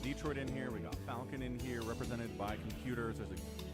Detroit in here. We got Falcon in here, represented by computers. There's a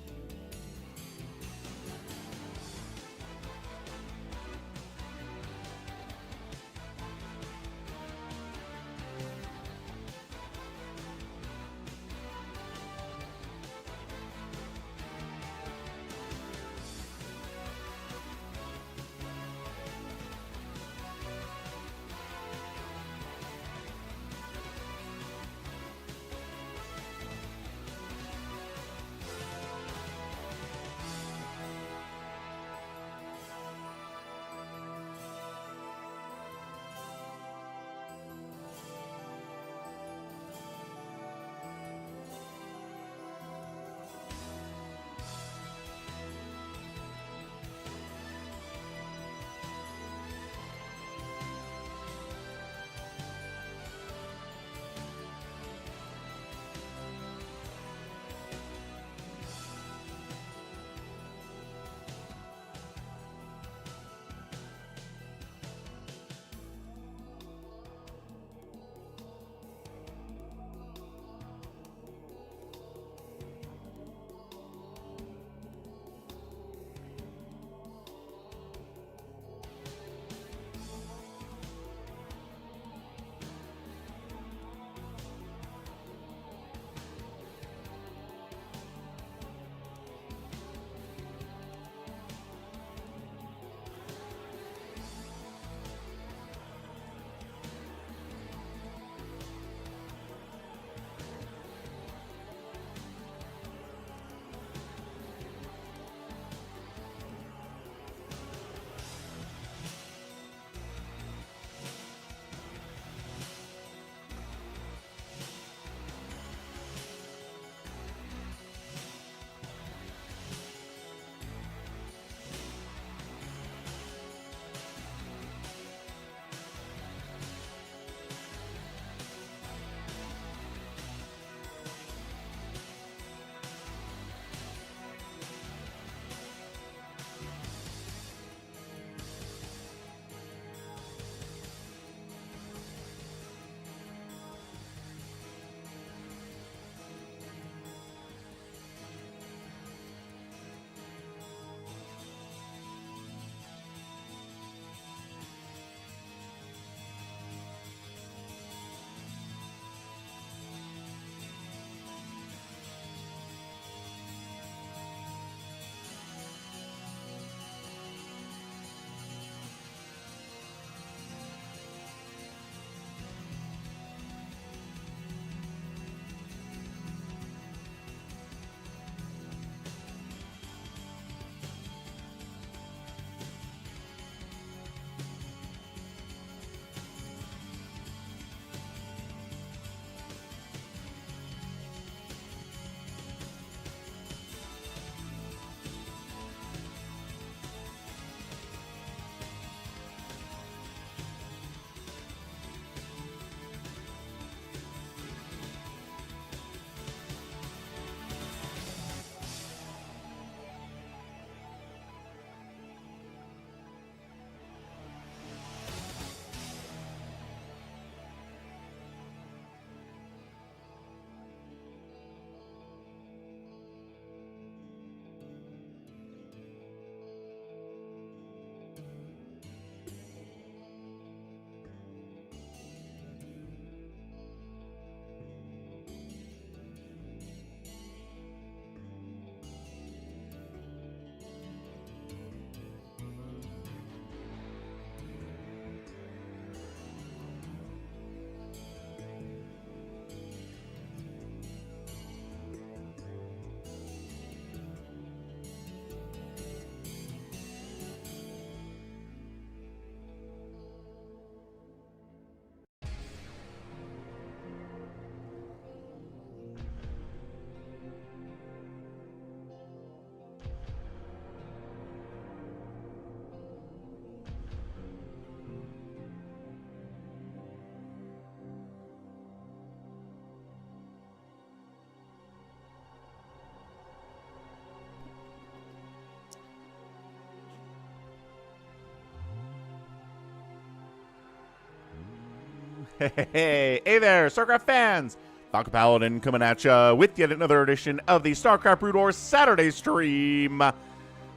Hey there, StarCraft fans! Falcon Paladin coming at you with yet another edition of the StarCraft Brood Wars Saturday stream.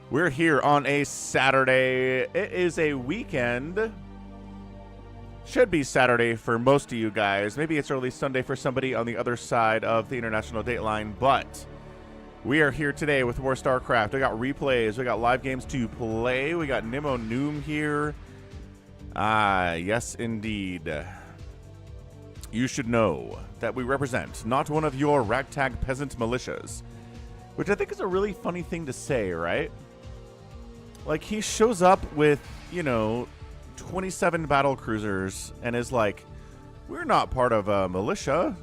We're here on a Saturday. It is a weekend. Should be Saturday for most of you guys. Maybe it's early Sunday for somebody on the other side of the international date line, but we are here today with more StarCraft. We got replays. We got live games to play. We got nOOB here. Yes, indeed. You should know that we represent not one of your ragtag peasant militias, which I think is a really funny thing to say, right? Like, he shows up with, you know, 27 battle cruisers and is like, we're not part of a militia.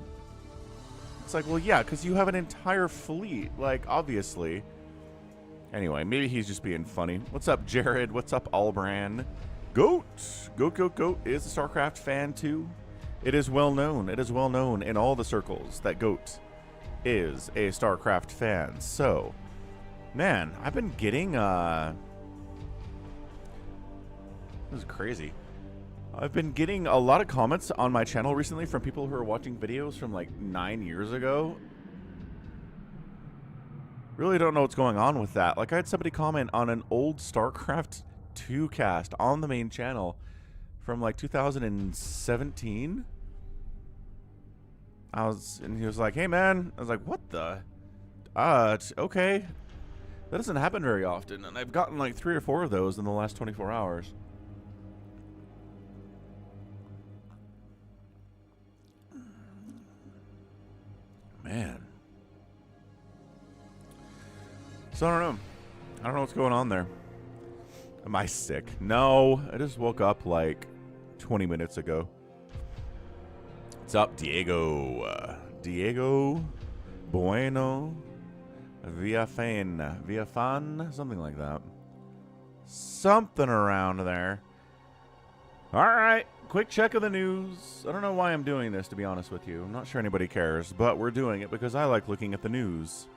It's like, well, yeah, because you have an entire fleet, like, obviously. Anyway, maybe he's just being funny. What's up, Jared? What's up, Albran? Goat! Goat is a StarCraft fan, too. It is well known. It is well known in all the circles that Goat is a StarCraft fan. So, man, I've been getting, this is crazy. I've been getting a lot of comments on my channel recently from people who are watching videos from like 9 years ago. Really don't know what's going on with that. Like, I had somebody comment on an old StarCraft 2 cast on the main channel from like 2017. And he was like, hey man. I was like, what the? Okay. That doesn't happen very often. And I've gotten like 3 or 4 of those in the last 24 hours. Man. So I don't know. I don't know what's going on there. Am I sick? No, I just woke up like 20 minutes ago. What's up, Diego? Diego Bueno Viafan, something like that. Something around there. All right, quick check of the news. I don't know why I'm doing this, to be honest with you. I'm not sure anybody cares, but we're doing it because I like looking at the news.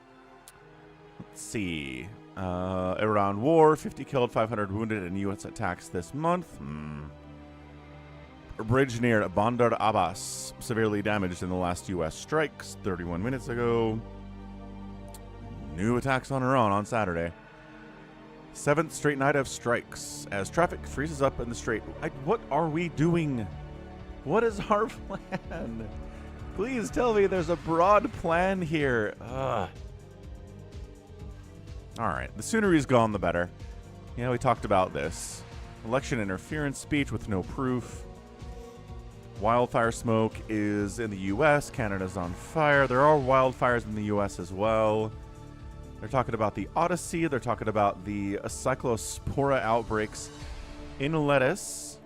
Let's see. Iran war, 50 killed, 500 wounded in U.S. attacks this month. A bridge near Bandar Abbas severely damaged in the last U.S. strikes 31 minutes ago. New attacks on Iran on Saturday. 7th straight night of strikes as traffic freezes up in the strait. What are we doing? What is our plan? Please tell me there's a broad plan here. Ugh. All right, the sooner he's gone, the better. Yeah, we talked about this. Election interference speech with no proof. Wildfire smoke is in the U.S. Canada's on fire. There are wildfires in the U.S. as well. They're talking about the Odyssey. They're talking about the cyclospora outbreaks in lettuce,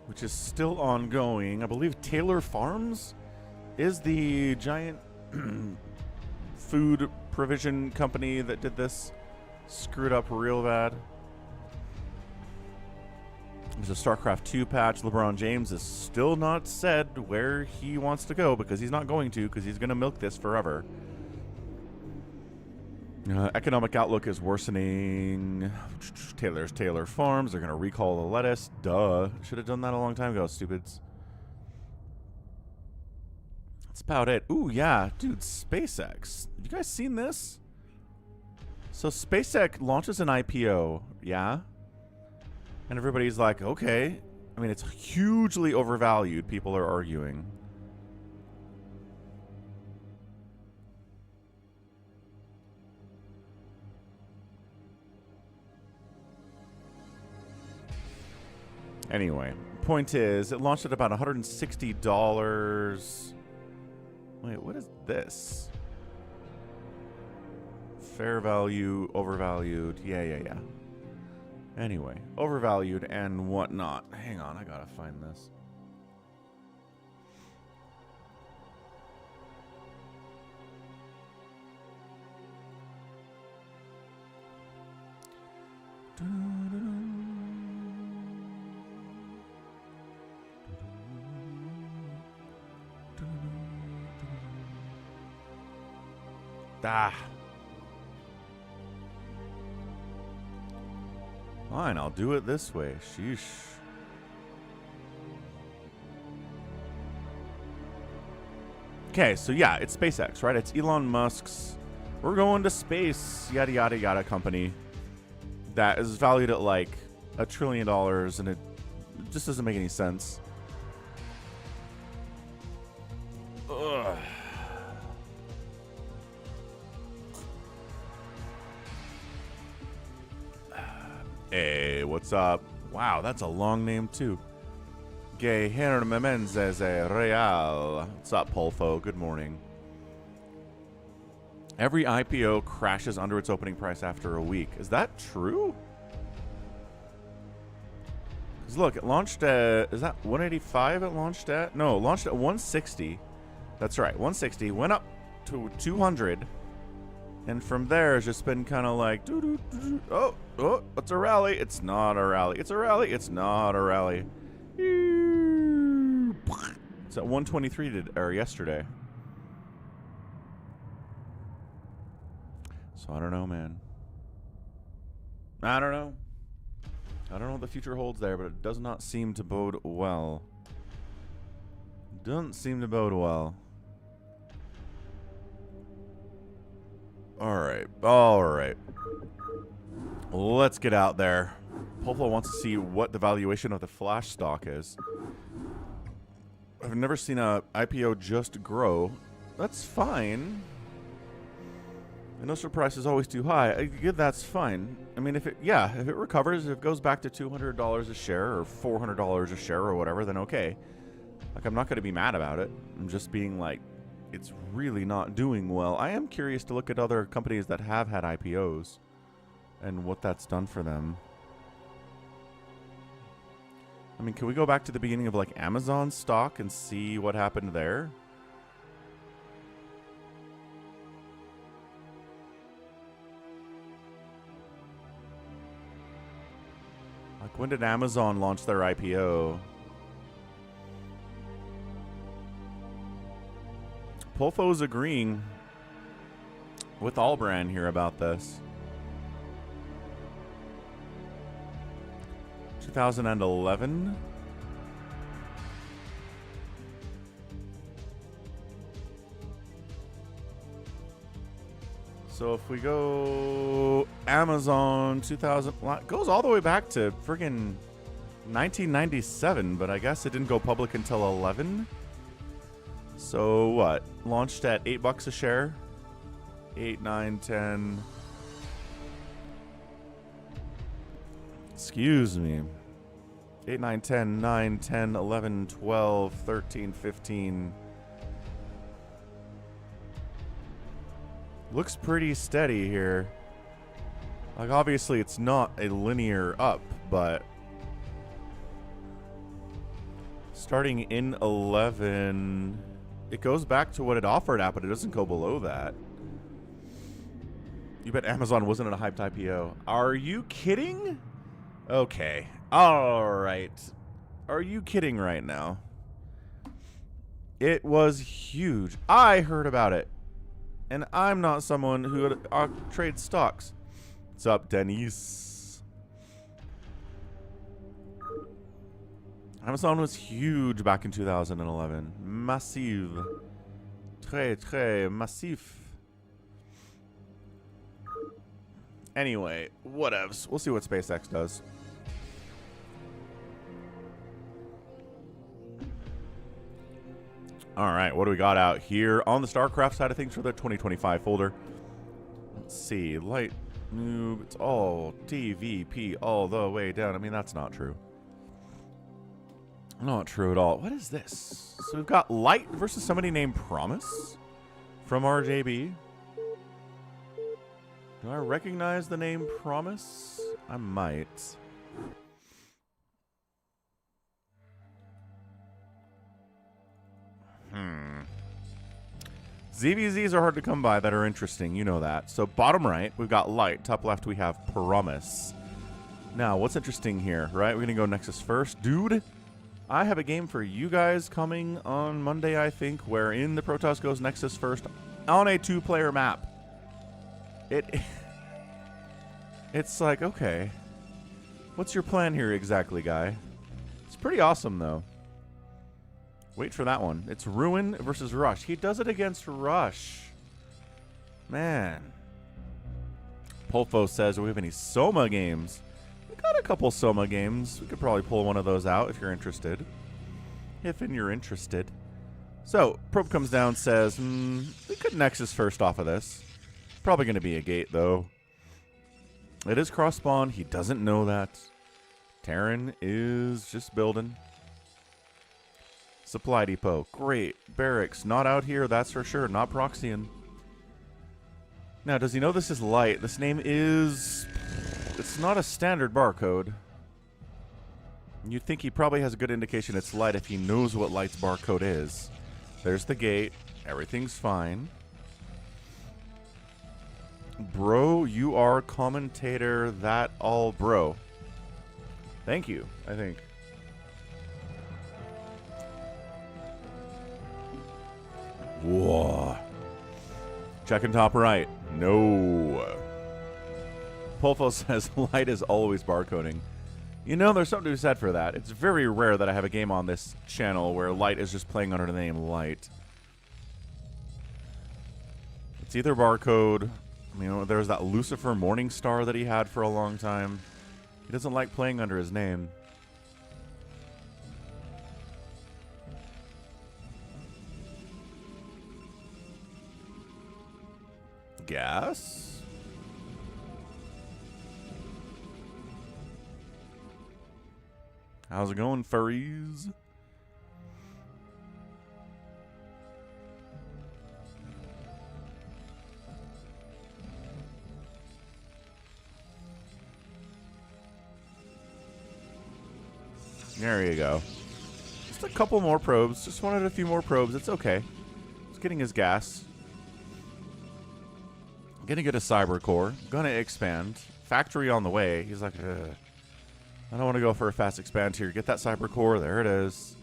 which is still ongoing. I believe Taylor Farms is the giant food provision company that did this. Screwed up real bad. There's a StarCraft 2 patch. LeBron James is still not said where he wants to go because he's not going to, because he's going to milk this forever. Economic outlook is worsening. Taylor Farms. They're going to recall the lettuce. Duh. Should have done that a long time ago, stupids. That's about it. Ooh, yeah. Dude, SpaceX. Have you guys seen this? So SpaceX launches an IPO, yeah? And everybody's like, okay. I mean, it's hugely overvalued, people are arguing. Anyway, point is, it launched at about $160. Wait, what is this? Fair value, overvalued. Yeah. Anyway, overvalued and whatnot. Hang on, I gotta find this. Fine, I'll do it this way. Sheesh. Okay, so yeah, it's SpaceX, right? It's Elon Musk's we're going to space, yada, yada, yada company that is valued at like $1 trillion, and it just doesn't make any sense. Ugh. Hey, what's up? Wow, that's a long name too. Guillermo Mendes Real. What's up, Polfo? Good morning. Every IPO crashes under its opening price after a week. Is that true? Because look, it launched at, is that 185 it launched at? No, it launched at 160. That's right, 160. Went up to 200. And from there, it's just been kind of like, oh, it's a rally. It's not a rally. It's a rally. It's not a rally. It's at 123 yesterday. So I don't know, man. I don't know. I don't know what the future holds there, but it does not seem to bode well. Doesn't seem to bode well. Alright, alright. Let's get out there. Polfo wants to see what the valuation of the Flash stock is. I've never seen a IPO just grow. That's fine. Initial price is always too high. That's fine. I mean, if it recovers, if it goes back to $200 a share or $400 a share or whatever, then okay. Like, I'm not going to be mad about it. I'm just being like, it's really not doing well. I am curious to look at other companies that have had IPOs and what that's done for them. I mean, can we go back to the beginning of like Amazon stock and see what happened there? Like, when did Amazon launch their IPO? Polfo's agreeing with Allbrand here about this. 2011. So if we go Amazon 2000, it goes all the way back to friggin' 1997, but I guess it didn't go public until 11. So what? Launched at $8 a share? 8, 9, 10. Excuse me. 8, 9, 10, 9, 10, 11, 12, 13, 15. Looks pretty steady here. Like, obviously it's not a linear up, but starting in 11, it goes back to what it offered at, but it doesn't go below that. You bet Amazon wasn't at a hyped IPO. Are you kidding? Okay. All right. Are you kidding right now? It was huge. I heard about it. And I'm not someone who trades stocks. What's up, Denise? Amazon was huge back in 2011. Massive. Très massif. Anyway, whatevs. We'll see what SpaceX does. All right, what do we got out here on the StarCraft side of things for the 2025 folder? Let's see. Light noob. It's all TVP all the way down. I mean, that's not true. Not true at all. What is this? So we've got Light versus somebody named Promise from RJB. Do I recognize the name Promise? I might. ZVZs are hard to come by that are interesting. You know that. So bottom right, we've got Light. Top left, we have Promise. Now, what's interesting here, right? We're going to go Nexus first. Dude, I have a game for you guys coming on Monday, I think, wherein the Protoss goes Nexus first on a 2-player map. It's like, okay, what's your plan here exactly, guy? It's pretty awesome, though. Wait for that one. It's Ruin versus Rush. He does it against Rush. Man. Polfo says, do we have any Soma games? We got a couple Soma games. We could probably pull one of those out if you're interested. You're interested. So, Probe comes down, says, we could Nexus first off of this. Probably going to be a gate, though. It is cross-spawn. He doesn't know that. Terran is just building. Supply depot. Great. Barracks. Not out here, that's for sure. Not Proxian. Now, does he know this is light? This name is... It's not a standard barcode. You'd think he probably has a good indication it's light if he knows what light's barcode is. There's the gate. Everything's fine. Bro, you are commentator that all bro. Thank you, I think. Whoa. Checking top right. No. Polfo says light is always barcoding. You know, there's something to be said for that. It's very rare that I have a game on this channel where light is just playing under the name light. It's either barcode. You know, there's that Lucifer Morningstar that he had for a long time. He doesn't like playing under his name. Gas? How's it going, furries? There you go. Just a couple more probes. Just wanted a few more probes. It's okay. He's getting his gas. Gonna get a cyber core. Gonna expand. Factory on the way. He's like, ugh. I don't want to go for a fast expand here. Get that cyber core. There it is.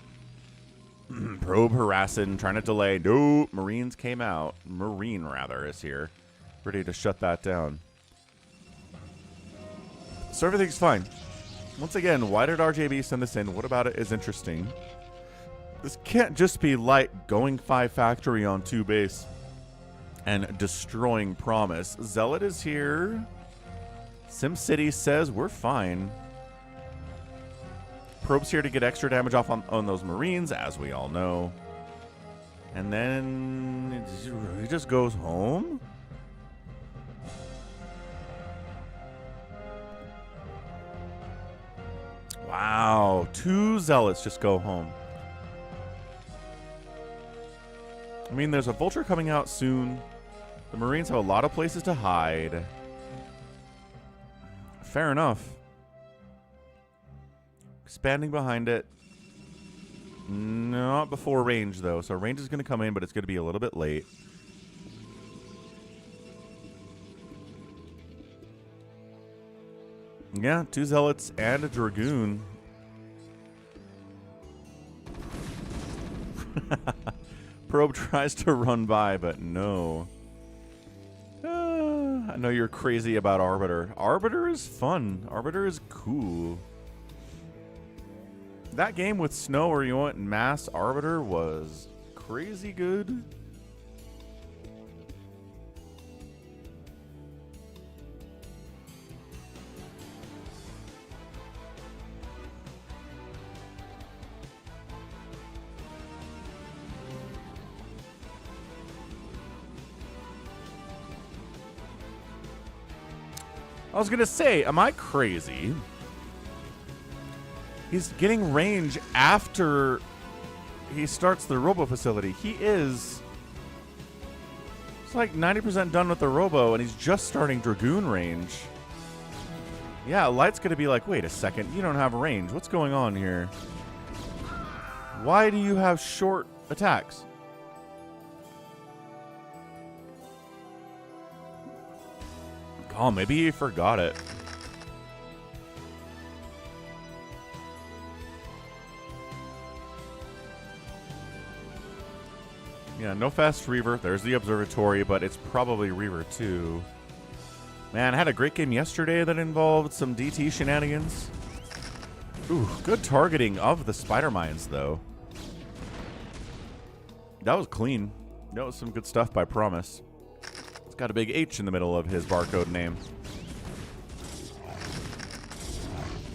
Probe harassing. Trying to delay. No. Marines came out. Marine, rather, is here. Ready to shut that down. So everything's fine. Once again, why did RJB send this in? What about it is interesting? This can't just be light going 5 factory on 2 base and destroying Promise. Zealot is here. SimCity says we're fine. Probe's here to get extra damage off on those Marines, as we all know. And then he just goes home? Wow, 2 Zealots just go home. I mean, there's a Vulture coming out soon. The Marines have a lot of places to hide. Fair enough. Expanding behind it. Not before range, though. So range is going to come in, but it's going to be a little bit late. Yeah, 2 Zealots and a Dragoon. Probe tries to run by, but no. I know you're crazy about Arbiter. Arbiter is fun. Arbiter is cool. That game with Snow where you went mass Arbiter was crazy good. I was going to say, am I crazy? He's getting range after he starts the robo facility. He is... It's like 90% done with the robo, and he's just starting Dragoon range. Yeah, Light's going to be like, wait a second, you don't have range. What's going on here? Why do you have short attacks? Oh, maybe he forgot it. Yeah, no fast Reaver. There's the observatory, but it's probably Reaver too. Man, I had a great game yesterday that involved some DT shenanigans. Ooh, good targeting of the spider mines, though. That was clean. That was some good stuff, I promise. It's got a big H in the middle of his barcode name.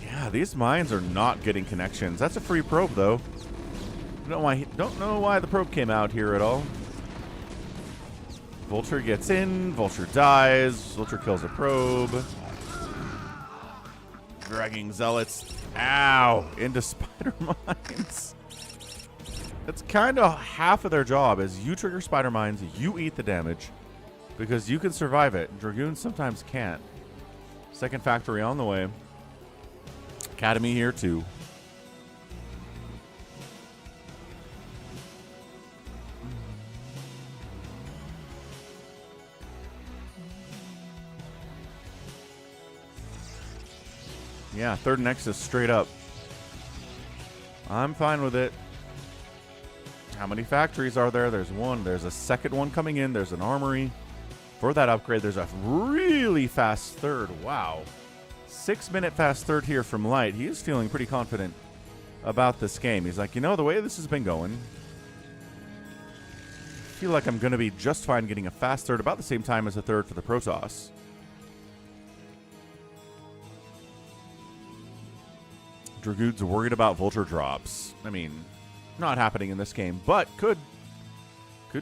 Yeah, these mines are not getting connections. That's a free probe, though. Don't know why the probe came out here at all. Vulture gets in. Vulture dies. Vulture kills a probe. Dragging zealots. Ow! Into spider mines. That's kind of half of their job is you trigger spider mines, you eat the damage, because you can survive it. Dragoons sometimes can't. Second factory on the way. Academy here too. Yeah, third Nexus straight up. I'm fine with it. How many factories are there? There's one. There's a second one coming in. There's an armory. For that upgrade, there's a really fast third. Wow. 6-minute fast third here from Light. He is feeling pretty confident about this game. He's like, you know, the way this has been going, I feel like I'm going to be just fine getting a fast third about the same time as a third for the Protoss. Dragoon's worried about Vulture drops. I mean, not happening in this game, but could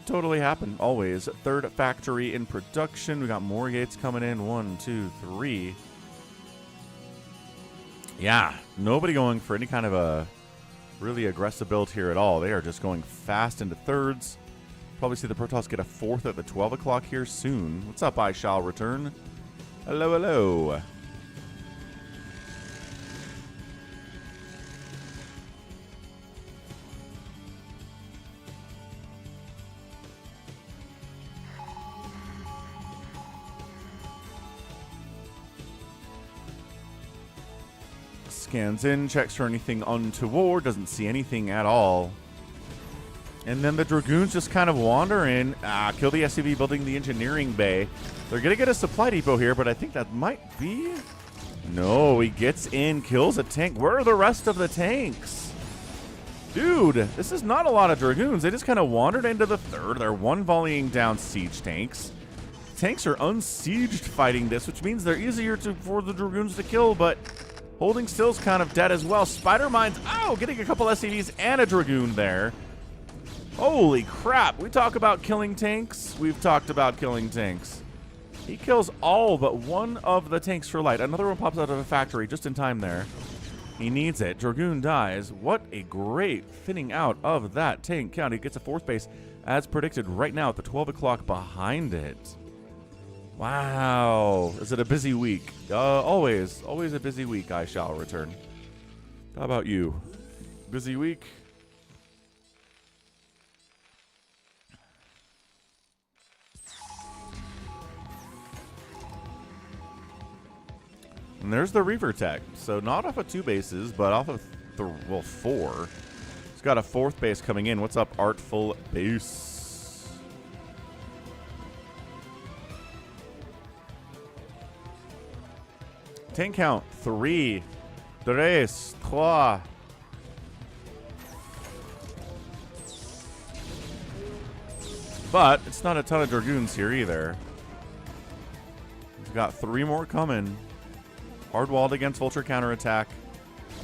totally happen. Always. Third factory in production. We got more gates coming in. 1, 2, 3. Yeah, nobody going for any kind of a really aggressive build here at all. They are just going fast into thirds. Probably see the Protoss get a fourth at the 12 o'clock here soon. What's up, I shall return? Hello, hello. Scans in, checks for anything untoward, doesn't see anything at all. And then the Dragoons just kind of wander in, kill the SCV building the engineering bay. They're going to get a supply depot here, but I think that might be... No, he gets in, kills a tank. Where are the rest of the tanks? Dude, this is not a lot of Dragoons. They just kind of wandered into the third. They're one volleying down siege tanks. Tanks are unsieged fighting this, which means they're easier for the Dragoons to kill, but... Holding still's kind of dead as well. Spider mines, oh, getting a couple SCVs and a Dragoon there. Holy crap. We talk about killing tanks. We've talked about killing tanks. He kills all but one of the tanks for Light. Another one pops out of a factory just in time there. He needs it. Dragoon dies. What a great thinning out of that tank count. He gets a fourth base as predicted right now at the 12 o'clock behind it. Wow. Is it a busy week? Always a busy week, I shall return. How about you? Busy week? And there's the Reaver tech. So not off of 2 bases, but off of, 4. He's got a 4th base coming in. What's up, Artful Base? Tank count, 3, 3. But it's not a ton of Dragoons here either. He's got 3 more coming. Hard-walled against Vulture counterattack.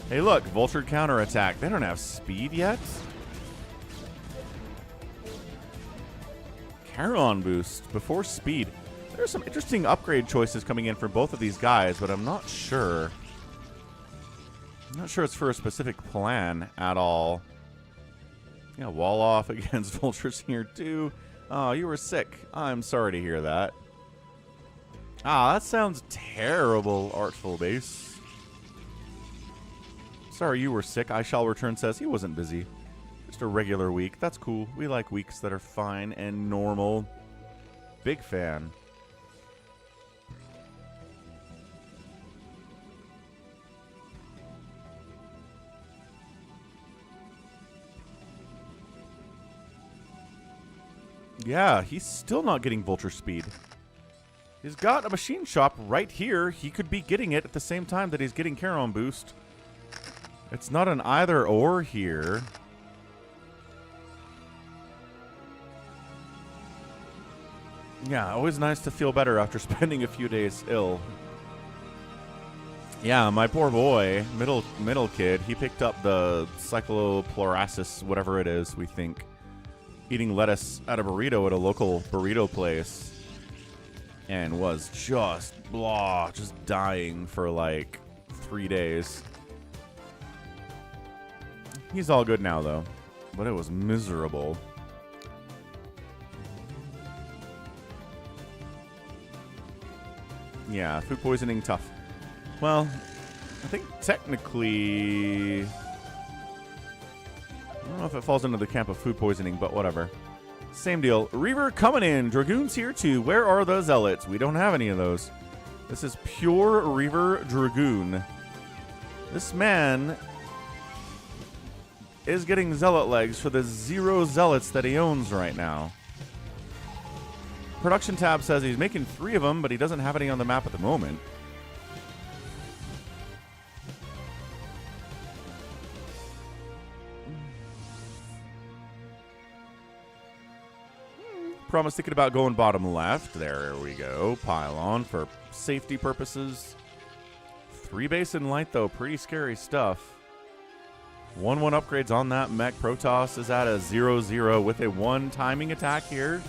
Hey, look, Vulture counterattack. They don't have speed yet. Charon boost before speed. There's some interesting upgrade choices coming in for both of these guys, but I'm not sure. I'm not sure it's for a specific plan at all. Yeah, wall off against Vultures here too. Oh, you were sick. I'm sorry to hear that. Ah, that sounds terrible, Artful Base. Sorry you were sick. I shall return says he wasn't busy. Just a regular week. That's cool. We like weeks that are fine and normal. Big fan. Yeah, he's still not getting Vulture speed. He's got a machine shop right here. He could be getting it at the same time that he's getting Charon boost. It's not an either or here. Yeah, always nice to feel better after spending a few days ill. Yeah, my poor boy, middle kid, he picked up the cycloplorasis, whatever it is, we think, eating lettuce at a burrito at a local burrito place, and was just dying for like 3 days. He's all good now, though, but it was miserable. Yeah, food poisoning, tough. Well, I think technically, I don't know if it falls into the camp of food poisoning, but whatever. Same deal. Reaver coming in. Dragoons here too. Where are the Zealots? We don't have any of those. This is pure Reaver Dragoon. This man is getting Zealot legs for the 0 Zealots that he owns right now. Production tab says he's making 3 of them, but he doesn't have any on the map at the moment. Promise thinking about going bottom left. There we go. Pile on for safety purposes. 3 base in light, though. Pretty scary stuff. 1-1 upgrades on that mech. Protoss is at a 0-0 with a 1 timing attack here.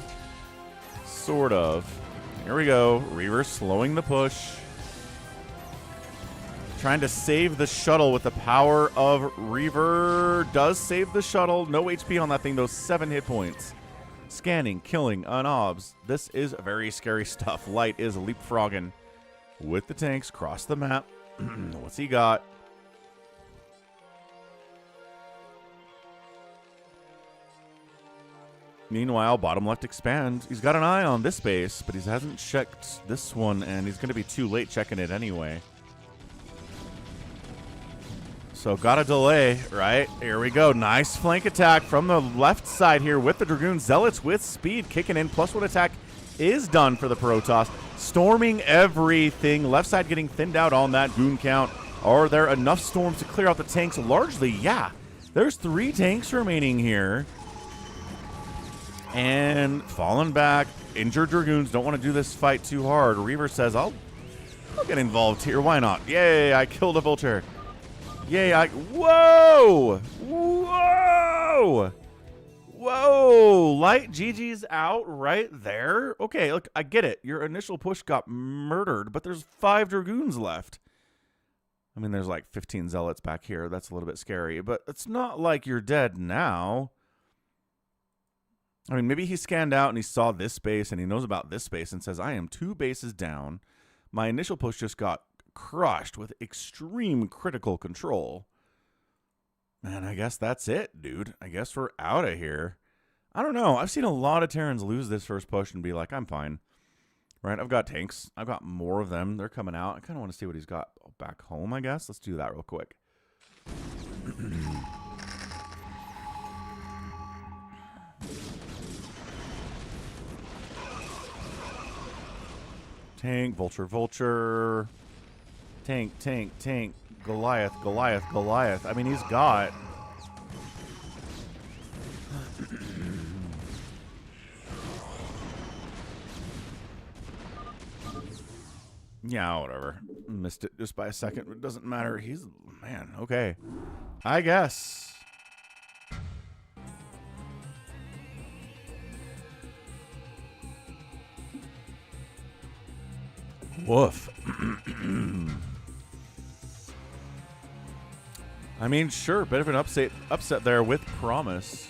Sort of. Here we go. Reaver slowing the push. Trying to save the shuttle with the power of Reaver. Does save the shuttle. No HP on that thing, though. 7 hit points. Scanning, killing, unobs. This is very scary stuff. Light is leapfrogging with the tanks across the map. What's he got? Meanwhile, bottom left expand. He's got an eye on this base, but he hasn't checked this one, and he's going to be too late checking it anyway. So got a delay, right? Here we go. Nice flank attack from the left side here with the Dragoon. Zealots with speed kicking in. +1 attack is done for the Protoss. Storming everything. Left side getting thinned out on that goon count. Are there enough storms to clear out the tanks? Largely, yeah. There's 3 tanks remaining here. And falling back. Injured Dragoons don't want to do this fight too hard. Reaver says, I'll get involved here. Why not? Yay, I killed a vulture. Yay, whoa! Whoa! Whoa! Light GG's out right there. Okay, look, I get it. Your initial push got murdered, but there's 5 Dragoons left. I mean, there's like 15 Zealots back here. That's a little bit scary, but it's not like you're dead now. I mean, maybe he scanned out and he saw this base and he knows about this base and says, I am 2 bases down. My initial push just got crushed with extreme critical control. And I guess that's it, dude. I guess we're out of here. I don't know. I've seen a lot of Terrans lose this first push and be like, I'm fine. Right? I've got tanks. I've got more of them. They're coming out. I kind of want to see what he's got back home, I guess. Let's do that real quick. Tank, vulture, vulture. Tank, tank, tank. Goliath, Goliath, Goliath. I mean, he's got... yeah, whatever. Missed it just by a second. It doesn't matter. He's... man, okay. I guess. Woof. I mean, sure, bit of an upset there with promise.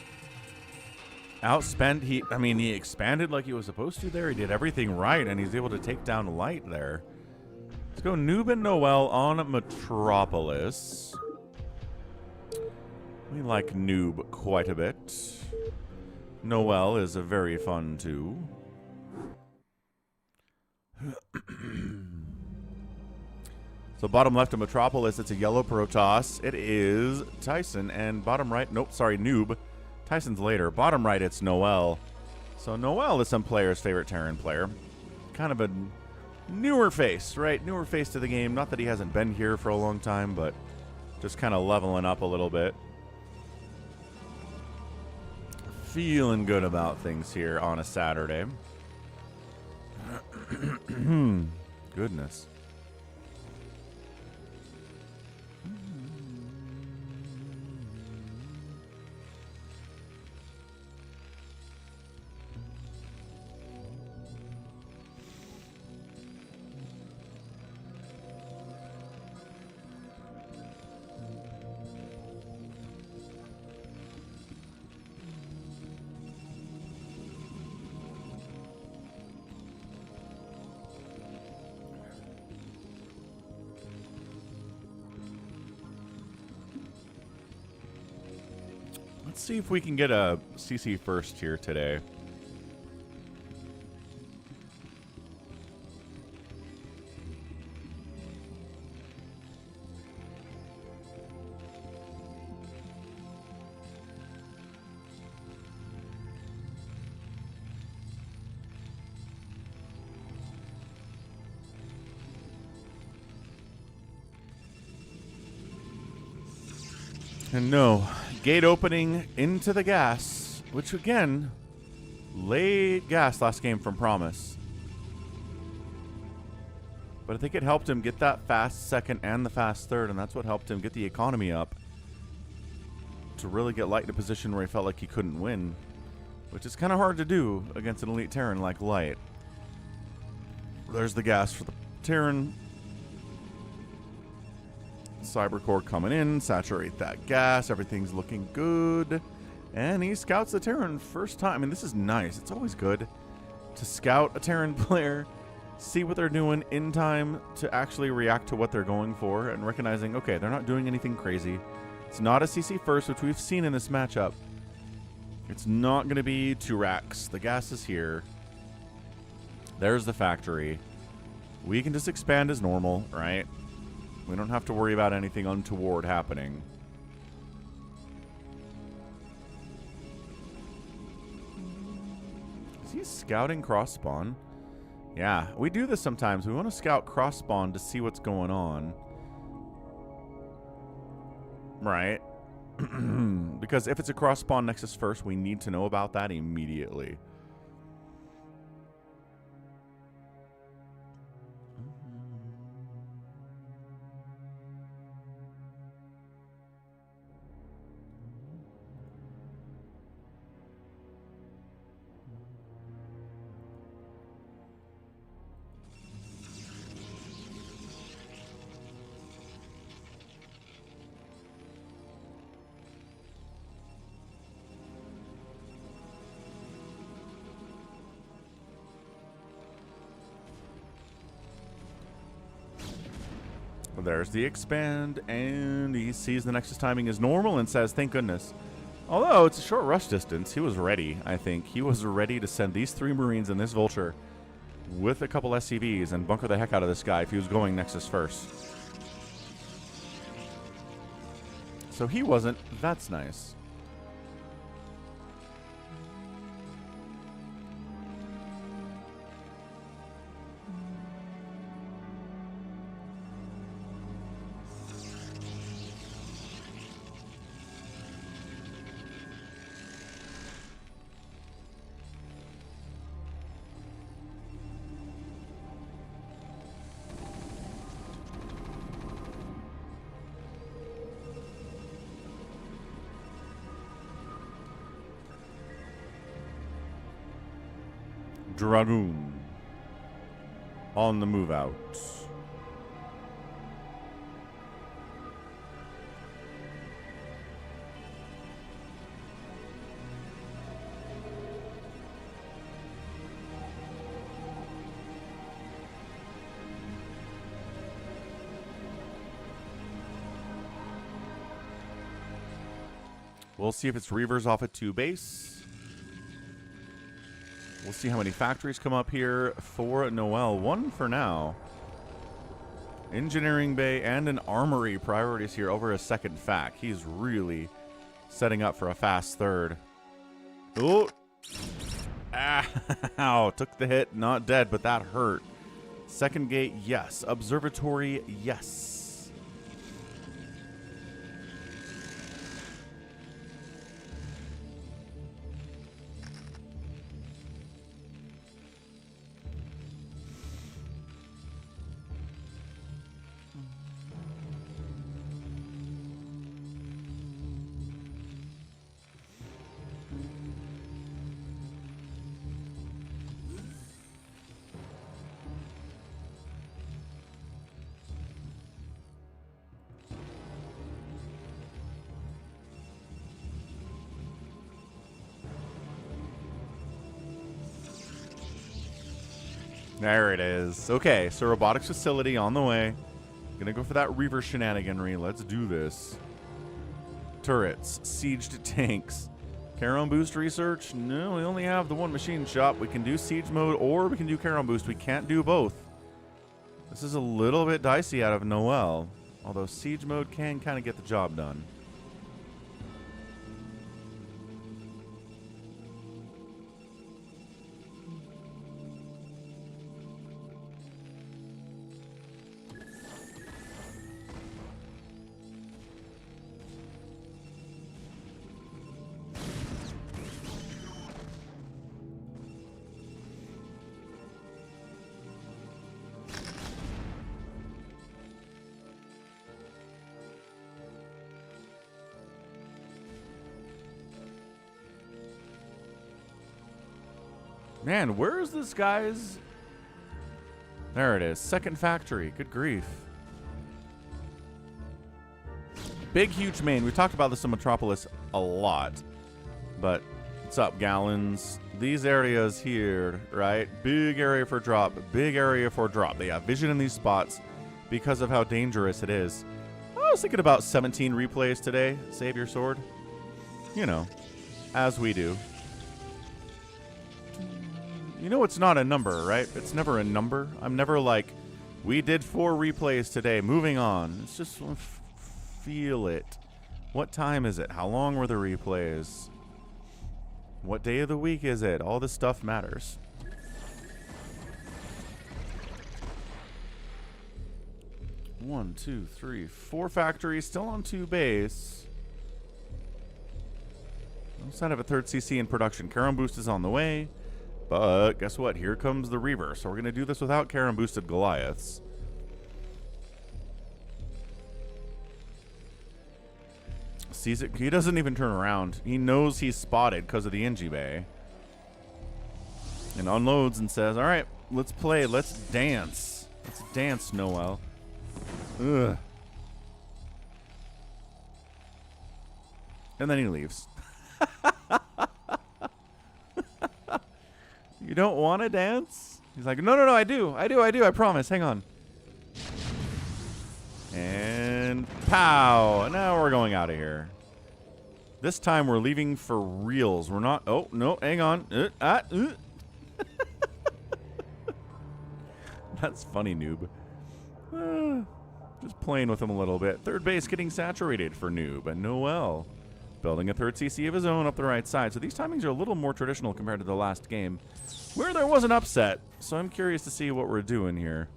Outspend, he expanded like he was supposed to there. He did everything right, and he's able to take down Light there. Let's go NoeB and NoeL on Metropolis. We like NoeB quite a bit. NoeL is a very fun too. So bottom left of Metropolis, it's a yellow Protoss. It is Tyson, and bottom right, nope, sorry, NoeB. Tyson's later. Bottom right, it's NoeL. So NoeL is some players' favorite Terran player. Kind of a newer face, right? Newer face to the game. Not that he hasn't been here for a long time, but just kind of leveling up a little bit. Feeling good about things here on a Saturday. Goodness. Let's see if we can get a CC first here today. And no, gate opening into the gas, which again, late gas last game from Promise. But I think it helped him get that fast second and the fast third, and that's what helped him get the economy up to really get Light in a position where he felt like he couldn't win, which is kind of hard to do against an elite Terran like Light. There's the gas for the Terran. Cybercore coming in, saturate that gas, everything's looking good. And he scouts the Terran first time. I mean, this is nice. It's always good to scout a Terran player, see what they're doing in time to actually react to what they're going for, and recognizing, okay, they're not doing anything crazy. It's not a CC first, which we've seen in this matchup. It's not going to be 2 racks. The gas is here. There's the factory. We can just expand as normal, right? We don't have to worry about anything untoward happening. Is he scouting cross spawn? Yeah, we do this sometimes. We want to scout cross spawn to see what's going on. Right? Because if it's a cross spawn nexus first, we need to know about that immediately. There's the expand, and he sees the Nexus timing is normal and says, thank goodness. Although it's a short rush distance, he was ready, I think. He was ready to send these 3 Marines and this Vulture with a couple SCVs and bunker the heck out of this guy if he was going Nexus first. So he wasn't. That's nice. Dragoon on the move out. We'll see if it's Reavers off at 2 base. We'll see how many factories come up here for NoeL. 1 for now. Engineering bay and an armory priorities here over a second fac. He's really setting up for a fast third. Oh! Ow! Took the hit. Not dead, but that hurt. Second gate, yes. Observatory, yes. There it is. Okay, so robotics facility on the way. Gonna go for that Reaver shenaniganry. Let's do this. Turrets, sieged tanks. Charon boost research? No, we only have the one machine shop. We can do siege mode or we can do Charon boost. We can't do both. This is a little bit dicey out of NoeL, although siege mode can kind of get the job done. Man, where is this guy's? There it is. Second factory. Good grief. Big, huge main. We talked about this in Metropolis a lot. But what's up, Gallons? These areas here, right? Big area for drop. Big area for drop. They have vision in these spots because of how dangerous it is. I was thinking about 17 replays today. Save your sword. You know, as we do. You know it's not a number, right? It's never a number. I'm never like, we did 4 replays today, moving on. It's just feel it. What time is it? How long were the replays? What day of the week is it? All this stuff matters. One, two, three, 4 factories, still on 2 base. No sign of a 3rd CC in production. Charon boost is on the way. But guess what? Here comes the Reaver. So we're going to do this without Charon boosted Goliaths. Sees it. He doesn't even turn around. He knows he's spotted because of the NG Bay. And unloads and says, all right, let's play. Let's dance. Let's dance, NoeL. Ugh. And then he leaves. You don't want to dance? He's like, no, I do, I promise. Hang on. And pow. Now we're going out of here. This time we're leaving for reals. We're not. Oh, no, hang on. That's funny, noob. Just playing with him a little bit. 3rd base getting saturated for noob. And NoeL building a 3rd CC of his own up the right side. So these timings are a little more traditional compared to the last game, where there was an upset. So I'm curious to see what we're doing here.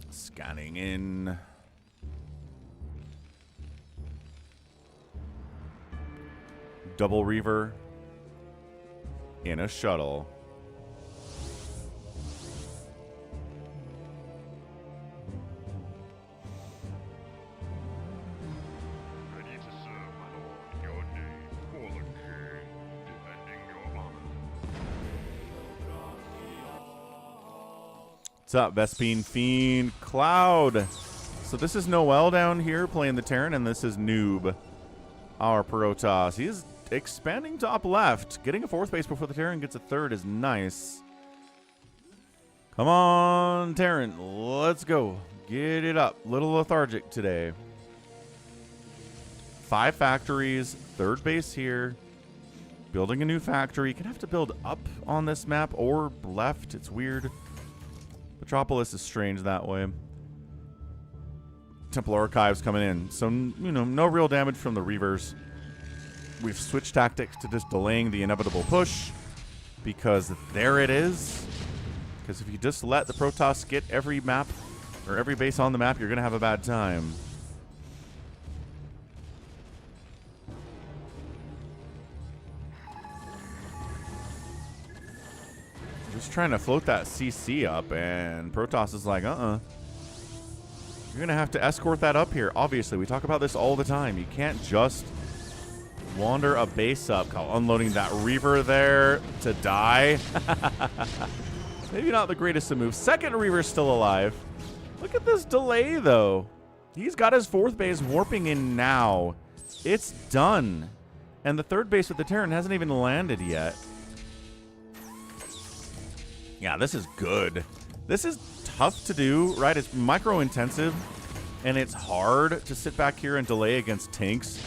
Scanning in. Double Reaver in a shuttle. What's up, Vespine Fiend Cloud? So this is NoeL down here playing the Terran, and this is nOOB, our Protoss. He's expanding top left. Getting a 4th base before the Terran gets a 3rd is nice. Come on, Terran. Let's go. Get it up. Little lethargic today. 5 factories. 3rd base here. Building a new factory. You can have to build up on this map or left. It's weird. Metropolis is strange that way. Temple Archives coming in. So, you know, no real damage from the Reavers. We've switched tactics to just delaying the inevitable push because there it is. Because if you just let the Protoss get every map or every base on the map, you're going to have a bad time. Just trying to float that CC up, and Protoss is like, You're going to have to escort that up here. Obviously, we talk about this all the time. You can't just wander a base up. Unloading that Reaver there to die. Maybe not the greatest of moves. 2nd Reaver's still alive. Look at this delay, though. He's got his 4th base warping in now. It's done. And the 3rd base with the Terran hasn't even landed yet. Yeah, this is good. This is tough to do, right? It's micro-intensive, and it's hard to sit back here and delay against tanks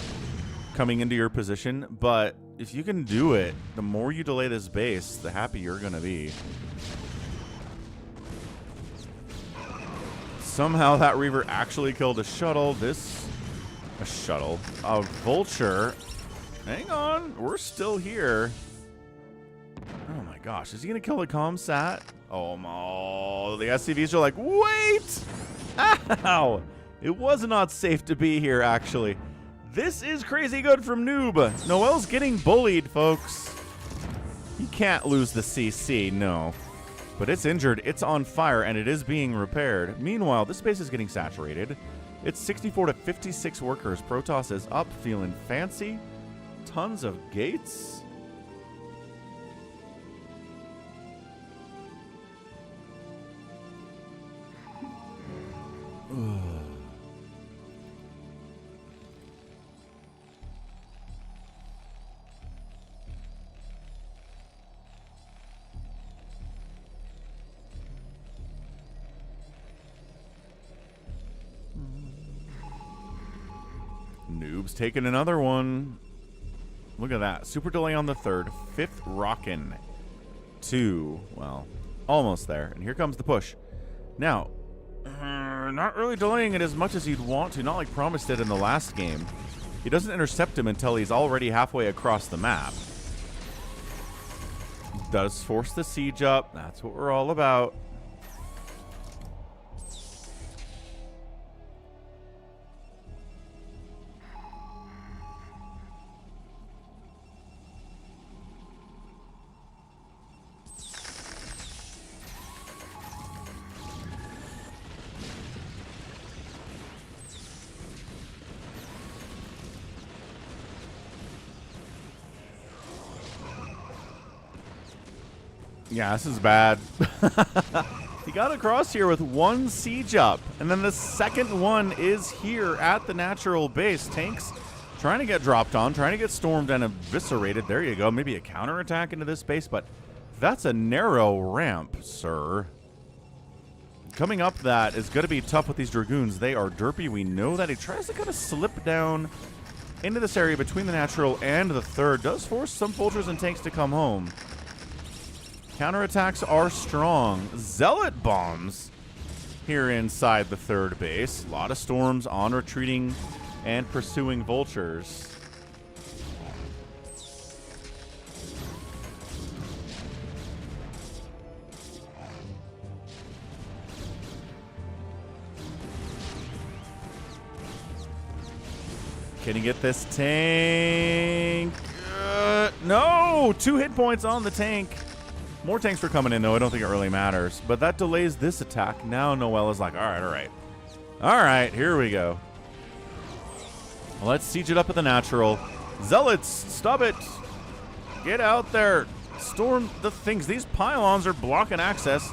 coming into your position. But if you can do it, the more you delay this base, the happier you're going to be. Somehow that Reaver actually killed a shuttle. A vulture. Hang on, we're still here. Oh my gosh, is he gonna kill the ComSat? Oh no, the SCVs are like, wait! Ow! It was not safe to be here, actually. This is crazy good from nOOB. nOeL's getting bullied, folks. He can't lose the CC, no. But it's injured, it's on fire, and it is being repaired. Meanwhile, this base is getting saturated. It's 64 to 56 workers. Protoss is up, feeling fancy. Tons of gates. nOOB's taking another one. Look at that. Super delay on the 3rd. 5th rockin'. 2. Well, almost there. And here comes the push. Now, not really delaying it as much as he'd want to. Not like Promised did in the last game. He doesn't intercept him until he's already halfway across the map. Does force the siege up. That's what we're all about. Yeah, this is bad. He got across here with 1 siege up, and then the 2nd one is here at the natural base. Tanks trying to get dropped on, trying to get stormed and eviscerated. There you go. Maybe a counterattack into this base, but that's a narrow ramp, sir. Coming up that is going to be tough with these Dragoons. They are derpy. We know that. He tries to kind of slip down into this area between the natural and the 3rd. Does force some vultures and tanks to come home. Counterattacks are strong. Zealot bombs here inside the 3rd base. A lot of storms on retreating and pursuing vultures. Can he get this tank? No! 2 hit points on the tank. More tanks are coming in, though. I don't think it really matters. But that delays this attack. Now nOeL is like, all right, all right. All right, here we go. Let's siege it up at the natural. Zealots, stop it. Get out there. Storm the things. These pylons are blocking access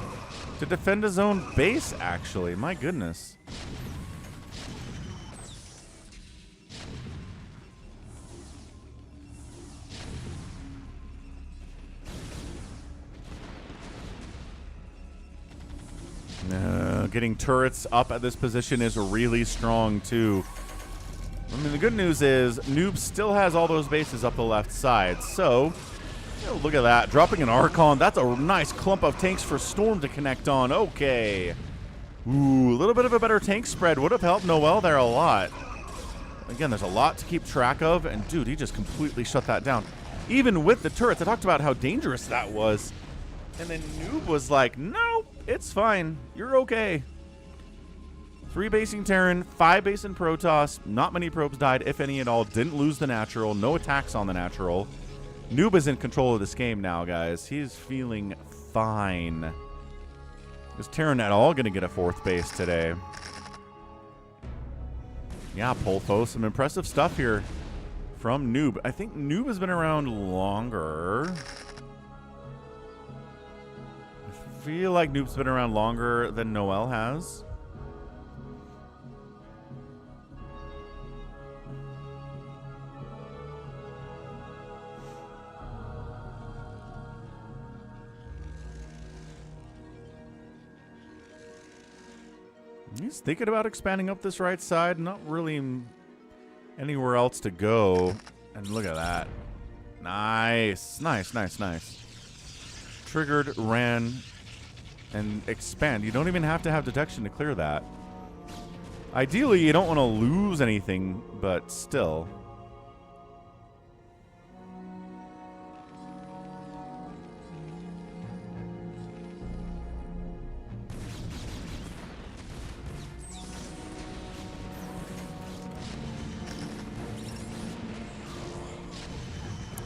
to defend his own base, actually. My goodness. Getting turrets up at this position is really strong, too. I mean, the good news is nOOB still has all those bases up the left side. So, look at that. Dropping an Archon. That's a nice clump of tanks for Storm to connect on. Okay. Ooh, a little bit of a better tank spread would have helped nOeL there a lot. Again, there's a lot to keep track of. And, dude, he just completely shut that down. Even with the turrets, I talked about how dangerous that was. And then nOOB was like, nope, it's fine. You're okay. 3 basing Terran, 5 basing Protoss. Not many probes died, if any at all. Didn't lose the natural. No attacks on the natural. nOOB is in control of this game now, guys. He's feeling fine. Is Terran at all going to get a 4th base today? Yeah, Polfo. Some impressive stuff here from nOOB. I think nOOB has been around longer. I feel like nOOB's been around longer than nOeL has. He's thinking about expanding up this right side. Not really anywhere else to go. And look at that. Nice. Nice, nice, nice. Triggered, ran, and expand. You don't even have to have detection to clear that. Ideally, you don't want to lose anything, but still.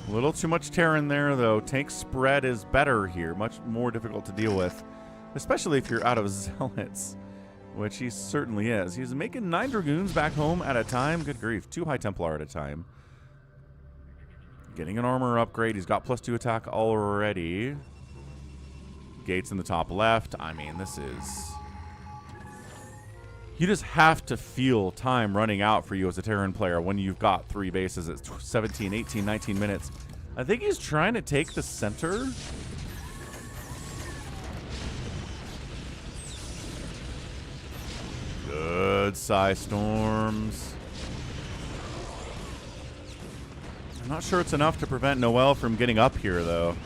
A little too much Terran there, though. Tank spread is better here. Much more difficult to deal with, especially if you're out of Zealots, which he certainly is. He's making 9 Dragoons back home at a time. Good grief. 2 High Templar at a time. Getting an armor upgrade. He's got +2 attack already. Gates in the top left. I mean, this is... You just have to feel time running out for you as a Terran player when you've got 3 bases at 17, 18, 19 minutes. I think he's trying to take the center. Good size storms. I'm not sure it's enough to prevent NoeL from getting up here, though.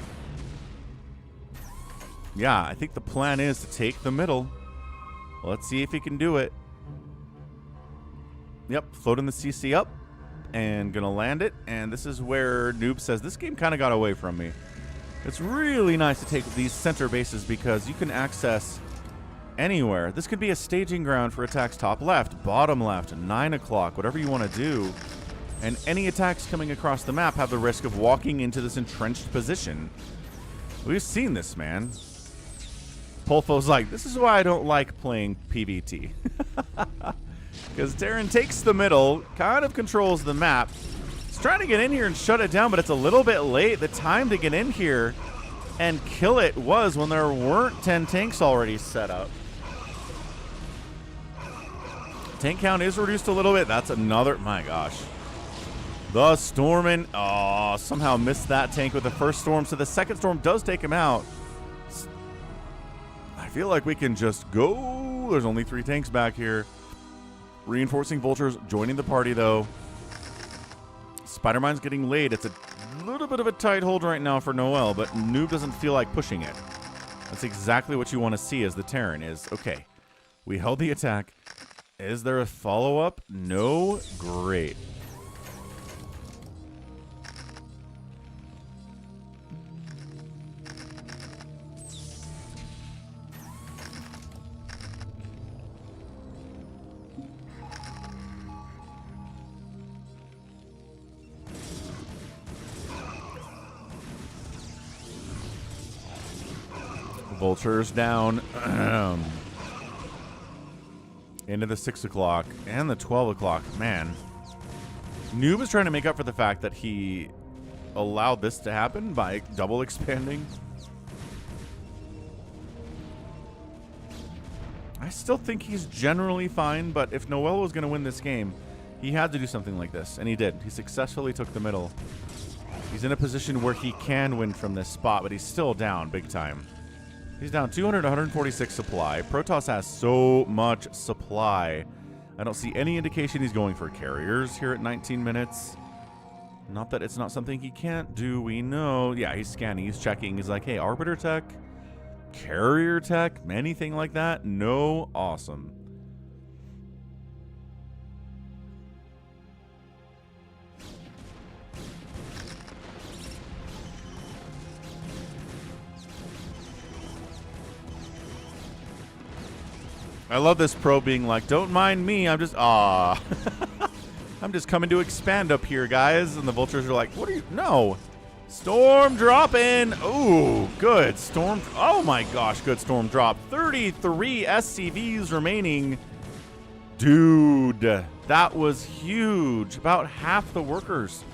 Yeah, I think the plan is to take the middle. Let's see if he can do it. Yep, floating the CC up and gonna land it. And this is where nOOB says, this game kind of got away from me. It's really nice to take these center bases because you can access anywhere. This could be a staging ground for attacks top left, bottom left, 9 o'clock, whatever you want to do. And any attacks coming across the map have the risk of walking into this entrenched position. We've seen this, man. Polfo's like, this is why I don't like playing PvT. Because Terran takes the middle, kind of controls the map. He's trying to get in here and shut it down, but it's a little bit late. The time to get in here and kill it was when there weren't 10 tanks already set up. Tank count is reduced a little bit. That's another, my gosh. The Stormin', oh, somehow missed that tank with the first storm, so the second storm does take him out. I feel like we can just go. There's only 3 tanks back here. Reinforcing vultures joining the party, though. Spider-Mine's getting laid. It's a little bit of a tight hold right now for NoeL, but nOOB doesn't feel like pushing it. That's exactly what you want to see as the Terran is, okay, we held the attack. Is there a follow-up? No? Great. Vultures down into the 6 o'clock and the 12 o'clock. Man, nOOB is trying to make up for the fact that he allowed this to happen by double expanding. I still think he's generally fine, but if NoeL was going to win this game, he had to do something like this, and he did. He successfully took the middle. He's in a position where he can win from this spot, but he's still down big time. He's down 200 to 146 supply. Protoss has so much supply. I don't see any indication he's going for carriers here at 19 minutes. Not that it's not something he can't do. We know. Yeah, he's scanning. He's checking. He's like, hey, Arbiter tech, carrier tech, anything like that? No. Awesome. I love this pro being like, don't mind me, I'm just, I'm just coming to expand up here, guys. And the vultures are like, what are you, no. Storm dropping. Ooh, good storm. Oh my gosh, good storm drop. 33 SCVs remaining. Dude, that was huge. About half the workers.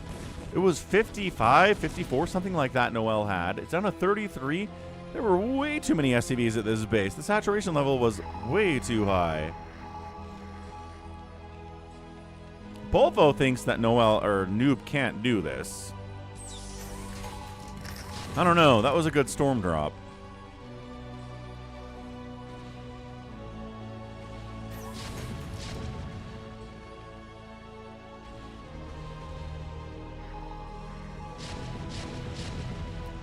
It was 55, 54, something like that NoeL had. It's down to 33. There were way too many SCVs at this base. The saturation level was way too high. Polfo thinks that NoeL or nOOB can't do this. I don't know. That was a good storm drop.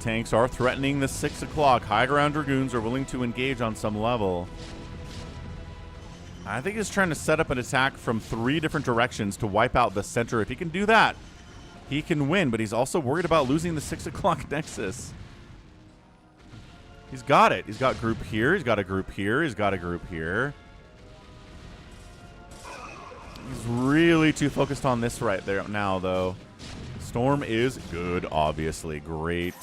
tanks are threatening the 6 o'clock. High ground Dragoons are willing to engage on some level. I think he's trying to set up an attack from 3 different directions to wipe out the center. If he can do that, he can win, but he's also worried about losing the 6 o'clock nexus. He's got it. He's got group here. He's got a group here. He's got a group here. He's really too focused on this right there now, though. Storm is good, obviously. Great.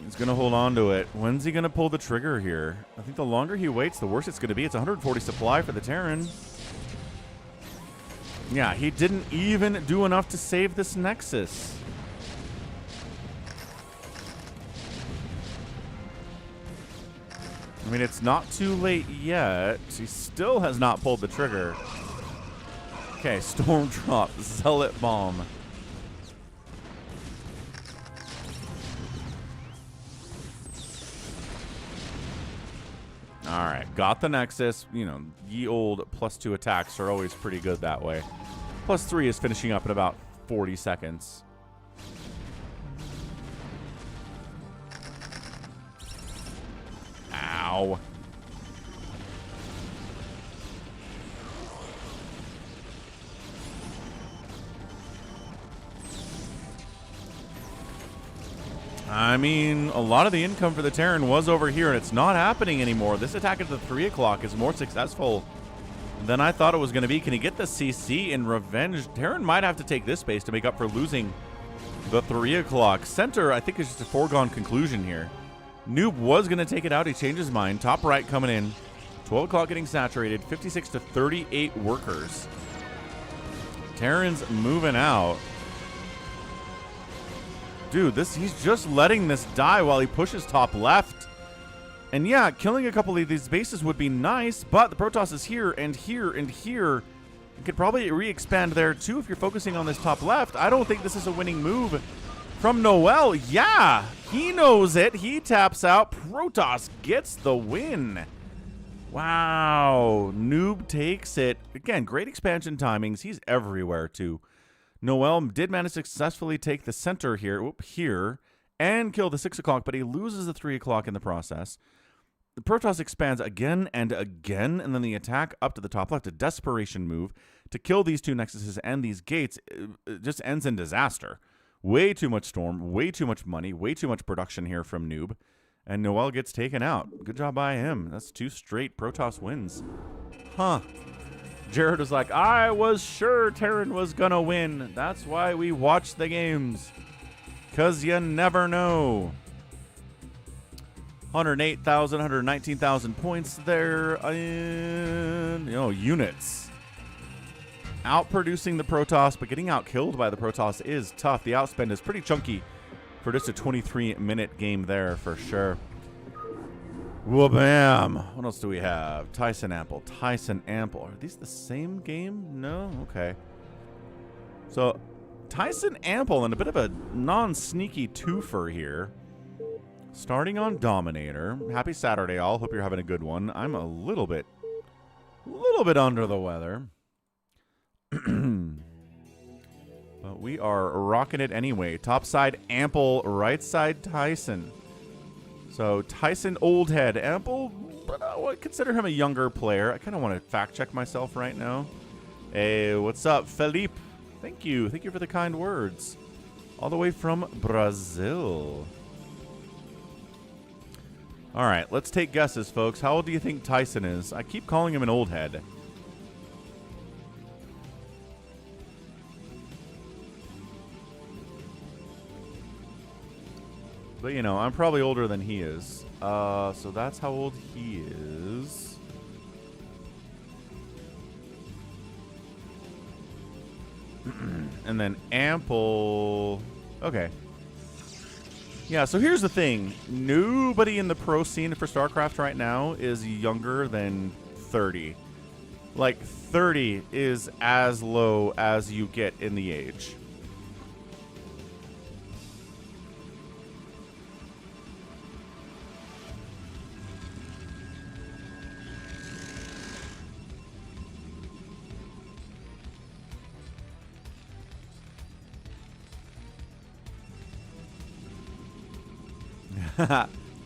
He's going to hold on to it. When's he going to pull the trigger here? I think the longer he waits, the worse it's going to be. It's 140 supply for the Terran. Yeah, he didn't even do enough to save this Nexus. I mean, it's not too late yet. He still has not pulled the trigger. Okay, Storm Drop, Zealot Bomb. Alright, got the Nexus. You know, ye old +2 attacks are always pretty good that way. +3 is finishing up in about 40 seconds. Ow. I mean, a lot of the income for the Terran was over here, and it's not happening anymore. This attack at the 3 o'clock is more successful than I thought it was going to be. Can he get the CC in revenge? Terran might have to take this space to make up for losing the 3 o'clock. Center, I think, is just a foregone conclusion here. nOOB was going to take it out. He changed his mind. Top right coming in. 12 o'clock getting saturated. 56 to 38 workers. Terran's moving out. Dude, he's just letting this die while he pushes top left. And yeah, killing a couple of these bases would be nice, but the Protoss is here and here and here. You could probably re-expand there too if you're focusing on this top left. I don't think this is a winning move from NoeL. Yeah, he knows it. He taps out. Protoss gets the win. Wow. nOOB takes it. Again, great expansion timings. He's everywhere too. NoeL did manage to successfully take the center here and kill the 6 o'clock, but he loses the 3 o'clock in the process. The Protoss expands again and again, and then the attack up to the top left, a desperation move to kill these 2 nexuses and these gates, it just ends in disaster. Way too much storm, way too much money, way too much production here from nOOB, and NoeL gets taken out. Good job by him. That's 2 straight Protoss wins. Huh. Jared was like, I was sure Terran was gonna win. That's why we watch the games. Because you never know. 108,000, 119,000 points there. And, you know, units. Outproducing the Protoss, but getting out-killed by the Protoss is tough. The outspend is pretty chunky for just a 23-minute game there for sure. Wha-bam. What else do we have? Tyson Ample. Tyson Ample. Are these the same game? No? Okay. So, Tyson Ample and a bit of a non-sneaky twofer here. Starting on Dominator. Happy Saturday, all. Hope you're having a good one. I'm a little bit under the weather. But we are rocking it anyway. Top side Ample, right side Tyson. So Tyson old head. Ample, but I would consider him a younger player. I kind of want to fact check myself right now. Hey, what's up, Felipe? Thank you. Thank you for the kind words. All the way from Brazil. All right, let's take guesses, folks. How old do you think Tyson is? I keep calling him an old head. But, you know, I'm probably older than he is. So that's how old he is. And then Ample. Okay. Yeah, so here's the thing. Nobody in the pro scene for StarCraft right now is younger than 30. Like, 30 is as low as you get in the age.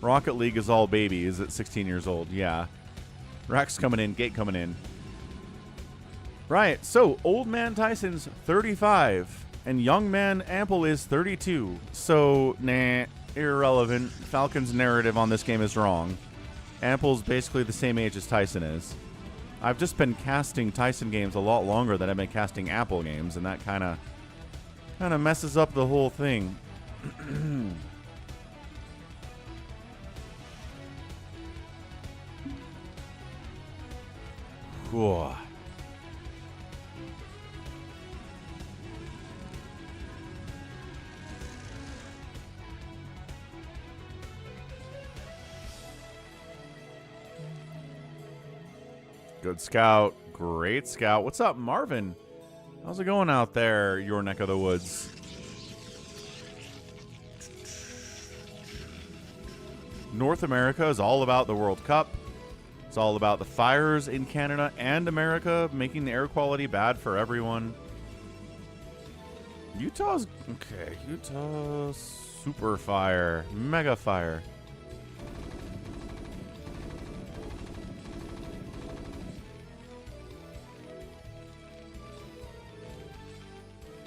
Rocket League is all babies at 16 years old. Yeah. Rex coming in. Gate coming in. Right. So, old man Tyson's 35. And young man Ample is 32. So, nah. Irrelevant. Falcon's narrative on this game is wrong. Ample's basically the same age as Tyson is. I've just been casting Tyson games a lot longer than I've been casting Apple games, and that kind of messes up the whole thing. Whew. Good scout. Great scout. What's up, Marvin? How's it going out there, your neck of the woods? North America is all about the World Cup. It's all about the fires in Canada and America, making the air quality bad for everyone. Utah's... Okay, Utah's super fire. Mega fire.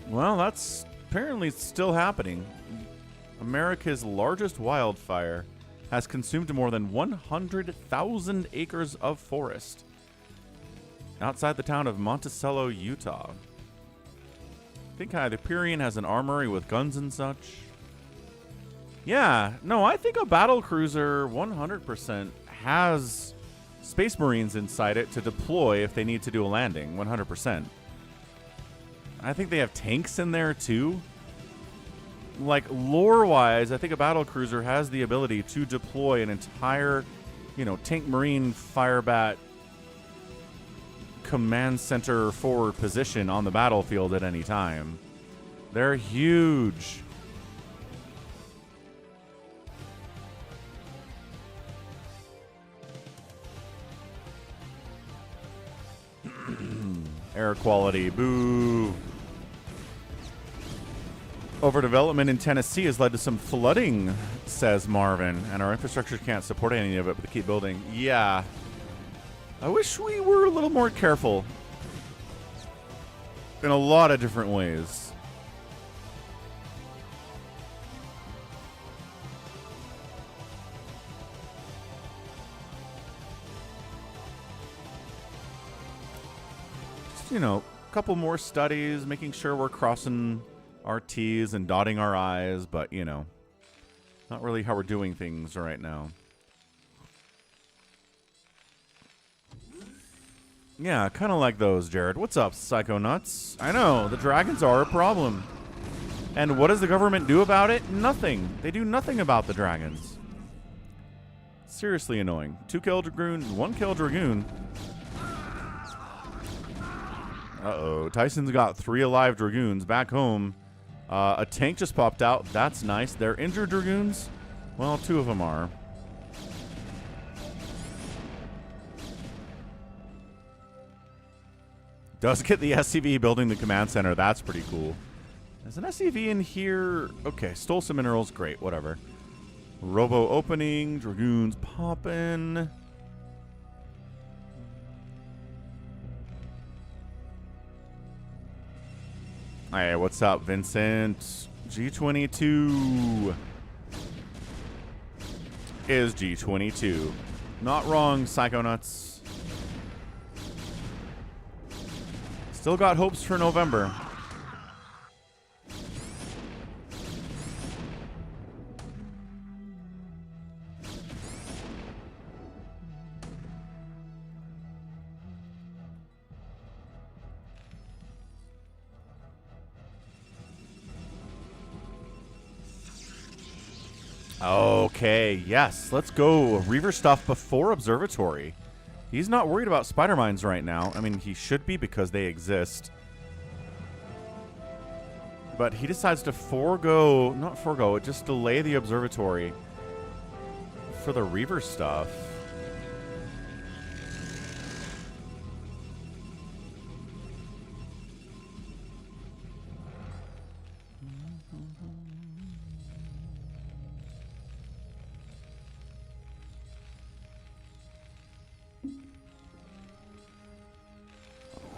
Well, that's apparently still happening. America's largest wildfire has consumed more than 100,000 acres of forest outside the town of Monticello, Utah. I think Hyperion has an armory with guns and such. Yeah, no, I think a battle cruiser 100% has Space Marines inside it to deploy if they need to do a landing, 100%. I think they have tanks in there too. Like, lore-wise, I think a battlecruiser has the ability to deploy an entire, tank marine firebat command center forward position on the battlefield at any time. They're huge. Air quality, boo. Overdevelopment in Tennessee has led to some flooding, says Marvin, and our infrastructure can't support any of it, but they keep building. Yeah. I wish we were a little more careful in a lot of different ways. Just, a couple more studies, making sure we're crossing our T's and dotting our I's, but, not really how we're doing things right now. Yeah, kind of like those, Jared. What's up, Psycho Nuts? I know, the dragons are a problem. And what does the government do about it? Nothing. They do nothing about the dragons. Seriously annoying. 2 kill dragoons, 1 kill dragoon. Uh-oh, Tyson's got 3 alive dragoons back home. A tank just popped out. That's nice. They're injured dragoons? Well, 2 of them are. Does get the SCV building the command center. That's pretty cool. There's an SCV in here. Okay, stole some minerals. Great, whatever. Robo opening. Dragoons popping. Hey, what's up, Vincent? G22 is G22. Not wrong, Psychonauts. Still got hopes for November. Okay, yes. Let's go. Reaver stuff before Observatory. He's not worried about spider mines right now. I mean, he should be because they exist. But he decides to not forego, just delay the Observatory for the Reaver stuff.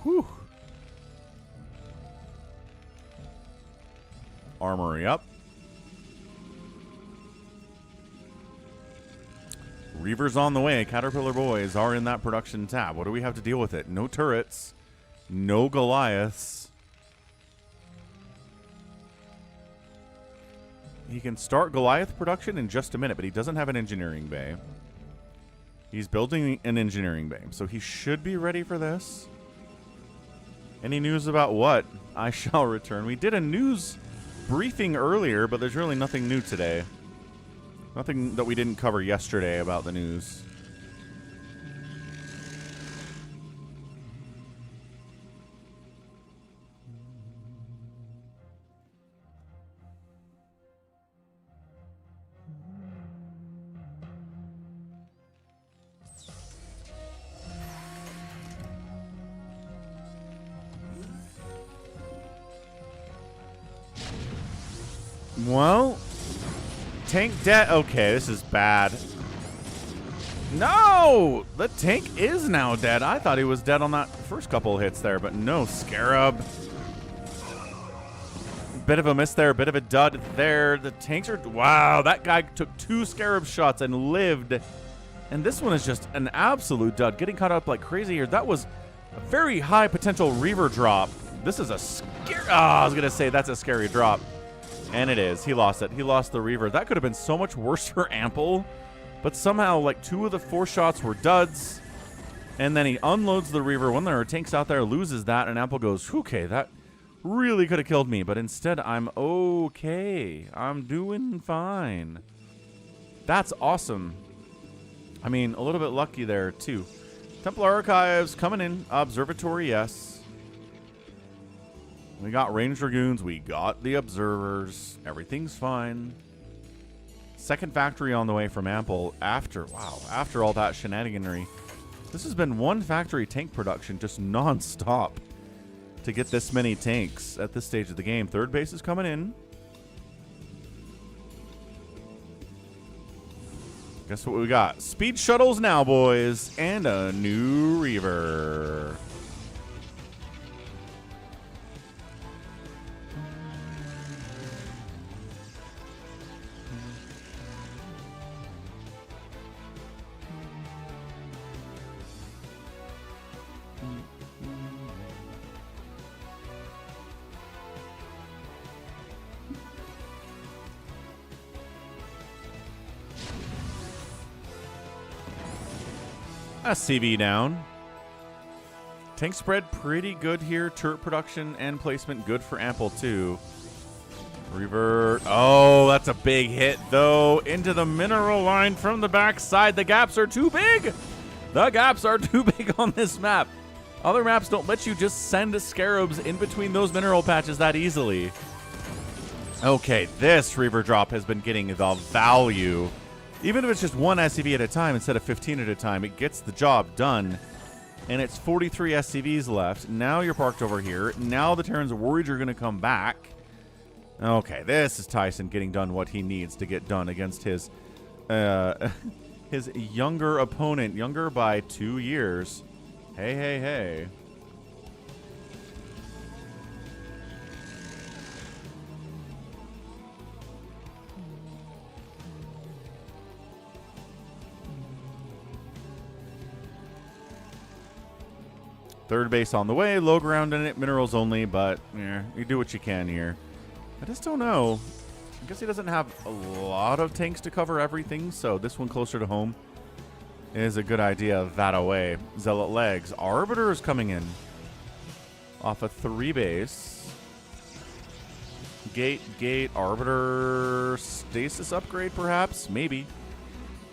Whew. Armory up. Reaver's on the way. Caterpillar boys are in that production tab. What do we have to deal with it? No turrets. No Goliaths. He can start Goliath production in just a minute, but he doesn't have an engineering bay. He's building an engineering bay, so he should be ready for this. Any news about what? I shall return. We did a news briefing earlier, but there's really nothing new today. Nothing that we didn't cover yesterday about the news. Well, tank dead. Okay, this is bad. No! The tank is now dead. I thought he was dead on that first couple of hits there, but no. Scarab. Bit of a miss there. Bit of a dud there. The tanks are... Wow, that guy took 2 Scarab shots and lived. And this one is just an absolute dud. Getting caught up like crazy here. That was a very high potential Reaver drop. This is a scary... Oh, I was going to say that's a scary drop. And it is. He lost it. He lost the Reaver. That could have been so much worse for Ample. But somehow, like, 2 of the 4 shots were duds. And then he unloads the Reaver. When there are tanks out there, loses that. And Ample goes, okay, that really could have killed me. But instead, I'm okay. I'm doing fine. That's awesome. I mean, a little bit lucky there, too. Templar Archives coming in. Observatory, yes. We got Range Dragoons. We got the Observers. Everything's fine. Second factory on the way from Ample after all that shenaniganry. This has been one factory tank production just non-stop to get this many tanks at this stage of the game. Third base is coming in. Guess what we got? Speed shuttles now, boys. And a new Reaver. CV down. Tank spread pretty good here. Turret production and placement good for Ample too. Revert. Oh, that's a big hit though. Into the mineral line from the backside. The gaps are too big. The gaps are too big on this map. Other maps don't let you just send scarabs in between those mineral patches that easily. Okay, this Reaver drop has been getting the value. Even if it's just 1 SCV at a time instead of 15 at a time, it gets the job done. And it's 43 SCVs left. Now you're parked over here. Now the Terrans are worried you're going to come back. Okay, this is Tyson getting done what he needs to get done against his his younger opponent. Younger by 2 years. Hey, hey, hey. Third base on the way, low ground in it, minerals only, but yeah, you do what you can here. I just don't know. I guess he doesn't have a lot of tanks to cover everything, so this one closer to home is a good idea that away. Zealot legs. Arbiter is coming in off a 3 base. Gate, Arbiter, stasis upgrade perhaps? Maybe.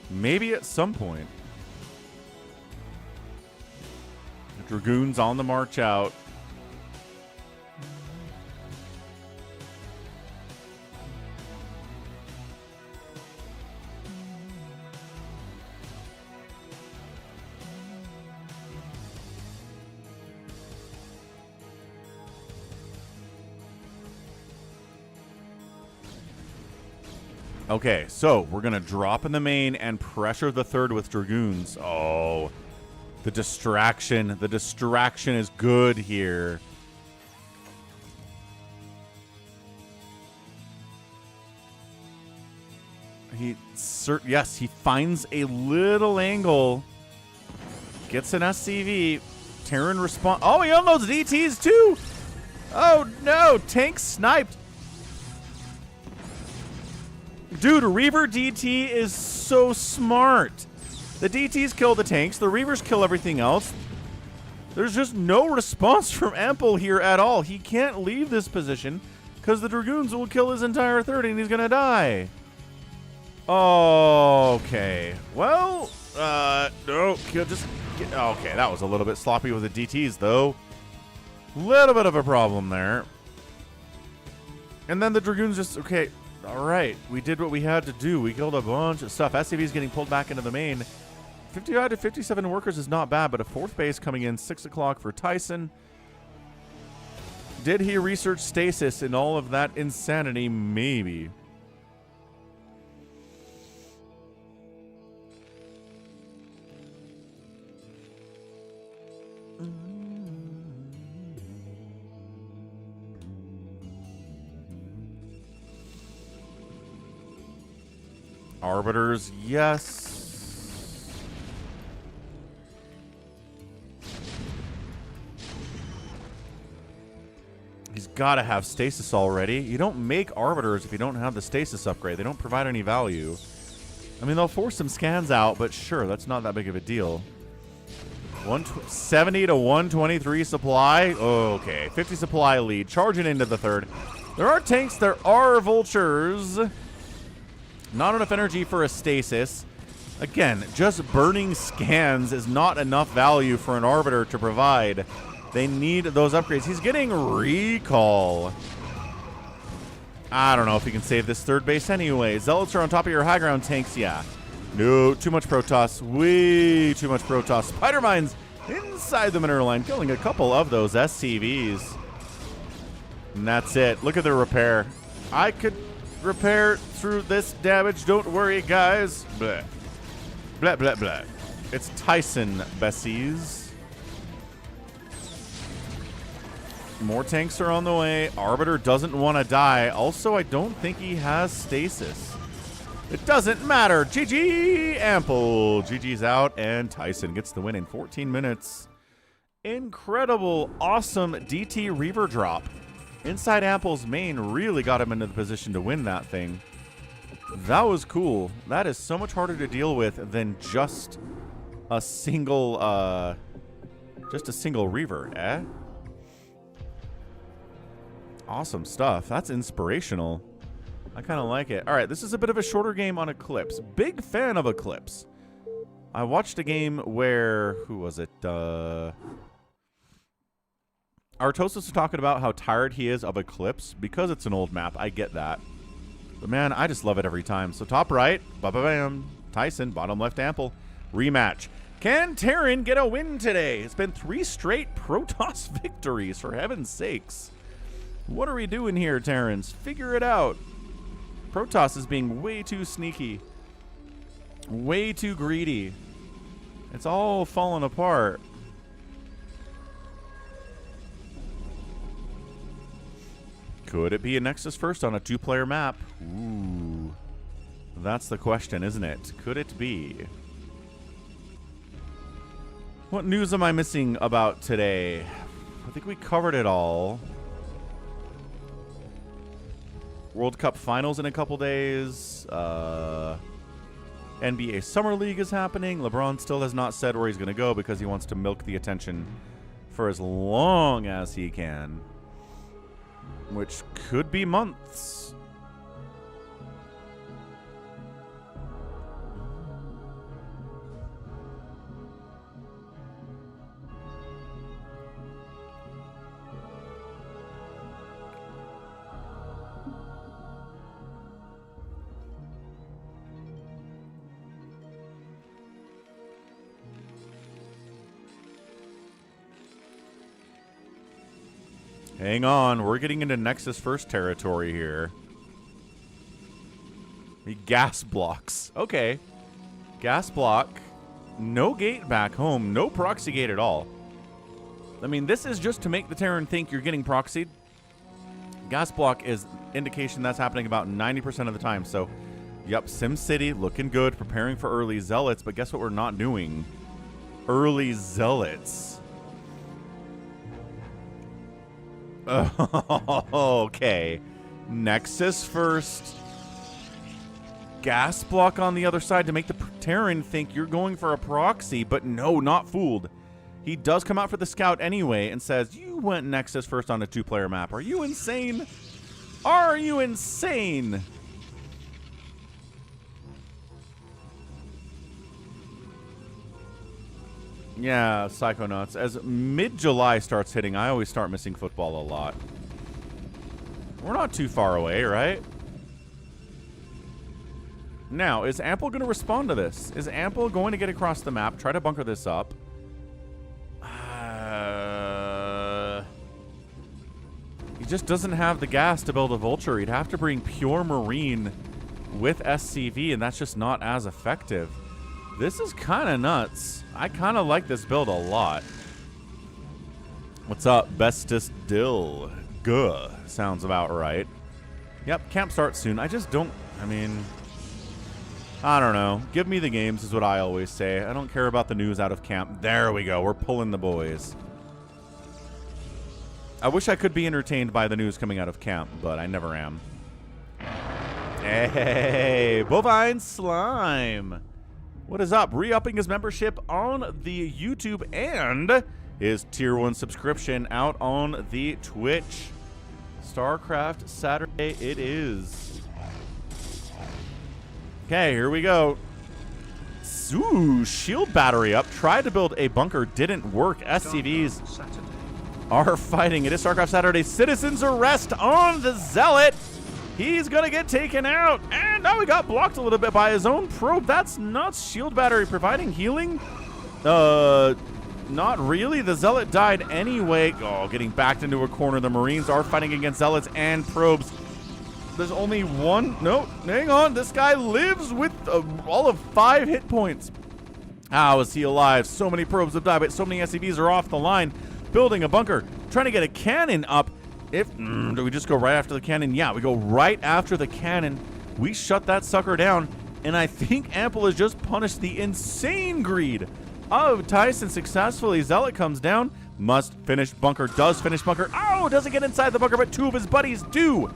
Maybe at some point. Dragoons on the march out. Okay, so we're going to drop in the main and pressure the third with Dragoons. Oh, The distraction is good here. Yes, he finds a little angle. Gets an SCV. Terran response. Oh, he unloads DTs too. Oh no, tank sniped. Dude, Reaver DT is so smart. The DTs kill the tanks. The Reavers kill everything else. There's just no response from Ample here at all. He can't leave this position because the Dragoons will kill his entire third and he's going to die. Okay. Well, no. Okay, that was a little bit sloppy with the DTs, though. Little bit of a problem there. And then the Dragoons just, okay, all right. We did what we had to do. We killed a bunch of stuff. SCV's getting pulled back into the main. 55 to 57 workers is not bad, but a fourth base coming in 6 o'clock for Tyson. Did he research stasis and all of that insanity? Maybe. Arbiters, yes. He's got to have stasis already. You don't make arbiters if you don't have the stasis upgrade. They don't provide any value. I mean, they'll force some scans out, but sure, that's not that big of a deal. 170 to 123 supply. Okay, 50 supply lead. Charging into the third. There are tanks. There are vultures. Not enough energy for a stasis. Again, just burning scans is not enough value for an arbiter to provide. They need those upgrades. He's getting recall. I don't know if he can save this third base anyway. Zealots are on top of your high ground tanks. Yeah. No, too much Protoss. Way too much Protoss. Spider Mines inside the mineral line, killing a couple of those SCVs. And that's it. Look at the repair. I could repair through this damage. Don't worry, guys. Blah. Blah, blah, blah. It's Tyson, Bessies. More tanks are on the way. Arbiter doesn't want to die. Also, I don't think he has stasis. It doesn't matter. GG Ample. GG's out, and Tyson gets the win in 14 minutes. Incredible, awesome DT Reaver drop. Inside Ample's main really got him into the position to win that thing. That was cool. That is so much harder to deal with than just a single Reaver, eh? Awesome stuff. That's inspirational. I kind of like it. All right, this is a bit of a shorter game on Eclipse. Big fan of Eclipse. I watched a game where, who was it? Artosis was talking about how tired he is of Eclipse because it's an old map. I get that. But man, I just love it every time. So top right, ba-ba-bam, Tyson, bottom left Ample. Rematch. Can Terran get a win today? It's been 3 straight Protoss victories, for heaven's sakes. What are we doing here, Terrans? Figure it out. Protoss is being way too sneaky. Way too greedy. It's all falling apart. Could it be a Nexus first on a 2-player map? Ooh. That's the question, isn't it? Could it be? What news am I missing about today? I think we covered it all. World Cup Finals in a couple days. NBA Summer League is happening. LeBron still has not said where he's going to go because he wants to milk the attention for as long as he can. Which could be months. Hang on, we're getting into Nexus First territory here. Gas blocks. Okay. Gas block. No gate back home. No proxy gate at all. I mean, this is just to make the Terran think you're getting proxied. Gas block is indication that's happening about 90% of the time. So, yep, SimCity looking good, preparing for early Zealots. But guess what we're not doing? Early Zealots. Okay. Nexus first. Gas block on the other side to make the Terran think you're going for a proxy. But no, not fooled. He does come out for the scout anyway and says, you went Nexus first on a 2-player map. Are you insane? Are you insane? Yeah, Psychonauts. As mid-July starts hitting, I always start missing football a lot. We're not too far away, right? Now, is Ample going to respond to this? Is Ample going to get across the map, try to bunker this up? He just doesn't have the gas to build a Vulture. He'd have to bring pure Marine with SCV, and that's just not as effective. This is kind of nuts. I kind of like this build a lot. What's up, Bestest Dill? Guh. Sounds about right. Yep, camp starts soon. I just don't... I mean... I don't know. Give me the games is what I always say. I don't care about the news out of camp. There we go. We're pulling the boys. I wish I could be entertained by the news coming out of camp, but I never am. Hey, Bovine Slime. What is up? Re-upping his membership on the YouTube and his Tier 1 subscription out on the Twitch. StarCraft Saturday it is. Okay, here we go. Ooh, shield battery up. Tried to build a bunker, didn't work. SCVs are fighting. It is StarCraft Saturday. Citizen's arrest on the Zealot. He's going to get taken out. And now he got blocked a little bit by his own probe. That's nuts. Shield battery providing healing. Not really. The Zealot died anyway. Oh, getting backed into a corner. The Marines are fighting against Zealots and probes. There's only one. No, hang on. This guy lives with all of 5 hit points. How is he alive? So many probes have died, but so many SCVs are off the line. Building a bunker. Trying to get a cannon up. Do we just go right after the cannon? Yeah, we go right after the cannon. We shut that sucker down. And I think Ample has just punished the insane greed of Tyson successfully. Zealot comes down. Must finish bunker. Does finish bunker. Oh, doesn't get inside the bunker, but 2 of his buddies do.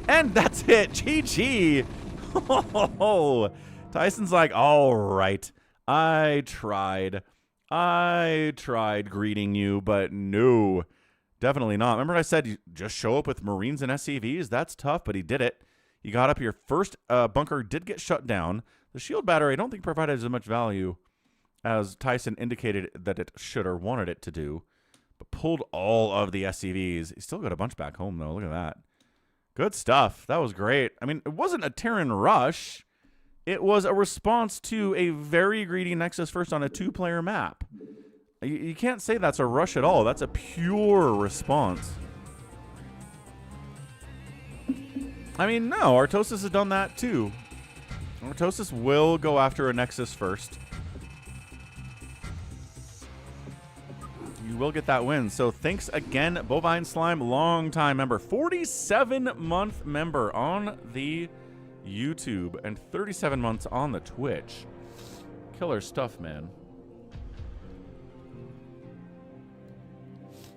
And that's it. GG. Oh, Tyson's like, all right. I tried greeting you, but no. Definitely not. Remember I said you just show up with Marines and SCVs? That's tough, but he did it. He got up here. First bunker did get shut down. The shield battery I don't think provided as much value as Tyson indicated that it should or wanted it to do, but pulled all of the SCVs. He still got a bunch back home, though. Look at that. Good stuff. That was great. I mean, it wasn't a Terran rush. It was a response to a very greedy Nexus first on a 2-player map. You can't say that's a rush at all. That's a pure response. I mean, no, Artosis has done that too. Artosis will go after a Nexus first. You will get that win. So thanks again, Bovine Slime, long-time member. 47-month member on the YouTube and 37 months on the Twitch. Killer stuff, man.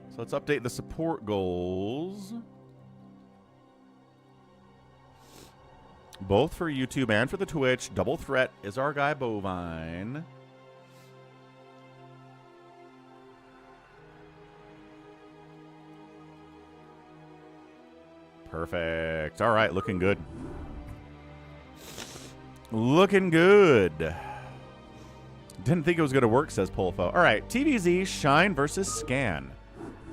So let's update the support goals. Both for YouTube and for the Twitch. Double threat is our guy, Bovine. Perfect. All right, looking good. Looking good. Didn't think it was going to work, says Polfo. All right, TVZ, Shine versus Scan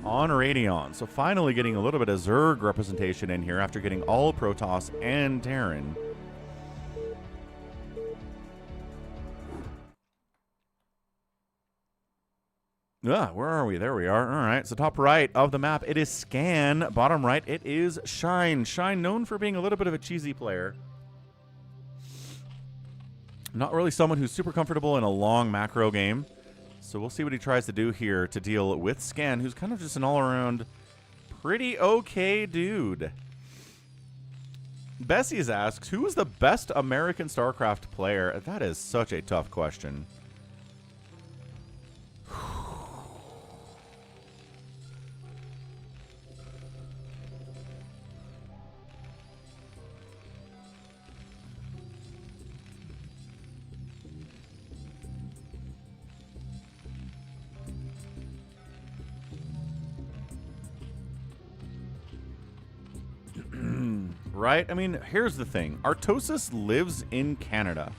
on Radeon. So finally getting a little bit of Zerg representation in here after getting all Protoss and Terran. Where are we? There we are. All right, so top right of the map, it is Scan. Bottom right, it is Shine. Shine, known for being a little bit of a cheesy player. Not really someone who's super comfortable in a long macro game. So we'll see what he tries to do here to deal with Scan, who's kind of just an all-around pretty okay dude. Bessie's asks, who is the best American StarCraft player? That is such a tough question. Right? I mean, here's the thing. Artosis lives in Canada.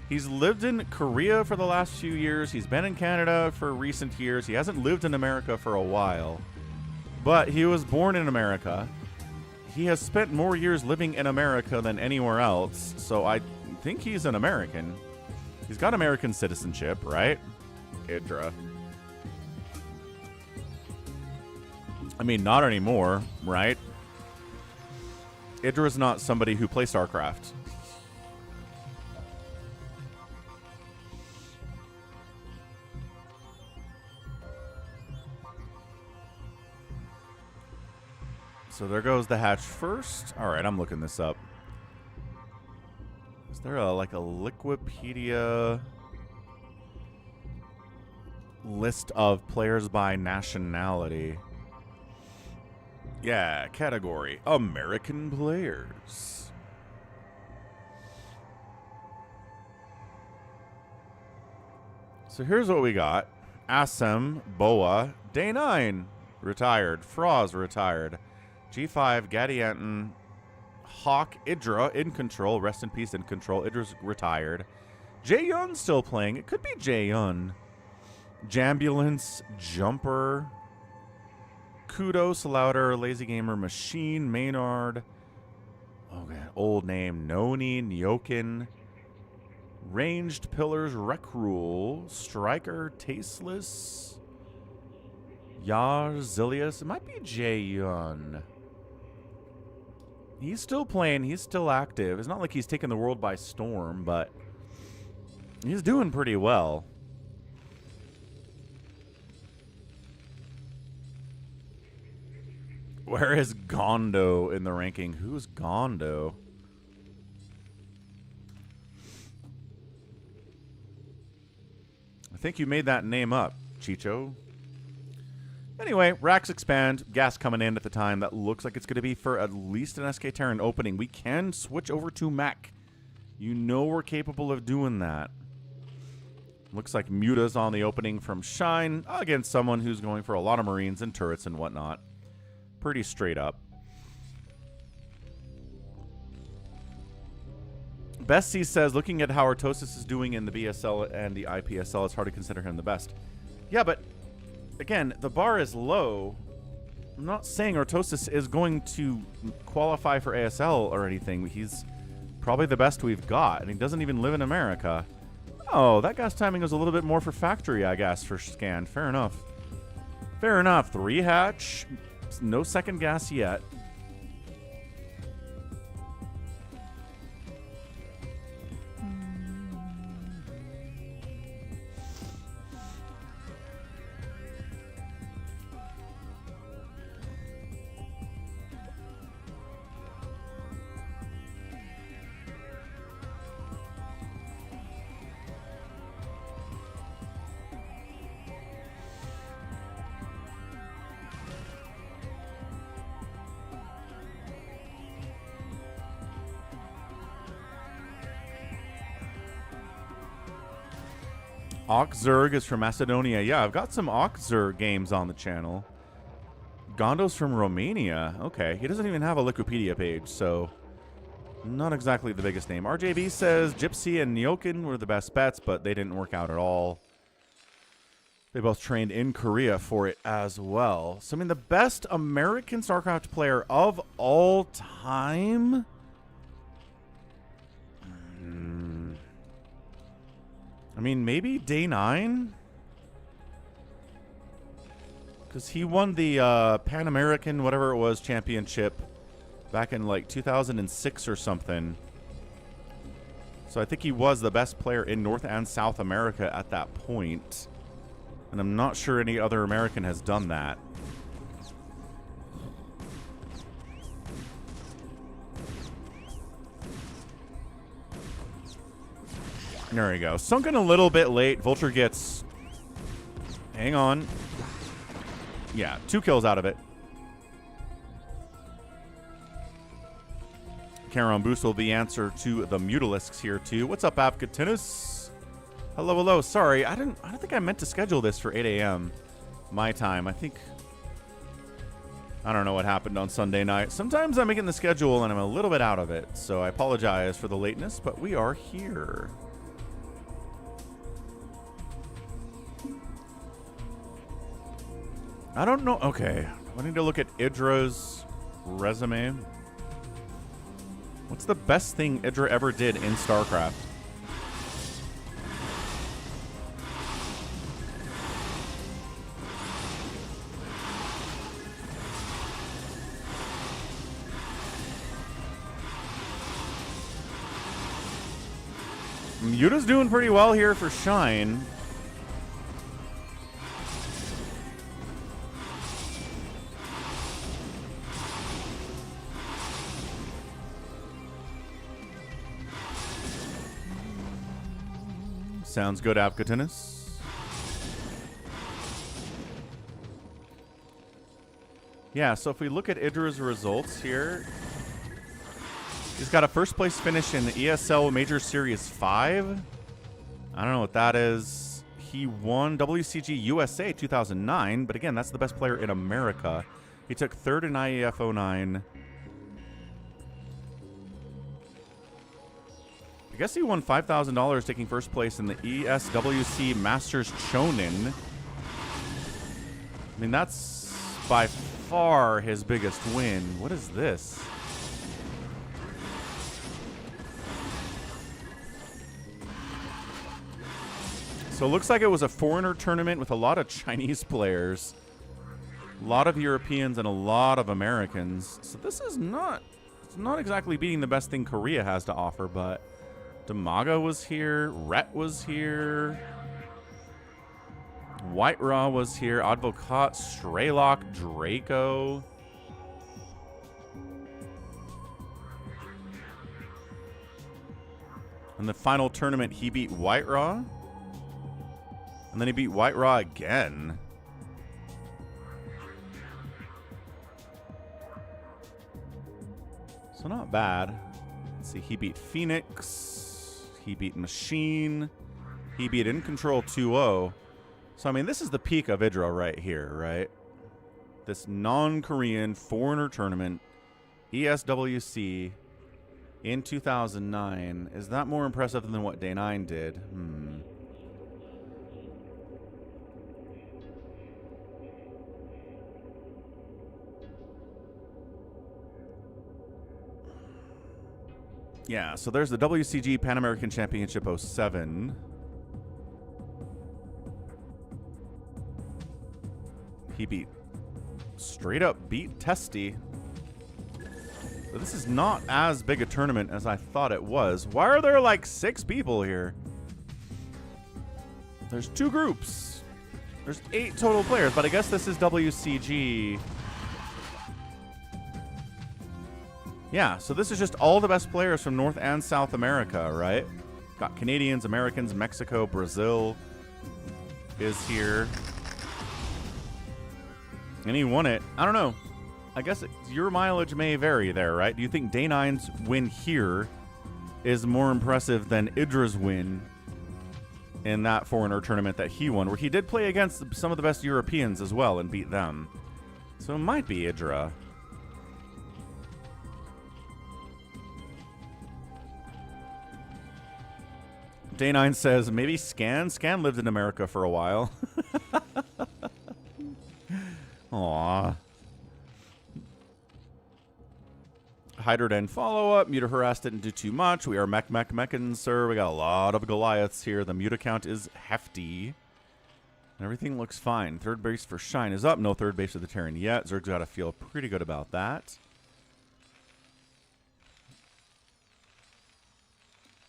He's lived in Korea for the last few years. He's been in Canada for recent years. He hasn't lived in America for a while. But he was born in America. He has spent more years living in America than anywhere else. So I think he's an American. He's got American citizenship, right? Idra. I mean, not anymore, right? Idra is not somebody who plays StarCraft. So there goes the hatch first. All right, I'm looking this up. Is there like a Wikipedia list of players by nationality? Yeah, category, American players. So here's what we got. Assem, Boa, Day 9, retired. Froz, retired. G5, Gadianton, Hawk, Idra, in control. Rest in peace, in control. Idra's retired. Jae-Yun still playing. It could be Jae-Yun. Jambulance, Jumper, Kudos, Louder, Lazy Gamer, Machine, Maynard. Oh, God. Old name. Noni, Nyokin. Ranged Pillars, Rec Rule. Stryker, Tasteless. Yar, Zilius. It might be Jae-Yun. He's still playing. He's still active. It's not like he's taken the world by storm, but he's doing pretty well. Where is Gondo in the ranking? Who's Gondo? I think you made that name up, Chicho. Anyway, racks expand. Gas coming in at the time. That looks like it's going to be for at least an SK Terran opening. We can switch over to mech. You know we're capable of doing that. Looks like Muta's on the opening from Shine against someone who's going for a lot of Marines and turrets and whatnot. Pretty straight up. Bessie says, looking at how Artosis is doing in the BSL and the IPSL, it's hard to consider him the best. Yeah, but again, the bar is low. I'm not saying Artosis is going to qualify for ASL or anything. He's probably the best we've got, and he doesn't even live in America. Oh, that gas timing was a little bit more for factory, I guess, for Scan. Fair enough. Fair enough. 3 hatch. No second gas yet. Oxzerg is from Macedonia. Yeah, I've got some Oxzerg games on the channel. Gondo's from Romania. Okay, he doesn't even have a Wikipedia page, so not exactly the biggest name. RJB says Gypsy and Nyokin were the best bets, but they didn't work out at all. They both trained in Korea for it as well. So, I mean, the best American StarCraft player of all time? I mean, maybe Day 9? Because he won the Pan American, whatever it was, championship back in like 2006 or something. So I think he was the best player in North and South America at that point. And I'm not sure any other American has done that. There we go. Sunken a little bit late. Vulture gets... Hang on. Yeah, 2 kills out of it. Charon Boost will be answer to the Mutalisks here too. What's up, Abkatinus? Hello, hello. Sorry, I don't think I meant to schedule this for 8 a.m. my time. I don't know what happened on Sunday night. Sometimes I'm making the schedule and I'm a little bit out of it, so I apologize for the lateness, but we are here. I don't know. Okay. I need to look at Idra's resume. What's the best thing Idra ever did in StarCraft? Yuta's doing pretty well here for Shine. Sounds good, Abkatinus. Yeah, so if we look at Idra's results here, he's got a first place finish in the ESL Major Series 5. I don't know what that is. He won WCG USA 2009, but again, that's the best player in America. He took 3rd in IEF 09. I guess he won $5,000 taking first place in the ESWC Masters Chonin. I mean, that's by far his biggest win. What is this? So it looks like it was a foreigner tournament with a lot of Chinese players, a lot of Europeans, and a lot of Americans. So this is not, it's not exactly beating the best thing Korea has to offer, but Damaga was here, Rhett was here, White Raw was here, Advocat, Straylock, Draco. In the final tournament, he beat White Raw. And then he beat White Raw again. So not bad. Let's see, he beat Phoenix. He beat Machine. He beat In Control 2-0. So, I mean, this is the peak of Idra right here, right? This non-Korean foreigner tournament, ESWC, in 2009. Is that more impressive than what Day 9 did? Yeah, so there's the WCG Pan American Championship 07. He straight up beat Testy. But this is not as big a tournament as I thought it was. Why are there like 6 people here? There's 2 groups. There's 8 total players, but I guess this is WCG. Yeah, so this is just all the best players from North and South America, right? Got Canadians, Americans, Mexico, Brazil is here. And he won it. I don't know. I guess your mileage may vary there, right? Do you think Day 9's win here is more impressive than Idra's win in that foreigner tournament that he won, where he did play against some of the best Europeans as well and beat them? So it might be Idra. Day 9 says, maybe Scan? Scan lived in America for a while. Aww. Hydroden follow-up. Muta Harass didn't do too much. We are mecking, sir. We got a lot of Goliaths here. The Muta count is hefty. And everything looks fine. Third base for Shine is up. No third base for the Terran yet. Zerg's got to feel pretty good about that.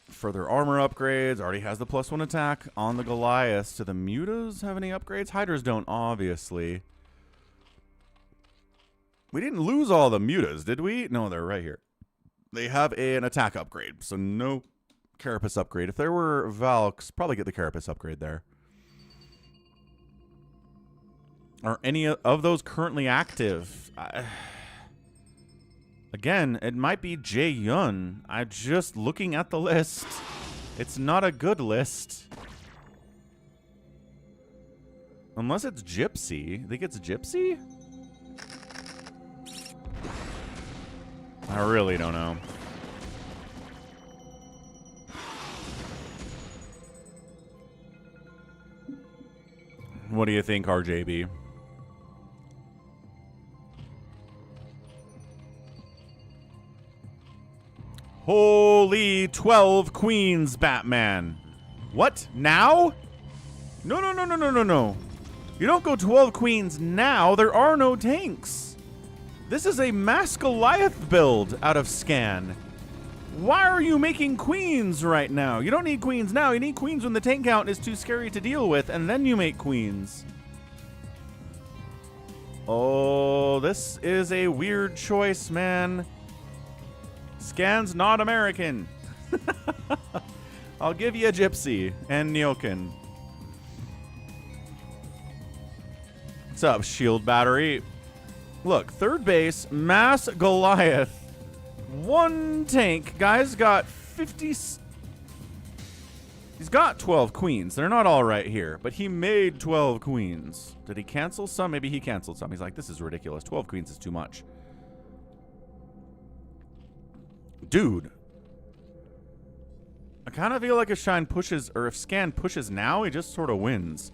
Further armor upgrades. Already has the +1 attack on the Goliaths. Do the Mutas have any upgrades? Hydras don't, obviously. We didn't lose all the Mutas, did we? No, they're right here. They have an attack upgrade, so no Carapace upgrade. If there were Valks, probably get the Carapace upgrade there. Are any of those currently active? Again, it might be Jae-Yun. I'm just looking at the list. It's not a good list. Unless it's Gypsy. I think it's Gypsy? I really don't know. What do you think, RJB? Holy 12 queens, Batman. What? Now? No, no, no, no, no, no, no. You don't go 12 queens now. There are no tanks. This is a Mass Goliath build out of Scan. Why are you making queens right now? You don't need queens now. You need queens when the tank count is too scary to deal with, and then you make queens. Oh, this is a weird choice, man. Scan's not American. I'll give you a Gypsy and Nyokin. What's up, Shield Battery? Look, third base, Mass Goliath. One tank. Guy's got 50... He's got 12 queens. They're not all right here, but he made 12 queens. Did he cancel some? Maybe he canceled some. He's like, this is ridiculous. 12 queens is too much. Dude. I kind of feel like if Shine pushes, or if Scan pushes now, he just sort of wins.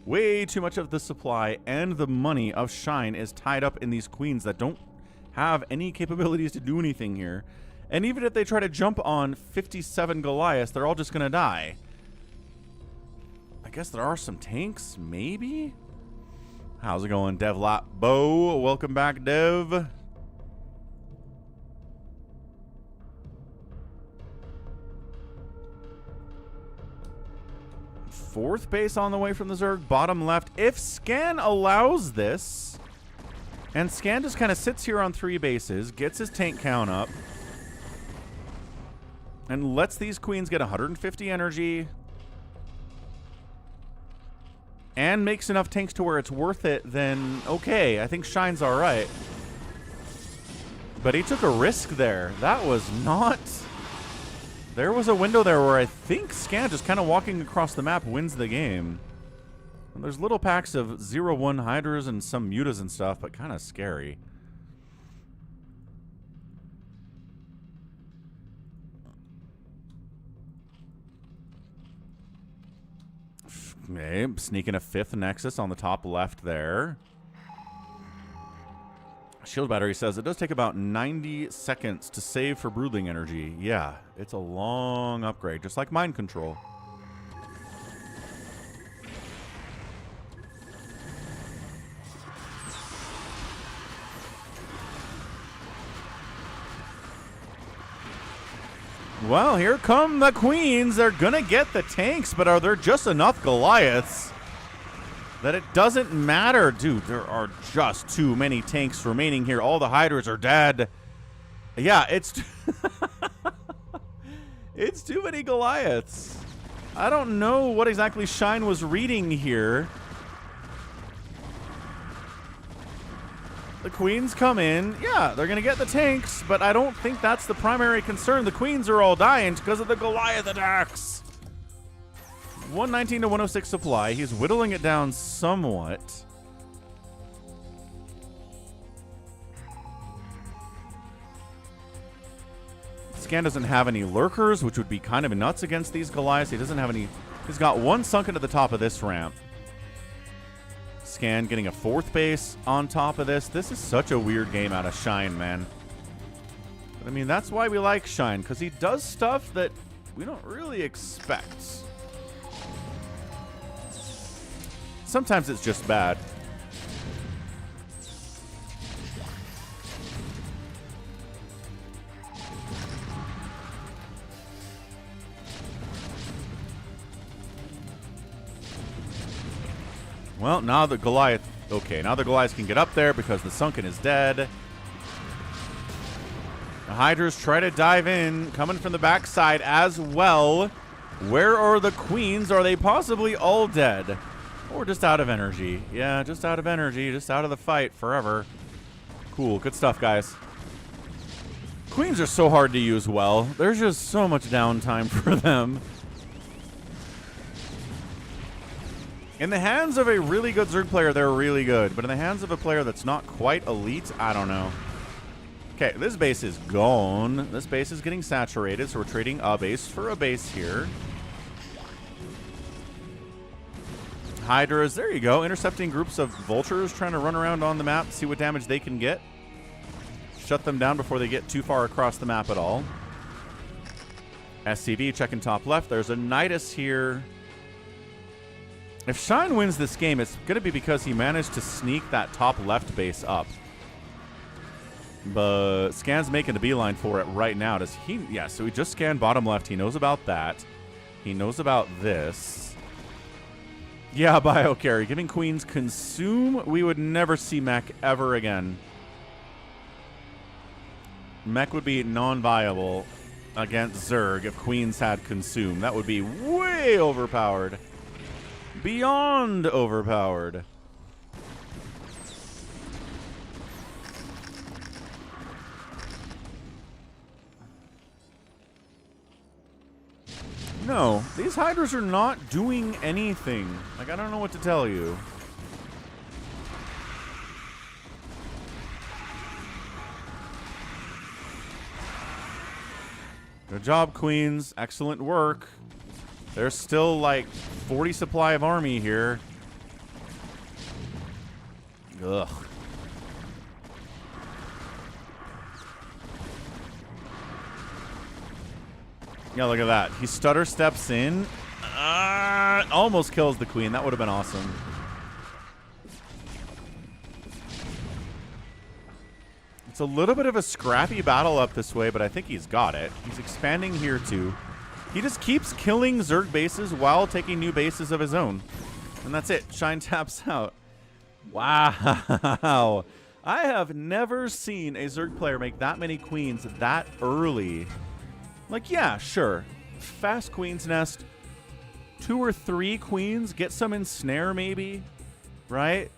Way too much of the supply and the money of Shine is tied up in these queens that don't have any capabilities to do anything here. And even if they try to jump on 57 Goliaths, they're all just going to die. I guess there are some tanks, maybe? How's it going, Devlop Bo? Welcome back, Dev. Fourth base on the way from the Zerg, bottom left. If Scan allows this, and Scan just kind of sits here on 3 bases, gets his tank count up, and lets these queens get 150 energy, and makes enough tanks to where it's worth it, then okay, I think Shine's all right. But he took a risk there. That was not... There was a window there where I think Scan just kind of walking across the map wins the game. And there's little packs of 0-1 Hydras and some Mutas and stuff, but kind of scary. Okay, sneaking a 5th Nexus on the top left there. Shield Battery says it does take about 90 seconds to save for Broodling energy. Yeah, it's a long upgrade, just like Mind Control. Well, here come the queens. They're gonna get the tanks, but are there just enough Goliaths that it doesn't matter? Dude, there are just too many tanks remaining here. All the Hydras are dead. Yeah, it's... it's too many Goliaths. I don't know what exactly Shine was reading here. The queens come in. Yeah, they're going to get the tanks, but I don't think that's the primary concern. The queens are all dying because of the Goliath attacks. 119 to 106 supply. He's whittling it down somewhat. Scan doesn't have any lurkers, which would be kind of nuts against these Goliaths. He doesn't have any. He's got one sunken to the top of this ramp. Scan getting a 4th base on top of this. This is such a weird game out of Shine, man. But I mean, that's why we like Shine, because he does stuff that we don't really expect. Sometimes it's just bad. Well, now the Goliath... Okay, now the Goliath can get up there because the Sunken is dead. The Hydras try to dive in, coming from the backside as well. Where are the Queens? Are they possibly all dead? Or just out of energy? Yeah, just out of energy, just out of the fight forever. Cool, good stuff, guys. Queens are so hard to use well. There's just so much downtime for them. In the hands of a really good Zerg player, they're really good. But in the hands of a player that's not quite elite, I don't know. Okay, this base is gone. This base is getting saturated, so we're trading a base for a base here. Hydras, there you go. Intercepting groups of vultures, trying to run around on the map, see what damage they can get. Shut them down before they get too far across the map at all. SCV checking top left. There's a Nidus here. If Shine wins this game, it's going to be because he managed to sneak that top left base up. But Scan's making a beeline for it right now. Does he? Yeah, so he just scanned bottom left. He knows about that. He knows about this. Yeah, Biocarry. Giving Queens consume. We would never see Mech ever again. Mech would be non-viable against Zerg if Queens had consume. That would be way overpowered. Beyond overpowered. No, these Hydras are not doing anything. Like, I don't know what to tell you. Good job, Queens. Excellent work. There's still like 40 supply of army here. Ugh. Yeah, look at that. He stutter steps in. Almost kills the queen. That would have been awesome. It's a little bit of a scrappy battle up this way, but I think he's got it. He's expanding here too. He just keeps killing Zerg bases while taking new bases of his own. And that's it. Shine taps out. Wow. I have never seen a Zerg player make that many queens that early. Like, yeah, sure. Fast Queen's Nest. 2 or 3 queens. Get some ensnare, maybe. Right?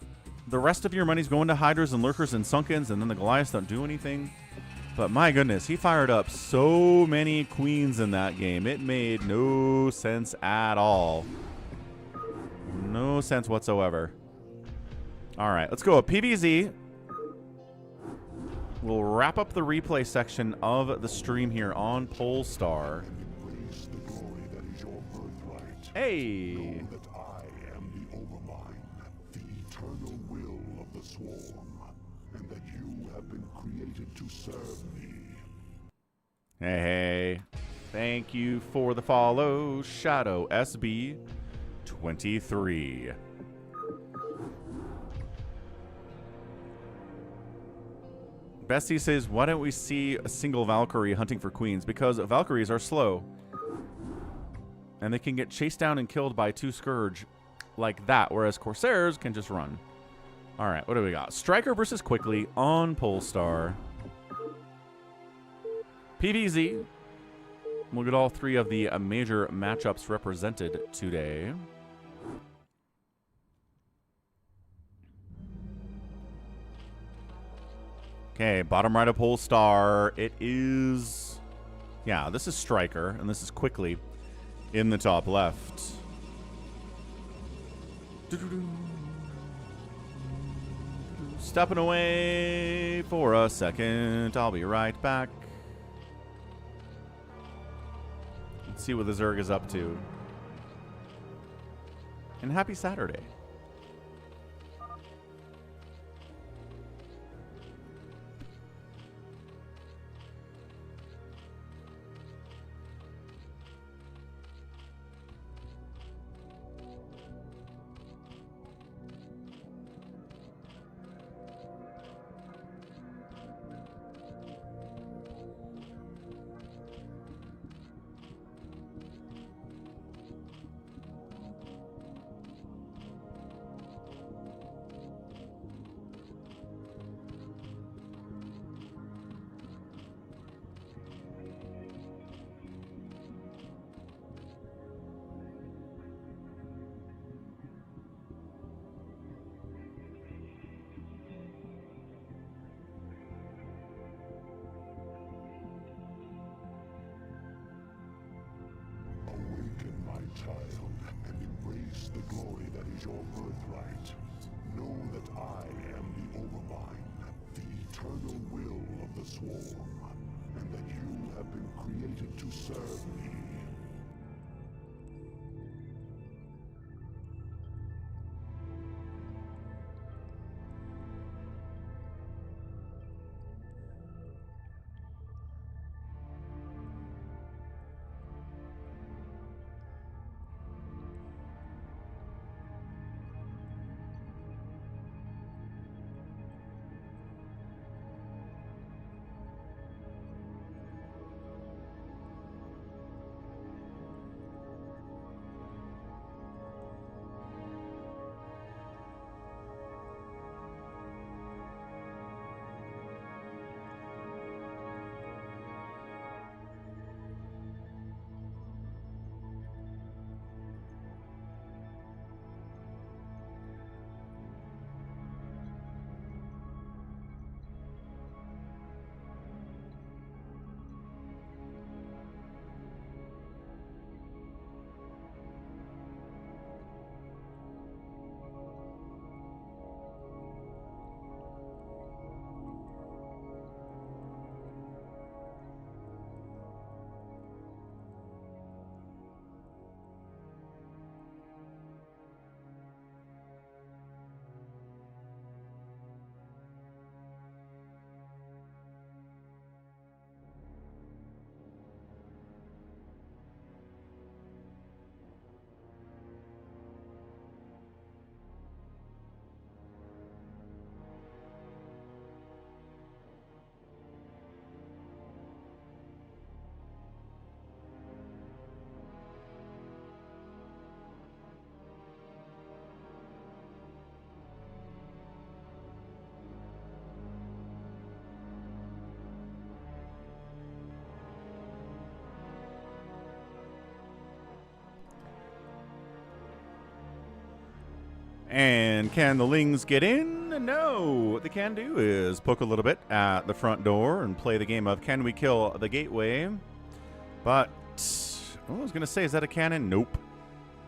The rest of your money's going to Hydras and Lurkers and Sunkens, and then the Goliaths don't do anything. But my goodness, he fired up so many queens in that game. It made no sense at all. No sense whatsoever. All right, let's go. PVZ. We'll wrap up the replay section of the stream here on Polestar. Hey! That I am the Overmind, the eternal will of the Swarm, and that you have been created to serve me. Hey, hey. Thank you for the follow, Shadow SB 23. Bestie says, why don't we see a single Valkyrie hunting for queens? Because Valkyries are slow. And they can get chased down and killed by 2 Scourge like that, whereas Corsairs can just run. All right, what do we got? Stryker versus Quickly on Polestar. PVZ. We'll get all 3 of the major matchups represented today. Okay, bottom right of Polestar. It is... Yeah, this is Stryker, and this is Quickly in the top left. Stepping away for a second. I'll be right back. Let's see what the Zerg is up to. And happy Saturday. child, and embrace the glory that is your birthright. Know that I am the Overmind, the eternal will of the Swarm, and that you have been created to serve me. And can the Lings get in? No. What they can do is poke a little bit at the front door and play the game of can we kill the gateway? But I was going to say, is that a cannon? Nope.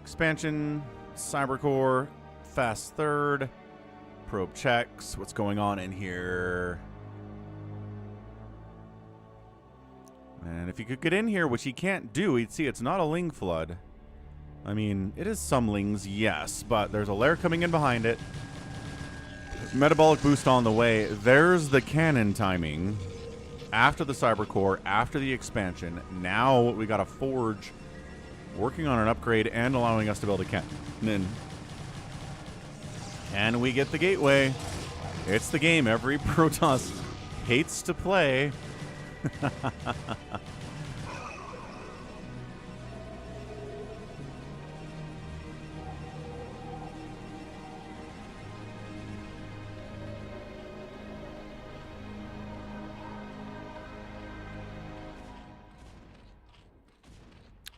Expansion, Cybercore, fast third, probe checks. What's going on in here? And if you could get in here, which he can't do, he'd see it's not a Ling flood. I mean, it is some Lings, yes, but there's a lair coming in behind it. Metabolic boost on the way. There's the cannon timing. After the Cybercore, after the expansion. Now we got a Forge working on an upgrade and allowing us to build a cannon. Can we get the gateway? It's the game every Protoss hates to play.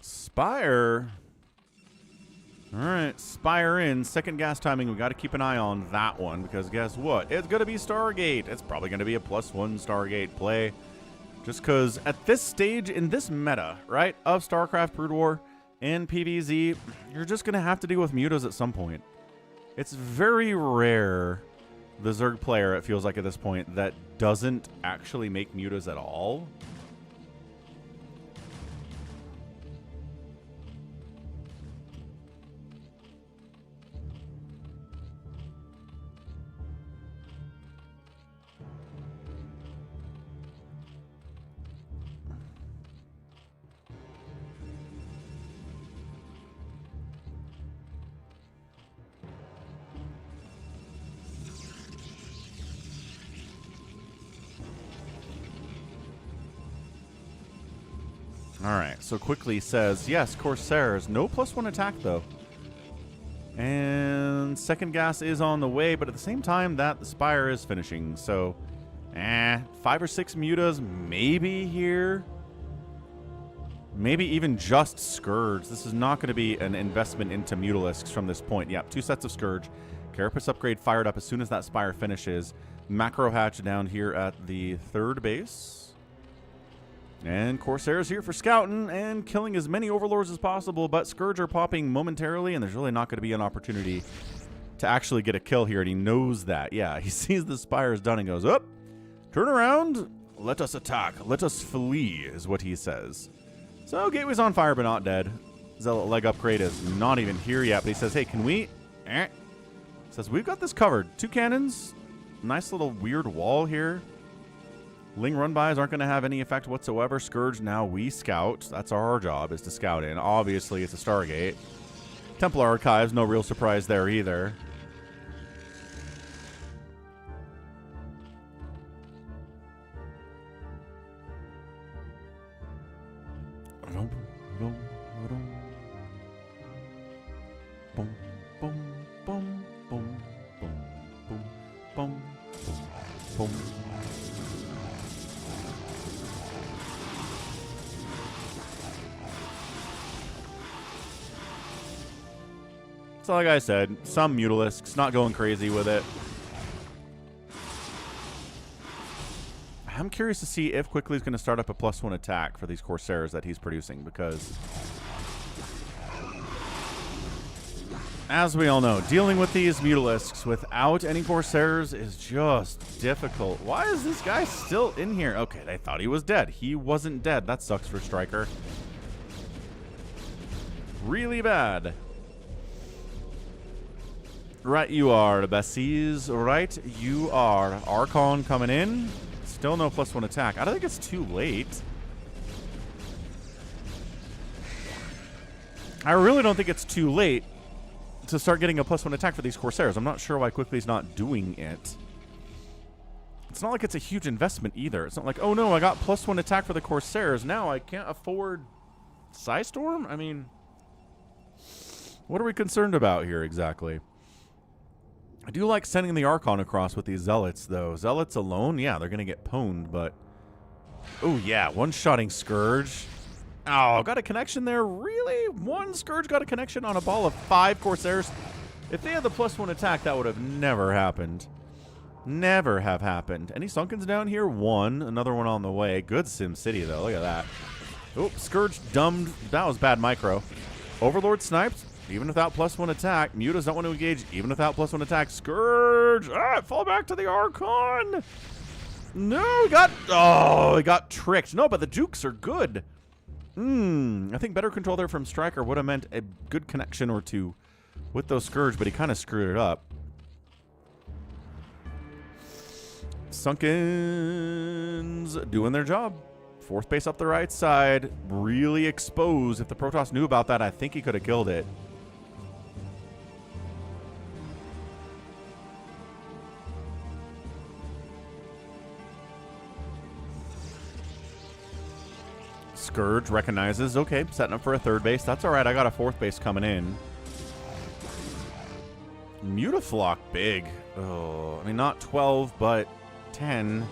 Spire. All right, Spire in. Second gas timing. We got to keep an eye on that one because guess what? It's going to be Stargate. It's probably going to be a +1 Stargate play. Just because at this stage in this meta, right, of StarCraft Brood War and PvZ, you're just going to have to deal with mutas at some point. It's very rare, the Zerg player, it feels like at this point, that doesn't actually make mutas at all. Alright, so quickly says, yes, Corsairs. No +1 attack, though. And second gas is on the way, but at the same time, that the Spire is finishing. So, 5 or 6 mutas, maybe here. Maybe even just Scourge. This is not going to be an investment into Mutalisks from this point. Yep, 2 sets of Scourge. Carapace upgrade fired up as soon as that Spire finishes. Macro hatch down here at the third base. And Corsair's here for scouting and killing as many overlords as possible, but Scourge are popping momentarily, and there's really not going to be an opportunity to actually get a kill here, and he knows that. Yeah, he sees the Spire's done and goes, up, turn around, let us attack, let us flee, is what he says. So Gateway's on fire, but not dead. Zealot leg upgrade is not even here yet, but he says, hey, can we? Says, we've got this covered. 2 cannons, nice little weird wall here. Ling run-bys aren't going to have any effect whatsoever. Scourge, now we scout. That's our job, is to scout in. Obviously, it's a Stargate. Templar Archives, no real surprise there either. So like I said, some Mutalisks, not going crazy with it. I'm curious to see if quickly he's going to start up a +1 attack for these Corsairs that he's producing, because as we all know, dealing with these Mutalisks without any Corsairs is just difficult. Why is this guy still in here? Okay, they thought he was dead. He wasn't dead. That sucks for Stryker. Really bad. Right you are, the Bessies. Right you are. Archon coming in. Still no +1 attack. I don't think it's too late. I really don't think it's too late to start getting a +1 attack for these Corsairs. I'm not sure why Quickly's not doing it. It's not like it's a huge investment either. It's not like, oh no, I got +1 attack for the Corsairs. Now I can't afford Psystorm? I mean, what are we concerned about here exactly? I do like sending the Archon across with these Zealots, though. Zealots alone, yeah, they're going to get pwned, but... oh, yeah, one-shotting Scourge. Oh, got a connection there? Really? One Scourge got a connection on a ball of 5 Corsairs? If they had the +1 attack, that would have never happened. Never have happened. Any Sunkens down here? One. Another one on the way. Good Sim City, though. Look at that. Oh, Scourge dumbed. That was bad micro. Overlord sniped. Even without +1 attack. Mutas don't want to engage. Even without +1 attack. Scourge! Ah, fall back to the Archon! No, he got... oh, he got tricked. No, but the Dukes are good. I think better control there from Stryker would have meant a good connection or two with those Scourge, but he kind of screwed it up. Sunkens doing their job. 4th base up the right side. Really exposed. If the Protoss knew about that, I think he could have killed it. Scourge recognizes, okay, setting up for a 3rd base. That's all right. I got a 4th base coming in. Mutaflock big. Oh, I mean, not 12, but 10.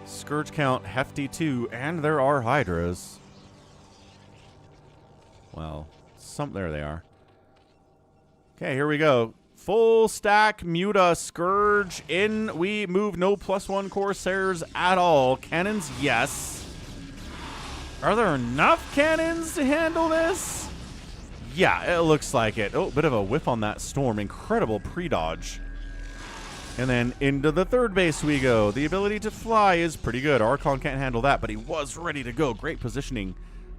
Scourge count hefty too, and there are Hydras. Well, there they are. Okay, here we go. Full stack Muta Scourge in. We move. No +1 Corsairs at all. Cannons, yes. Are there enough cannons to handle this? Yeah, it looks like it. Oh, bit of a whiff on that Storm. Incredible pre-dodge. And then into the 3rd base we go. The ability to fly is pretty good. Archon can't handle that, but he was ready to go. Great positioning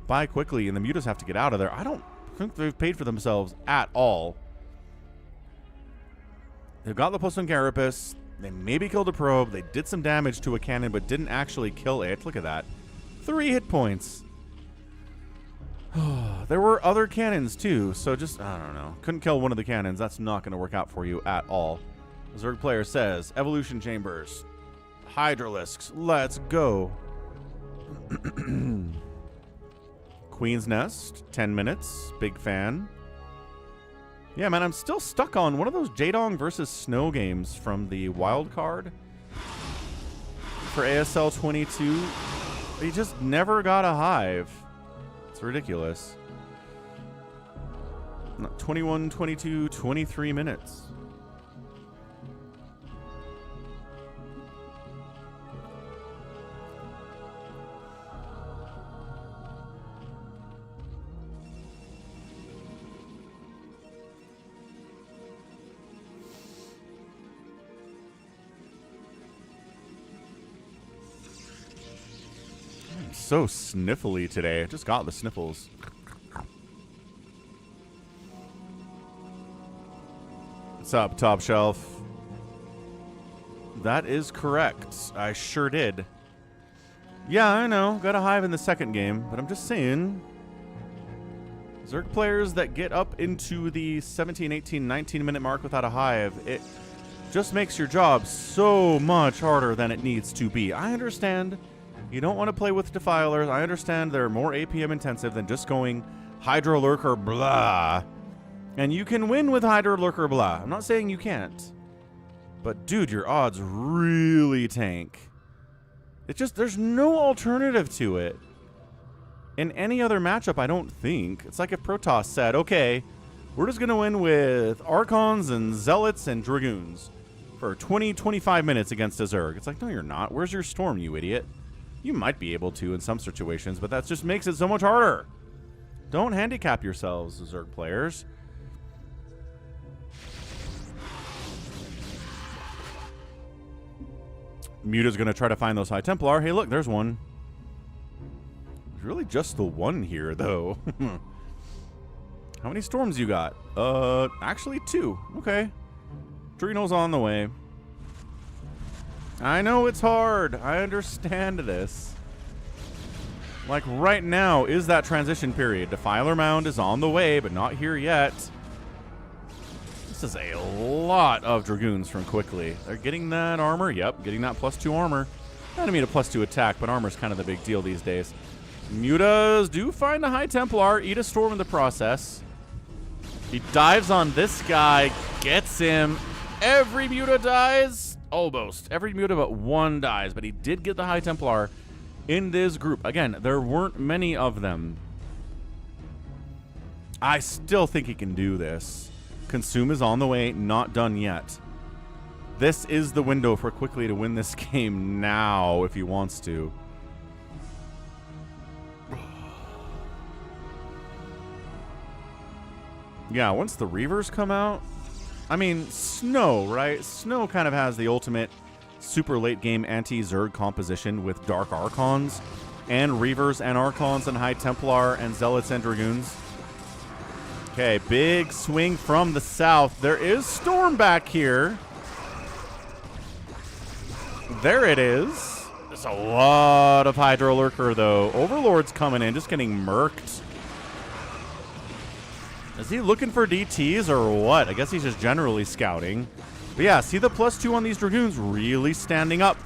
by Quickly, and the Mutas have to get out of there. I don't think they've paid for themselves at all. They've got the +1 Carapace. They maybe killed a probe. They did some damage to a cannon, but didn't actually kill it. Look at that. 3 hit points. There were other cannons too, so just, I don't know. Couldn't kill one of the cannons. That's not going to work out for you at all. Zerg player says, Evolution Chambers. Hydralisks, let's go. Queen's Nest, 10 minutes. Big fan. Yeah, man, I'm still stuck on one of those Jaedong versus Snow games from the wild card for ASL 22. He just never got a hive. It's ridiculous. 21, 22, 23 minutes. So sniffly today. I just got the sniffles. What's up, Top Shelf? That is correct. I sure did. Yeah, I know. Got a hive in the second game, but I'm just saying. Zerg players that get up into the 17, 18, 19 minute mark without a hive, it just makes your job so much harder than it needs to be. I understand you don't want to play with defilers. I understand they're more APM intensive than just going Hydro Lurker blah. And you can win with Hydro Lurker blah. I'm not saying you can't. But dude, your odds really tank. It's just, there's no alternative to it. In any other matchup, I don't think. It's like if Protoss said, okay, we're just going to win with Archons and Zealots and Dragoons for 20, 25 minutes against a Zerg. It's like, no, you're not. Where's your Storm, you idiot? You might be able to in some situations, but that just makes it so much harder. Don't handicap yourselves, Zerg players. Muta's going to try to find those High Templar. Hey, look, there's one. There's really just the one here, though. How many Storms you got? Actually 2. Okay. Dreno's on the way. I know it's hard. I understand this. Like, right now is that transition period. Defiler Mound is on the way, but not here yet. This is a lot of Dragoons from Quickly. They're getting that armor. Yep, getting that +2 armor. I don't mean a +2 attack, but armor's kind of the big deal these days. Mutas do find a High Templar, eat a Storm in the process. He dives on this guy, gets him. Every Muta dies. Almost. Every Muta but one dies, but he did get the High Templar in this group. Again, there weren't many of them. I still think he can do this. Consume is on the way, not done yet. This is the window for Quickly to win this game now if he wants to. Yeah, once the Reavers come out, I mean, Snow, right? Snow kind of has the ultimate super late game anti-Zerg composition with Dark Archons and Reavers and Archons and High Templar and Zealots and Dragoons. Okay, big swing from the south. There is Storm back here. There it is. There's a lot of Hydro Lurker, though. Overlord's coming in, just getting murked. Is he looking for DTs or what? I guess he's just generally scouting. But yeah, see the +2 on these Dragoons really standing up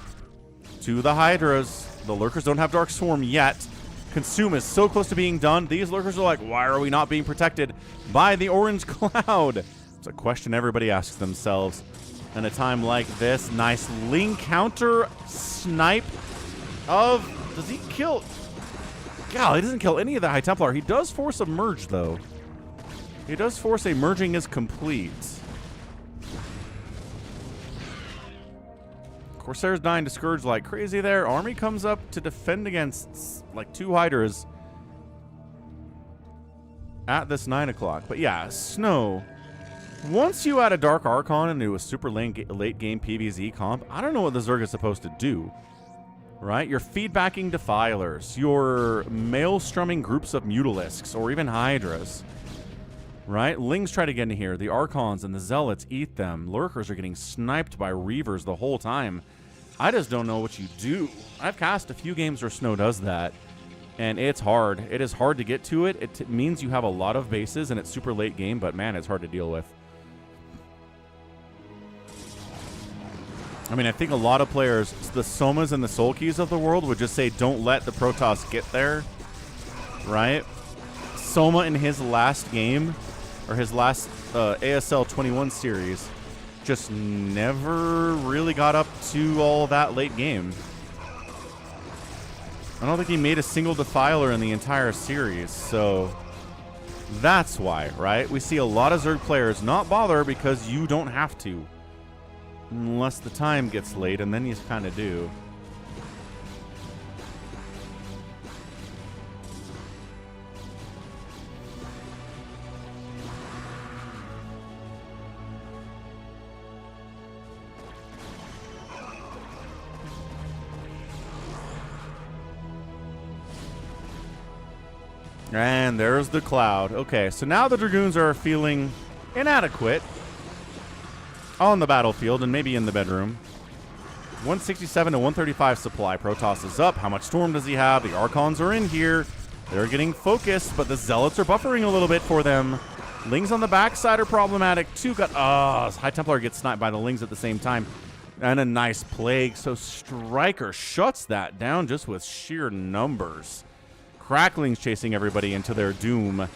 to the Hydras. The Lurkers don't have Dark Swarm yet. Consume is so close to being done. These Lurkers are like, why are we not being protected by the orange cloud? It's a question everybody asks themselves. And a time like this, nice Ling counter snipe of, does he kill? God, he doesn't kill any of the High Templar. He does force a merge, though. He does force a merging is complete. Corsair's dying to Scourge like crazy there. Army comes up to defend against like 2 Hydras at this 9 o'clock. But yeah, Snow. Once you add a Dark Archon into a super late game PvZ comp, I don't know what the Zerg is supposed to do. Right? You're feedbacking Defilers. You're maelstrumming groups of Mutalisks or even Hydras. Right? Lings try to get in here. The Archons and the Zealots eat them. Lurkers are getting sniped by Reavers the whole time. I just don't know what you do. I've cast a few games where Snow does that, and it's hard. It is hard to get to it. It means you have a lot of bases, and it's super late game, but man, it's hard to deal with. I mean, I think a lot of players, the Somas and the Sulkies of the world, would just say, don't let the Protoss get there. Right? Soma in his last game, or his last ASL 21 series, just never really got up to all that late game. I don't think he made a single Defiler in the entire series, so that's why, right? We see a lot of Zerg players not bother because you don't have to. Unless the time gets late, and then you kind of do. And there's the cloud. Okay, so now the Dragoons are feeling inadequate on the battlefield and maybe in the bedroom. 167 to 135 supply. Protoss is up. How much storm does he have? The Archons are in here. They're getting focused, but the Zealots are buffering a little bit for them. Lings on the backside are problematic too. High Templar gets sniped by the Lings at the same time. And a nice plague. So Stryker shuts that down just with sheer numbers. Cracklings chasing everybody into their doom.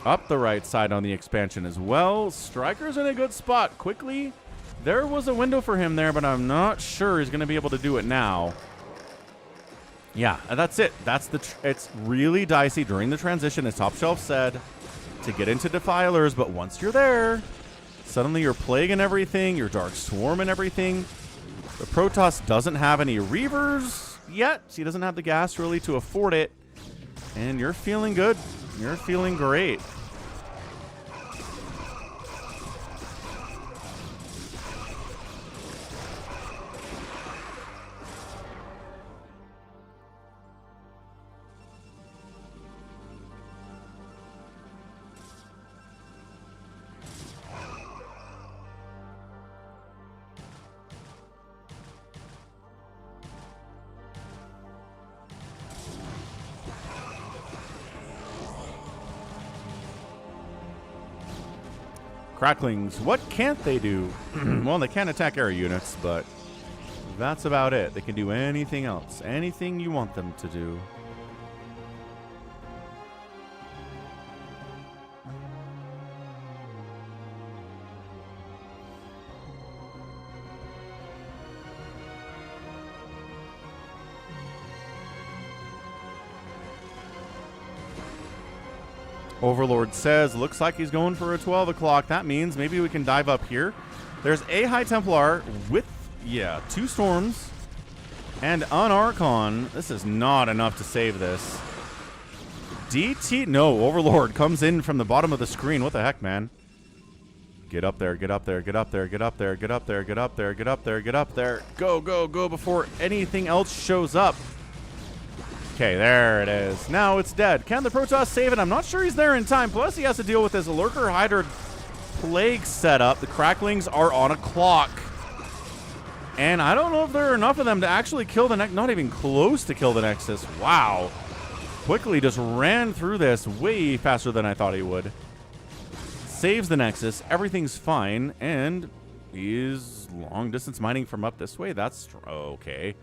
Up the right side on the expansion as well. Stryker's in a good spot. Quickly, there was a window for him there, but I'm not sure he's going to be able to do it now. Yeah, that's it. It's really dicey during the transition, as Top Shelf said, to get into Defilers, but once you're there, suddenly you're plaguing everything, your Dark Swarm and everything. The Protoss doesn't have any Reavers yet. He doesn't have the gas really to afford it. And you're feeling good. You're feeling great. Cracklings, what can't they do? Well, they can't attack air units, but that's about it. They can do anything else. Anything you want them to do. Overlord says, looks like he's going for a 12 o'clock. That means maybe we can dive up here. There's a High Templar with, 2 Storms and an Archon. This is not enough to save this. DT, no, Overlord comes in from the bottom of the screen. What the heck, man? Get up there, get up there, get up there, get up there, get up there, get up there, get up there, get up there. Go, go, go before anything else shows up. Okay, there it is. Now it's dead. Can the Protoss save it? I'm not sure he's there in time. Plus, he has to deal with this Lurker Hydra Plague setup. The Cracklings are on a clock. And I don't know if there are enough of them to actually kill the Nexus. Not even close to kill the Nexus. Wow. Quickly just ran through this way faster than I thought he would. Saves the Nexus. Everything's fine. And he's long distance mining from up this way. That's okay.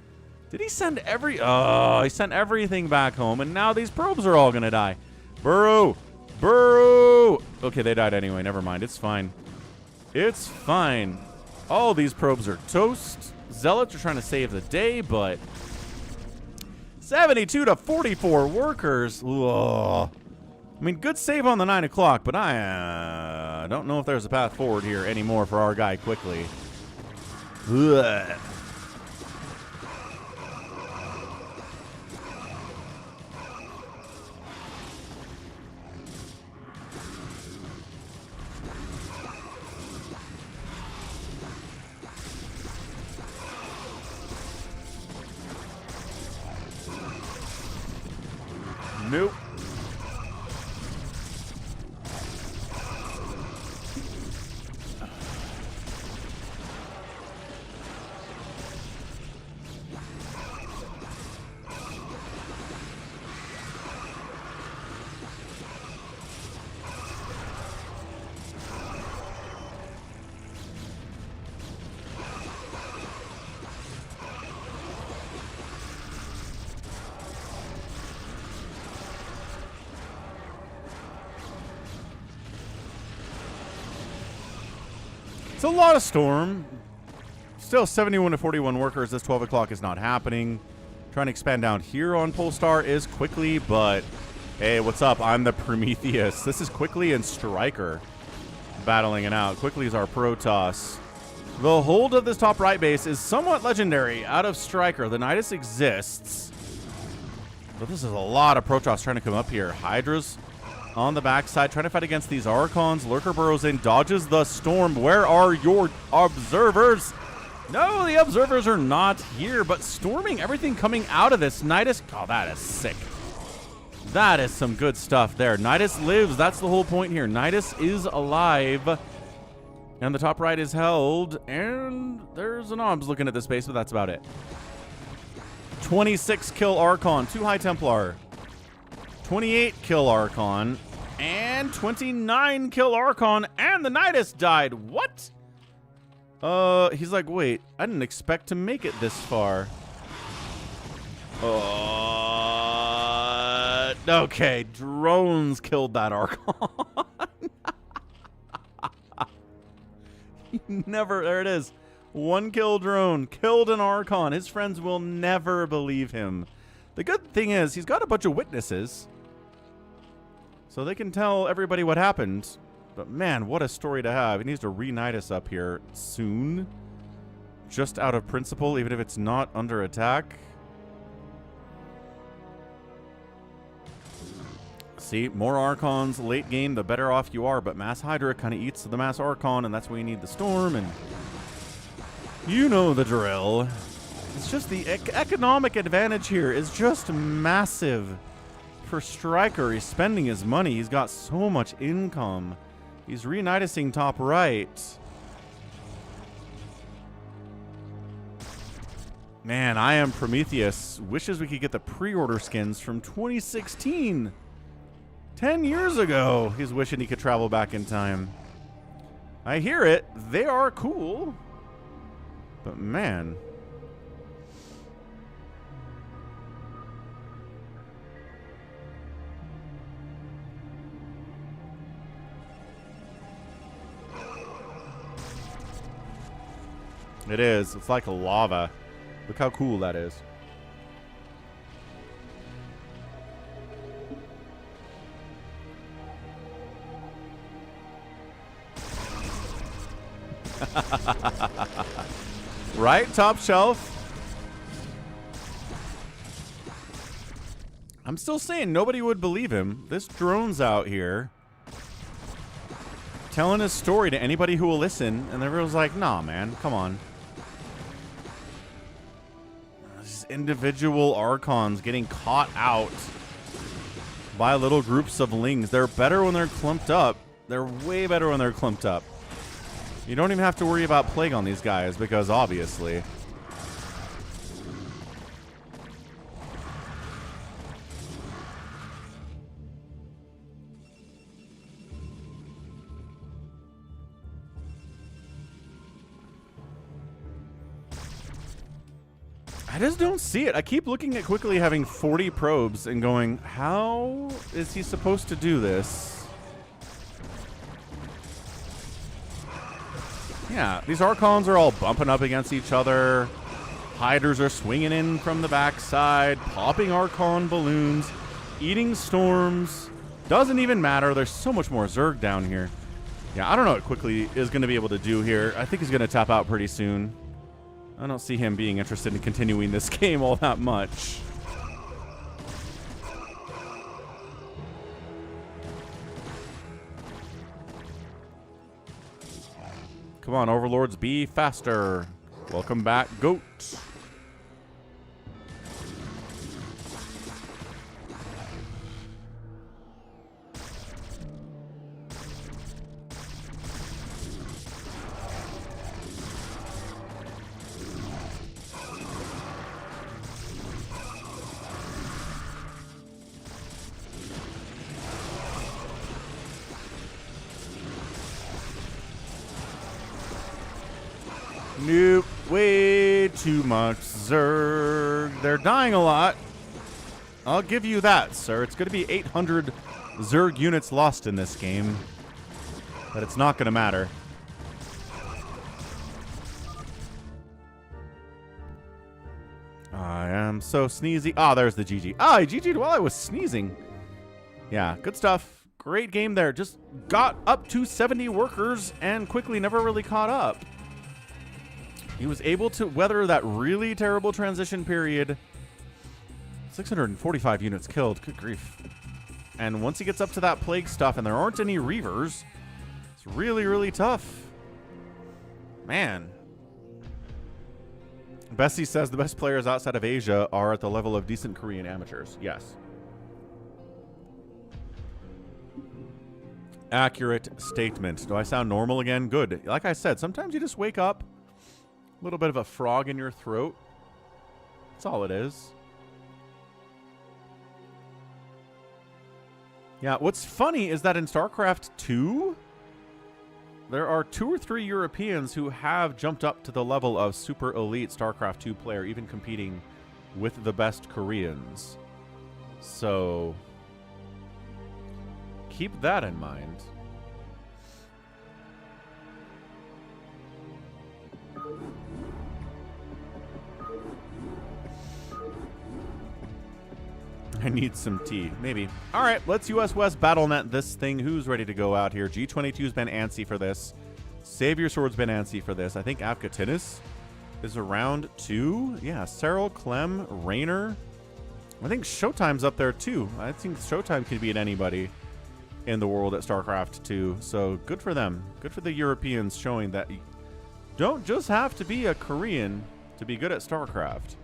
Did he send he sent everything back home, and now these probes are all gonna die. Burrow! Burrow! Okay, they died anyway. Never mind. It's fine. It's fine. All these probes are toast. Zealots are trying to save the day, but 72 to 44 workers. Ugh. I mean, good save on the 9 o'clock, but I don't know if there's a path forward here anymore for our guy quickly. Ugh. Nope. It's a lot of storm. Still 71 to 41 workers. This 12 o'clock is not happening. Trying to expand down here on Polestar is Quickly, but hey, what's up? I'm the Prometheus. This is Quickly and Stryker battling it out. Quickly is our Protoss. The hold of this top right base is somewhat legendary out of Stryker. The Nidus exists, but this is a lot of Protoss trying to come up here. Hydra's on the backside, trying to fight against these Archons. Lurker burrows in, dodges the storm. Where are your observers? No, the observers are not here, but storming everything coming out of this. Nidus, oh, that is sick. That is some good stuff there. Nidus lives. That's the whole point here. Nidus is alive. And the top right is held. And there's an OBS looking at this base, but that's about it. 26 kill Archon. 2 High Templar. 28 kill Archon. And 29 kill Archon. And the Nidus died. What? He's like, wait, I didn't expect to make it this far. Okay, drones killed that Archon. Never, there it is. 1 kill drone, killed an Archon. His friends will never believe him. The good thing is, he's got a bunch of witnesses. So they can tell everybody what happened. But man, what a story to have. He needs to re-knight us up here soon. Just out of principle, even if it's not under attack. See, more Archons late game, the better off you are. But Mass Hydra kind of eats the Mass Archon, and that's where you need the Storm. And you know the drill. It's just the economic advantage here is just massive. For Stryker, he's spending his money. He's got so much income. He's re-nidusing top right. Man, I Am Prometheus wishes we could get the pre-order skins from 2016. 10 years ago. He's wishing he could travel back in time. I hear it. They are cool. But man. It is. It's like lava. Look how cool that is. Right? Top shelf. I'm still saying nobody would believe him. This drone's out here telling his story to anybody who will listen, and everyone's like, nah, man, come on. These individual Archons getting caught out by little groups of Lings. They're better when they're clumped up. They're way better when they're clumped up. You don't even have to worry about Plague on these guys, because obviously. I just don't see it. I keep looking at Quickly having 40 probes and going, how is he supposed to do this? Yeah, these Archons are all bumping up against each other. Hydras are swinging in from the backside, popping Archon balloons, eating storms. Doesn't even matter. There's so much more Zerg down here. Yeah, I don't know what Quickly is going to be able to do here. I think he's going to tap out pretty soon. I don't see him being interested in continuing this game all that much. Come on, Overlords, be faster. Welcome back, Goat. Nope, way too much Zerg. They're dying a lot. I'll give you that, sir. It's going to be 800 Zerg units lost in this game. But it's not going to matter. I am so sneezy. Ah, there's the GG. Ah, he GG'd while I was sneezing. Yeah, good stuff. Great game there. Just got up to 70 workers and quickly never really caught up. He was able to weather that really terrible transition period. 645 units killed. Good grief. And once he gets up to that plague stuff and there aren't any Reavers, it's really, really tough. Man. Bessie says the best players outside of Asia are at the level of decent Korean amateurs. Yes. Accurate statement. Do I sound normal again? Good. Like I said, sometimes you just wake up, a little bit of a frog in your throat. That's all it is. Yeah, what's funny is that in StarCraft 2, there are 2 or 3 Europeans who have jumped up to the level of super elite StarCraft 2 player, even competing with the best Koreans. So keep that in mind. I need some tea. Maybe. All right, let's US West BattleNet this thing. Who's ready to go out here? G22's been antsy for this. Savior Sword's been antsy for this. I think Afkatinis is around too. Yeah, Cyril, Clem, Raynor. I think Showtime's up there too. I think Showtime could beat anybody in the world at StarCraft 2. So good for them. Good for the Europeans showing that you don't just have to be a Korean to be good at StarCraft.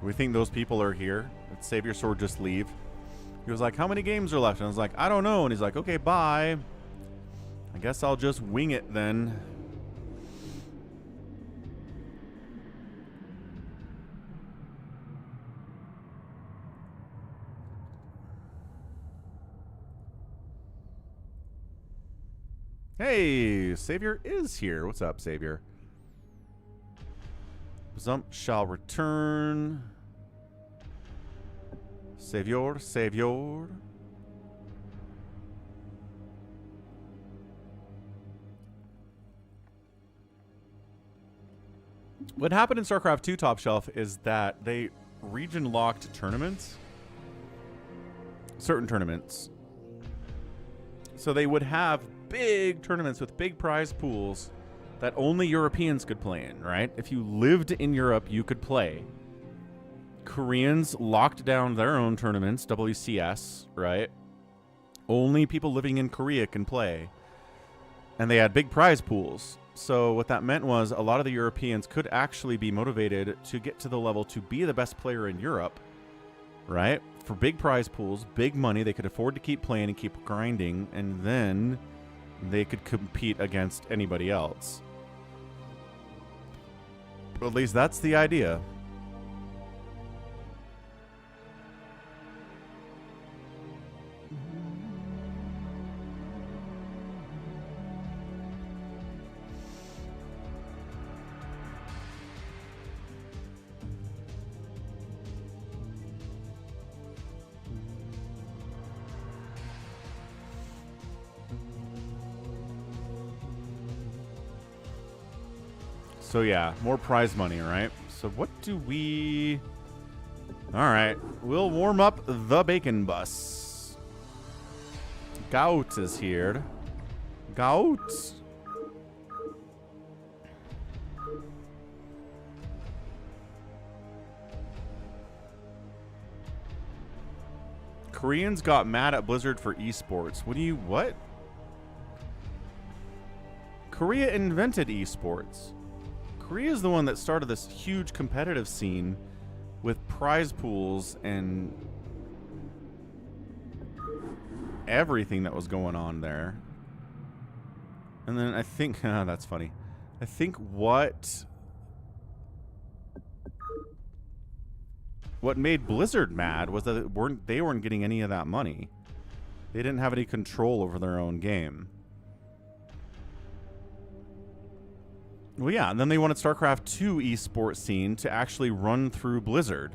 We think those people are here. Did Savior Sword just leave? He was like, how many games are left? And I was like, I don't know. And he's like, okay, bye. I guess I'll just wing it then. Hey, Savior is here. What's up, Savior? Zump shall return. Savior, Savior. What happened in StarCraft 2 Top Shelf is that they region locked tournaments. Certain tournaments. So they would have big tournaments with big prize pools that only Europeans could play in, right? If you lived in Europe, you could play. Koreans locked down their own tournaments, WCS, right? Only people living in Korea can play. And they had big prize pools. So what that meant was a lot of the Europeans could actually be motivated to get to the level to be the best player in Europe, right? For big prize pools, big money, they could afford to keep playing and keep grinding, and then they could compete against anybody else. At least that's the idea. So yeah, more prize money, right? So what do we... All right, we'll warm up the bacon bus. Gout is here. Gout. Koreans got mad at Blizzard for esports. What? Korea invented esports. Korea is the one that started this huge competitive scene with prize pools and everything that was going on there. And then I think, that's funny. I think what made Blizzard mad was that they weren't getting any of that money. They didn't have any control over their own game. Well, yeah, and then they wanted StarCraft 2 esports scene to actually run through Blizzard.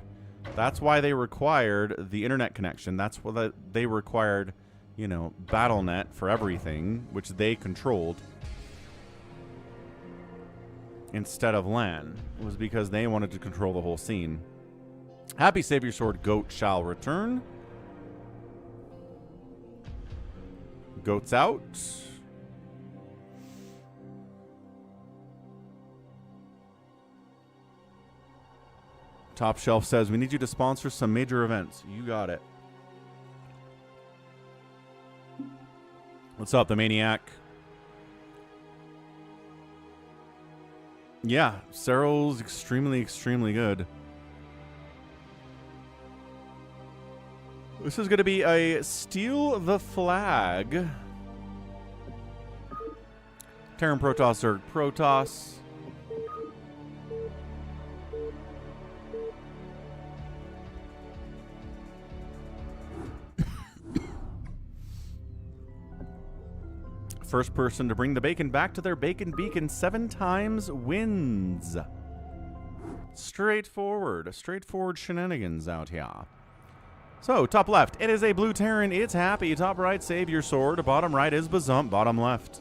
That's why they required the internet connection. That's why they required, you know, BattleNet for everything, which they controlled, instead of LAN. It was because they wanted to control the whole scene. Happy Savior Sword, Goat shall return. Goat's out. Top Shelf says, we need you to sponsor some major events. You got it. What's up, the Maniac? Yeah, Cyril's extremely, extremely good. This is going to be a Steal the Flag. Terran Protoss or Protoss. First person to bring the bacon back to their bacon beacon 7 times wins. Straightforward shenanigans out here. So, top left, it is a blue Terran, it's happy. Top right, save your sword. Bottom right is Bazump. Bottom left,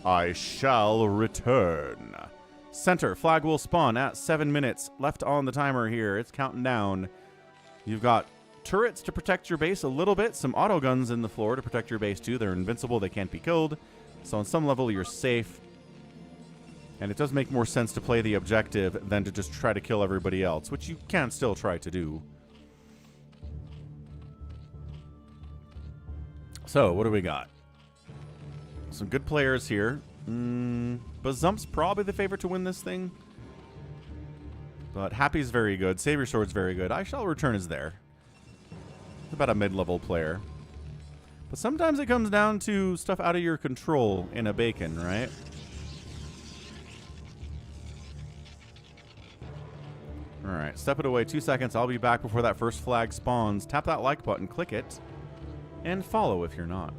I shall return. Center, flag will spawn at 7 minutes. Left on the timer here, it's counting down. You've got turrets to protect your base a little bit. Some auto guns in the floor to protect your base too. They're invincible, they can't be killed. So on some level, you're safe. And it does make more sense to play the objective than to just try to kill everybody else, which you can still try to do. So, what do we got? Some good players here. Bazump's probably the favorite to win this thing. But Happy's very good. Savior Sword's very good. I Shall Return is there. It's about a mid-level player. But sometimes it comes down to stuff out of your control in a bacon, right? Alright, step it away 2 seconds. I'll be back before that first flag spawns. Tap that like button, click it, and follow if you're not.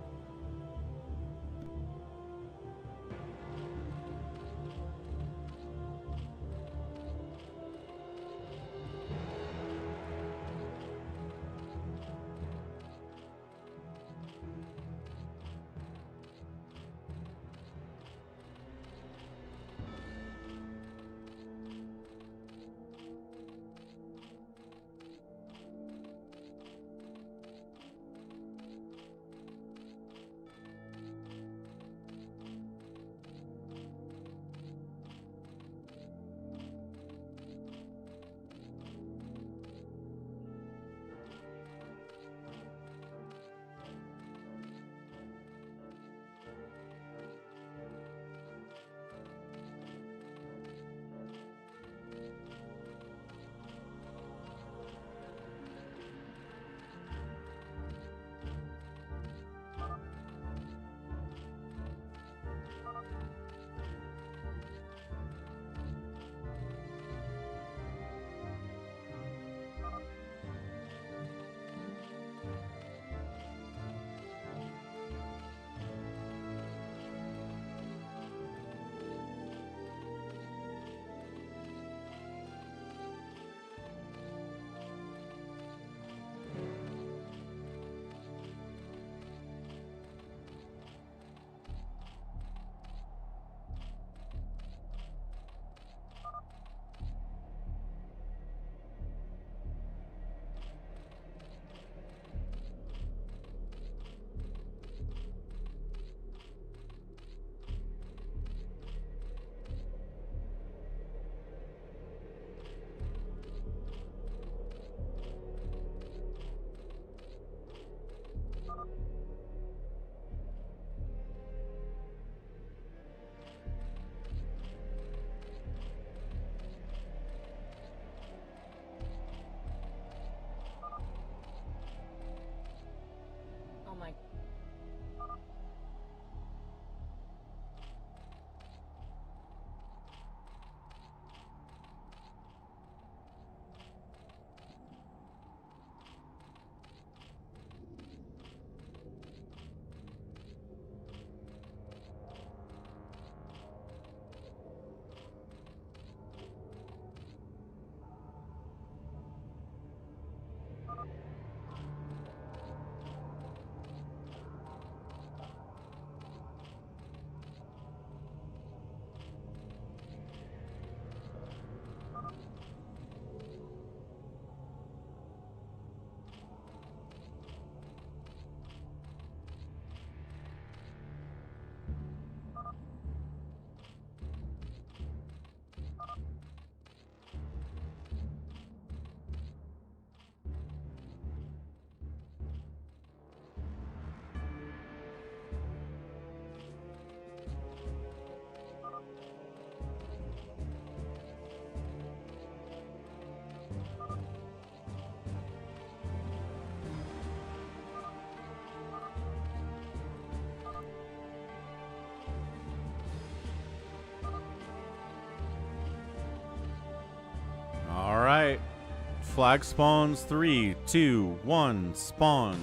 Flag spawns. 3, 2, 1, spawn.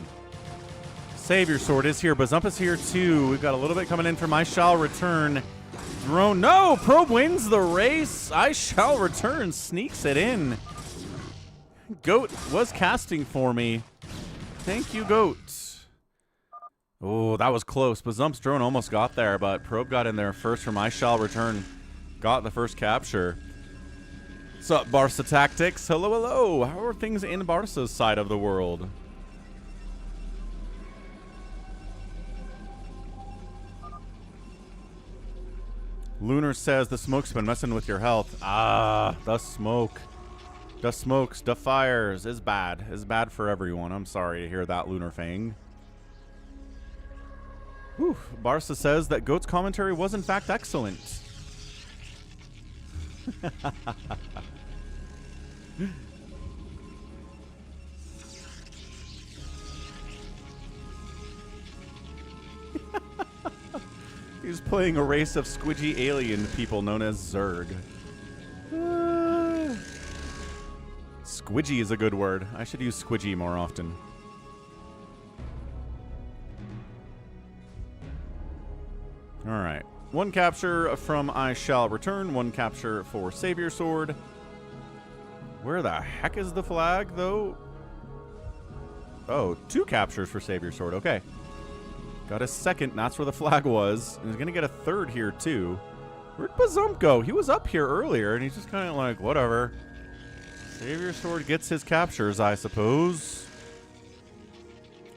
Savior Sword is here. Bazumpa's here too. We've got a little bit coming in from I Shall Return. Drone. No! Probe wins the race. I Shall Return sneaks it in. Goat was casting for me. Thank you, Goat. Oh, that was close. Bazump's drone almost got there, but Probe got in there first from I Shall Return. Got the first capture. What's up, Barca Tactics? Hello, hello. How are things in Barca's side of the world? Lunar says the smoke's been messing with your health. Ah, the smoke. The smokes, the fires is bad. Is bad for everyone. I'm sorry to hear that, Lunar Fang. Whew. Barca says that Goat's commentary was in fact excellent. He's playing a race of squidgy alien people known as Zerg. Squidgy is a good word. I should use squidgy more often. Alright. One capture from I Shall Return. One capture for Savior Sword. Where the heck is the flag, though? Oh, 2 captures for Savior Sword. Okay. Got a second. That's where the flag was. And he's going to get a third here, too. Where'd Bazump go? He was up here earlier, and he's just kind of like, whatever. Savior Sword gets his captures, I suppose.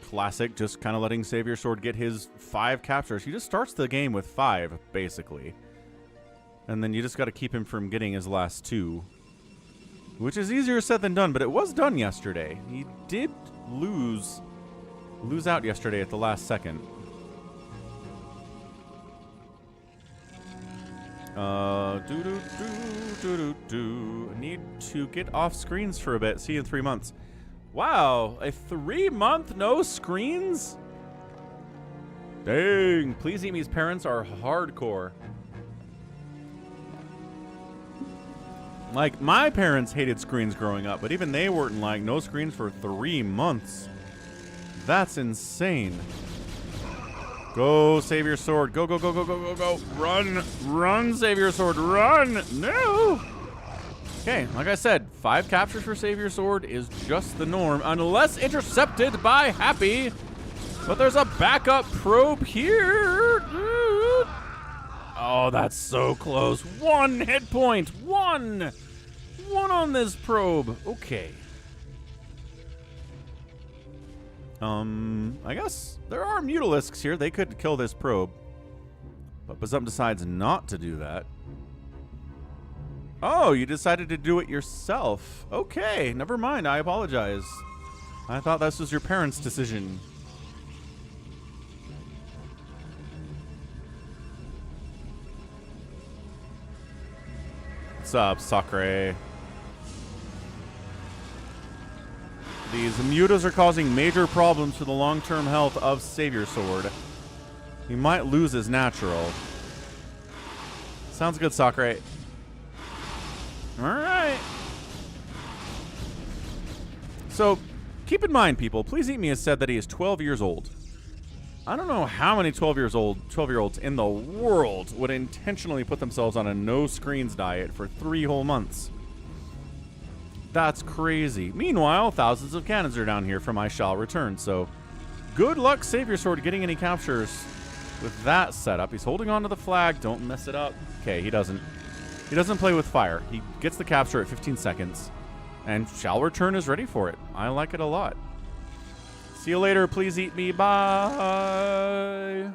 Classic, just kind of letting Savior Sword get his 5 captures. He just starts the game with 5, basically. And then you just got to keep him from getting his last 2. Which is easier said than done, but it was done yesterday. He did lose out yesterday at the last second. Need to get off screens for a bit. See you in 3 months. Wow, a 3-month no screens? Dang. Please Eat Me's parents are hardcore. Like, my parents hated screens growing up, but even they weren't like, no screens for 3 months. That's insane. Go, Savior Sword. Go, go, go, go, go, go, go. Run, run, Savior Sword, run. No. Okay, like I said, 5 captures for Savior Sword is just the norm, unless intercepted by Happy. But there's a backup probe here. Oh, that's so close. 1 hit point. One on this probe. Okay. I guess there are Mutalisks here. They could kill this probe. But Bazump decides not to do that. Oh, you decided to do it yourself. Okay, never mind. I apologize. I thought this was your parents' decision. What's up, Sakura? These mutas are causing major problems for the long-term health of Savior Sword. He might lose his natural. Sounds good, Sakura. Alright. So, keep in mind, people, Please Eat Me has said that he is 12 years old. I don't know how many 12-year-olds in the world would intentionally put themselves on a no-screens diet for 3 whole months. That's crazy. Meanwhile, thousands of cannons are down here from I Shall Return, so good luck, Savior Sword, getting any captures with that setup. He's holding on to the flag. Don't mess it up. Okay, he doesn't. He doesn't play with fire. He gets the capture at 15 seconds, and Shall Return is ready for it. I like it a lot. See you later. Please Eat Me. Bye.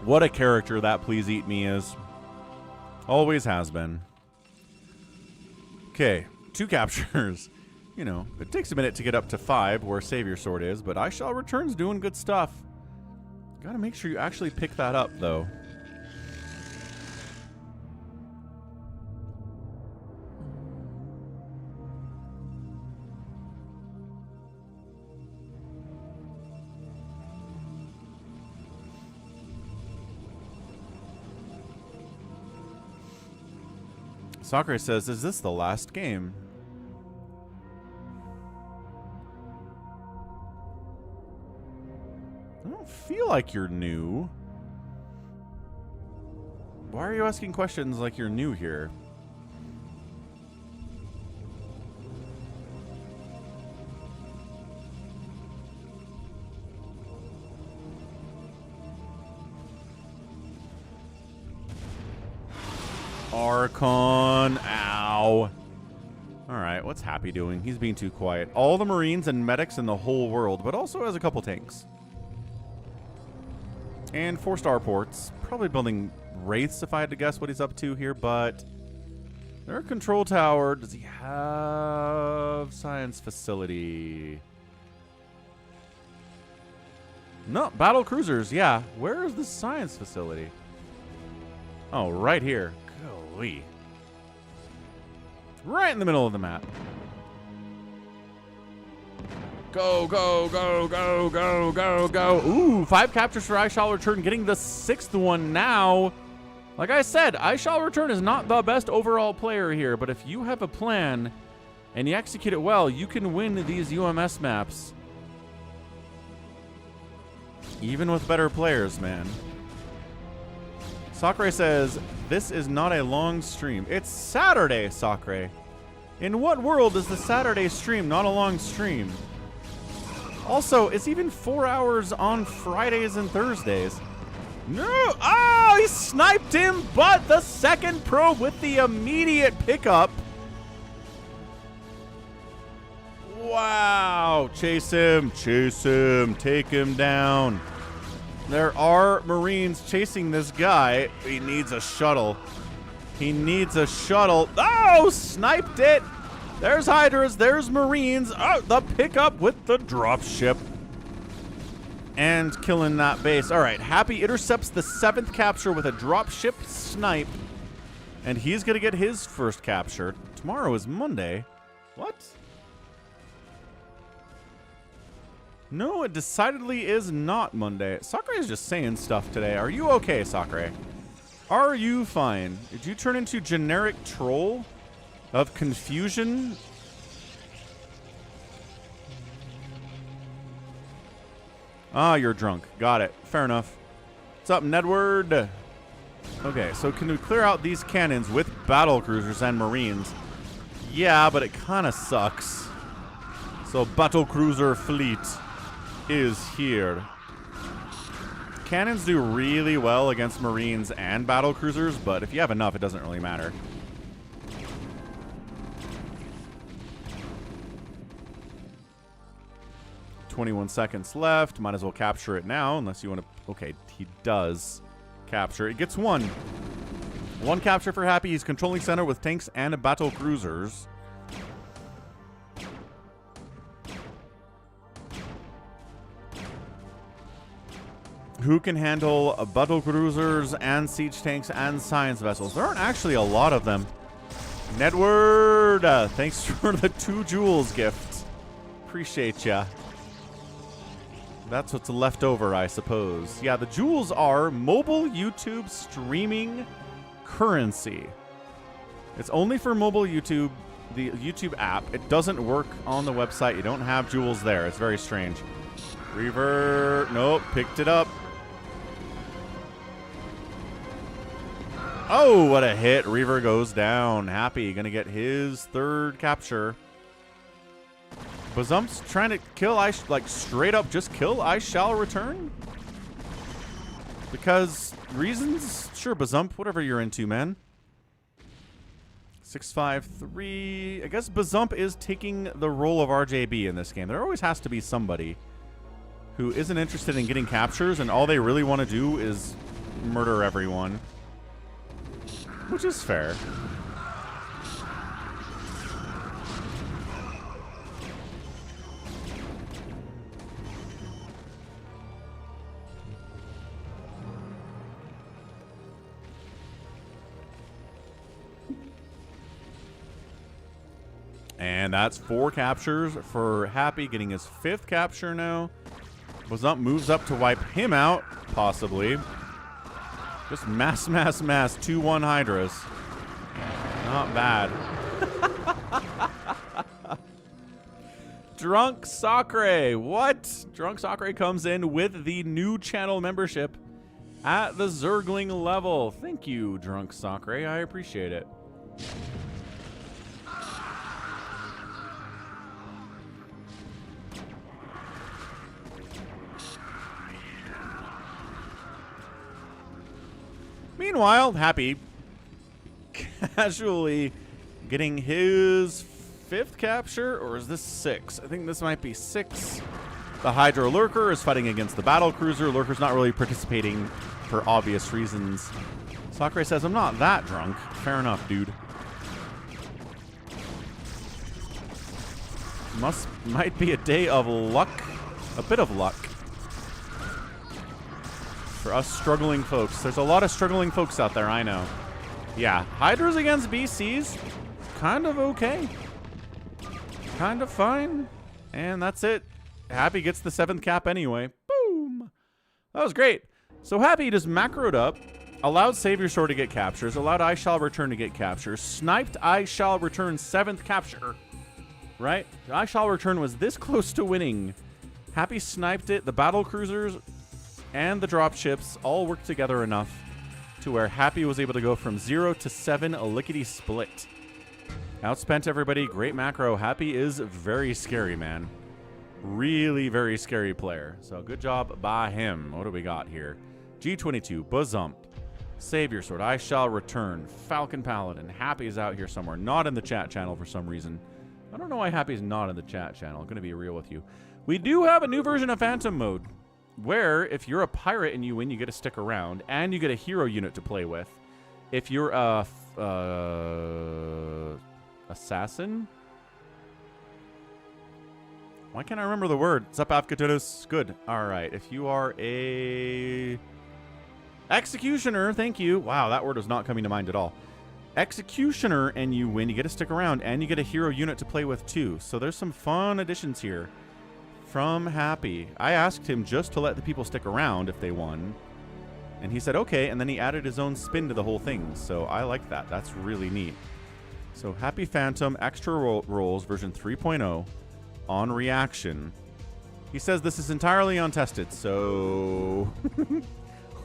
What a character that Please Eat Me is. Always has been. Okay, 2 captures. You know, it takes a minute to get up to 5 where Savior Sword is, but I Shall Return's doing good stuff. Gotta make sure you actually pick that up, though. Sakura says, is this the last game? I don't feel like you're new. Why are you asking questions like you're new here? Archon, ow. Alright, what's Happy doing? He's being too quiet. All the Marines and medics in the whole world, but also has a couple tanks. And 4 starports. Probably building Wraiths if I had to guess what he's up to here, but their control tower. Does he have science facility? No, battle cruisers, yeah. Where is the science facility? Oh, right here. Golly. Right in the middle of the map. Go, go, go, go, go, go, go. Ooh, 5 captures for I Shall Return, getting the 6th one now. Like I said, I Shall Return is not the best overall player here, but if you have a plan and you execute it well, you can win these UMS maps. Even with better players, man. Sakura says, this is not a long stream. It's Saturday, Sakura. In what world is the Saturday stream not a long stream? Also, it's even 4 hours on Fridays and Thursdays. No! Oh, he sniped him, but the second probe with the immediate pickup. Wow. Chase him, take him down. There are Marines chasing this guy. He needs a shuttle. He needs a shuttle. Oh, sniped it. There's Hydras. There's Marines. Oh, the pickup with the dropship. And killing that base. All right, Happy intercepts the 7th capture with a dropship snipe. And he's going to get his first capture. Tomorrow is Monday. What? No, it decidedly is not Monday. Sakura is just saying stuff today. Are you okay, Sakura? Are you fine? Did you turn into generic troll of confusion? Ah, you're drunk. Got it. Fair enough. What's up, Nedward? Okay, so can we clear out these cannons with battle cruisers and Marines? Yeah, but it kind of sucks. So battle cruiser fleet is here. Cannons do really well against Marines and battle cruisers, but if you have enough, it doesn't really matter. "21 seconds left. Might as well capture it now, unless you want to... Okay, he does capture. It gets 1. 1 capture for Happy. He's controlling center with tanks and battle cruisers. Who can handle battle cruisers and siege tanks and science vessels? There aren't actually a lot of them. Nedward, thanks for the 2 jewels gift. Appreciate ya. That's what's left over, I suppose. Yeah, the jewels are mobile YouTube streaming currency. It's only for mobile YouTube, the YouTube app. It doesn't work on the website. You don't have jewels there. It's very strange. Reaver, nope, picked it up. Oh, what a hit. Reaver goes down. Happy, gonna get his 3rd capture. Bazump's trying to kill, like straight up just kill I Shall Return? Because reasons? Sure, Bazump, whatever you're into, man. 653. I guess Bazump is taking the role of RJB in this game. There always has to be somebody who isn't interested in getting captures, and all they really want to do is murder everyone. Which is fair. And that's 4 captures for Happy, getting his 5th capture now. Bazump moves up to wipe him out, possibly. Just mass, 2-1 Hydras. Not bad. Drunk Sacre. What? Drunk Sacre comes in with the new channel membership at the Zergling level. Thank you, Drunk Sacre. I appreciate it. Meanwhile, Happy casually getting his 5th capture, or is this 6? I think this might be 6. The Hydro Lurker is fighting against the Battle Cruiser. Lurker's not really participating for obvious reasons. Sacre says, I'm not that drunk. Fair enough, dude. Might be a day of luck. A bit of luck. For us struggling folks. There's a lot of struggling folks out there, I know. Yeah, Hydras against BCs, kind of okay. Kind of fine. And that's it. Happy gets the 7th cap anyway. Boom. That was great. So Happy just macroed up, allowed Savior Sword to get captures, allowed I Shall Return to get captures, sniped I Shall Return 7th capture. Right? I Shall Return was this close to winning. Happy sniped it. The battle cruisers and the drop ships all worked together enough to where Happy was able to go from 0 to 7, a lickety split. Outspent everybody. Great macro. Happy is very scary, man. Really very scary player. So good job by him. What do we got here? G22, Bazump, Savior Sword, I Shall Return, Falcon Paladin. Happy is out here somewhere. Not in the chat channel for some reason. I don't know why Happy's not in the chat channel. I'm going to be real with you. We do have a new version of Phantom mode, where if you're a pirate and you win, you get to stick around, and you get a hero unit to play with. If you're a assassin? Why can't I remember the word? Sup, Afkatunus? Good. All right. If you are a executioner, thank you. Wow, that word was not coming to mind at all. Executioner, and you win, you get to stick around, and you get a hero unit to play with too. So there's some fun additions here from Happy. I asked him just to let the people stick around if they won, and he said okay, and then he added his own spin to the whole thing. So I like that. That's really neat. So Happy Phantom extra rolls version 3.0 on reaction. He says this is entirely untested, so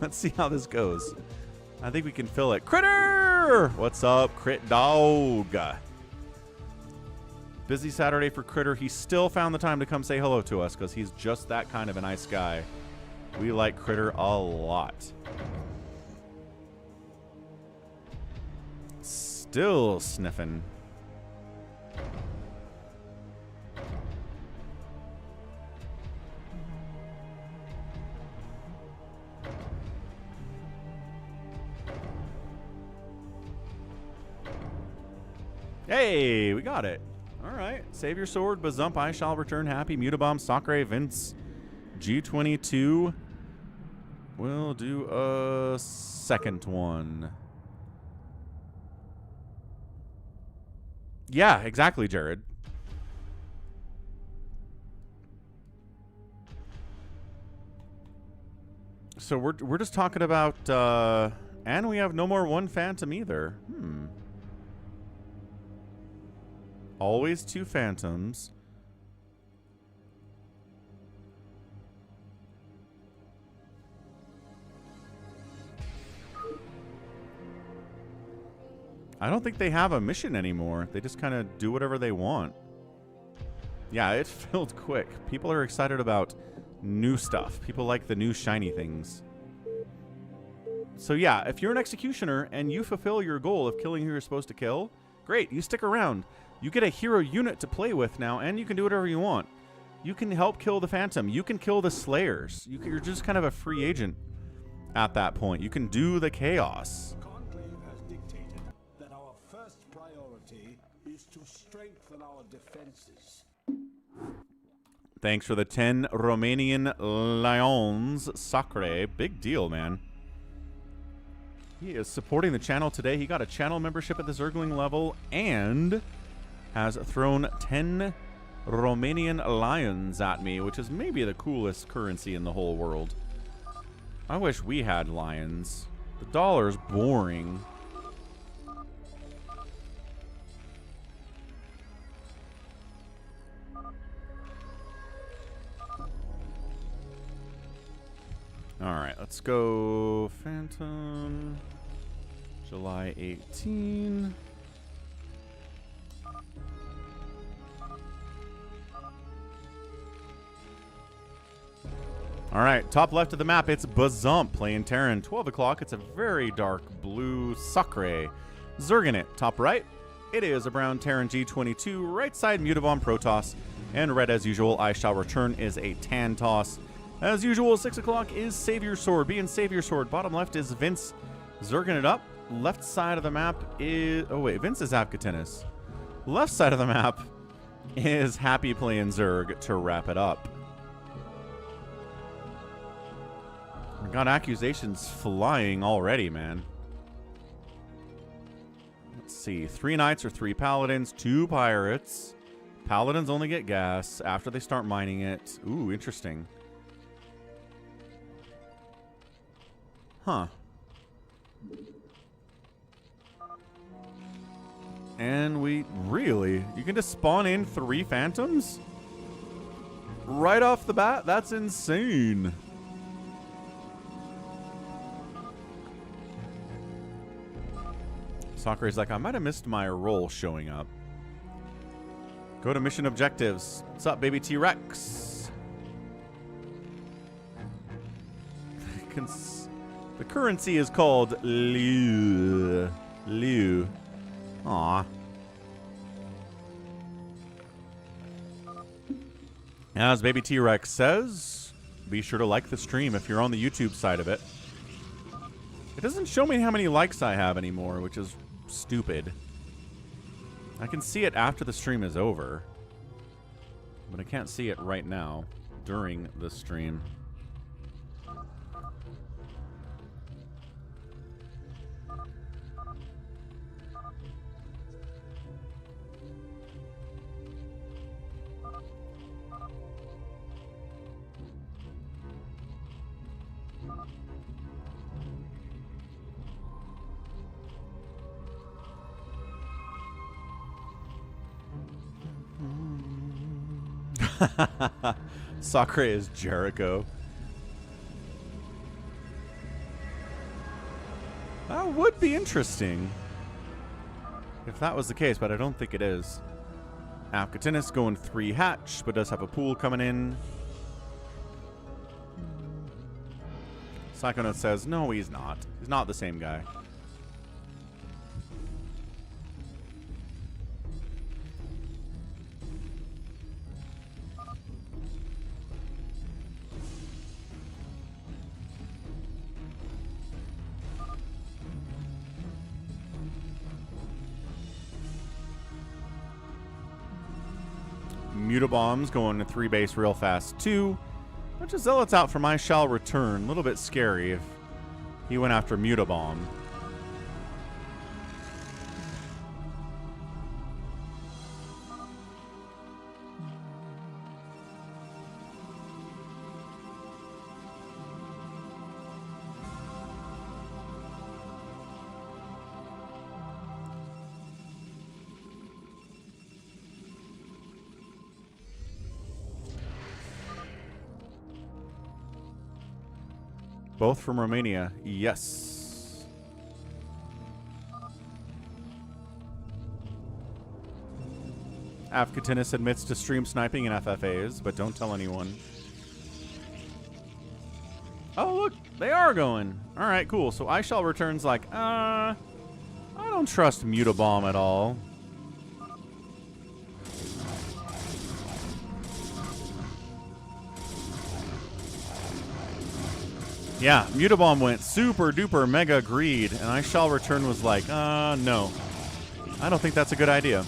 let's see how this goes. I think we can fill it. Critter! What's up, Crit Dog? Busy Saturday for Critter. He still found the time to come say hello to us because he's just that kind of a nice guy. We like Critter a lot. Still sniffing. Hey, we got it. All right. Savior Sword, Bazump, I Shall Return, Happy, Mutabomb, Sacre, Vince, G22. We'll do a second one. Yeah, exactly, Jared. So we're just talking about, and we have no more one Phantom either. Always 2 Phantoms. I don't think they have a mission anymore. They just kind of do whatever they want. Yeah, it filled quick. People are excited about new stuff. People like the new shiny things. So yeah, if you're an executioner and you fulfill your goal of killing who you're supposed to kill, great, you stick around. You get a hero unit to play with now, and you can do whatever you want. You can help kill the Phantom. You can kill the Slayers. You're just kind of a free agent at that point. You can do the chaos. Conclave has dictated that our first priority is to strengthen our defenses. Thanks for the 10 Romanian Lions, Sacre. Big deal, man. He is supporting the channel today. He got a channel membership at the Zergling level and has thrown 10 Romanian lions at me, which is maybe the coolest currency in the whole world. I wish we had lions. The dollar's boring. All right, let's go Phantom. July 18. All right, top left of the map, it's Bazump playing Terran. 12 o'clock, it's a very dark blue Sacre. Zerganit, top right, it is a brown Terran G22. Right side, Mutabomb Protoss. And red, as usual, I Shall Return is a tan toss. As usual, 6 o'clock is Savior Sword, being Savior Sword. Bottom left is Vince, Zerganit up. Left side of the map is... Oh, wait, Vince is Apkatinus. Left side of the map is Happy playing Zerg to wrap it up. I got accusations flying already, man. Let's see. 3 Knights or 3 Paladins, 2 Pirates. Paladins only get gas after they start mining it. Ooh, interesting. Huh. And we really... You can just spawn in 3 Phantoms? Right off the bat? That's insane. Sakura's like, I might have missed my role showing up. Go to mission objectives. What's up, baby T-Rex? The currency is called Liu. Liu. Aw. As baby T-Rex says, be sure to like the stream if you're on the YouTube side of it. It doesn't show me how many likes I have anymore, which is stupid. I can see it after the stream is over, but I can't see it right now during the stream. Sakura is Jericho. That would be interesting if that was the case, but I don't think it is. Apkatinus going 3 hatch, but does have a pool coming in. Psychonaut says, no, he's not. He's not the same guy. Mutabombs going to 3 base real fast too. Bunch of zealots out from I Shall Return. A little bit scary if he went after Mutabomb. Both from Romania, yes. Afkatinus admits to stream sniping in FFAs, but don't tell anyone. Oh, look, they are going. All right, cool. So I Shall Return's like, I don't trust Mutabomb at all. Yeah, Mutabomb went super duper mega greed, and I Shall Return was like, no. I don't think that's a good idea.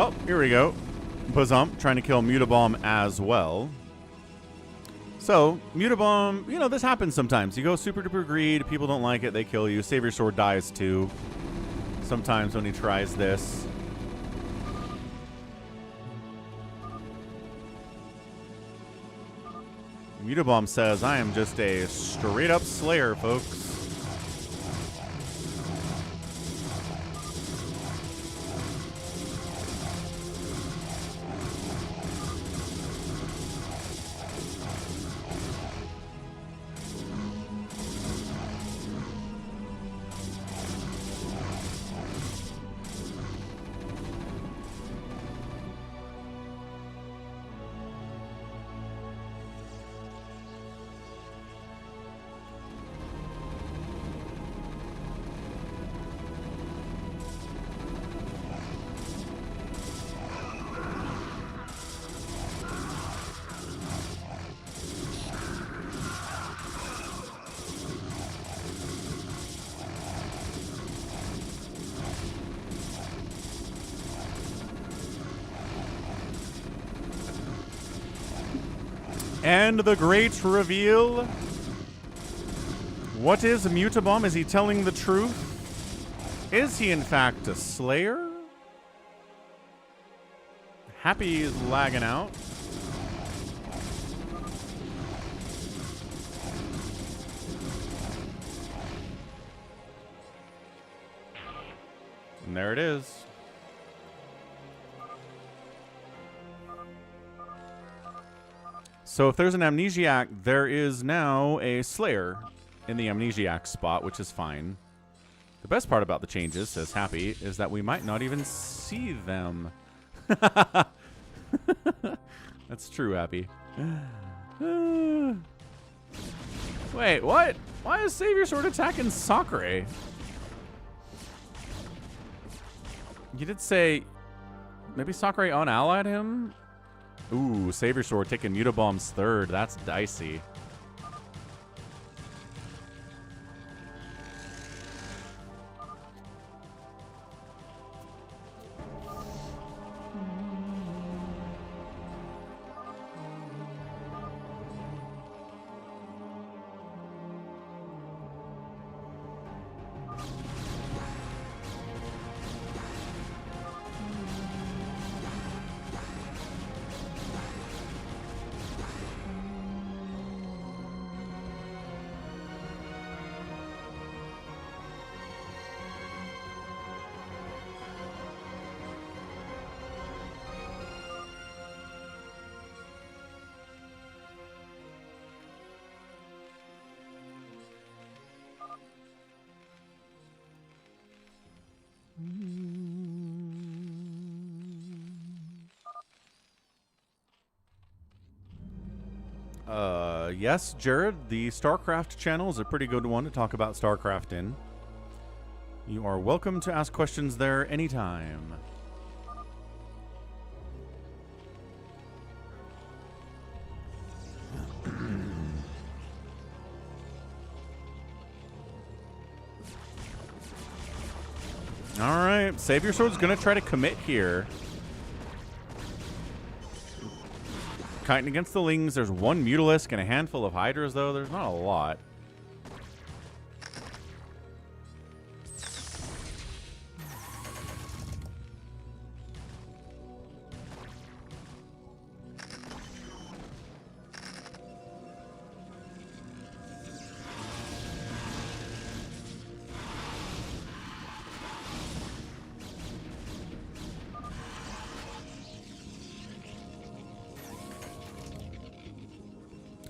Oh, here we go. Bazump trying to kill Mutabomb as well. So, Mutabomb, you know, this happens sometimes. You go super duper greed, people don't like it, they kill you. Savior Sword dies too. Sometimes when he tries this. Mutabomb says, I am just a straight up Slayer, folks. And the great reveal. What is Mutabomb? Is he telling the truth? Is he in fact a Slayer? Happy is lagging out. And there it is. So if there's an Amnesiac, there is now a Slayer in the Amnesiac spot, which is fine. The best part about the changes, says Happy, is that we might not even see them. That's true, Happy. Wait, what? Why is Savior Sword attacking Sakura? You did say maybe Sakura unallied him? Ooh, Savior Sword taking Mutabomb's third. That's dicey. Yes, Jared, the StarCraft channel is a pretty good one to talk about StarCraft in. You are welcome to ask questions there anytime. All right, Savior Sword's gonna try to commit here. Kiting against the Lings. There's one Mutalisk and a handful of Hydras, though. There's not a lot.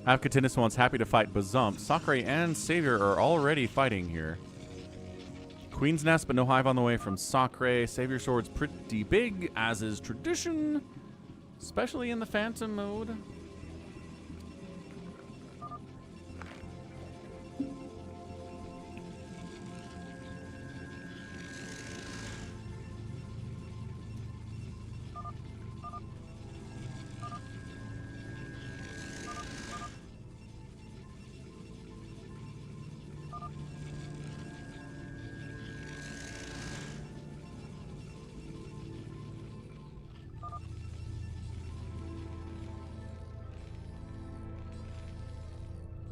Avkatinis wants Happy to fight Bazump. Sakura and Savior are already fighting here. Queen's Nest, but no Hive on the way from Sakura. Savior Sword's pretty big, as is tradition, especially in the Phantom mode.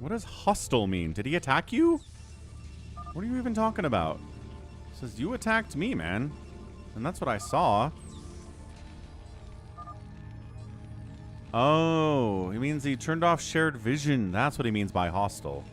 What does hostile mean? Did he attack you? What are you even talking about? It says you attacked me, man. And that's what I saw. Oh, he means he turned off shared vision. That's what he means by hostile.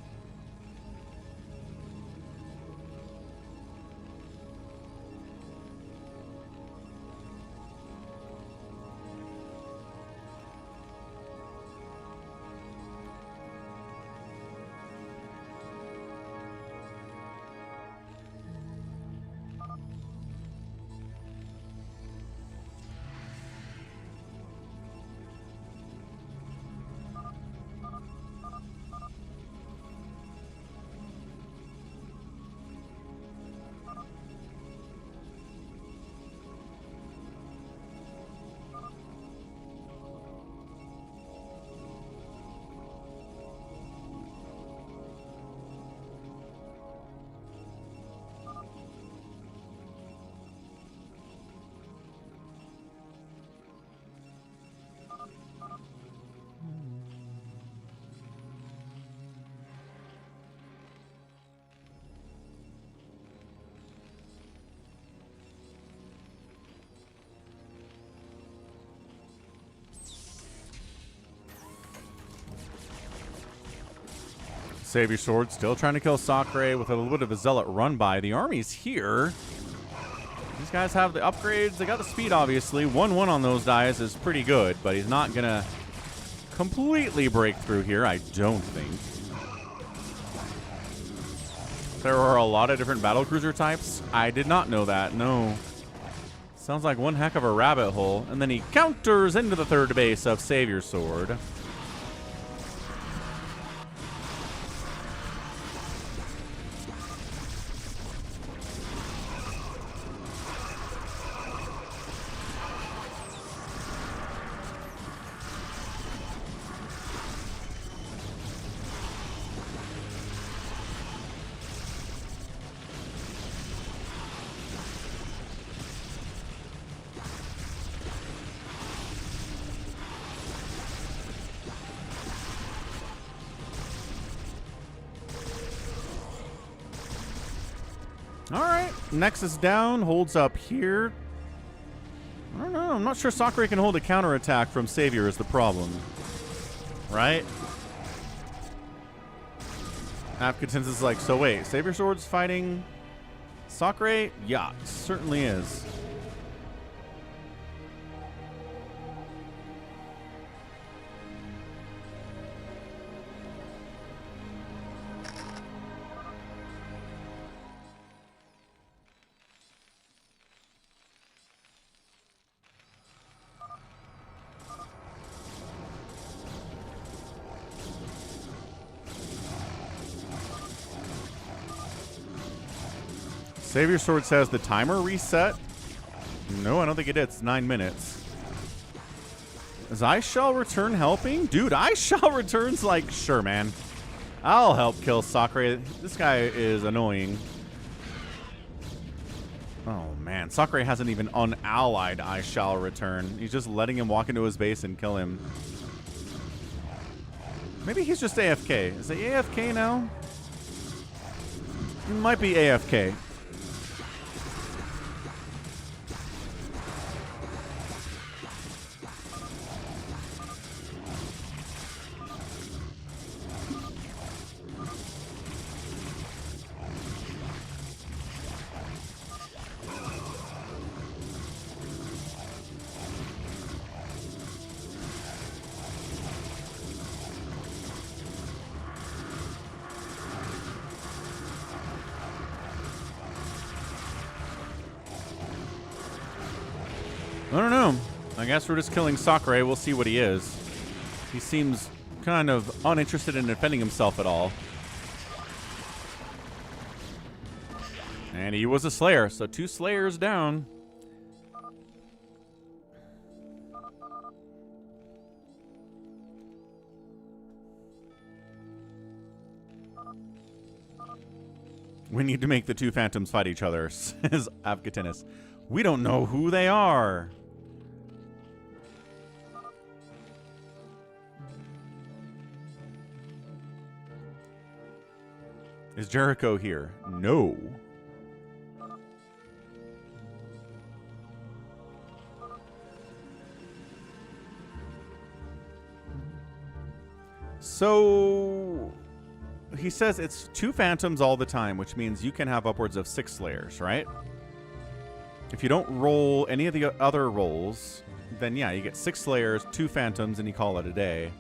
Savior Sword still trying to kill Sakura with a little bit of a zealot run by. The army's here. These guys have the upgrades. They got the speed, obviously. 1-1 on those dies is pretty good, but he's not going to completely break through here, I don't think. There are a lot of different battlecruiser types. I did not know that, no. Sounds like one heck of a rabbit hole. And then he counters into the third base of Savior Sword. Alright, Nexus down, holds up here. I don't know, I'm not sure Sakura can hold a counterattack from Savior is the problem. Right? Apkatins is like, so wait, Savior Sword's fighting Sakura? Yeah, certainly is. Savior Sword says the timer reset. No, I don't think it did. It's 9 minutes. Is I Shall Return helping? Dude, I Shall Return's like, sure, man. I'll help kill Sakura. This guy is annoying. Oh, man. Sakura hasn't even unallied I Shall Return. He's just letting him walk into his base and kill him. Maybe he's just AFK. Is he AFK now? He might be AFK. I don't know. I guess we're just killing Sakura. We'll see what he is. He seems kind of uninterested in defending himself at all. And he was a Slayer, so 2 Slayers down. We need to make the 2 Phantoms fight each other, says Avgatinis. We don't know who they are. Is Jericho here? No. So he says it's 2 phantoms all the time, which means you can have upwards of 6 slayers, right? If you don't roll any of the other rolls, then yeah, you get 6 slayers, 2 phantoms, and you call it a day.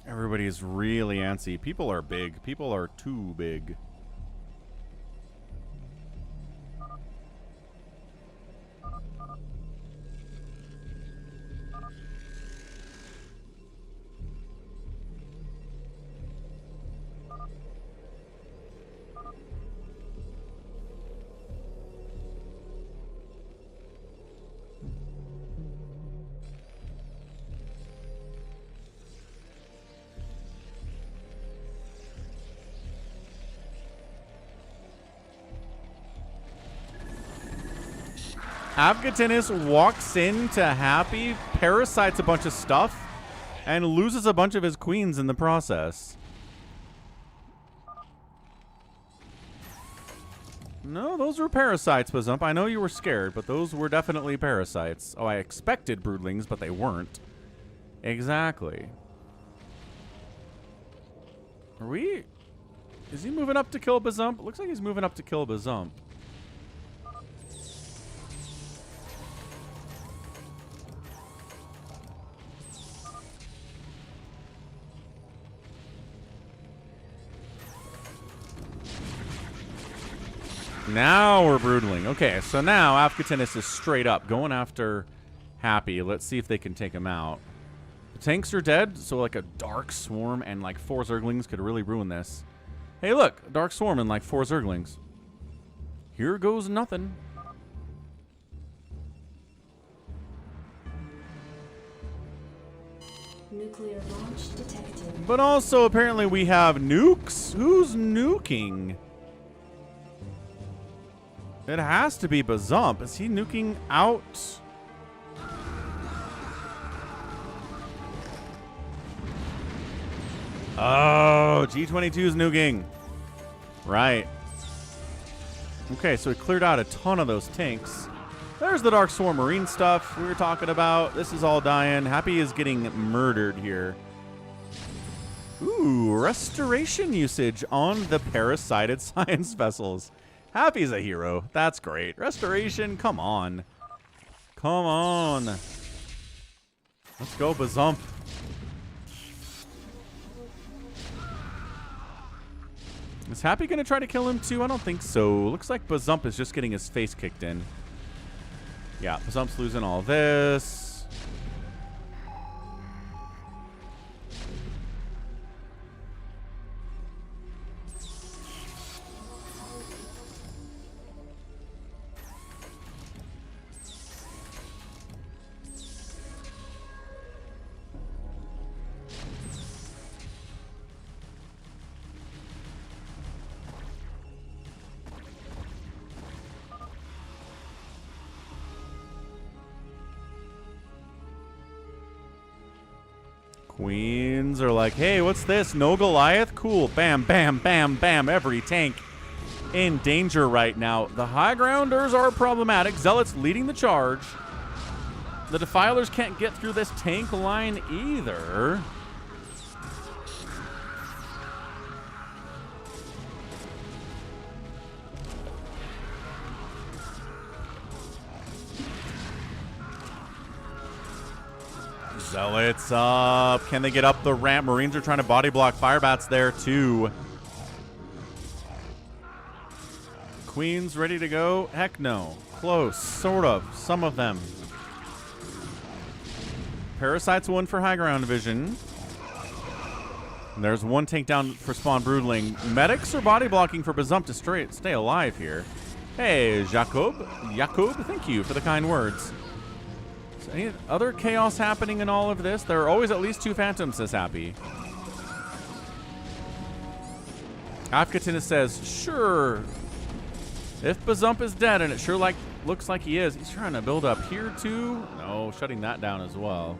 Everybody's really antsy. People are big. People are too big. Abbadon walks into Happy, parasites a bunch of stuff, and loses a bunch of his queens in the process. No, those were parasites, Bazump. I know you were scared, but those were definitely parasites. Oh, I expected broodlings, but they weren't. Exactly. Are we... Is he moving up to kill Bazump? Looks like he's moving up to kill Bazump. Now we're broodling. Okay, so now Abbadon is straight up going after Happy. Let's see if they can take him out. The tanks are dead, so like a Dark Swarm and like 4 Zerglings could really ruin this. Hey, look, Dark Swarm and like 4 Zerglings. Here goes nothing. Nuclear launch detected. But also, apparently, we have nukes. Who's nuking? It has to be Bazump. Is he nuking out? Oh, G22 is nuking. Right. Okay, so we cleared out a ton of those tanks. There's the Dark Swarm Marine stuff we were talking about. This is all dying. Happy is getting murdered here. Ooh, restoration usage on the parasited science vessels. Happy's a hero. That's great. Restoration, come on. Come on. Let's go, Bazump. Is Happy going to try to kill him too? I don't think so. Looks like Bazump is just getting his face kicked in. Yeah, Bazump's losing all this. Queens are like, hey, what's this? No Goliath? Cool. Bam, bam, bam, bam. Every tank in danger right now. The high grounders are problematic. Zealots leading the charge. The Defilers can't get through this tank line either. Zealots up. Can they get up the ramp? Marines are trying to body block. Firebats there too. Queens ready to go? Heck no. Close. Sort of. Some of them. Parasites one for high ground division. And there's one tank down for spawn broodling. Medics are body blocking for Bazump to stay alive here. Hey, Jacob, thank you for the kind words. Is any other chaos happening in all of this? There are always at least 2 phantoms, says Happy. Afkatina says, sure. If Bazump is dead, and it sure looks like he is, he's trying to build up here too. No, shutting that down as well.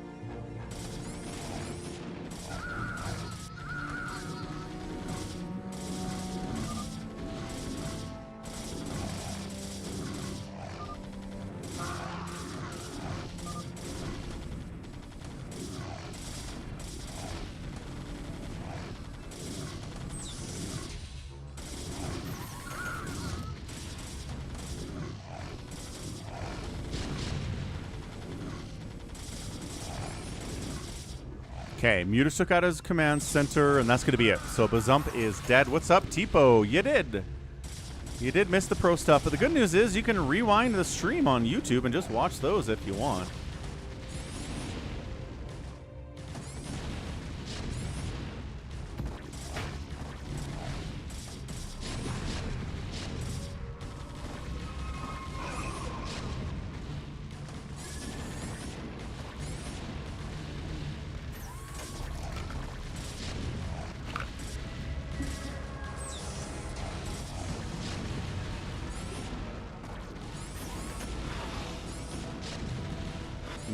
Okay, Mutus took out his command center, and that's going to be it. So Bazump is dead. What's up, Tipo? You did. You did miss the pro stuff, but the good news is you can rewind the stream on YouTube and just watch those if you want.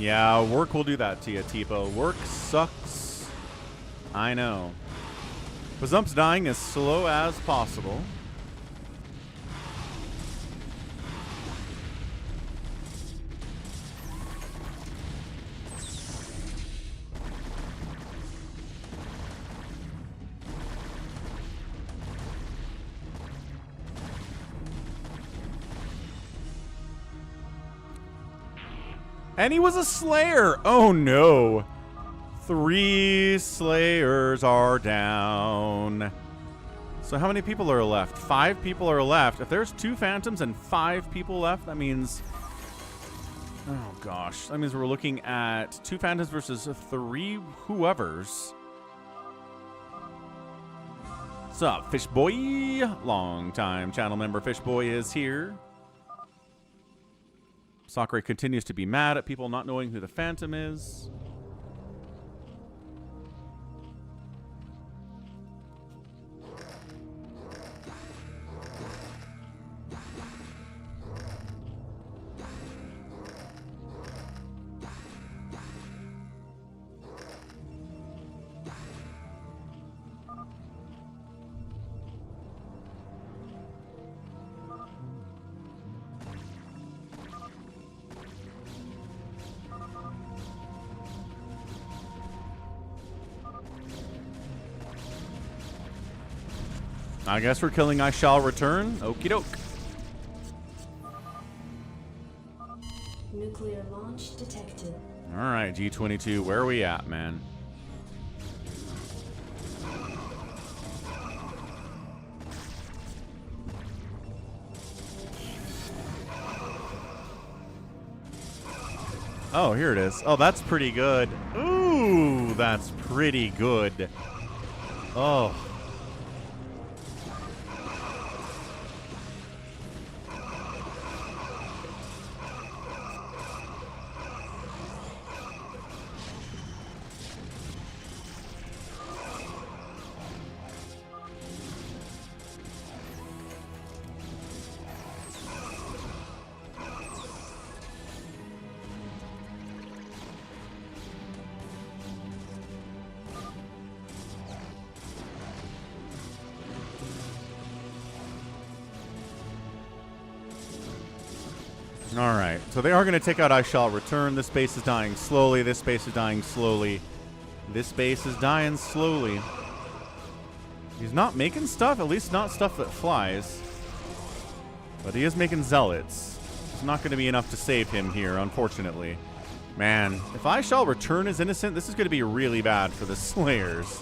Yeah, work will do that to you, Tipo. Work sucks. I know. Bazump's dying as slow as possible. And he was a Slayer. Oh, no. 3 Slayers are down. So how many people are left? 5 people are left. If there's 2 Phantoms and 5 people left, that means... Oh, gosh. That means we're looking at 2 Phantoms versus 3 whoever's. What's up, Fishboy? Long time channel member Fishboy is here. Sakura continues to be mad at people not knowing who the Phantom is. I guess we're killing I Shall Return. Okie doke. Nuclear launch detected. All right, G22, where are we at, man? Oh, here it is. Oh, that's pretty good. Ooh, that's pretty good. Oh. Alright, so they are going to take out I Shall Return. This base is dying slowly. This base is dying slowly. This base is dying slowly. He's not making stuff, at least not stuff that flies. But he is making zealots. It's not going to be enough to save him here, unfortunately. Man, if I Shall Return is innocent, this is going to be really bad for the Slayers.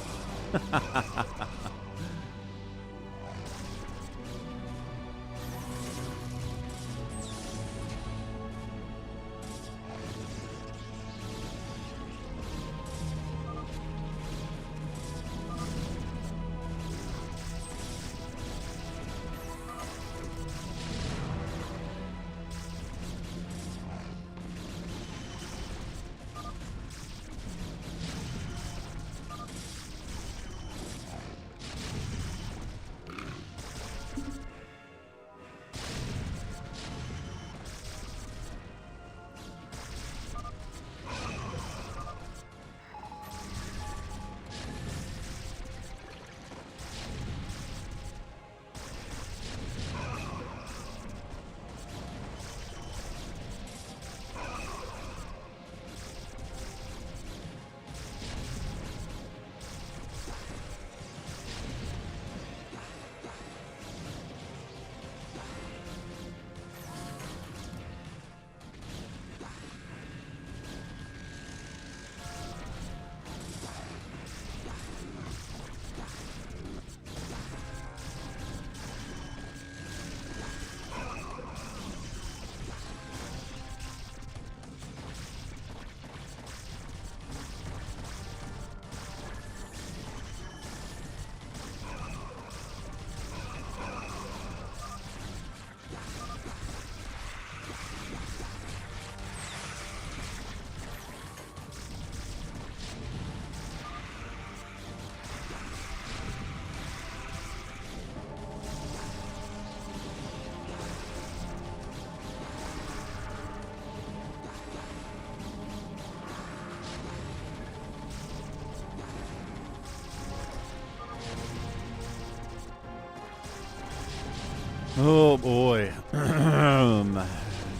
Oh boy.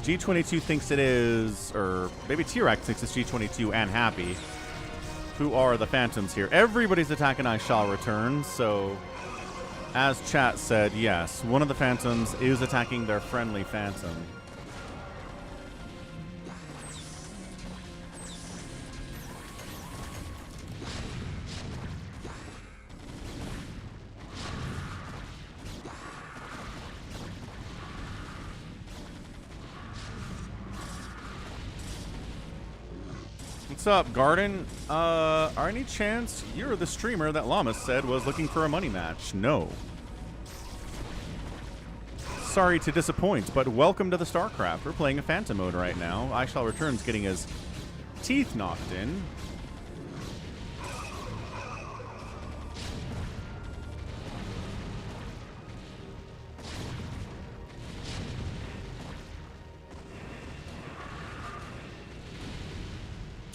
G22 thinks it is, or maybe T-Rex thinks it's G22 and Happy. Who are the Phantoms here? Everybody's attacking I Shall Return, so as chat said, yes, one of the Phantoms is attacking their friendly Phantom. What's up, Garden? Are any chance you're the streamer that Llamas said was looking for a money match? No. Sorry to disappoint, but welcome to the StarCraft. We're playing a Phantom mode right now. I Shall Return's getting his teeth knocked in.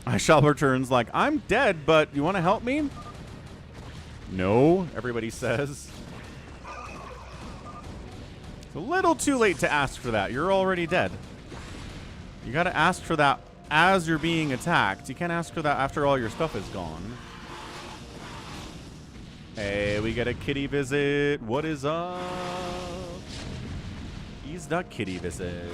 I Shall Return's like, I'm dead, but you want to help me? No, everybody says. It's a little too late to ask for that. You're already dead. You got to ask for that as you're being attacked. You can't ask for that after all your stuff is gone. Hey, we get a kitty visit. What is up? He's the kitty visit.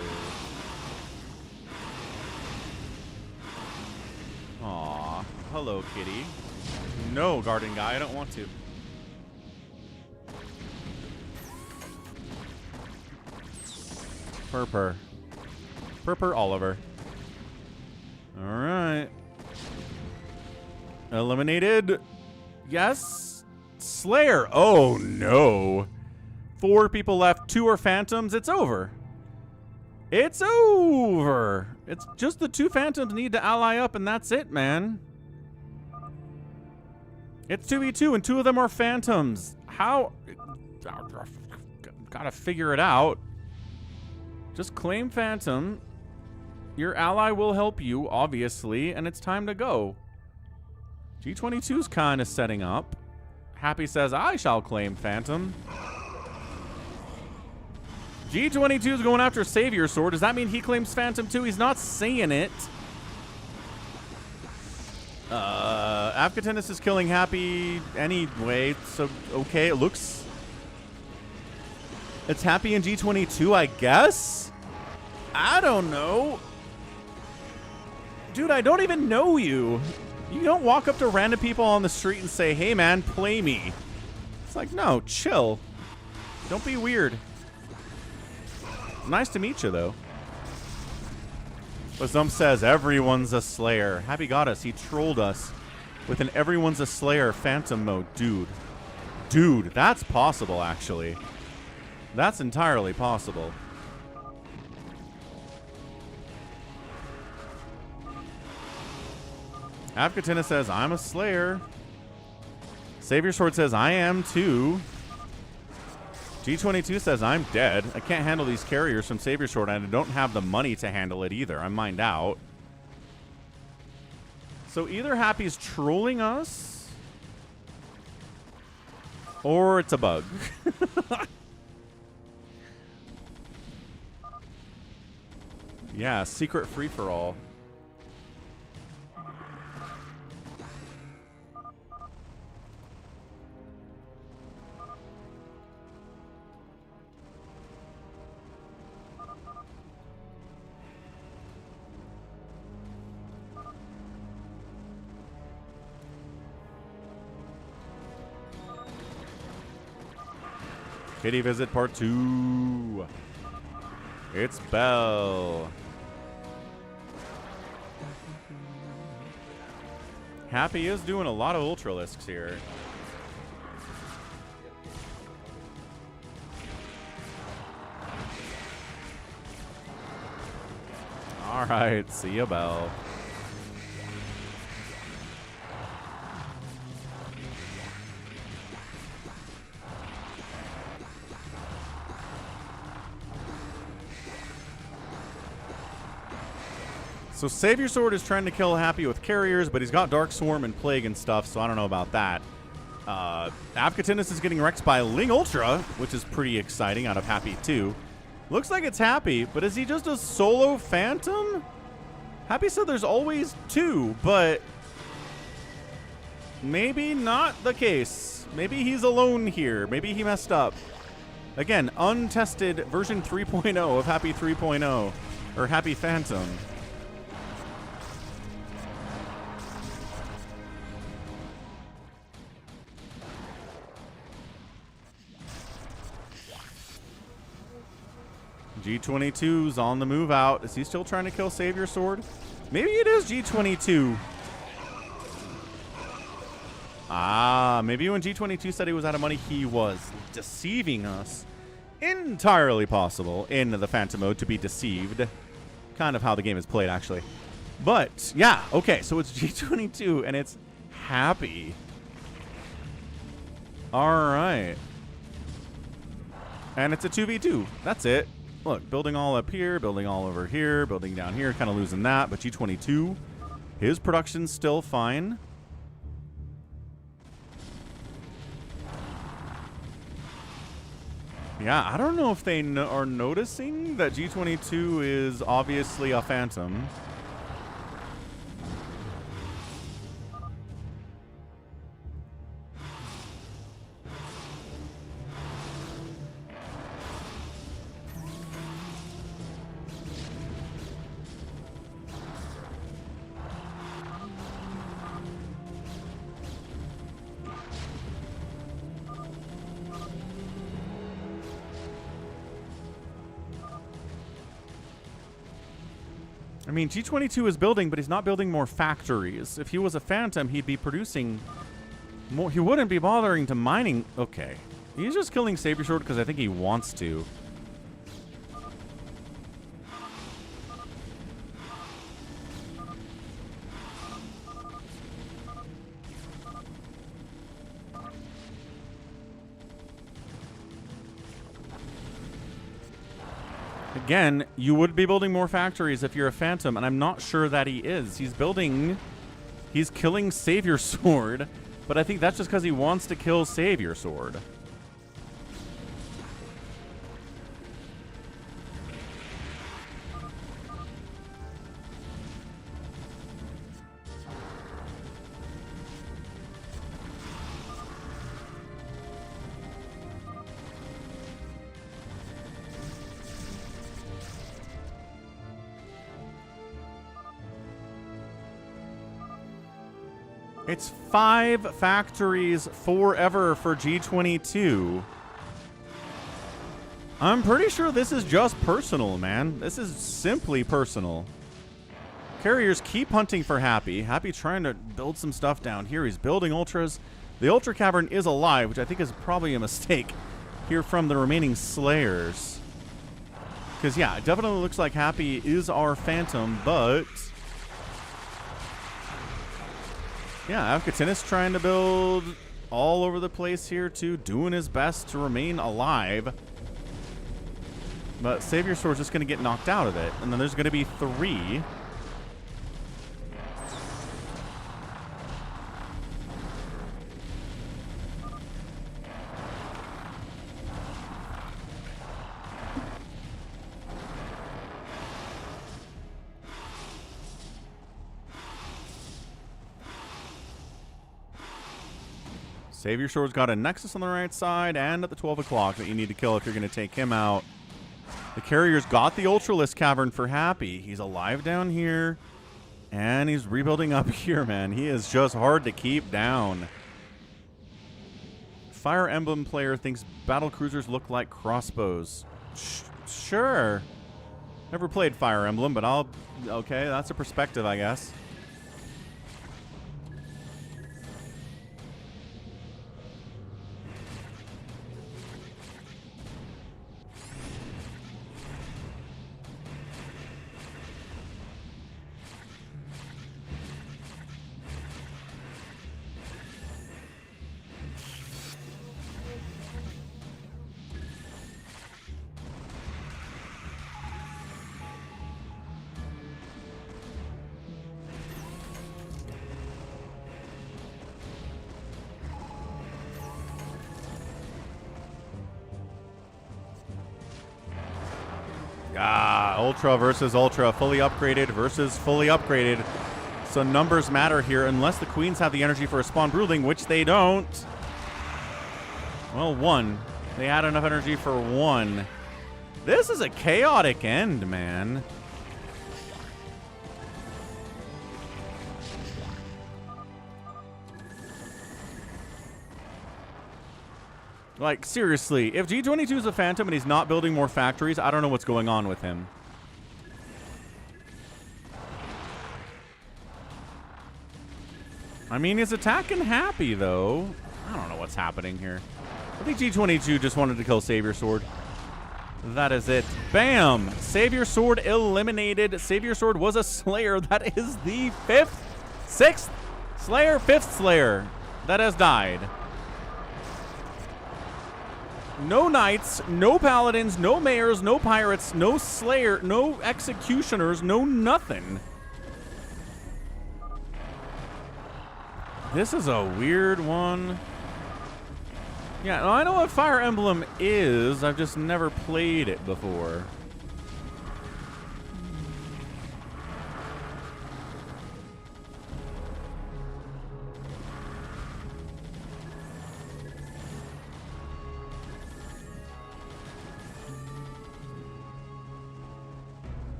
Aw, hello, kitty. No, garden guy, I don't want to. Purr. Purr Oliver. Alright. Eliminated. Yes. Slayer. Oh, no. 4 people left. 2 are Phantoms. It's over. It's over. It's just the 2 Phantoms need to ally up, and that's it, man. It's 2v2, and 2 of them are Phantoms. How? Gotta figure it out. Just claim Phantom. Your ally will help you, obviously, and it's time to go. G22's kind of setting up. Happy says, I shall claim Phantom. G22 is going after Savior Sword. Does that mean he claims Phantom too? He's not saying it. Afghatennis is killing Happy anyway, so okay, it looks... It's Happy in G22, I guess? I don't know. Dude, I don't even know you. You don't walk up to random people on the street and say, hey man, play me. It's like, no, chill. Don't be weird. Nice to meet you, though. Bazum says, everyone's a Slayer. Happy got us. He trolled us with an everyone's a Slayer Phantom mode. Dude, that's possible, actually. That's entirely possible. Afkatina says, I'm a Slayer. Savior Sword says, I am too. G22 says, I'm dead. I can't handle these carriers from Savior Sword, and I don't have the money to handle it either. I'm mined out. So either Happy's trolling us, or it's a bug. Yeah, secret free-for-all. Kitty Visit Part 2. It's Belle. Happy is doing a lot of Ultralisks here. All right, see ya, Belle. So Savior Sword is trying to kill Happy with carriers, but he's got Dark Swarm and Plague and stuff, so I don't know about that. Avcatinus is getting wrecked by Ling Ultra, which is pretty exciting out of Happy too. Looks like it's Happy, but is he just a solo Phantom? Happy said there's always two, but maybe not the case. Maybe he's alone here. Maybe he messed up. Again, untested version 3.0 of Happy 3.0, or Happy Phantom. G22's on the move out. Is he still trying to kill Savior Sword? Maybe it is G22. Ah, maybe when G22 said he was out of money, he was deceiving us. Entirely possible in the Phantom mode to be deceived. Kind of how the game is played, actually. But, yeah, okay, so it's G22, and it's Happy. All right. And it's a 2v2. That's it. Look, building all up here, building all over here, building down here, kind of losing that. But G22, his production's still fine. Yeah, I don't know if they are noticing that G22 is obviously a Phantom. I mean, G22 is building, but he's not building more factories. If he was a Phantom, he'd be producing more. He wouldn't be bothering to mining. Okay. He's just killing Savior Sword because I think he wants to. Again, you would be building more factories if you're a Phantom, and I'm not sure that he is. He's killing Savior Sword, but I think that's just because he wants to kill Savior Sword. It's 5 factories forever for G22. I'm pretty sure this is just personal, man. This is simply personal. Carriers keep hunting for Happy. Happy trying to build some stuff down here. He's building Ultras. The Ultra Cavern is alive, which I think is probably a mistake here from the remaining Slayers. Because, yeah, it definitely looks like Happy is our Phantom, but... yeah, Avcatinus trying to build all over the place here, too. Doing his best to remain alive. But Savior Sword's just going to get knocked out of it. And then there's going to be 3. Savior Sword's got a Nexus on the right side and at the 12 o'clock that you need to kill if you're going to take him out. The Carrier's got the Ultralisk Cavern for Happy. He's alive down here, and he's rebuilding up here, man. He is just hard to keep down. Fire Emblem player thinks battle cruisers look like crossbows. Sure. Never played Fire Emblem, but okay, that's a perspective, I guess. Ultra versus Ultra. Fully upgraded versus fully upgraded. So numbers matter here, unless the Queens have the energy for a spawn broodling, which they don't. Well, one. They had enough energy for one. This is a chaotic end, man. Like, seriously, if G22 is a Phantom and he's not building more factories, I don't know what's going on with him. I mean, he's attacking happy, though. I don't know what's happening here. I think G22 just wanted to kill Savior Sword. That is it. Bam! Savior Sword eliminated. Savior Sword was a Slayer. That is the sixth Slayer, fifth Slayer that has died. No Knights, no Paladins, no Mayors, no Pirates, no Slayer, no Executioners, no nothing. This is a weird one. Yeah, I know what Fire Emblem is. I've just never played it before.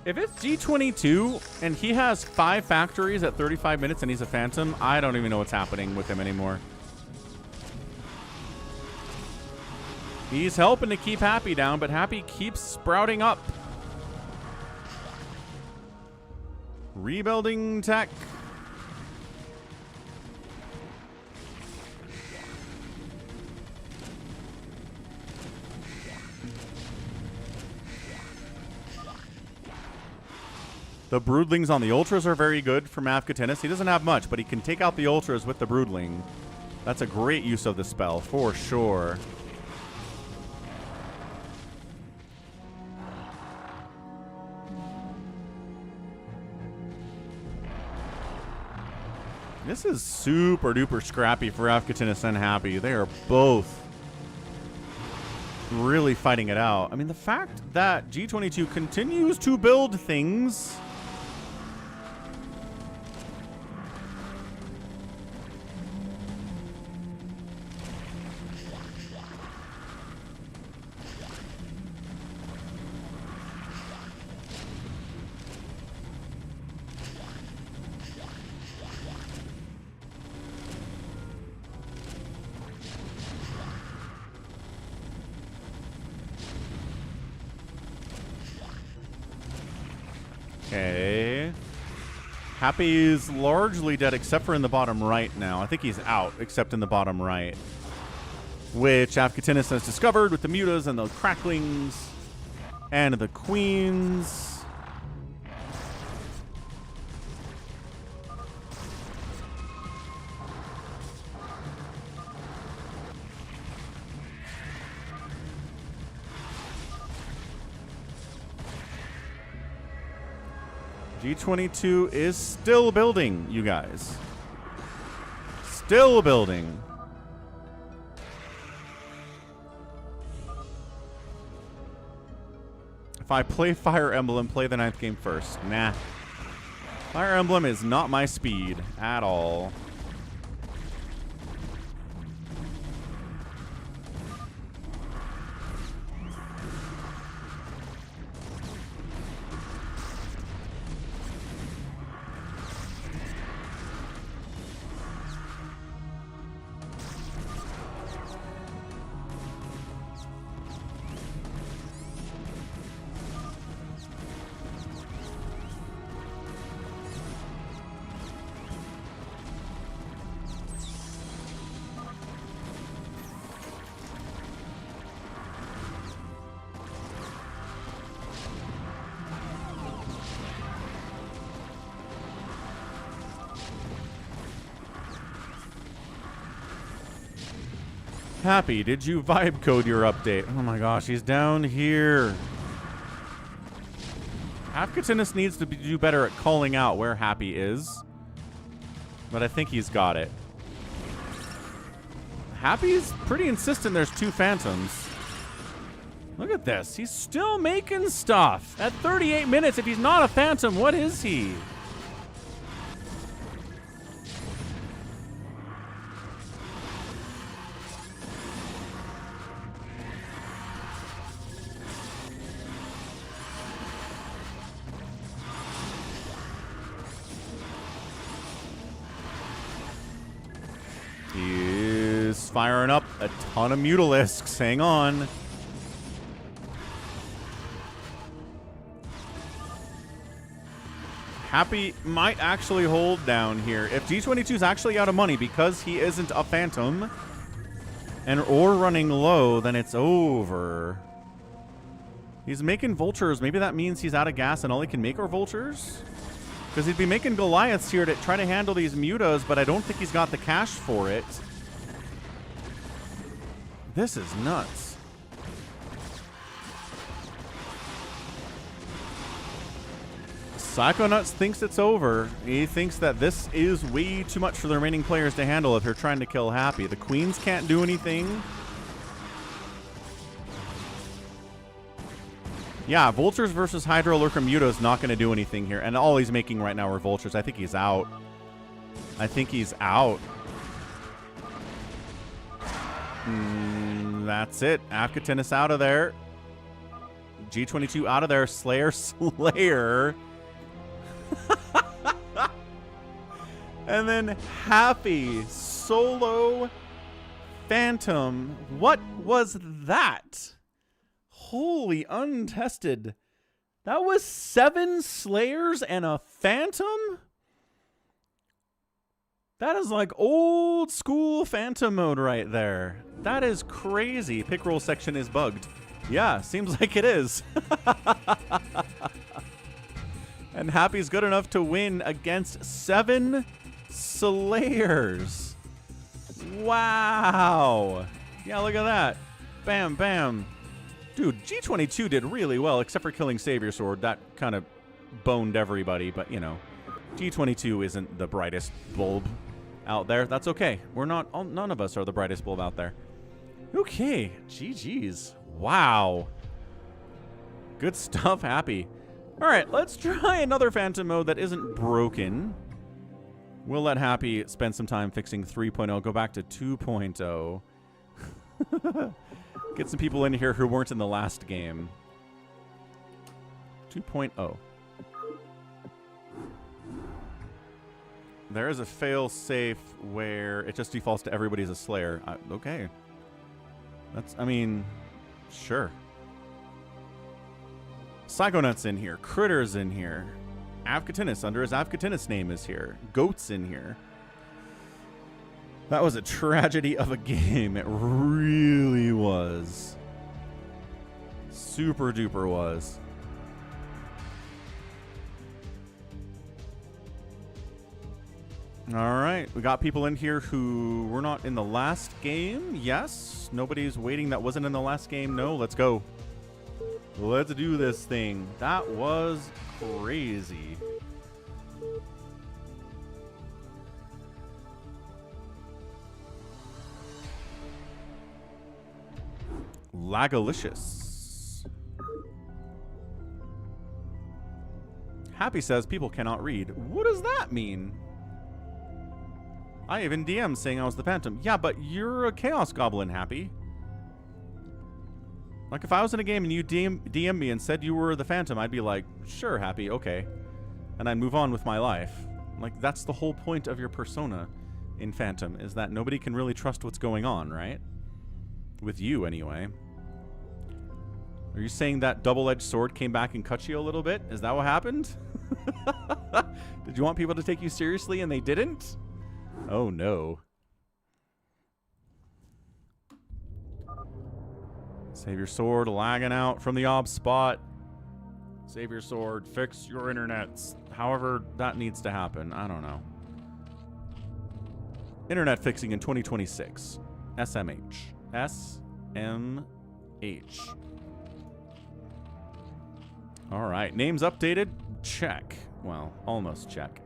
If it's G22 and he has 5 factories at 35 minutes and he's a Phantom, I don't even know what's happening with him anymore. He's helping to keep Happy down, but Happy keeps sprouting up. Rebuilding tech. The Broodlings on the Ultras are very good for Mavkatinis. He doesn't have much, but he can take out the Ultras with the Broodling. That's a great use of the spell, for sure. This is super duper scrappy for Mavkatinis and Happy. They are both really fighting it out. I mean, the fact that G22 continues to build things... Okay. Happy's largely dead except for in the bottom right now. I think he's out except in the bottom right. Which Mavkatinis has discovered with the mutas and the cracklings and the queens. G22 is still building, you guys. Still building. If I play Fire Emblem, play the 9th game first. Nah. Fire Emblem is not my speed at all. Happy, did you vibe code your update? Oh my gosh, he's down here. Mavkatinis needs to do better at calling out where Happy is. But I think he's got it. Happy's pretty insistent there's 2 phantoms. Look at this. He's still making stuff. At 38 minutes, if he's not a phantom, what is he? He is firing up a ton of Mutalisks. Hang on. Happy might actually hold down here. If G22 is actually out of money because he isn't a phantom or running low, then it's over. He's making vultures. Maybe that means he's out of gas and all he can make are vultures? Because he'd be making Goliaths here to try to handle these mutas, but I don't think he's got the cash for it. This is nuts. Psychonauts thinks it's over. He thinks that this is way too much for the remaining players to handle if they're trying to kill Happy. The Queens can't do anything. Yeah, Vultures versus Hydro Lurker Muta is not going to do anything here. And all he's making right now are Vultures. I think he's out. I think he's out. That's it. Afkatinus out of there. G22 out of there. Slayer. And then Happy solo Phantom. What was that? Holy untested. That was 7 Slayers and a Phantom? That is like old school Phantom mode right there. That is crazy. Pick roll section is bugged. Yeah, seems like it is. And Happy's good enough to win against 7 Slayers. Wow. Yeah, look at that. Bam, bam. Dude, G22 did really well, except for killing Savior Sword. That kind of boned everybody, but, you know. G22 isn't the brightest bulb out there. That's okay. We're not, none of us are the brightest bulb out there. Okay, GG's. Wow. Good stuff, Happy. All right, let's try another Phantom mode that isn't broken. We'll let Happy spend some time fixing 3.0, go back to 2.0. Get some people in here who weren't in the last game. 2.0. There is a fail-safe where it just defaults to everybody's a Slayer. Okay. That's, I mean, sure. Psychonauts in here. Critters in here. Avkatinus under his Avkatinus name is here. Goats in here. That was a tragedy of a game. It really was. Super duper was. All right. We got people in here who were not in the last game. Yes. Nobody's waiting that wasn't in the last game. No. Let's go. Let's do this thing. That was crazy. Lagalicious. Happy says people cannot read. What does that mean? I even DM'd saying I was the Phantom. Yeah, but you're a Chaos Goblin, Happy. Like, if I was in a game and you DM me and said you were the Phantom, I'd be like, sure, Happy, okay. And I'd move on with my life. Like, that's the whole point of your persona in Phantom, is that nobody can really trust what's going on, right? With you, anyway. Are you saying that double-edged sword came back and cut you a little bit? Is that what happened? Did you want people to take you seriously and they didn't? Oh, no. Save your sword, lagging out from the ob spot. Save your sword, fix your internets. However that needs to happen. I don't know. Internet fixing in 2026. SMH. SMH. All right. Names updated. Check. Well, almost check.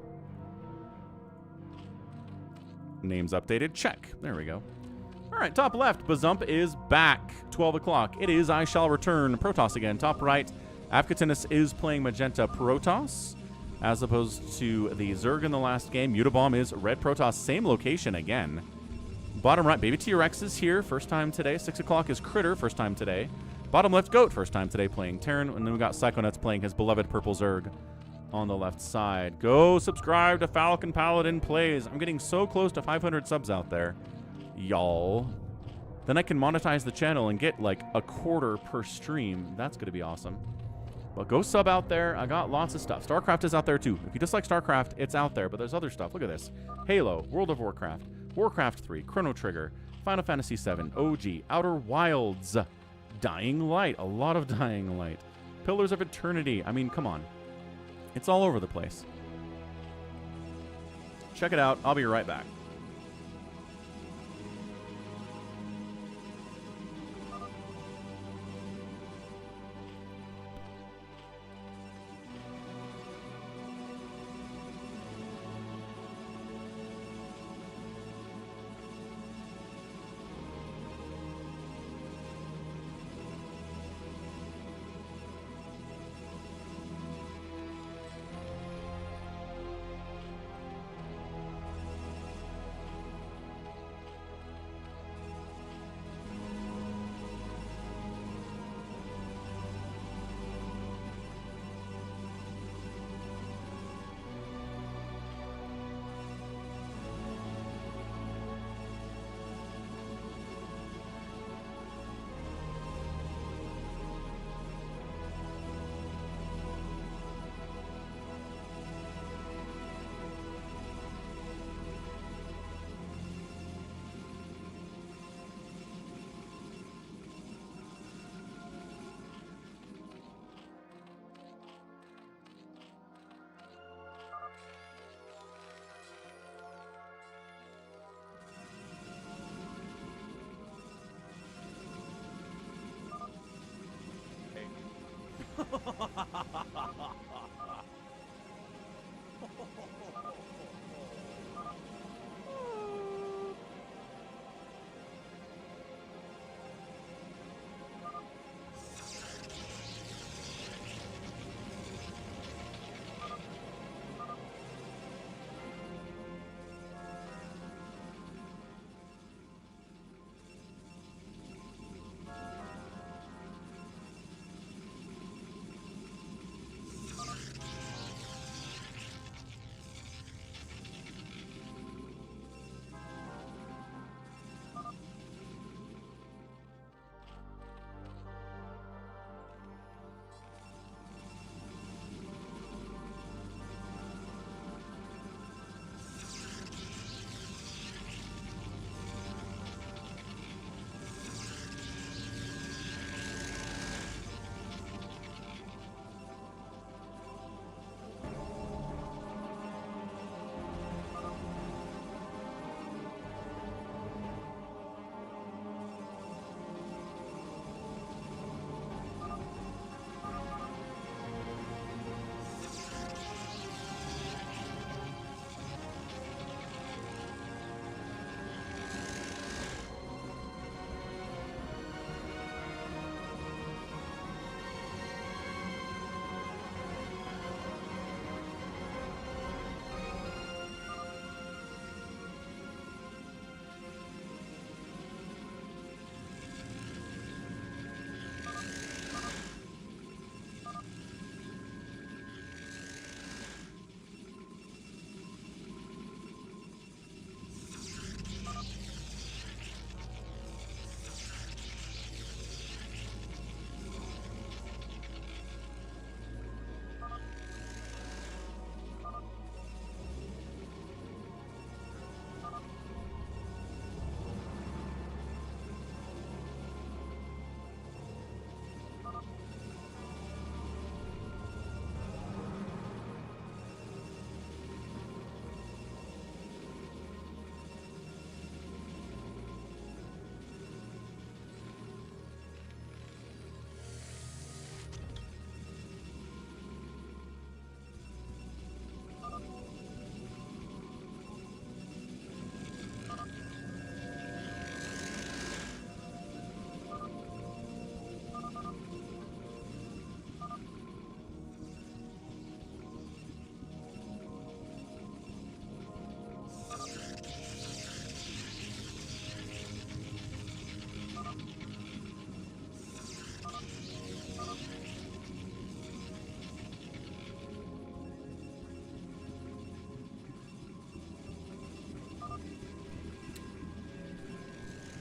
Names updated. Check. There we go. All right, top left, Bazump is back. 12 o'clock. It is I Shall Return. Protoss again. Top right, Avkatinus is playing Magenta Protoss, as opposed to the Zerg in the last game. Mutabomb is Red Protoss. Same location again. Bottom right, Baby T-Rex is here. First time today. 6 o'clock is Critter. First time today. Bottom left, Goat. First time today playing Terran. And then we got Psychonauts playing his beloved Purple Zerg on the left side. Go subscribe to Falcon Paladin Plays. I'm getting so close to 500 subs out there, y'all. Then I can monetize the channel and get like a quarter per stream. That's going to be awesome. But go sub out there. I got lots of stuff. StarCraft is out there too. If you dislike StarCraft, it's out there. But there's other stuff. Look at this. Halo, World of Warcraft, Warcraft 3, Chrono Trigger, Final Fantasy 7, OG, Outer Wilds, Dying Light. A lot of Dying Light. Pillars of Eternity. I mean, come on. It's all over the place. Check it out. I'll be right back.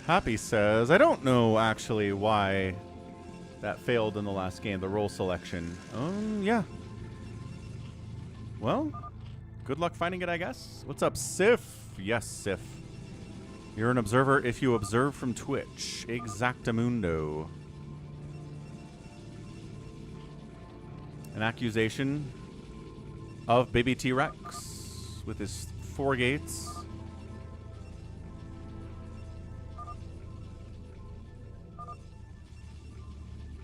Happy says, I don't know actually why that failed in the last game, the role selection. Yeah. Well, good luck finding it, I guess. What's up, Sif? Yes, Sif. You're an observer if you observe from Twitch. Exactamundo. An accusation of Baby T-Rex with his 4 gates.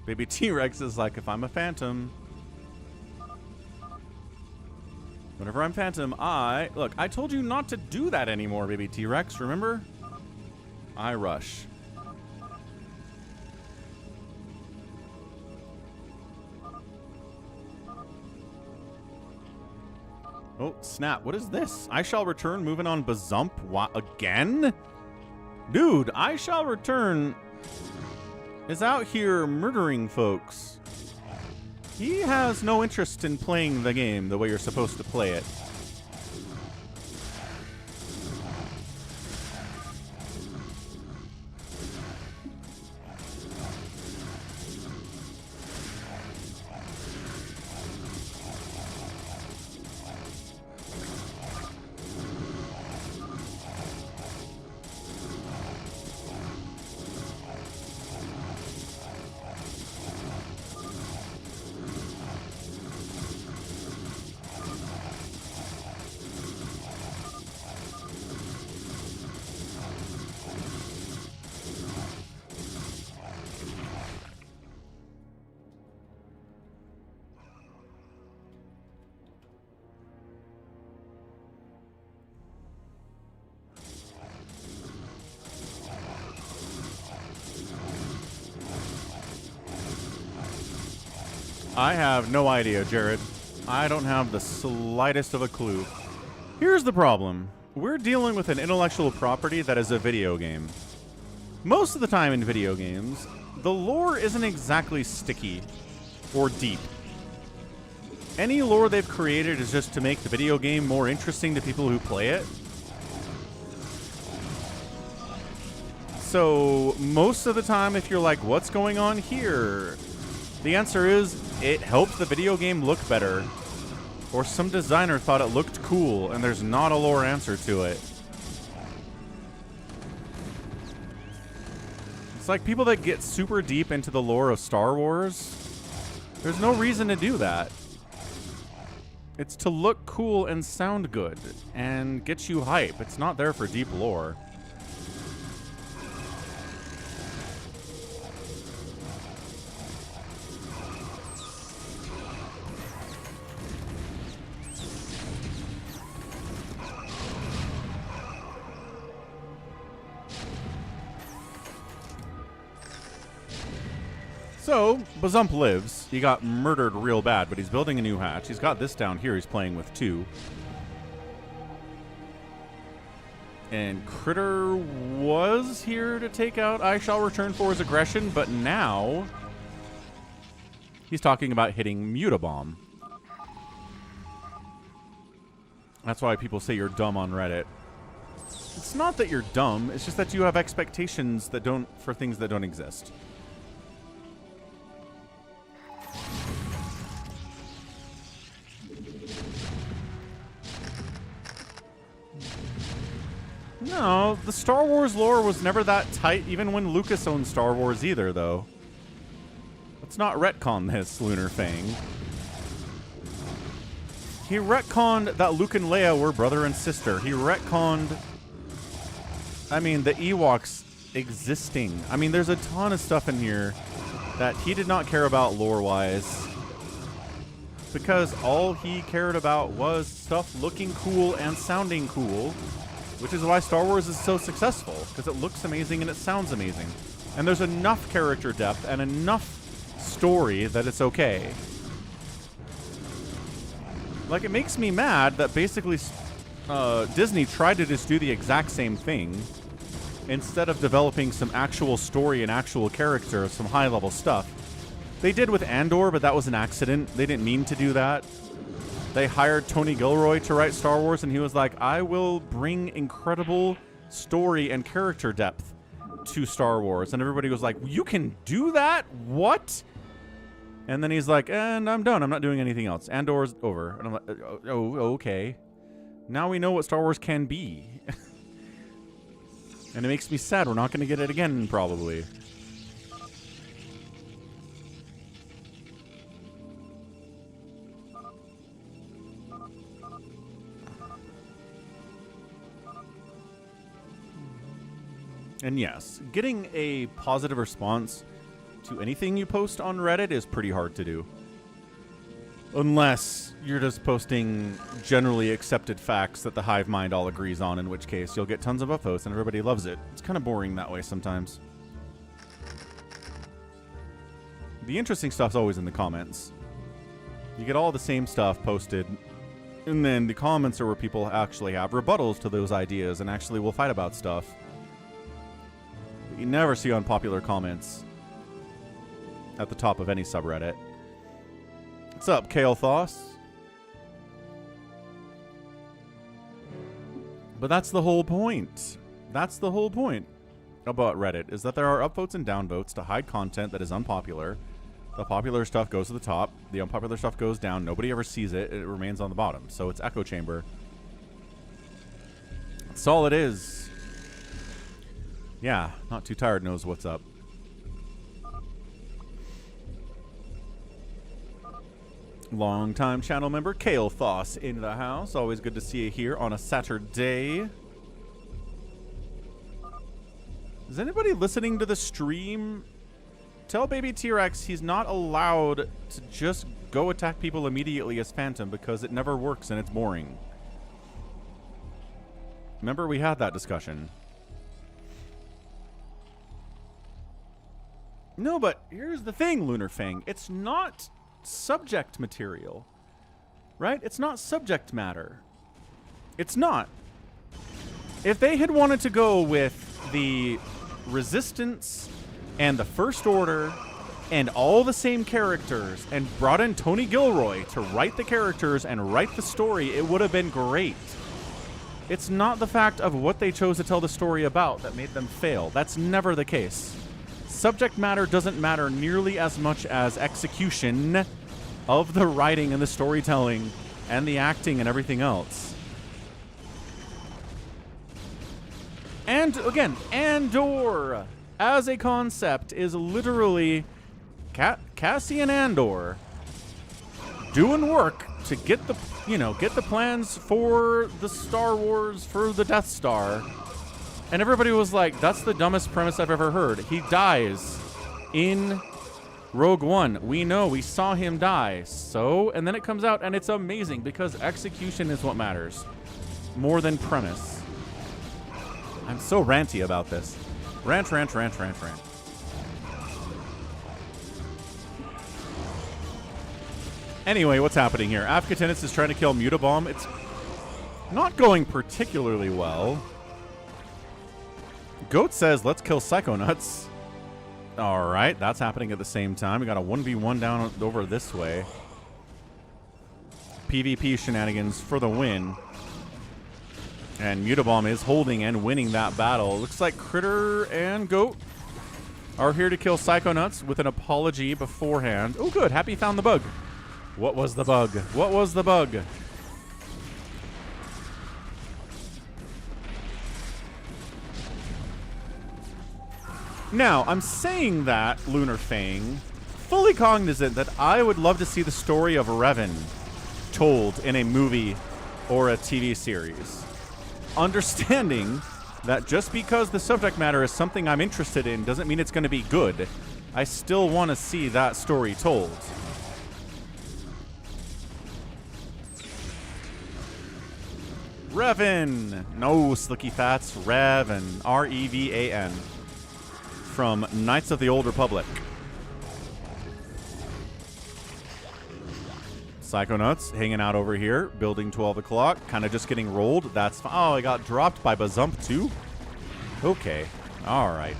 Baby T-Rex is like, if I'm a phantom, whenever I'm phantom, look, I told you not to do that anymore, Baby T-Rex, remember? I rush. Oh, snap. What is this? I shall return, moving on Bazump. What, again? Dude, I shall return is out here murdering folks. He has no interest in playing the game the way you're supposed to play it. I have no idea, Jared. I don't have the slightest of a clue. Here's the problem. We're dealing with an intellectual property that is a video game. Most of the time in video games, the lore isn't exactly sticky or deep. Any lore they've created is just to make the video game more interesting to people who play it. So most of the time, if you're like, what's going on here? The answer is, it helps the video game look better. Or some designer thought it looked cool, and there's not a lore answer to it. It's like people that get super deep into the lore of Star Wars. There's no reason to do that. It's to look cool and sound good, and get you hype. It's not there for deep lore. So, Bazump lives. He got murdered real bad, but he's building a new hatch. He's got this down here he's playing with too. And Critter was here to take out I Shall Return for his aggression, but now he's talking about hitting Mutabomb. That's why people say you're dumb on Reddit. It's not that you're dumb, it's just that you have expectations that for things that don't exist. No, the Star Wars lore was never that tight, even when Lucas owned Star Wars either, though. Let's not retcon this, Lunar Fang. He retconned that Luke and Leia were brother and sister. He retconned, I mean, the Ewoks existing. I mean, there's a ton of stuff in here that he did not care about lore-wise, because all he cared about was stuff looking cool and sounding cool. Which is why Star Wars is so successful, because it looks amazing and it sounds amazing. And there's enough character depth and enough story that it's okay. Like, it makes me mad that basically Disney tried to just do the exact same thing instead of developing some actual story and actual character, some high-level stuff. They did with Andor, but that was an accident. They didn't mean to do that. They hired Tony Gilroy to write Star Wars, and he was like, I will bring incredible story and character depth. to Star Wars. And everybody was like, you can do that? What? And then he's like, and I'm done. I'm not doing anything else. Andor's over. And I'm like, oh, okay. Now we know what Star Wars can be. And it makes me sad we're not going to get it again, probably. And yes, getting a positive response to anything you post on Reddit is pretty hard to do. Unless you're just posting generally accepted facts that the hive mind all agrees on, in which case you'll get tons of upvotes and everybody loves it. It's kind of boring that way sometimes. The interesting stuff's always in the comments. You get all the same stuff posted, and then the comments are where people actually have rebuttals to those ideas and actually will fight about stuff. But you never see unpopular comments at the top of any subreddit. What's up, Kale Thoss? But that's the whole point. That's the whole point about Reddit, is that there are upvotes and downvotes to hide content that is unpopular. The popular stuff goes to the top. The unpopular stuff goes down. Nobody ever sees it. It remains on the bottom. So it's echo chamber. That's all it is. Yeah, Not Too Tired knows what's up. Long-time channel member Kale Thoss in the house. Always good to see you here on a Saturday. Is anybody listening to the stream? Tell baby T-Rex he's not allowed to just go attack people immediately as Phantom because it never works and it's boring. Remember, we had that discussion. No, but here's the thing, Lunar Fang. It's not subject material, right? It's not subject matter. It's not. If they had wanted to go with the Resistance and the First Order and all the same characters and brought in Tony Gilroy to write the characters and write the story, it would have been great. It's not the fact of what they chose to tell the story about that made them fail. That's never the case. Subject matter doesn't matter nearly as much as execution of the writing and the storytelling and the acting and everything else. And again, Andor as a concept is literally Cassian Andor doing work to get the, get the plans for the Star Wars, for the Death Star. And everybody was like, that's the dumbest premise I've ever heard. He dies in Rogue One. We know, we saw him die. So, and then it comes out and it's amazing because execution is what matters more than premise. I'm so ranty about this. Rant. Anyway, what's happening here? Afghanis is trying to kill Mutabomb. It's not going particularly well. Goat says, let's kill Psychonauts. All right, that's happening at the same time. We got a 1v1 down over this way. PvP shenanigans for the win. And Mutabomb is holding and winning that battle. Looks like Critter and Goat are here to kill Psychonauts with an apology beforehand. Oh, good. Happy found the bug. What was the bug? What was the bug? Now, I'm saying that, Lunar Fang, fully cognizant that I would love to see the story of Revan told in a movie or a TV series. Understanding that just because the subject matter is something I'm interested in doesn't mean it's going to be good. I still want to see that story told. Revan! No, Slicky Fats. Revan. R-E-V-A-N. From Knights of the Old Republic. Psychonauts hanging out over here, building 12 o'clock, kind of just getting rolled. That's fine. Oh, I got dropped by Bazump too? Okay. All right.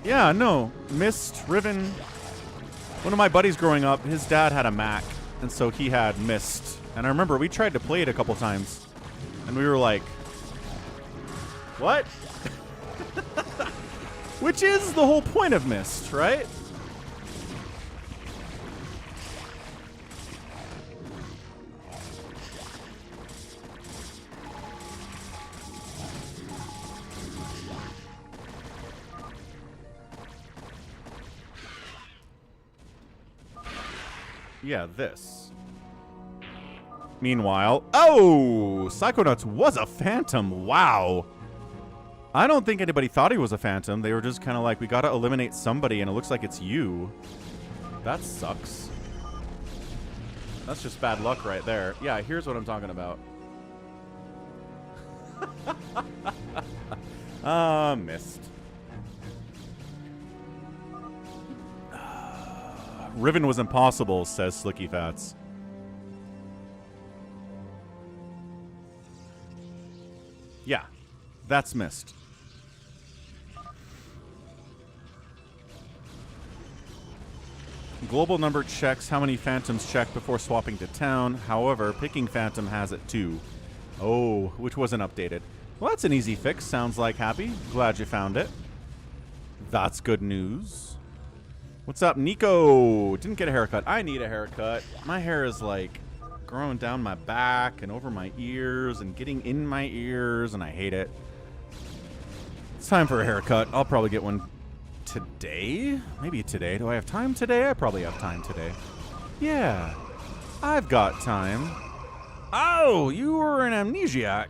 Yeah, no. Mist, Riven. One of my buddies growing up, his dad had a Mac, and so he had Mist. And I remember we tried to play it a couple times, and we were like, What? Which is the whole point of Mist, right? Yeah, this. Meanwhile, oh, Psychonauts was a phantom. Wow. I don't think anybody thought he was a phantom. They were just kind of like, we got to eliminate somebody, and it looks like it's you. That sucks. That's just bad luck right there. Yeah, here's what I'm talking about. Missed. Riven was impossible, says Slicky Fats. Yeah, that's missed. Global number checks how many phantoms check before swapping to town. However, picking phantom has it too. Oh, which wasn't updated. Well, that's an easy fix. Sounds like Happy. Glad you found it. That's good news. What's up, Nico? Didn't get a haircut. I need a haircut. My hair is like growing down my back and over my ears and getting in my ears, and I hate it. It's time for a haircut. I'll probably get one today. Maybe today. Do I have time today? I probably have time today. Yeah, I've got time. Oh, you were an amnesiac.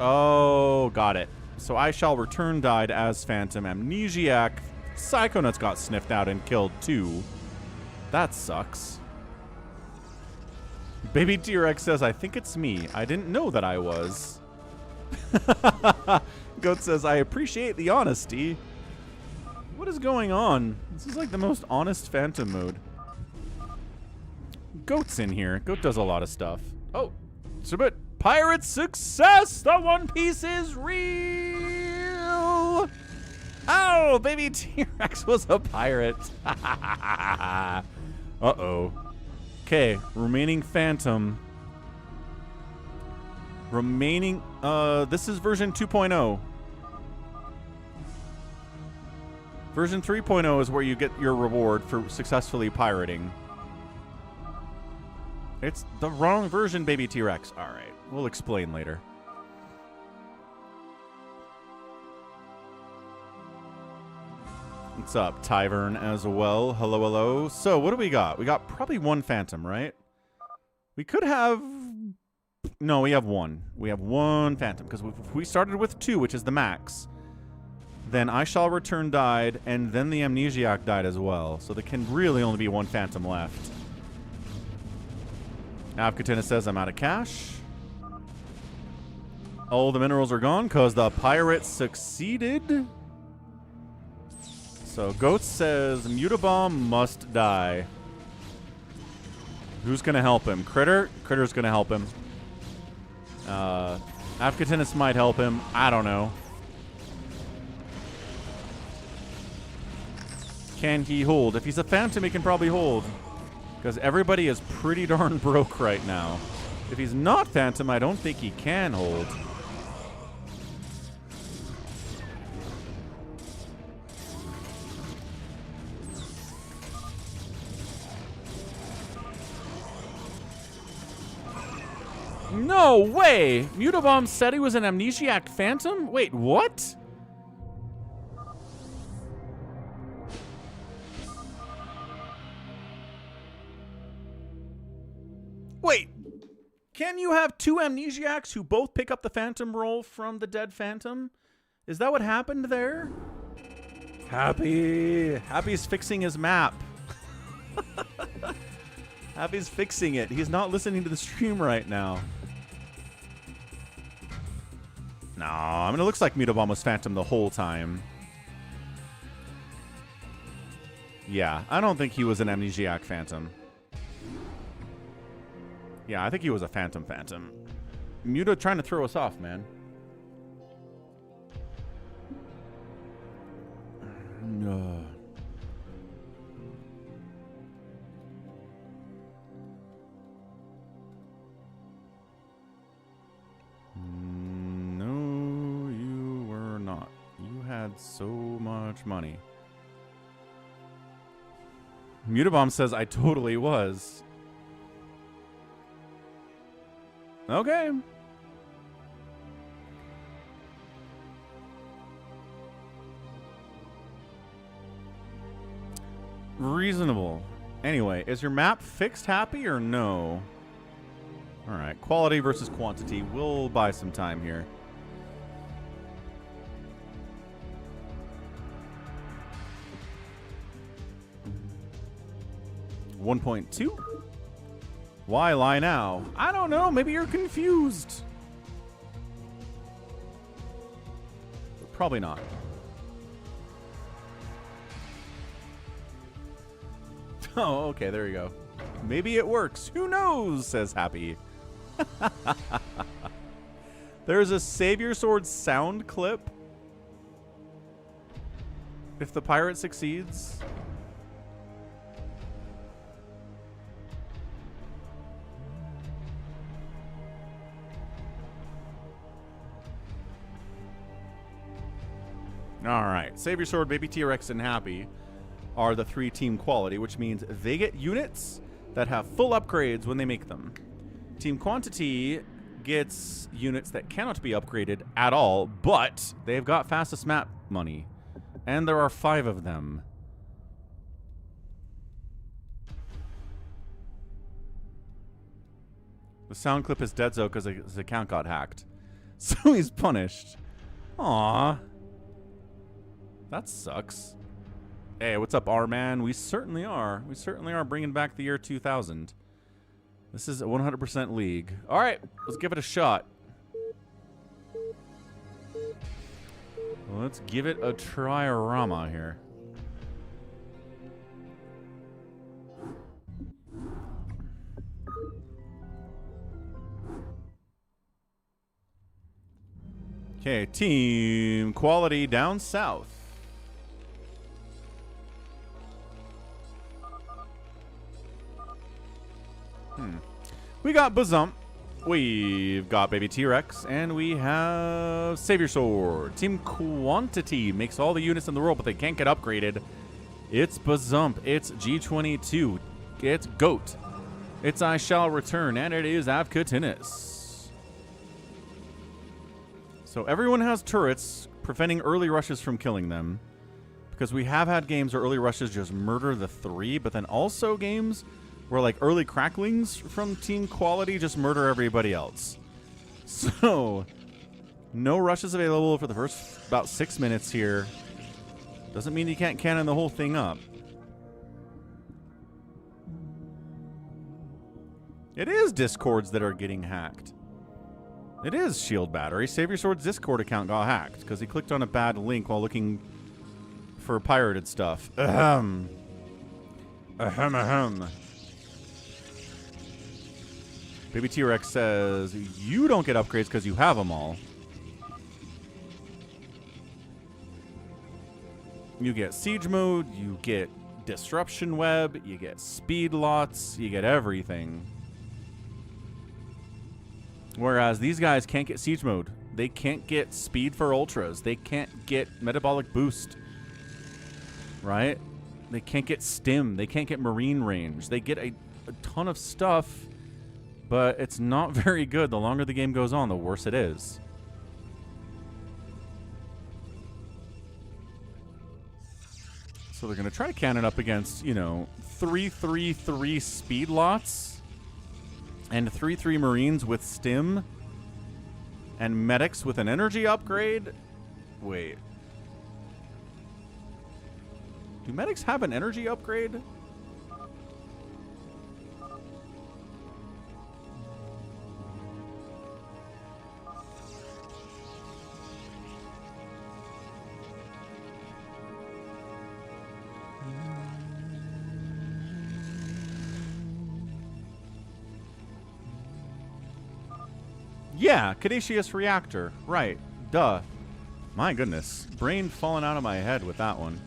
Oh, got it. So I shall return died as Phantom Amnesiac. Psychonauts got sniffed out and killed too. That sucks. Baby T-Rex says, I think it's me. I didn't know that I was. Goat says, I appreciate the honesty. What is going on? This is like the most honest Phantom mode. Goat's in here. Goat does a lot of stuff. Oh, it's a bit. Pirate success! The One Piece is real! Oh, baby T-Rex was a pirate. Uh-oh. Okay, remaining Phantom. Remaining, this is version 2.0. Version 3.0 is where you get your reward for successfully pirating. It's the wrong version, baby T-Rex. All right, we'll explain later. What's up, Tyvern as well? Hello, hello. So, what do we got? We got probably one Phantom, right? We could have... No, we have one. We have one Phantom, because if we started with two, which is the max, then I Shall Return died, and then the Amnesiac died as well. So there can really only be one Phantom left. Avkatina says, I'm out of cash. All the minerals are gone, because the pirates succeeded. So Goat says Mutabomb must die. Who's gonna help him? Critter? Critter's gonna help him. Avkatinus might help him. I don't know. Can he hold? If he's a Phantom, he can probably hold. Because everybody is pretty darn broke right now. If he's not Phantom, I don't think he can hold. No way! Mutabomb said he was an Amnesiac Phantom? Wait, what? Wait, can you have two Amnesiacs who both pick up the Phantom role from the dead Phantom? Is that what happened there? Happy's fixing his map. Happy's fixing it. He's not listening to the stream right now. No, I mean, it looks like Mutabomb was Phantom the whole time. Yeah, I don't think he was an Amnesiac Phantom. Yeah, I think he was a Phantom. Muta trying to throw us off, man. No. So much money. Mutabomb says, I totally was. Okay. Reasonable. Anyway, is your map fixed happy or no? All right, quality versus quantity. We'll buy some time here. $1.2. Why lie now? I don't know. Maybe you're confused. Probably not. Oh, okay, there you go. Maybe it works. Who knows, says Happy. There's a Savior Sword sound clip. If the pirate succeeds. All right, Savior Sword, Baby T-Rex, and Happy are the 3 team quality, which means they get units that have full upgrades when they make them. Team Quantity gets units that cannot be upgraded at all, but they've got fastest map money. And there are 5 of them. The sound clip is dead, because his account got hacked. So he's punished. Aww. That sucks. Hey, what's up, R-Man? We certainly are. We certainly are bringing back the year 2000. This is a 100% league. All right, let's give it a shot. Let's give it a try-rama here. Okay, team quality down south. We got Bazump, we've got Baby T-Rex, and we have Savior Sword. Team Quantity makes all the units in the world, but they can't get upgraded. It's Bazump, it's G22, it's Goat, it's I Shall Return, and it is Avkatinis. So everyone has turrets, preventing early rushes from killing them. Because we have had games where early rushes just murder the 3, but then also games where like early cracklings from team quality just murder everybody else. So no rushes available for the first about 6 minutes here. Doesn't mean you can't cannon the whole thing up. It is Discords that are getting hacked. It is Shield Battery. Savior Sword's Discord account got hacked because he clicked on a bad link while looking for pirated stuff. Ahem. Ahem, ahem. Baby T-Rex says, you don't get upgrades because you have them all. You get Siege Mode, you get Disruption Web, you get Speed Lots, you get everything. Whereas these guys can't get Siege Mode. They can't get Speed for Ultras. They can't get Metabolic Boost. Right? They can't get Stim. They can't get Marine Range. They get a ton of stuff. But it's not very good. The longer the game goes on, the worse it is. So they're going to try to cannon up against, you know, 3-3-3 speed lots and 3-3 Marines with stim and medics with an energy upgrade. Wait. Do medics have an energy upgrade? Yeah, Caduceus Reactor. Right. Duh. My goodness. Brain falling out of my head with that one.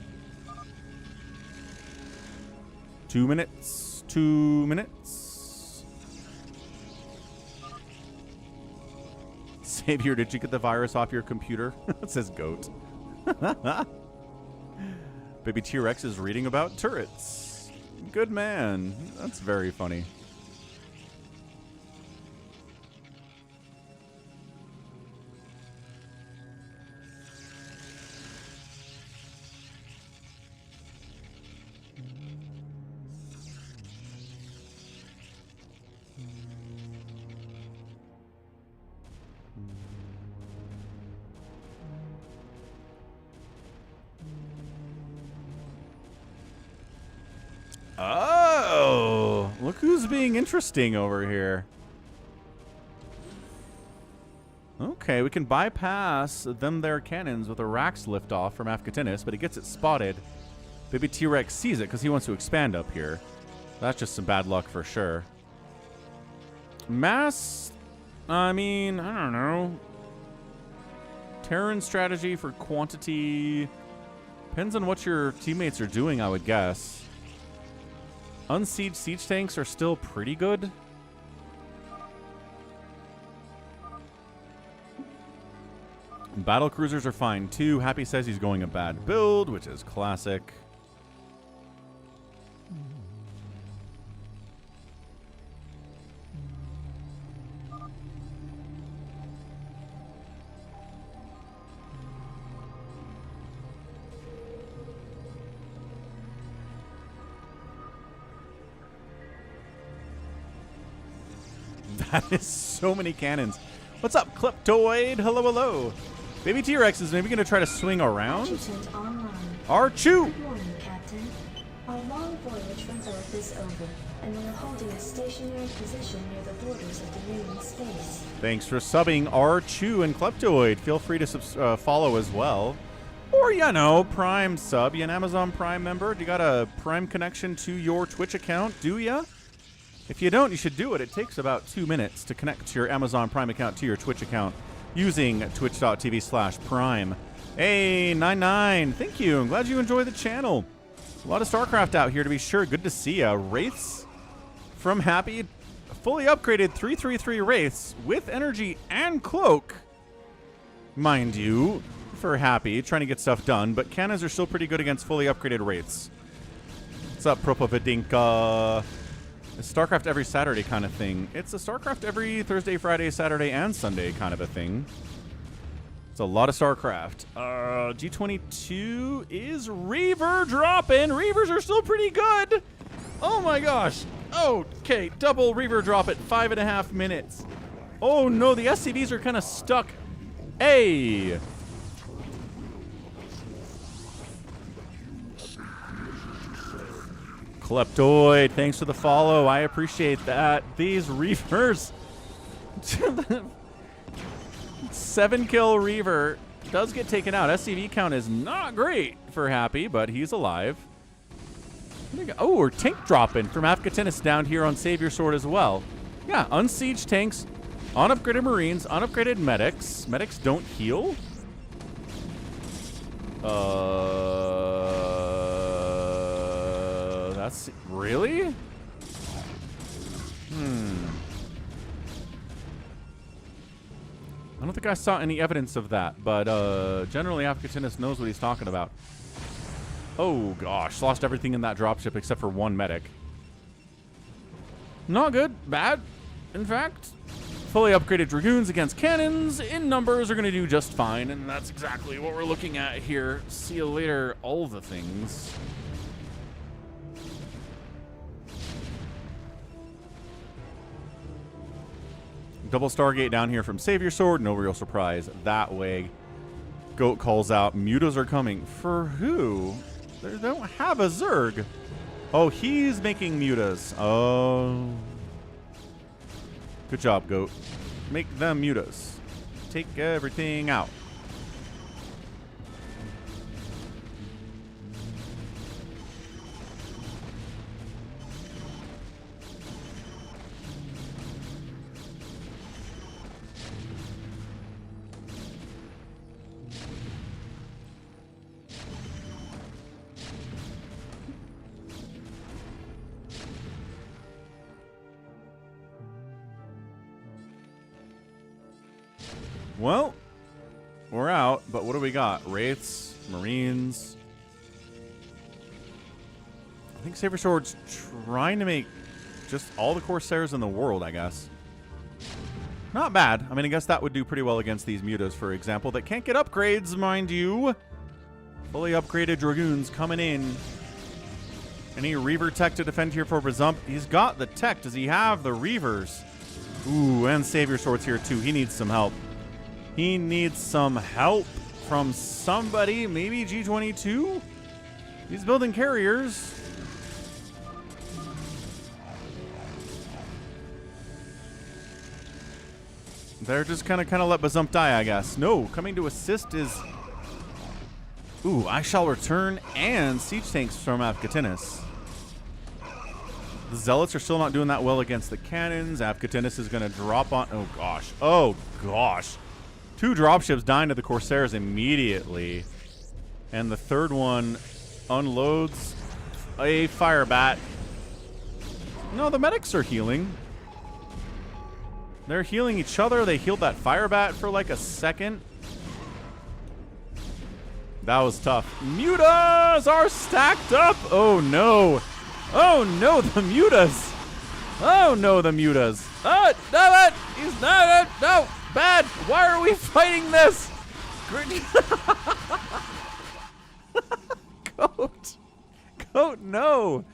2 minutes. 2 minutes. Savior, did you get the virus off your computer? It says goat. Baby T-Rex is reading about turrets. Good man. That's very funny. Oh, look who's being interesting over here. Okay, we can bypass their cannons with a Rax liftoff from Afkatinis, but he gets it spotted. Baby T-Rex sees it because he wants to expand up here. That's just some bad luck for sure. Mass, I mean, I don't know. Terran strategy for quantity. Depends on what your teammates are doing, I would guess. Unsieged siege tanks are still pretty good. Battle cruisers are fine too. Happy says he's going a bad build, which is classic. That is so many cannons. What's up, Kleptoid? Hello, hello. Baby T-Rex is maybe going to try to swing around. R2! Good morning, Captain. Our long voyage from Earth is over, and we are holding a stationary position near the borders of Dominion space. Thanks for subbing, R2 and Kleptoid. Feel free to follow as well. Or, you know, Prime sub. You an Amazon Prime member? Do you got a Prime connection to your Twitch account? Do ya? If you don't, you should do it. It takes about 2 minutes to connect to your Amazon Prime account to your Twitch account using twitch.tv/prime. Hey, 99, thank you. I'm glad you enjoy the channel. A lot of StarCraft out here to be sure. Good to see ya. Wraiths from Happy. Fully upgraded 333 Wraiths with energy and cloak. Mind you, for Happy, trying to get stuff done, but cannons are still pretty good against fully upgraded Wraiths. What's up, Propovidinka? It's StarCraft every Saturday kind of thing. It's a StarCraft every Thursday, Friday, Saturday, and Sunday kind of a thing. It's a lot of StarCraft. G22 is Reaver dropping. Reavers are still pretty good. Oh my gosh. Okay, double Reaver drop at 5.5 minutes. Oh no, the SCVs are kind of stuck. Hey. Kleptoid, thanks for the follow. I appreciate that. These Reavers. 7-kill Reaver does get taken out. SCV count is not great for Happy, but he's alive. Oh, we're tank dropping from Afkatinis down here on Savior Sword as well. Yeah, unsieged tanks, unupgraded Marines, unupgraded medics. Medics don't heal? That's... really? I don't think I saw any evidence of that, but generally Afkatinis knows what he's talking about. Oh gosh, lost everything in that dropship except for one medic. Not good, bad, in fact. Fully upgraded Dragoons against cannons in numbers are going to do just fine, and that's exactly what we're looking at here. See you later, all the things. Double Stargate down here from Savior Sword. No real surprise that way. Goat calls out, mutas are coming. For who? They don't have a Zerg. Oh, he's making mutas. Oh. Good job, Goat. Make them mutas. Take everything out. Well, we're out, but what do we got? Wraiths, Marines. I think Saber Sword's trying to make just all the Corsairs in the world, I guess. Not bad. I mean, I guess that would do pretty well against these mutas, for example, that can't get upgrades, mind you. Fully upgraded Dragoons coming in. Any Reaver tech to defend here for Bazump? He's got the tech. Does he have the Reavers? Ooh, and Savior Sword's here too. He needs some help. He needs some help from somebody. Maybe G22? He's building carriers. They're just kind of let Bazump die, I guess. No, coming to assist is... Ooh, I Shall Return and Siege Tanks from Afghatinis. The Zealots are still not doing that well against the cannons. Afghatinis is going to drop on... Oh, gosh. Oh, gosh. 2 dropships dying to the Corsairs immediately. And the third one unloads a fire bat. No, the medics are healing. They're healing each other. They healed that fire bat for like a second. That was tough. Mutas are stacked up. Oh, no. Oh, no, the mutas. Oh, no, the mutas. Oh, no, he's not. No, bad. Why are we fighting this? Goat. Goat, no.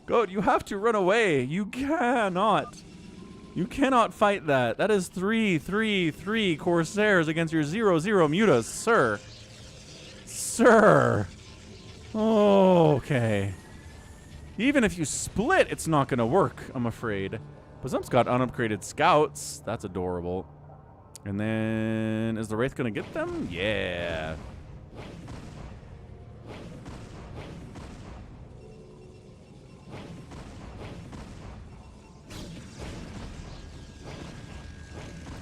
Goat, you have to run away. You cannot. You cannot fight that. That is 3 Corsairs against your 0 mutas, sir. Sir. Oh, okay. Even if you split, it's not going to work, I'm afraid. Bazump's got unupgraded scouts. That's adorable. And then, is the Wraith going to get them? Yeah.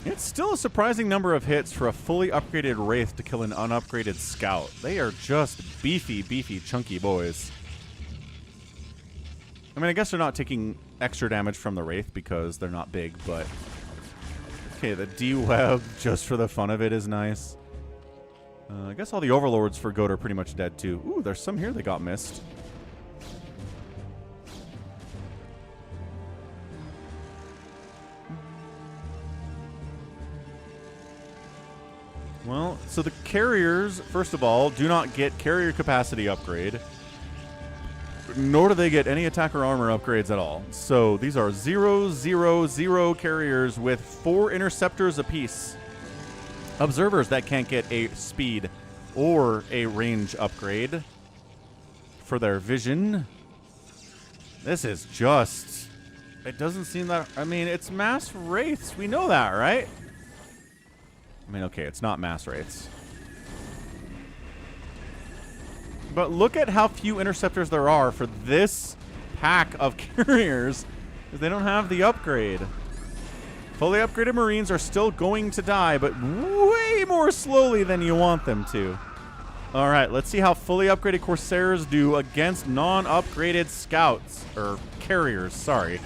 It's still a surprising number of hits for a fully upgraded Wraith to kill an unupgraded Scout. They are just beefy, chunky boys. I mean, I guess they're not taking extra damage from the Wraith because they're not big, but... Okay, the D-Web, just for the fun of it, is nice. I guess all the Overlords for Goat are pretty much dead, too. Ooh, there's some here that got missed. Well, so the carriers, first of all, do not get carrier capacity upgrade. Nor do they get any attack or armor upgrades at all. So these are 0 carriers with 4 interceptors apiece. Observers that can't get a speed or a range upgrade for their vision. This is just... It doesn't seem that... I mean, it's mass wraiths. We know that, right? I mean, okay, it's not mass wraiths. But look at how few interceptors there are for this pack of carriers. They don't have the upgrade. Fully upgraded Marines are still going to die, but way more slowly than you want them to. All right, let's see how fully upgraded Corsairs do against non-upgraded Scouts. Or carriers, sorry.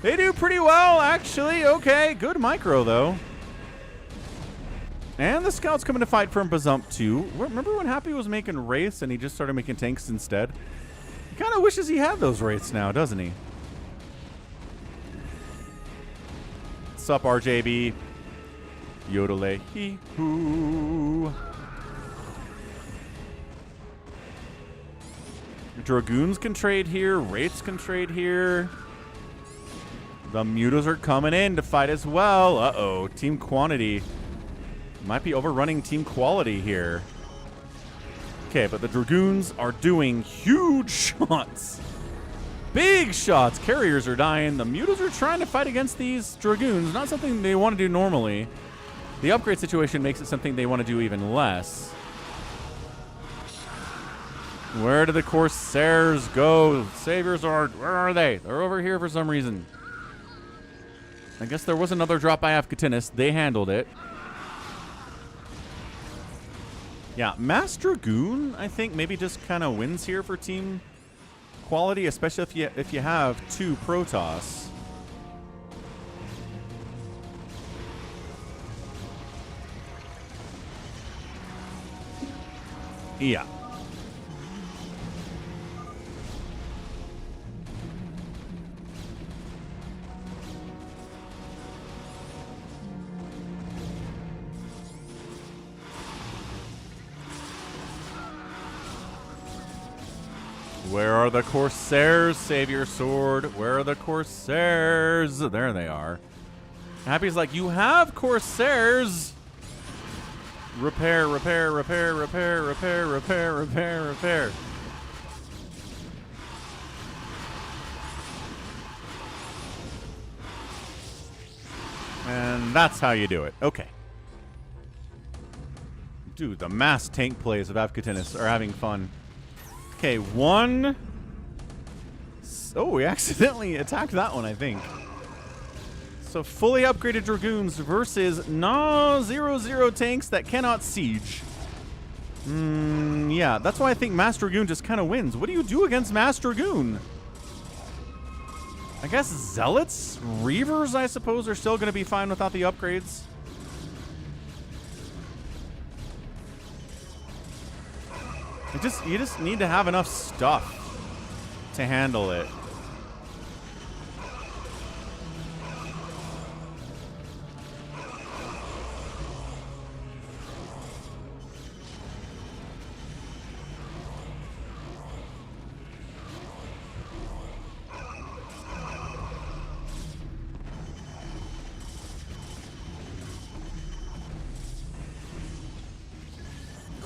They do pretty well, actually. Okay, good micro, though. And the Scouts coming to fight from Bazump too. Remember when Happy was making Wraiths and he just started making tanks instead? He kind of wishes he had those Wraiths now, doesn't he? Sup, RJB? Yodele hee hoo. Dragoons can trade here. Wraiths can trade here. The Mutas are coming in to fight as well. Uh-oh. Team quantity. Might be overrunning team quality here. Okay, but the Dragoons are doing huge shots. Big shots. Carriers are dying. The Mutas are trying to fight against these Dragoons. Not something they want to do normally. The upgrade situation makes it something they want to do even less. Where did the Corsairs go? Saviors are... Where are they? They're over here for some reason. I guess there was another drop by Afghatinis. They handled it. Yeah, Mass Dragoon, I think, maybe just kind of wins here for team quality, especially if you have 2 Protoss. Yeah. Where are the Corsairs? Save your sword. Where are the Corsairs? There they are. Happy's like, you have Corsairs. Repair, repair, repair, repair, repair, repair, repair, repair. And that's how you do it. Okay. Dude, the mass tank plays of Avkatinis are having fun. Okay, one. Oh, we accidentally attacked that one, I think. So fully upgraded Dragoons versus 0-0 tanks that cannot siege. Yeah, that's why I think Mass Dragoon just kind of wins. What do you do against Mass Dragoon? I guess Zealots? Reavers, I suppose, are still going to be fine without the upgrades. You just need to have enough stuff to handle it.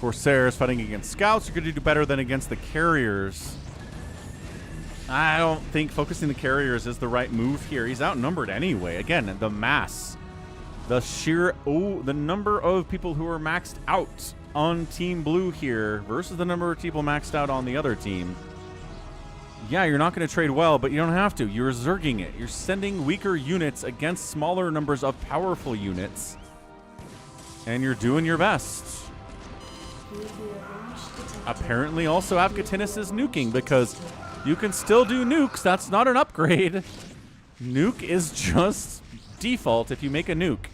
Corsairs fighting against scouts are going to do better than against the carriers. I don't think focusing the carriers is the right move here. He's outnumbered anyway. Again, the mass. The sheer... Oh, the number of people who are maxed out on Team Blue here versus the number of people maxed out on the other team. Yeah, you're not going to trade well, but you don't have to. You're zerging it. You're sending weaker units against smaller numbers of powerful units. And you're doing your best. Apparently also Avkatinis is nuking because you can still do nukes. That's not an upgrade. Nuke is just default if you make a nuke.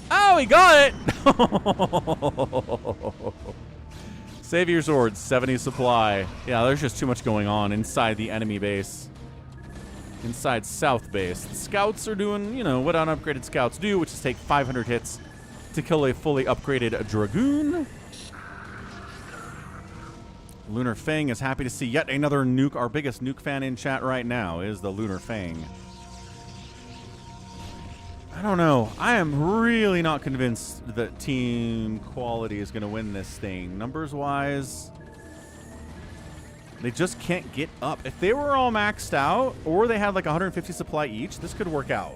Oh, he got it! Save your swords, 70 supply. Yeah, there's just too much going on inside the enemy base. Inside South base. The scouts are doing, you know, what unupgraded scouts do, which is take 500 hits to kill a fully upgraded Dragoon. Lunar Fang is happy to see yet another nuke. Our biggest nuke fan in chat right now is the Lunar Fang. I don't know. I am really not convinced that team quality is going to win this thing. Numbers-wise, they just can't get up. If they were all maxed out, or they had like 150 supply each, this could work out.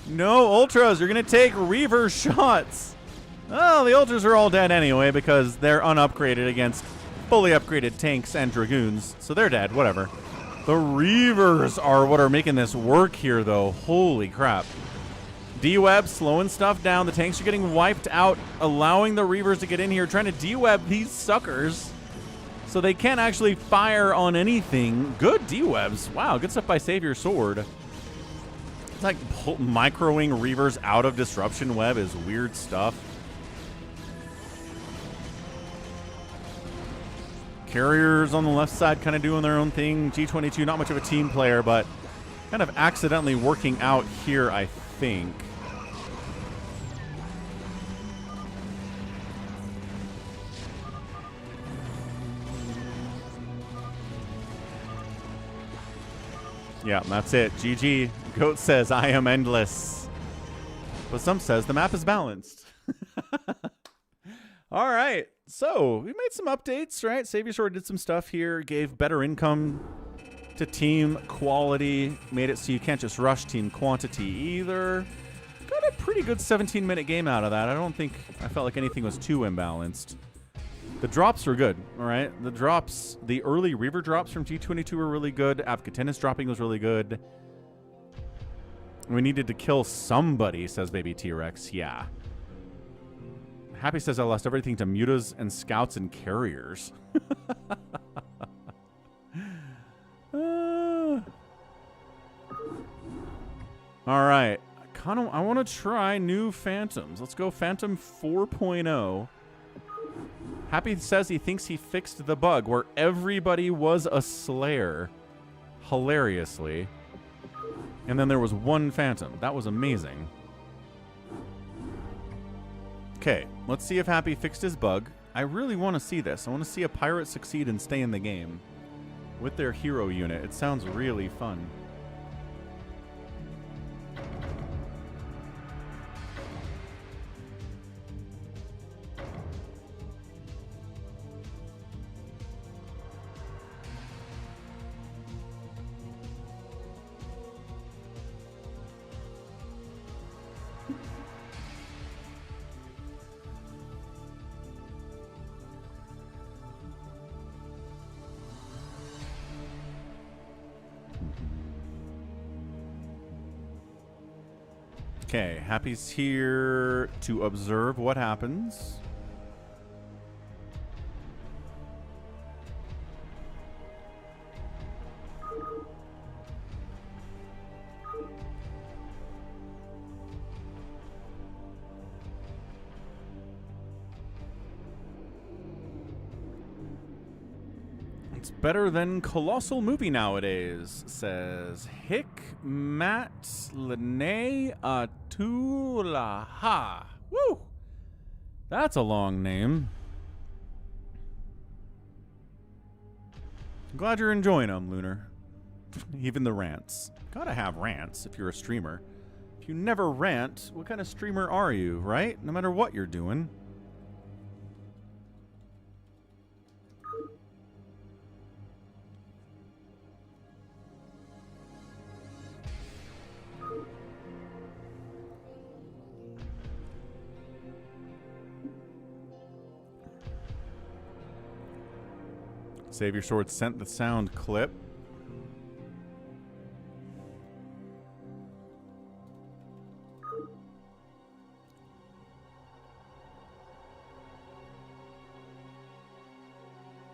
No Ultras, you're going to take Reaver shots. Oh, the Ultras are all dead anyway because they're unupgraded against fully upgraded tanks and Dragoons. So they're dead, whatever. The Reavers are what are making this work here, though. Holy crap. D-Web slowing stuff down. The tanks are getting wiped out, allowing the Reavers to get in here, trying to D-Web these suckers so they can't actually fire on anything. Good D-Webs. Wow, good stuff by Save Your Sword. It's like microing Reavers out of Disruption Web is weird stuff. Carriers on the left side kind of doing their own thing. G22, not much of a team player, but kind of accidentally working out here, I think. Yeah, that's it. GG. Goat says, I am endless. But some says the map is balanced. All right. So we made some updates, right? Save Your Sword did some stuff here. Gave better income to team quality. Made it so you can't just rush team quantity either. got a pretty good 17-minute game out of that. I don't think I felt like anything was too imbalanced. The drops were good, all right? The drops, the early Reaver drops from G22 were really good. Avcatinus dropping was really good. We needed to kill somebody, says Baby T-Rex. Yeah. Happy says I lost everything to mutas and scouts and carriers. All right. I want to try new Phantoms. Let's go Phantom 4.0. Happy says he thinks he fixed the bug where everybody was a Slayer. Hilariously. And then there was one Phantom. That was amazing. Okay, let's see if Happy fixed his bug. I really want to see this. I want to see a pirate succeed and stay in the game with their hero unit. It sounds really fun. Okay, Happy's here to observe what happens. It's better than Colossal Movie nowadays, says Hick Matt Lene Atulaha. Woo! That's a long name. I'm glad you're enjoying them, Lunar. Even the rants. Gotta have rants if you're a streamer. If you never rant, what kind of streamer are you, right? No matter what you're doing. Save Your Sword sent the sound clip.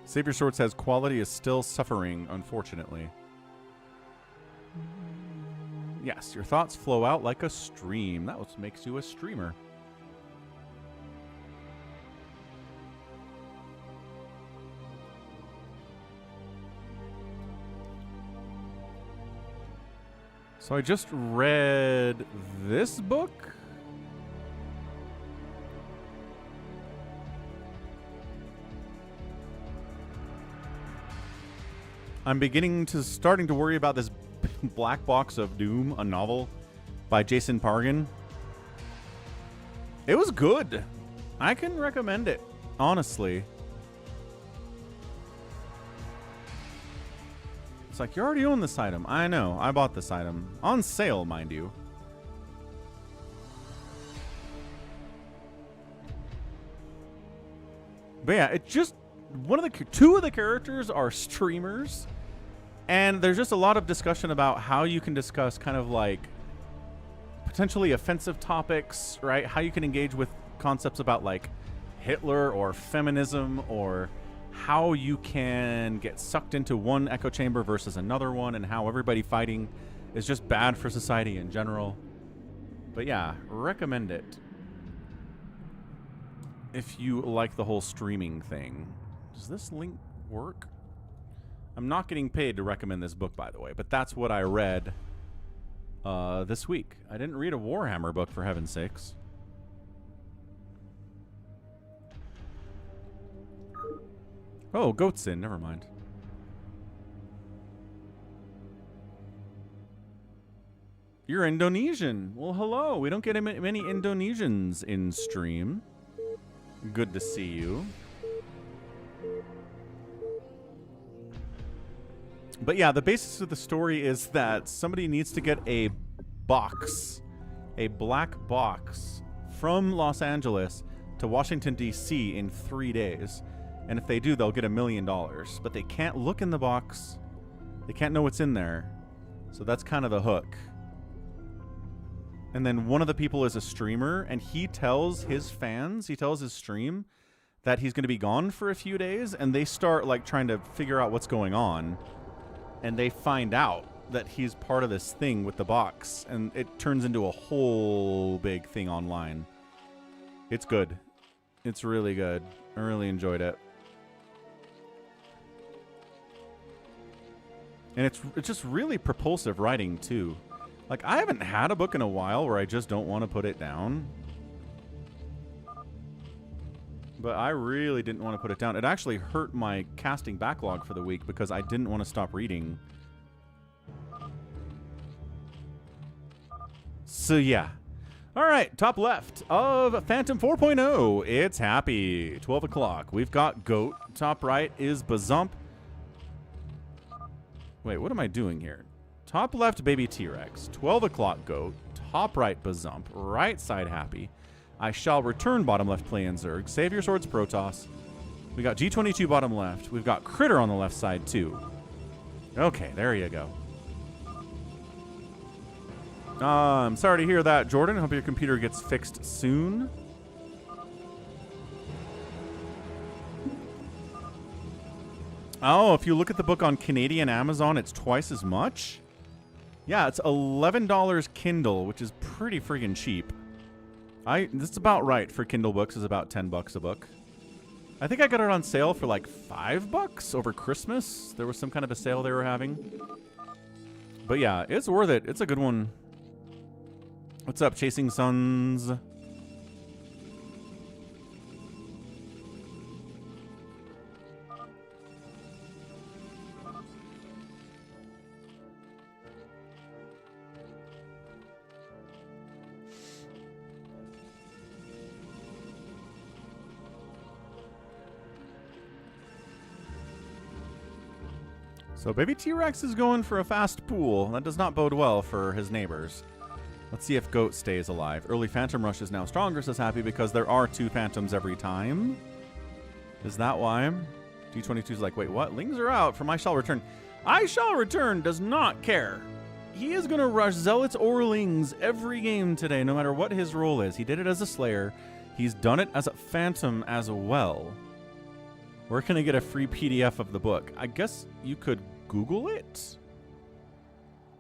Save Your Sword says quality is still suffering, unfortunately. Yes, your thoughts flow out like a stream. That what makes you a streamer. So I just read this book. I'm starting to worry about this Black Box of Doom, a novel by Jason Pargin. It was good. I can recommend it, honestly. It's like, you already own this item. I know. I bought this item. On sale, mind you. But yeah, it just... two of the characters are streamers. And there's just a lot of discussion about how you can discuss kind of like potentially offensive topics, right? How you can engage with concepts about like Hitler or feminism, or how you can get sucked into one echo chamber versus another one, and how everybody fighting is just bad for society in general. But yeah, recommend it if you like the whole streaming thing. Does this link work? I'm not getting paid to recommend this book, by the way, but that's what I read this week. I didn't read a Warhammer book, for heaven's sakes. Oh, Goatsin, never mind. You're Indonesian. Well, hello. We don't get many Indonesians in stream. Good to see you. But yeah, the basis of the story is that somebody needs to get a box a black box from Los Angeles to Washington, D.C. in 3 days. And if they do, they'll get $1 million. But they can't look in the box. They can't know what's in there. So that's kind of the hook. And then one of the people is a streamer, and he tells his fans, he tells his stream, that he's going to be gone for a few days, and they start like trying to figure out what's going on. And they find out that he's part of this thing with the box, and it turns into a whole big thing online. It's good. It's really good. I really enjoyed it. And it's just really propulsive writing, too. Like, I haven't had a book in a while where I just don't want to put it down. But I really didn't want to put it down. It actually hurt my casting backlog for the week because I didn't want to stop reading. So, yeah. All right, top left of Phantom 4.0. It's happy. 12 o'clock. We've got Goat. Top right is Bazump. Wait, what am I doing here? Top left, Baby T-Rex. 12 o'clock, Goat. Top right, Bazump. Right side, Happy. I shall return, bottom left, Play and Zerg. Save your swords, Protoss. We got G22 bottom left. We've got Critter on the left side, too. Okay, there you go. I'm sorry to hear that, Jordan. Hope your computer gets fixed soon. Oh, if you look at the book on Canadian Amazon, it's twice as much. Yeah, it's $11 Kindle, which is pretty friggin' cheap. That's about right for Kindle books. Is about $10 a book. I think I got it on sale for like $5 over Christmas. There was some kind of a sale they were having. But yeah, it's worth it. It's a good one. What's up, Chasing Suns? So Baby T-Rex is going for a fast pool. That does not bode well for his neighbors. Let's see if Goat stays alive. Early Phantom Rush is now stronger, says Happy, because there are 2 Phantoms every time. Is that why? G22 is like, wait, what? Lings are out from I Shall Return. I Shall Return does not care. He is going to rush Zealots or Lings every game today, no matter what his role is. He did it as a Slayer. He's done it as a Phantom as well. Where can I get a free PDF of the book? I guess you could Google it?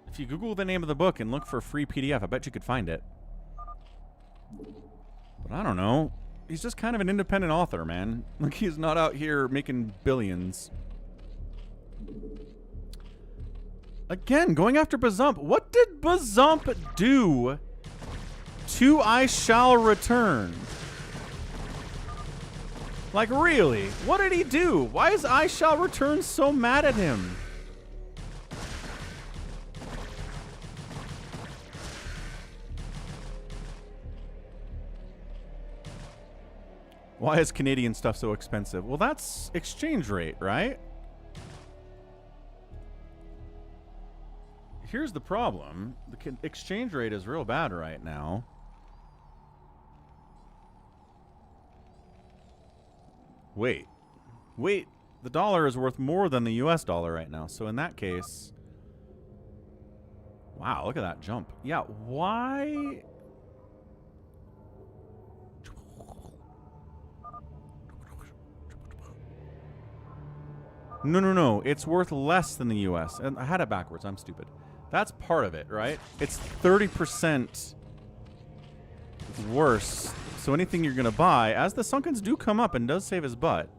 If you Google the name of the book and look for a free PDF, I bet you could find it. But I don't know. He's just kind of an independent author, man. Like, he's not out here making billions. Again, going after Bazump. What did Bazump do to I Shall Return? Like, really? What did he do? Why is I Shall Return so mad at him? Why is Canadian stuff so expensive? Well, that's exchange rate, right? Here's the problem. The exchange rate is real bad right now. Wait. The dollar is worth more than the US dollar right now. So in that case... Wow, look at that jump. Yeah, why... No. It's worth less than the US. And I had it backwards. I'm stupid. That's part of it, right? It's 30% worse. So anything you're going to buy, as the Sunkens do come up and does save his butt.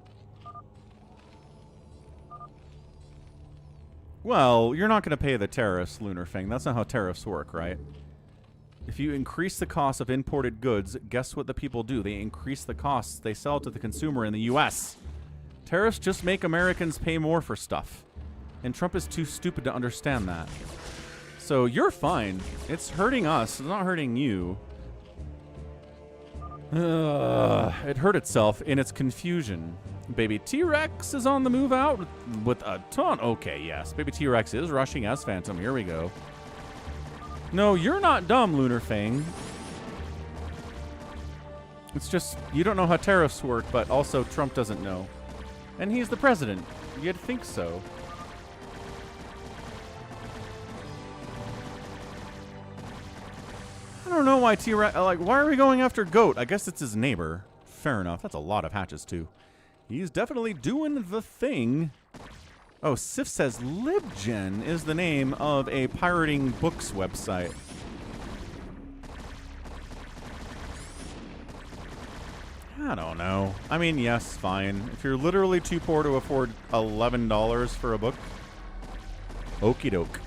Well, you're not going to pay the tariffs, Lunar Fang. That's not how tariffs work, right? If you increase the cost of imported goods, guess what the people do? They increase the costs they sell to the consumer in the US. Tariffs just make Americans pay more for stuff. And Trump is too stupid to understand that. So you're fine. It's hurting us. It's not hurting you. It hurt itself in its confusion. Baby T-Rex is on the move out with a ton. Okay, yes. Baby T-Rex is rushing as Phantom. Here we go. No, you're not dumb, Lunar Fang. It's just, you don't know how tariffs work, but also Trump doesn't know. And he's the president. You'd think so. I don't know why T-Rex, like, why are we going after Goat? I guess it's his neighbor. Fair enough. That's a lot of hatches, too. He's definitely doing the thing. Oh, Sif says LibGen is the name of a pirating books website. I don't know. I mean, yes, fine. If you're literally too poor to afford $11 for a book, okie doke.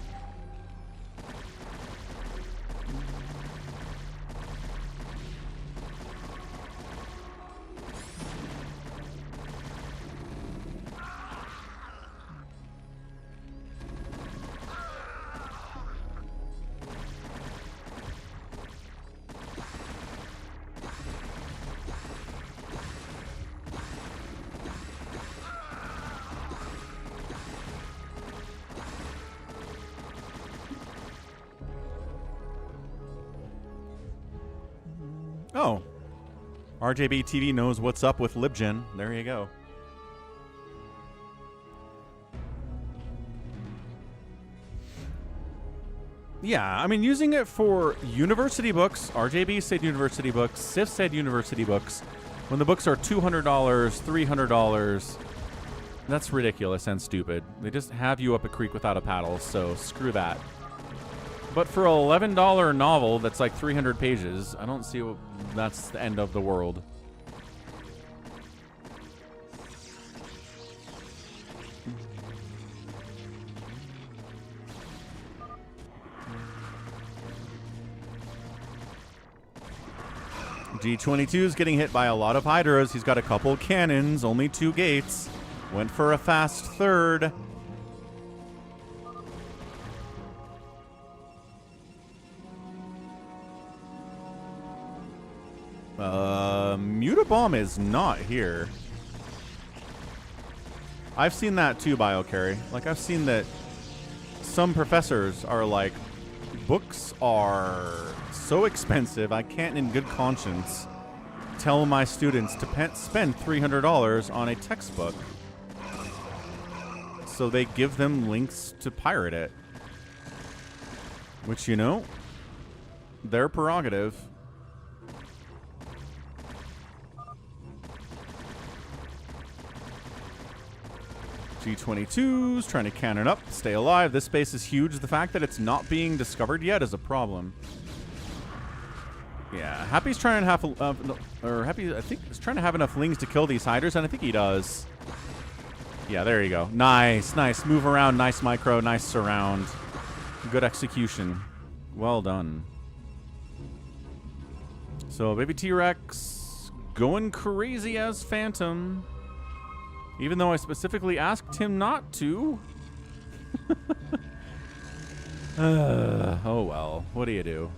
Oh. RJB TV knows what's up with LibGen. There you go. Yeah, I mean, using it for university books, RJB said university books, Sif said university books, when the books are $200, $300, that's ridiculous and stupid. They just have you up a creek without a paddle, so screw that. But for an $11 novel that's like 300 pages, I don't see what, that's the end of the world. G22 is getting hit by a lot of Hydras. He's got a couple cannons, only 2 gates. Went for a fast third. Mutabomb is not here. I've seen that too, BioCarry. Like, I've seen that some professors are like, books are so expensive, I can't in good conscience tell my students to spend $300 on a textbook. So they give them links to pirate it. Which, you know, their prerogative. G22's trying to cannon up, stay alive. This space is huge. The fact that it's not being discovered yet is a problem. Yeah, Happy's trying to have, Happy, I think, is trying to have enough lings to kill these hiders, and I think he does. Yeah, there you go. Nice, nice. Move around, nice micro, nice surround. Good execution. Well done. So, baby T-Rex going crazy as Phantom. Even though I specifically asked him not to. Oh well, what do you do?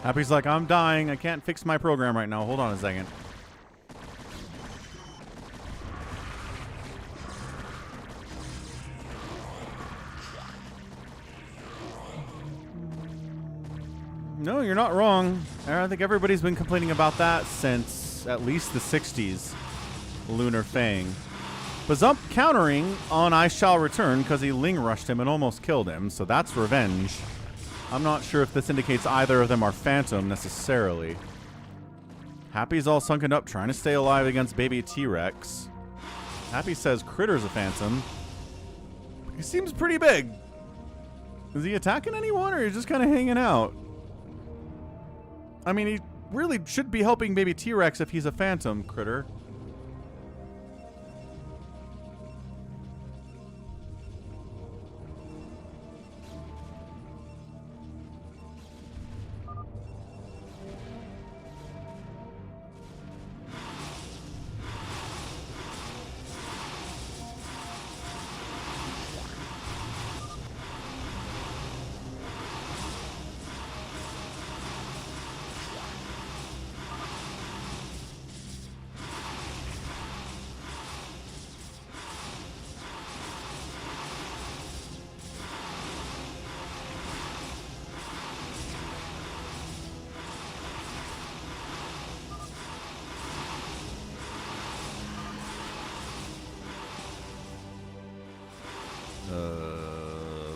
Happy's like, I'm dying. I can't fix my program right now. Hold on a second. No, you're not wrong. I think everybody's been complaining about that since at least the 60s. Lunar Fang. Bazump countering on I Shall Return because he Ling rushed him and almost killed him, so that's revenge. I'm not sure if this indicates either of them are Phantom necessarily. Happy's all sunken up trying to stay alive against baby T-Rex. Happy says Critter's a Phantom. He seems pretty big. Is he attacking anyone or is he just kind of hanging out? I mean, he really should be helping baby T-Rex if he's a Phantom, Critter.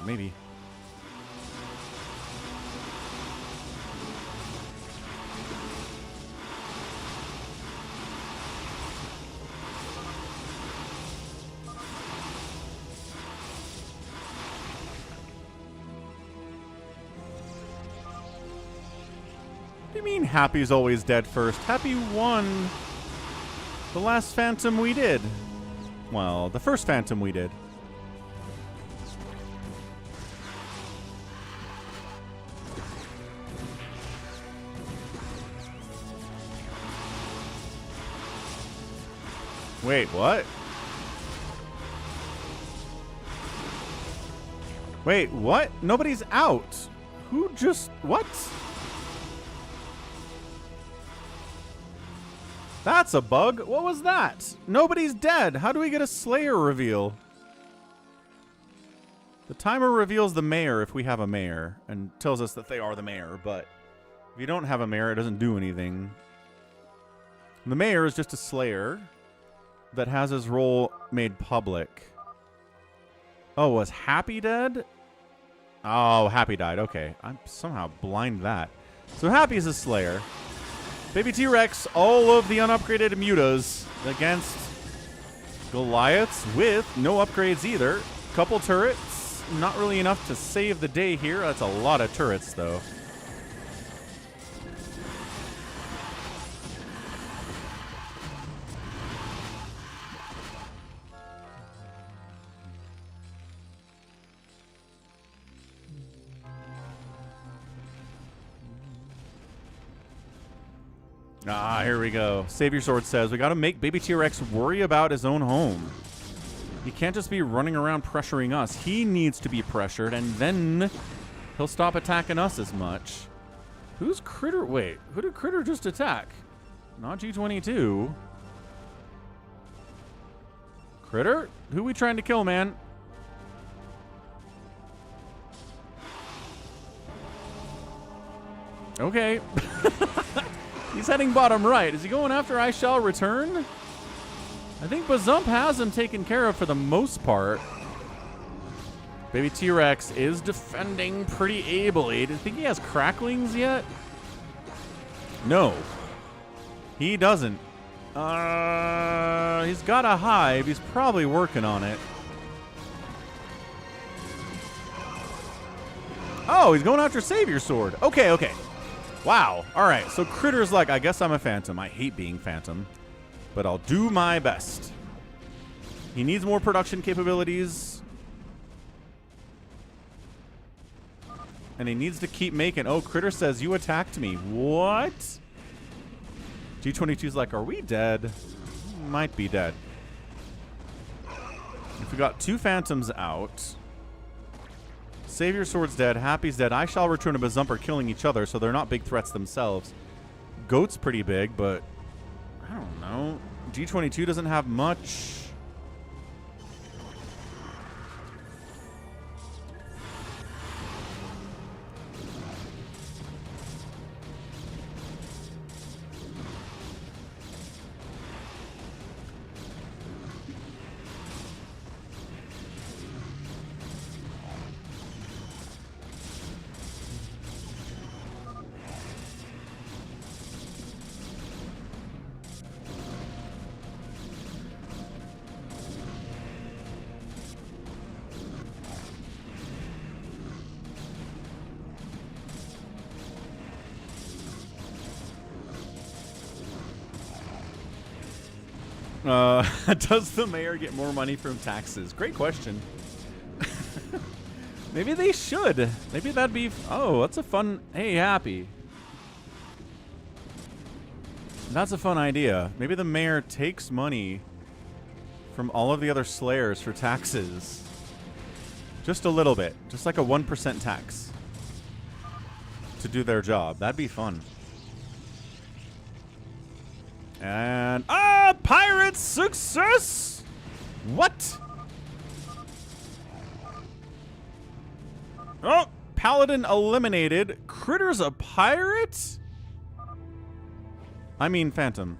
Maybe. What do you mean Happy's always dead first? Happy won the last Phantom we did. Well, the first Phantom we did. Wait, what? Wait, what? Nobody's out. Who just... What? That's a bug. What was that? Nobody's dead. How do we get a Slayer reveal? The timer reveals the mayor if we have a mayor and tells us that they are the mayor, but if you don't have a mayor, it doesn't do anything. The mayor is just a Slayer that has his role made public. Oh, was Happy dead? Oh, Happy died. Okay. I'm somehow blind that. So Happy's a Slayer. Baby T-Rex, all of the unupgraded mutas against Goliaths with no upgrades either. Couple turrets. Not really enough to save the day here. That's a lot of turrets, though. Ah, here we go. Savior Sword says, we got to make baby T-Rex worry about his own home. He can't just be running around pressuring us. He needs to be pressured, and then he'll stop attacking us as much. Who's Critter? Wait, who did Critter just attack? Not G22. Critter? Who we trying to kill, man? Okay. He's heading bottom right. Is he going after I Shall Return? I think Bazump has him taken care of for the most part. Baby T-Rex is defending pretty ably. Do you think he has cracklings yet? No. He doesn't. He's got a hive. He's probably working on it. Oh, he's going after Savior Sword. Okay, okay. Wow. All right. So Critter's like, I guess I'm a Phantom. I hate being Phantom, but I'll do my best. He needs more production capabilities. And he needs to keep making. Oh, Critter says, you attacked me. What? G22's like, are we dead? Might be dead. If we got two Phantoms out. Savior Sword's dead. Happy's dead. I Shall Return and Bazump are killing each other, so they're not big threats themselves. Goat's pretty big, but I don't know. G22 doesn't have much. Does the mayor get more money from taxes? Great question. Maybe they should. Maybe that'd be... Oh, that's a fun... Hey, Happy. That's a fun idea. Maybe the mayor takes money from all of the other slayers for taxes. Just a little bit. Just like a 1% tax. To do their job. That'd be fun. And... Ah! Pirate success! What? Oh! Paladin eliminated. Critter's a pirate? I mean Phantom.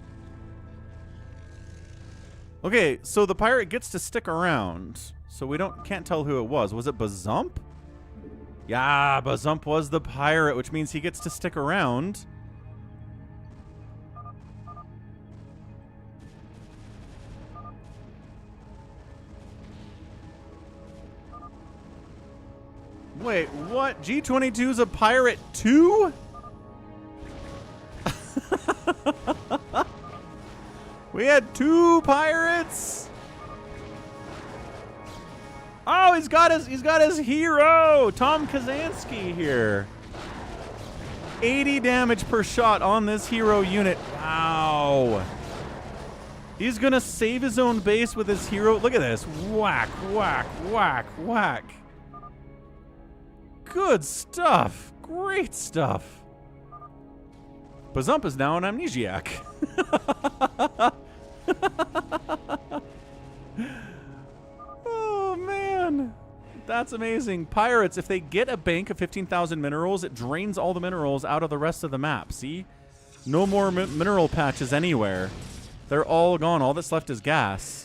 Okay, so the pirate gets to stick around. So we can't tell who it was. Was it Bazump? Yeah, Bazump was the pirate, which means he gets to stick around. Wait, what? G22's a pirate too? We had 2 pirates. Oh, he's got his hero, Tom Kazansky here. 80 damage per shot on this hero unit. Wow. He's gonna save his own base with his hero. Look at this. Whack, whack, whack, whack. Good stuff. Great stuff. Bazump is now an amnesiac. Oh, man. That's amazing. Pirates, if they get a bank of 15,000 minerals, it drains all the minerals out of the rest of the map. See? No more mineral patches anywhere. They're all gone. All that's left is gas.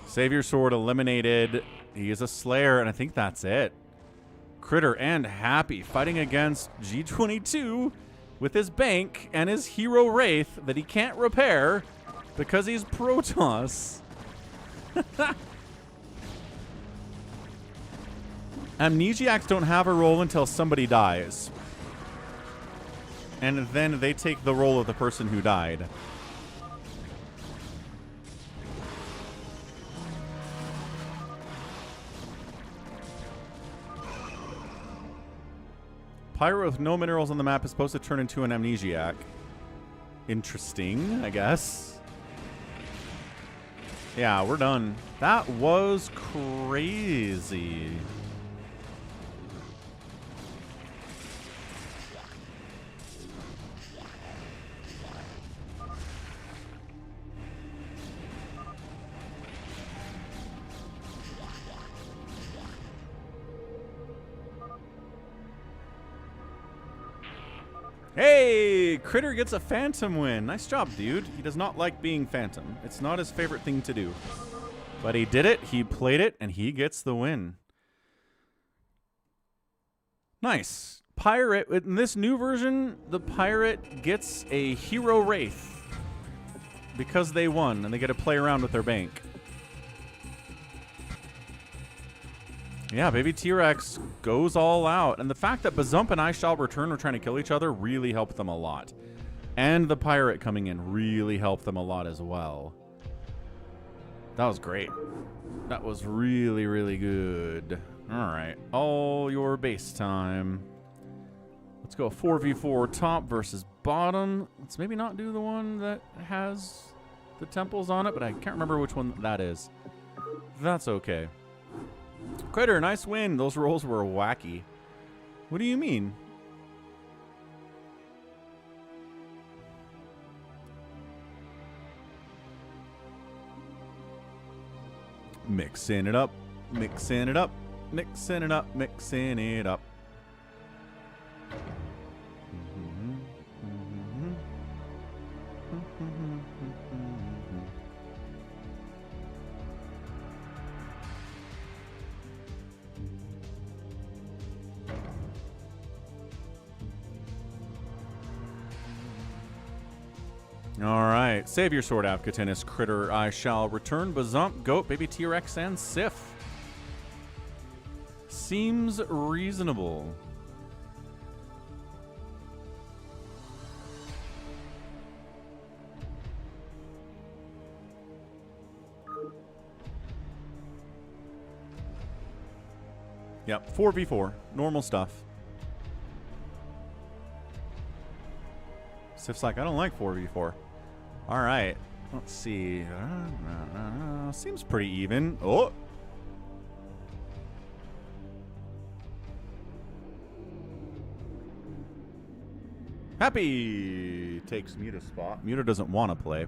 Savior Sword eliminated. He is a Slayer, and I think that's it. Critter and Happy fighting against G22 with his bank and his hero Wraith that he can't repair because he's Protoss. Amnesiacs don't have a role until somebody dies. And then they take the role of the person who died. Pyro with no minerals on the map is supposed to turn into an amnesiac. Interesting, I guess. Yeah, we're done. That was crazy. Hey, Critter gets a Phantom win. Nice job, dude. He does not like being Phantom. It's not his favorite thing to do. But he did it, he played it, and he gets the win. Nice. Pirate, in this new version, the Pirate gets a Hero Wraith. Because they won, and they get to play around with their bank. Yeah, baby T-Rex goes all out. And the fact that Bazump and I Shall Return were trying to kill each other really helped them a lot. And the pirate coming in really helped them a lot as well. That was great. That was really, really good. All right, all your base time. Let's go 4v4 top versus bottom. Let's maybe not do the one that has the temples on it, but I can't remember which one that is. That's okay. Critter, nice win. Those rolls were wacky. What do you mean? Mixing it up, mixing it up, mixing it up, mixing it up. All right, Savior Sword, Apcatinus, Critter, I Shall Return, Bazump, Goat, Baby T-Rex, and Sif. Seems reasonable. Yep, 4v4. Normal stuff. Sif's like, I don't like 4v4. All right. Let's see. Seems pretty even. Oh! Happy takes Muta spot. Muta doesn't want to play.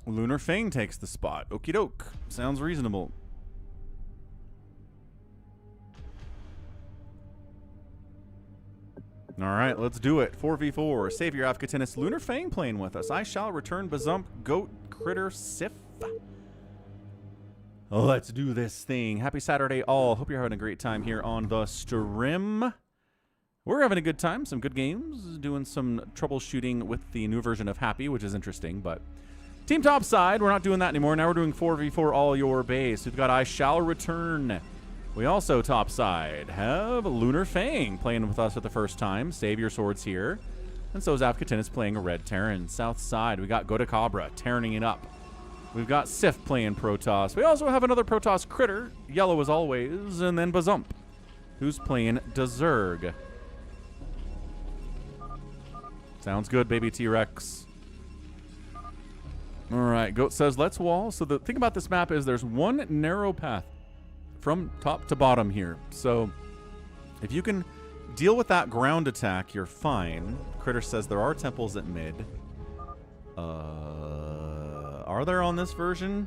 Lunar Fang takes the spot. Okie doke. Sounds reasonable. All right, let's do it. 4v4. Savior Afghatinus. Lunar Fang playing with us. I shall return Bazump, Goat, Critter, Sif. Let's do this thing. Happy Saturday, all. Hope you're having a great time here on the stream. We're having a good time. Some good games. Doing some troubleshooting with the new version of Happy, which is interesting, but... Team Topside, we're not doing that anymore. Now we're doing 4v4 all your base. We've got I Shall Return. We also, Topside, have Lunar Fang playing with us for the first time. Savior Swords here. And so is Afghatinus playing a Red Terran. South side, we got Godacabra tearing it up. We've got Sif playing Protoss. We also have another Protoss Critter, yellow as always, and then Bazump, who's playing Dazerg. Sounds good, baby T-Rex. All right, Goat says, let's wall. So the thing about this map is there's one narrow path from top to bottom here. So if you can deal with that ground attack, you're fine. Critter says there are temples at mid. Are there on this version?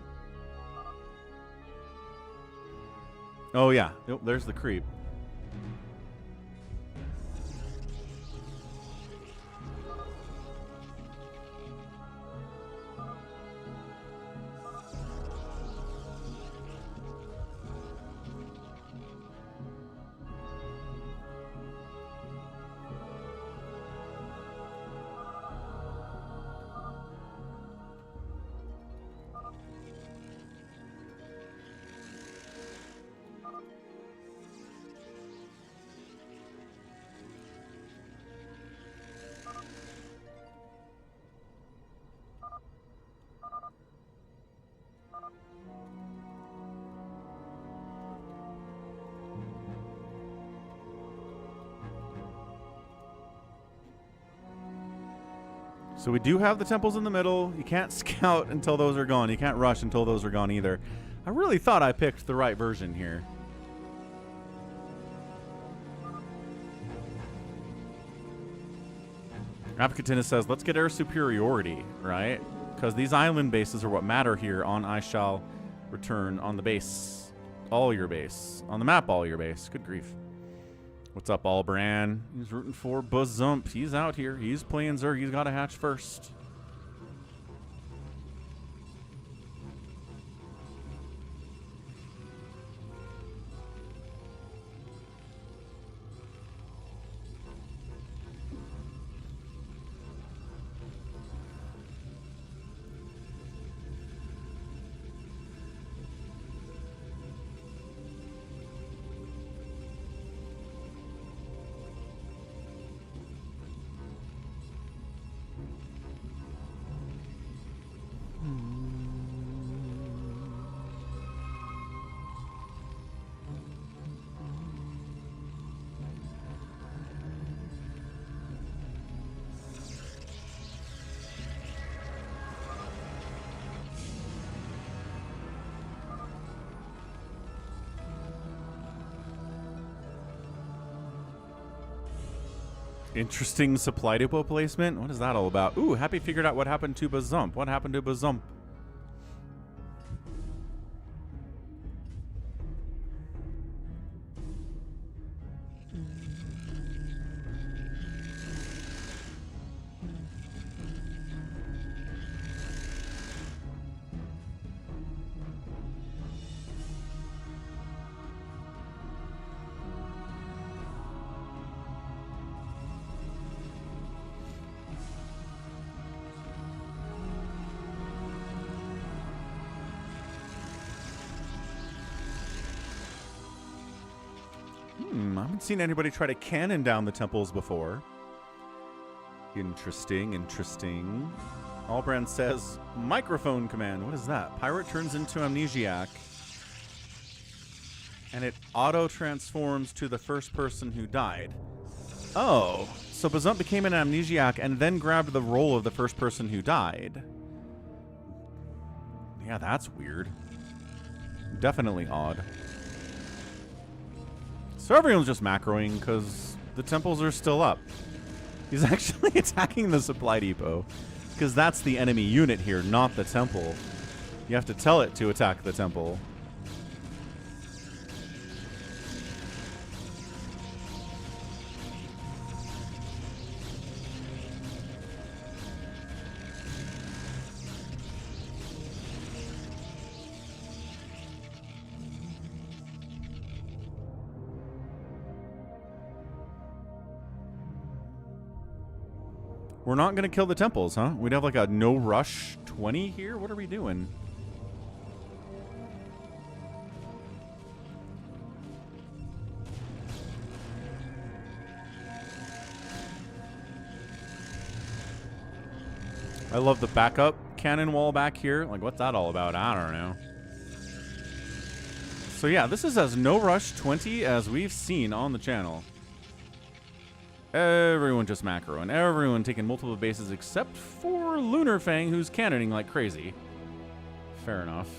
Oh, yeah. Oh, there's the creep. So we do have the temples in the middle. You can't scout until those are gone. You can't rush until those are gone either. I really thought I picked the right version here. Apicatena says, let's get air superiority, right? Because these island bases are what matter here on I Shall Return on the base. All your base. On the map, all your base. Good grief. What's up, Albran? He's rooting for Bazump. He's out here. He's playing Zerg. He's got to hatch first. Interesting supply depot placement. What is that all about? Ooh, Happy figured out what happened to Bazump. What happened to Bazump? I haven't seen anybody try to cannon down the temples before. Interesting, interesting. Albrand says, microphone command. What is that? Pirate turns into amnesiac. And it auto-transforms to the first person who died. Oh, so Bazump became an amnesiac and then grabbed the role of the first person who died. Yeah, that's weird. Definitely odd. So everyone's just macroing because the temples are still up. He's actually attacking the supply depot because that's the enemy unit here, not the temple. You have to tell it to attack the temple. We're not going to kill the temples, huh? We'd have like a no rush 20 here? What are we doing? I love the backup cannon wall back here. Like, what's that all about? I don't know. So yeah, this is as no rush 20 as we've seen on the channel. Everyone just macroing. Everyone taking multiple bases except for Lunar Fang, who's cannoning like crazy. Fair enough.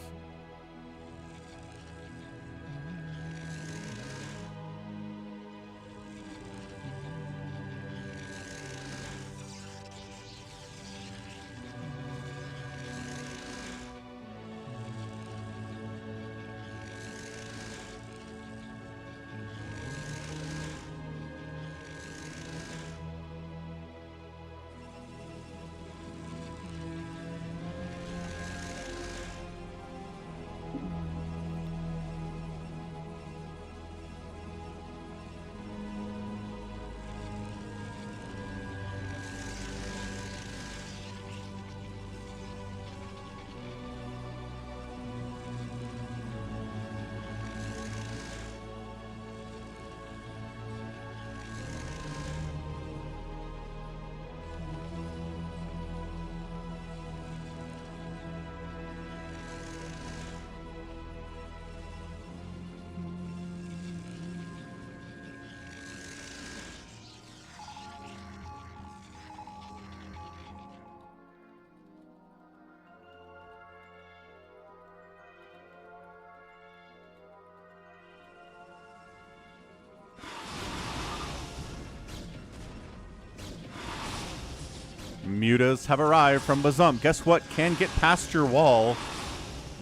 Mutas have arrived from Bazump. Guess what can get past your wall?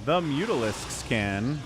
The Mutalisks can.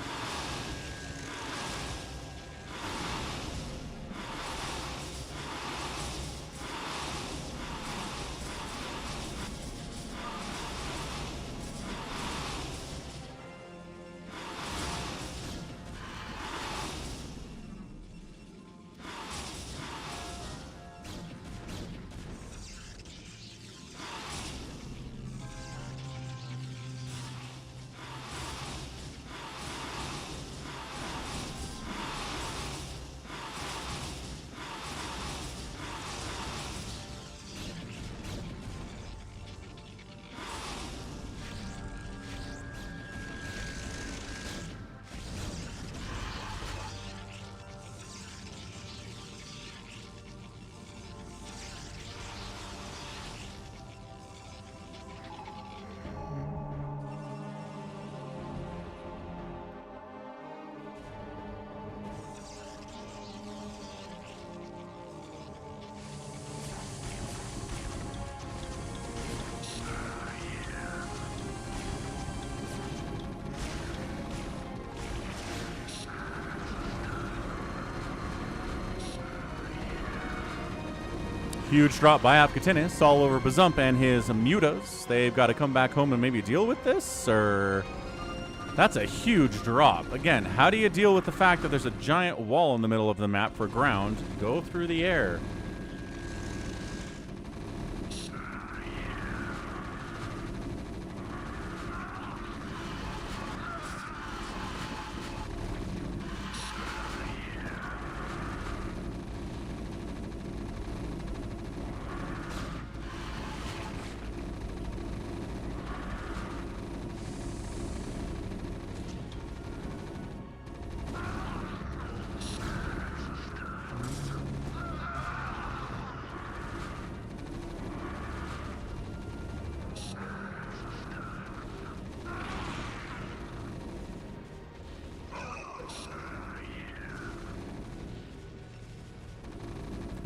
Huge drop by Apkatinis all over Bazump and his Mutas. They've got to come back home and maybe deal with this, or... That's a huge drop. Again, how do you deal with the fact that there's a giant wall in the middle of the map for ground? Go through the air.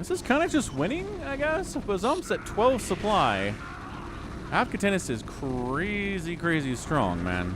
This is kind of just winning, I guess. Bazump's at 12 supply. Afghanistan is crazy, crazy strong, man.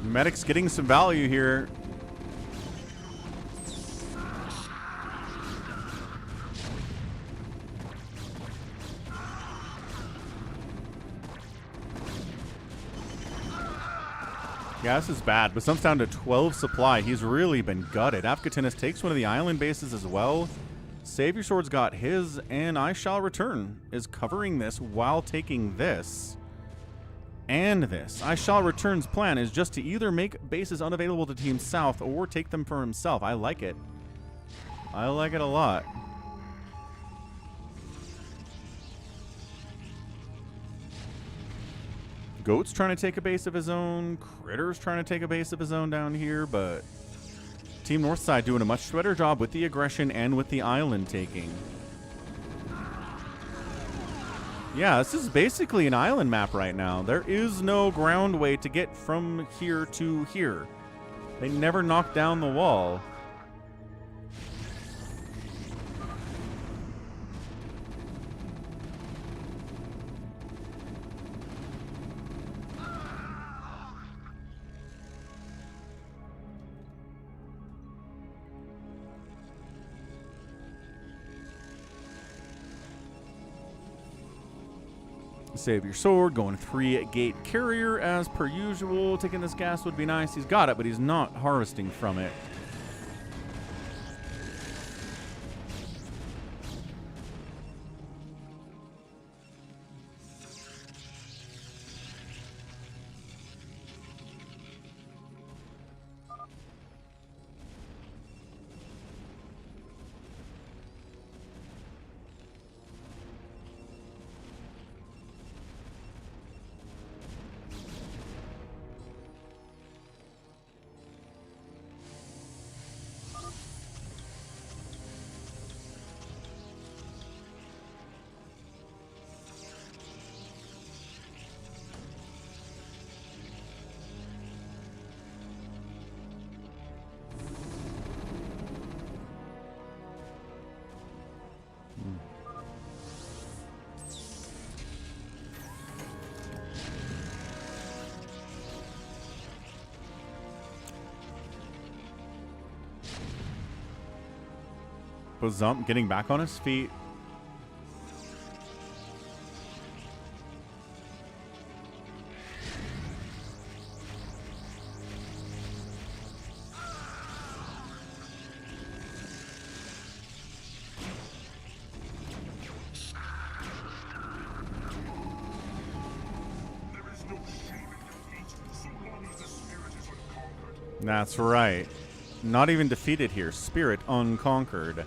Medic's getting some value here. Yeah, this is bad. But Bazump's down to 12 supply. He's really been gutted. Afghanistan takes one of the island bases as well. Savior Sword's got his, and I Shall Return is covering this while taking this. And this. I Shall Return's plan is just to either make bases unavailable to Team South or take them for himself. I like it. I like it a lot. Goat's trying to take a base of his own. Critter's trying to take a base of his own down here, but Team Northside doing a much better job with the aggression and with the island taking. Yeah, this is basically an island map right now. There is no ground way to get from here to here. They never knocked down the wall. Save your sword, going 3-gate carrier as per usual. Taking this gas would be nice. He's got it, but he's not harvesting from it. Bazump getting back on his feet. That's right. Not even defeated here. Spirit unconquered.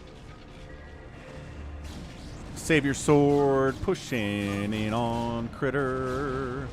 Save your sword, pushing in on Critter.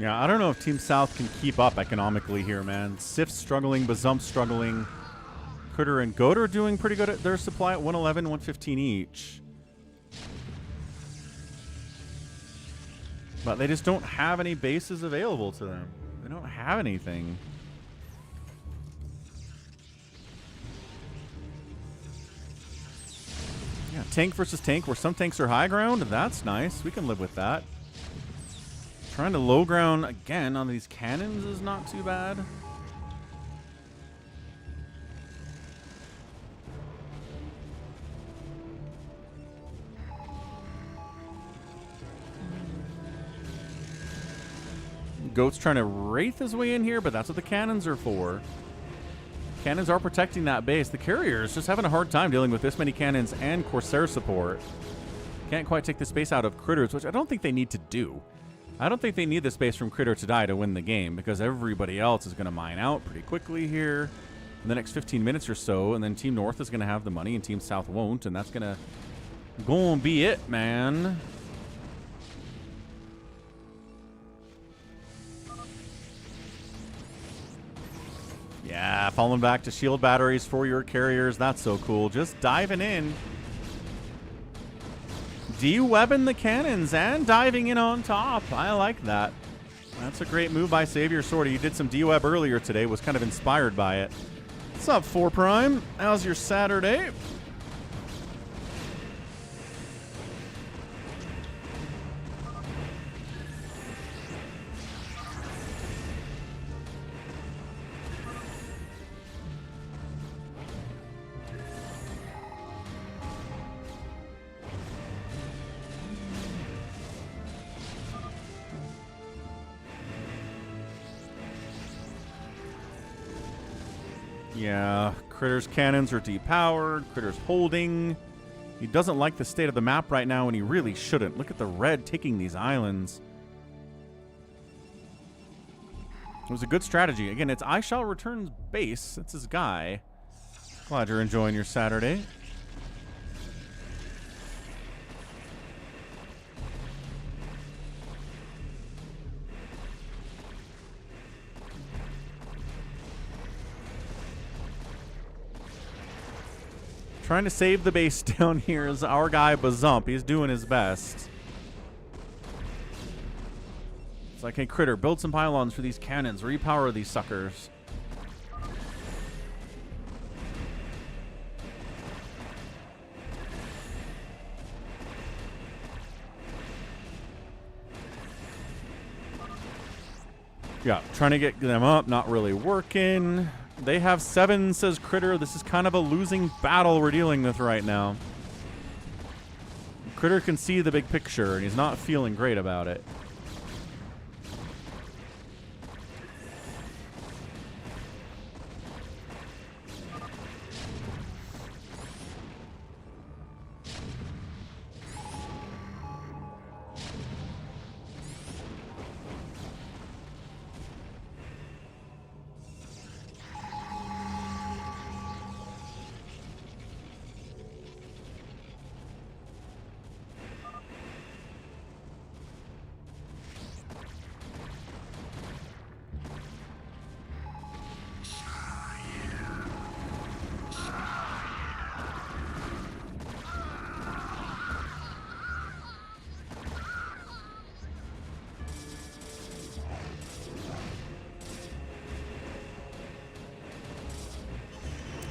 Yeah, I don't know if Team South can keep up economically here, man. Sif's struggling, Bazump's struggling. Critter and Goat are doing pretty good at their supply at 111, 115 each. But they just don't have any bases available to them. They don't have anything. Yeah, tank versus tank where some tanks are high ground. That's nice. We can live with that. Trying to low ground again on these cannons is not too bad. Goat's trying to wraith his way in here, but that's what the cannons are for. Cannons are protecting that base. The carriers just having a hard time dealing with this many cannons and Corsair support. Can't quite take the space out of critters, which I don't think they need to do. I don't think they need the space from critter to die to win the game, because everybody else is going to mine out pretty quickly here in the next 15 minutes or so, and then Team North is going to have the money and Team South won't, and that's going to be it, man. Yeah, falling back to shield batteries for your carriers. That's so cool. Just diving in. De-webbing the cannons and diving in on top. I like that. That's a great move by Savior Sword. You did some de-web earlier today. Was kind of inspired by it. What's up, 4 Prime? How's your Saturday? Yeah, Critter's cannons are depowered. Critter's holding. He doesn't like the state of the map right now, and he really shouldn't. Look at the red taking these islands. It was a good strategy. Again, it's I Shall Return's base. That's his guy. Glad you're enjoying your Saturday. Trying to save the base down here is our guy Bazump. He's doing his best. It's like, hey, Critter, build some pylons for these cannons. Repower these suckers. Yeah, trying to get them up. Not really working. They have 7, says Critter. This is kind of a losing battle we're dealing with right now. Critter can see the big picture, and he's not feeling great about it.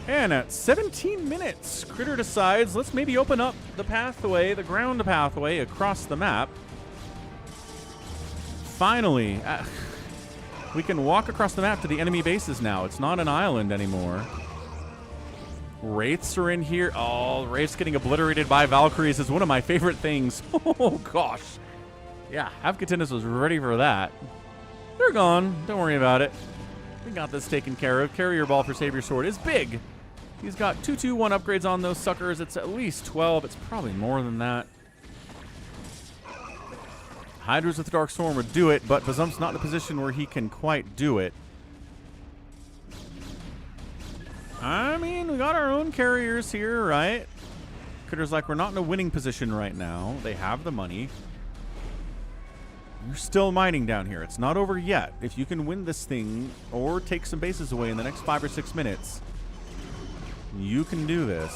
And at 17 minutes, Critter decides, let's maybe open up the pathway, the ground pathway across the map. Finally, we can walk across the map to the enemy bases now. It's not an island anymore. Wraiths are in here. Oh, Wraiths getting obliterated by Valkyries is one of my favorite things. Oh, gosh. Yeah, Avkatinus was ready for that. They're gone. Don't worry about it. We got this taken care of. Carrier ball for Savior Sword is big. He's got 2/2/1 upgrades on those suckers. It's at least 12. It's probably more than that. Hydras with the Dark Storm would do it, but Bazump's not in a position where he can quite do it. I mean, we got our own carriers here, right? Critter's like, we're not in a winning position right now. They have the money. You're still mining down here. It's not over yet. If you can win this thing or take some bases away in the next 5 or 6 minutes, you can do this.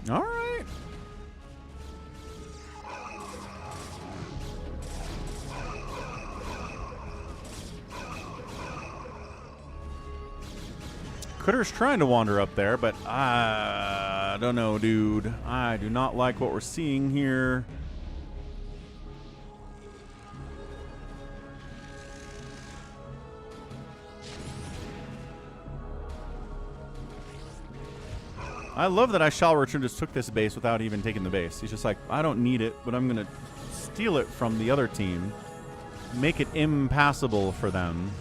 All right. Critter's trying to wander up there, but I don't know, dude. I do not like what we're seeing here. I love that I Shall Return just took this base without even taking the base. He's just like, I don't need it, but I'm going to steal it from the other team. Make it impassable for them.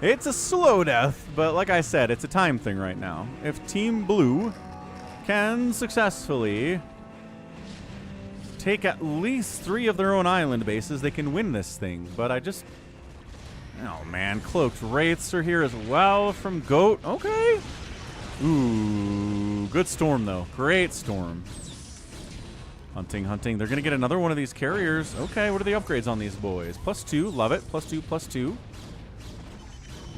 It's a slow death, but like I said, it's a time thing right now. If Team Blue can successfully take at least 3 of their own island bases, they can win this thing. But I just... Oh, man. Cloaked Wraiths are here as well from Goat. Okay. Ooh. Good storm, though. Great storm. Hunting, hunting. They're going to get another one of these carriers. Okay, what are the upgrades on these boys? +2. Love it. +2, +2.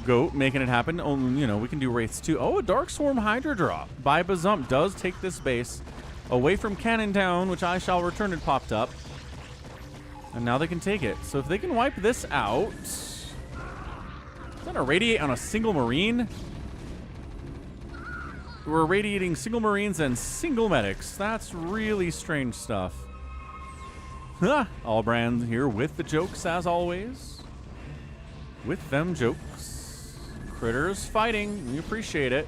Goat making it happen. Oh, you know, we can do Wraiths too. Oh, a Dark Swarm Hydra drop by Bazump does take this base away from Cannon Town, which I Shall Return had popped up. And now they can take it. So if they can wipe this out... Is that a radiate on a single Marine? We're radiating single Marines and single medics. That's really strange stuff. Huh. Allbrand here with the jokes as always. With them jokes. Critters fighting. We appreciate it.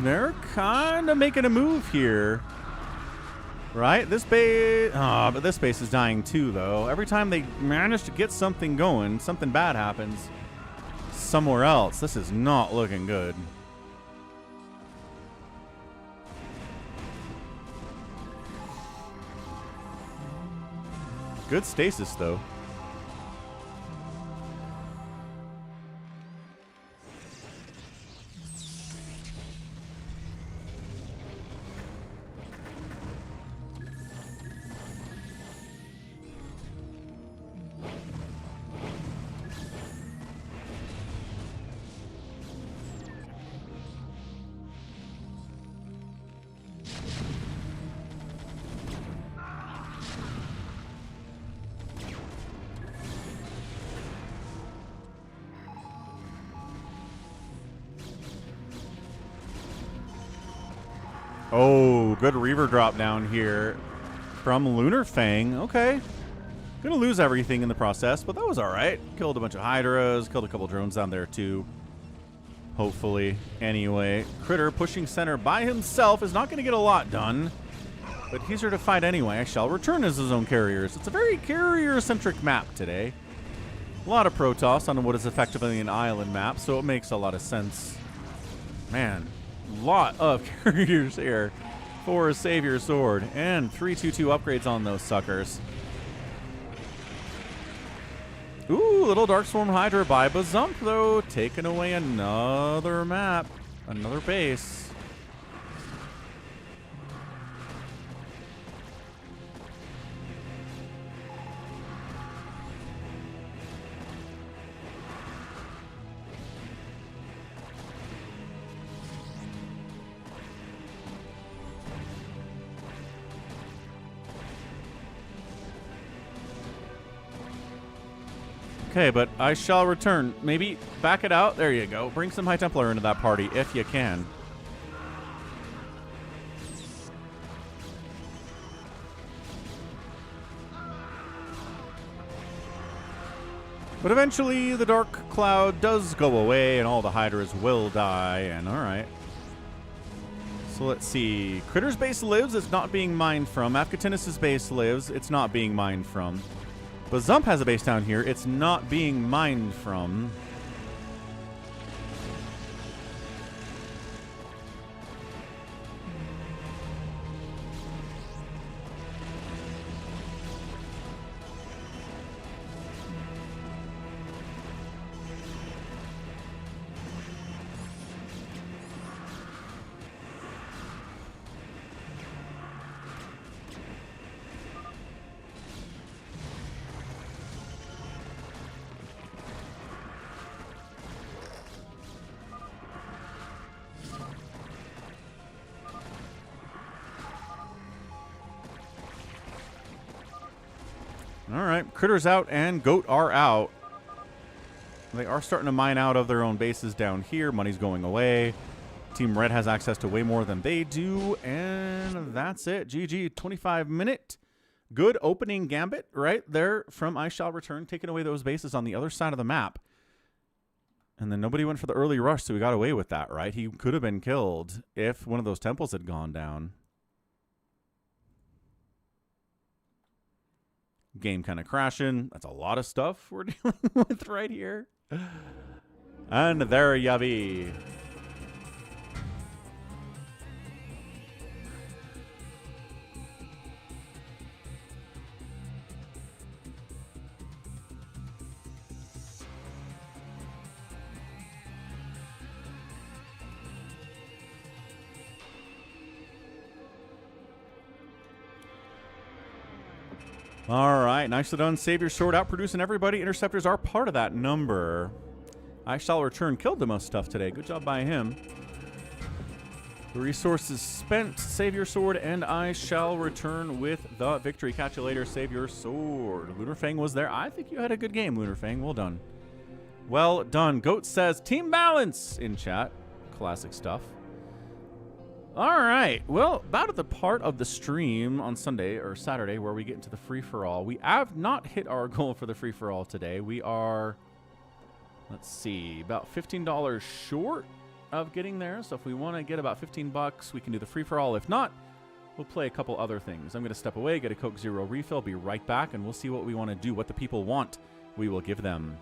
They're kind of making a move here. Right? This base... Oh, but this base is dying too, though. Every time they manage to get something going, something bad happens somewhere else. This is not looking good. Good stasis, though. Oh, good Reaver drop down here from Lunar Fang. Okay. Gonna lose everything in the process, but that was all right. Killed a bunch of Hydras, killed a couple drones down there too. Hopefully. Anyway, Critter pushing center by himself is not going to get a lot done, but he's here to fight anyway. I Shall Return as his own carriers. It's a very carrier-centric map today. A lot of Protoss on what is effectively an island map, so it makes a lot of sense. Man. Lot of carriers here for a Savior Sword and 3/2/2 upgrades on those suckers. Ooh, little Darkstorm Hydra by Bazump though, taking away another map, another base. Okay, but I shall return. Maybe back it out. There you go. Bring some High Templar into that party if you can. But eventually the dark cloud does go away and all the Hydras will die. And alright. So let's see. Critter's base lives. It's not being mined from. Afkatinis' base lives. It's not being mined from. But Zump has a base down here. It's not being mined from. All right, Critter's out and Goat are out. They are starting to mine out of their own bases down here. Money's going away. Team Red has access to way more than they do. And that's it. GG, 25-minute. Good opening gambit right there from I Shall Return, taking away those bases on the other side of the map. And then nobody went for the early rush, so we got away with that, right? He could have been killed if one of those temples had gone down. Game kind of crashing. That's a lot of stuff we're dealing with right here. And there ya be. All right, nicely done. Savior Sword outproducing everybody. Interceptors are part of that number. I Shall Return killed the most stuff today. Good job by him. The resources spent. Savior Sword and I Shall Return with the victory. Catch you later, Savior Sword. Lunar Fang was there. I think you had a good game, Lunar Fang. Well done. Well done. Goat says team balance in chat. Classic stuff. All right, well, about at the part of the stream on Sunday or Saturday where we get into the free-for-all. We have not hit our goal for the free-for-all today. We are, let's see, about $15 short of getting there. So if we want to get about 15 bucks, we can do the free-for-all. If not, we'll play a couple other things. I'm going to step away, get a Coke Zero refill, be right back, and we'll see what we want to do, what the people want. We will give them.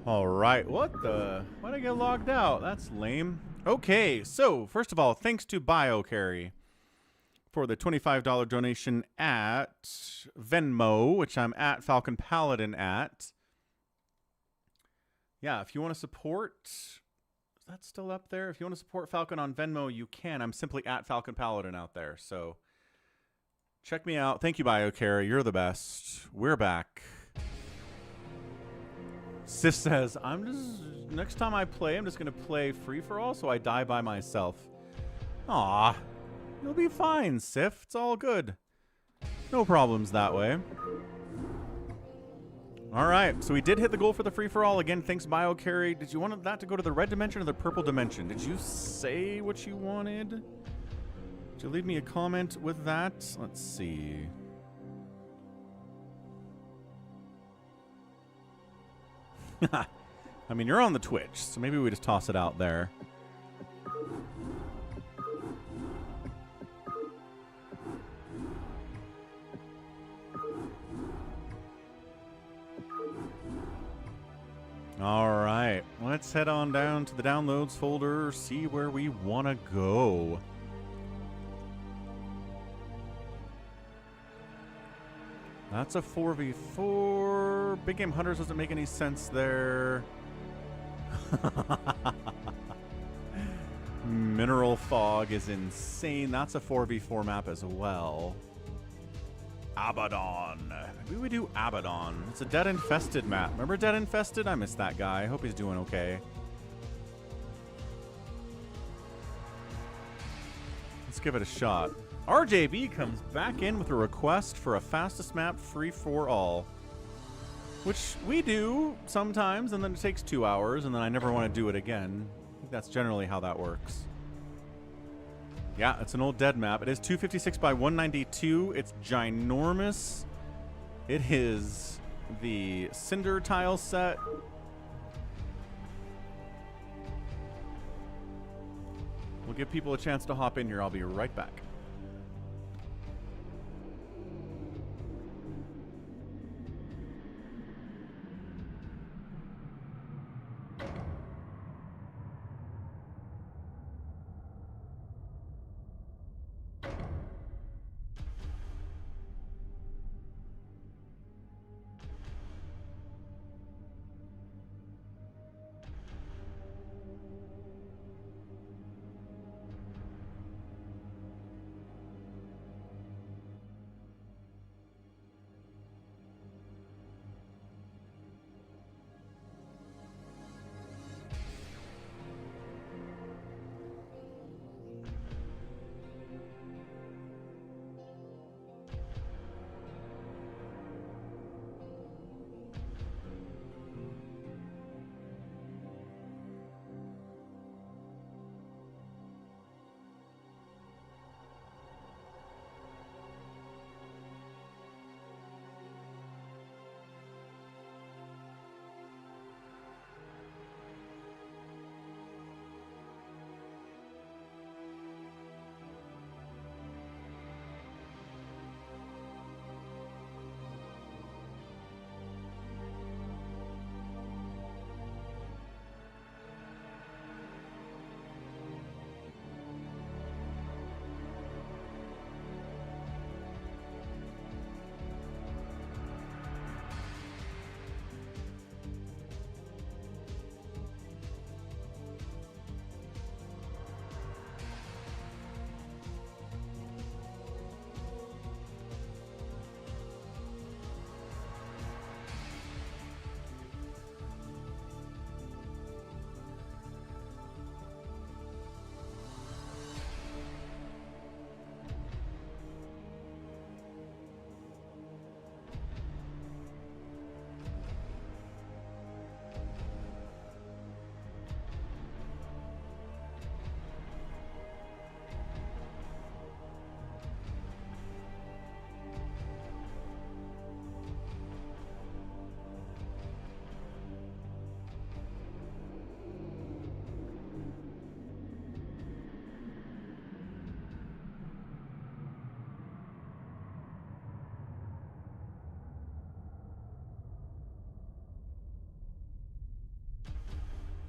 All right, what the? Why'd I get logged out? That's lame. Okay, so first of all, thanks to BioCarry for the $25 donation at Venmo, which I'm at Falcon Paladin at. Yeah, if you want to support, is that still up there? If you want to support Falcon on Venmo, you can. I'm simply at Falcon Paladin out there. So check me out. Thank you, BioCarry. You're the best. We're back. Sif says, next time I play, I'm just going to play free-for-all so I die by myself. Aw, you'll be fine, Sif. It's all good. No problems that way. All right, so we did hit the goal for the free-for-all. Again, thanks, BioCarry. Did you want that to go to the red dimension or the purple dimension? Did you say what you wanted? Did you leave me a comment with that? Let's see. I mean, you're on the Twitch, so maybe we just toss it out there. All right, let's head on down to the downloads folder, see where we want to go. That's a 4v4. Big Game Hunters doesn't make any sense there. Mineral Fog is insane. That's a 4v4 map as well. Abbadon. Maybe we do Abbadon. It's a Dead Infested map. Remember Dead Infested? I miss that guy. I hope he's doing okay. Let's give it a shot. RJB comes back in with a request for a fastest map free-for-all, which we do sometimes, and then it takes 2 hours, and then I never want to do it again. I think that's generally how that works. Yeah, it's an old dead map. It is 256 by 192. It's ginormous. It is the Cinder tile set. We'll give people a chance to hop in here. I'll be right back.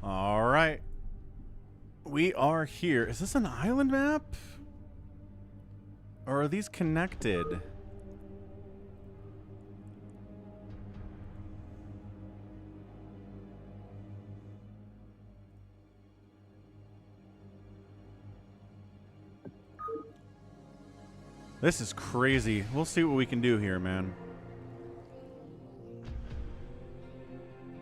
All right. We are here. Is this an island map? Or are these connected? This is crazy. We'll see what we can do here, man.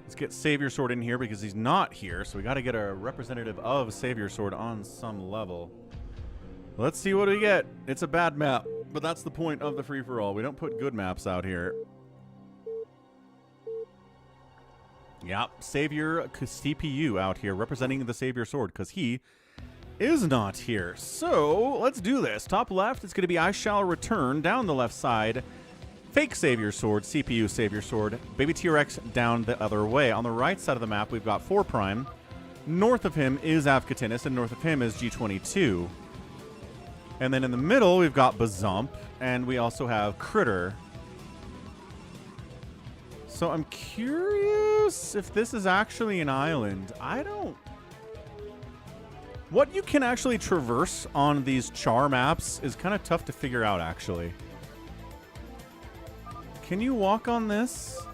Let's get Savior Sword in here because he's not here, so we got to get a representative of Savior Sword on some level. Let's see what we get. It's a bad map, but that's the point of the free-for-all. We don't put good maps out here. Yep, Savior CPU out here representing the Savior Sword because he is not here. So let's do this. Top left, it's going to be I Shall Return. Down the left side, Fake Savior Sword, CPU Savior Sword. Baby T-Rex down the other way. On the right side of the map, we've got 4 Prime. North of him is Avkatinis, and north of him is G22. And then in the middle, we've got Bazump, and we also have Critter. So I'm curious if this is actually an island. I don't... What you can actually traverse on these char maps is kind of tough to figure out, actually. Can you walk on this?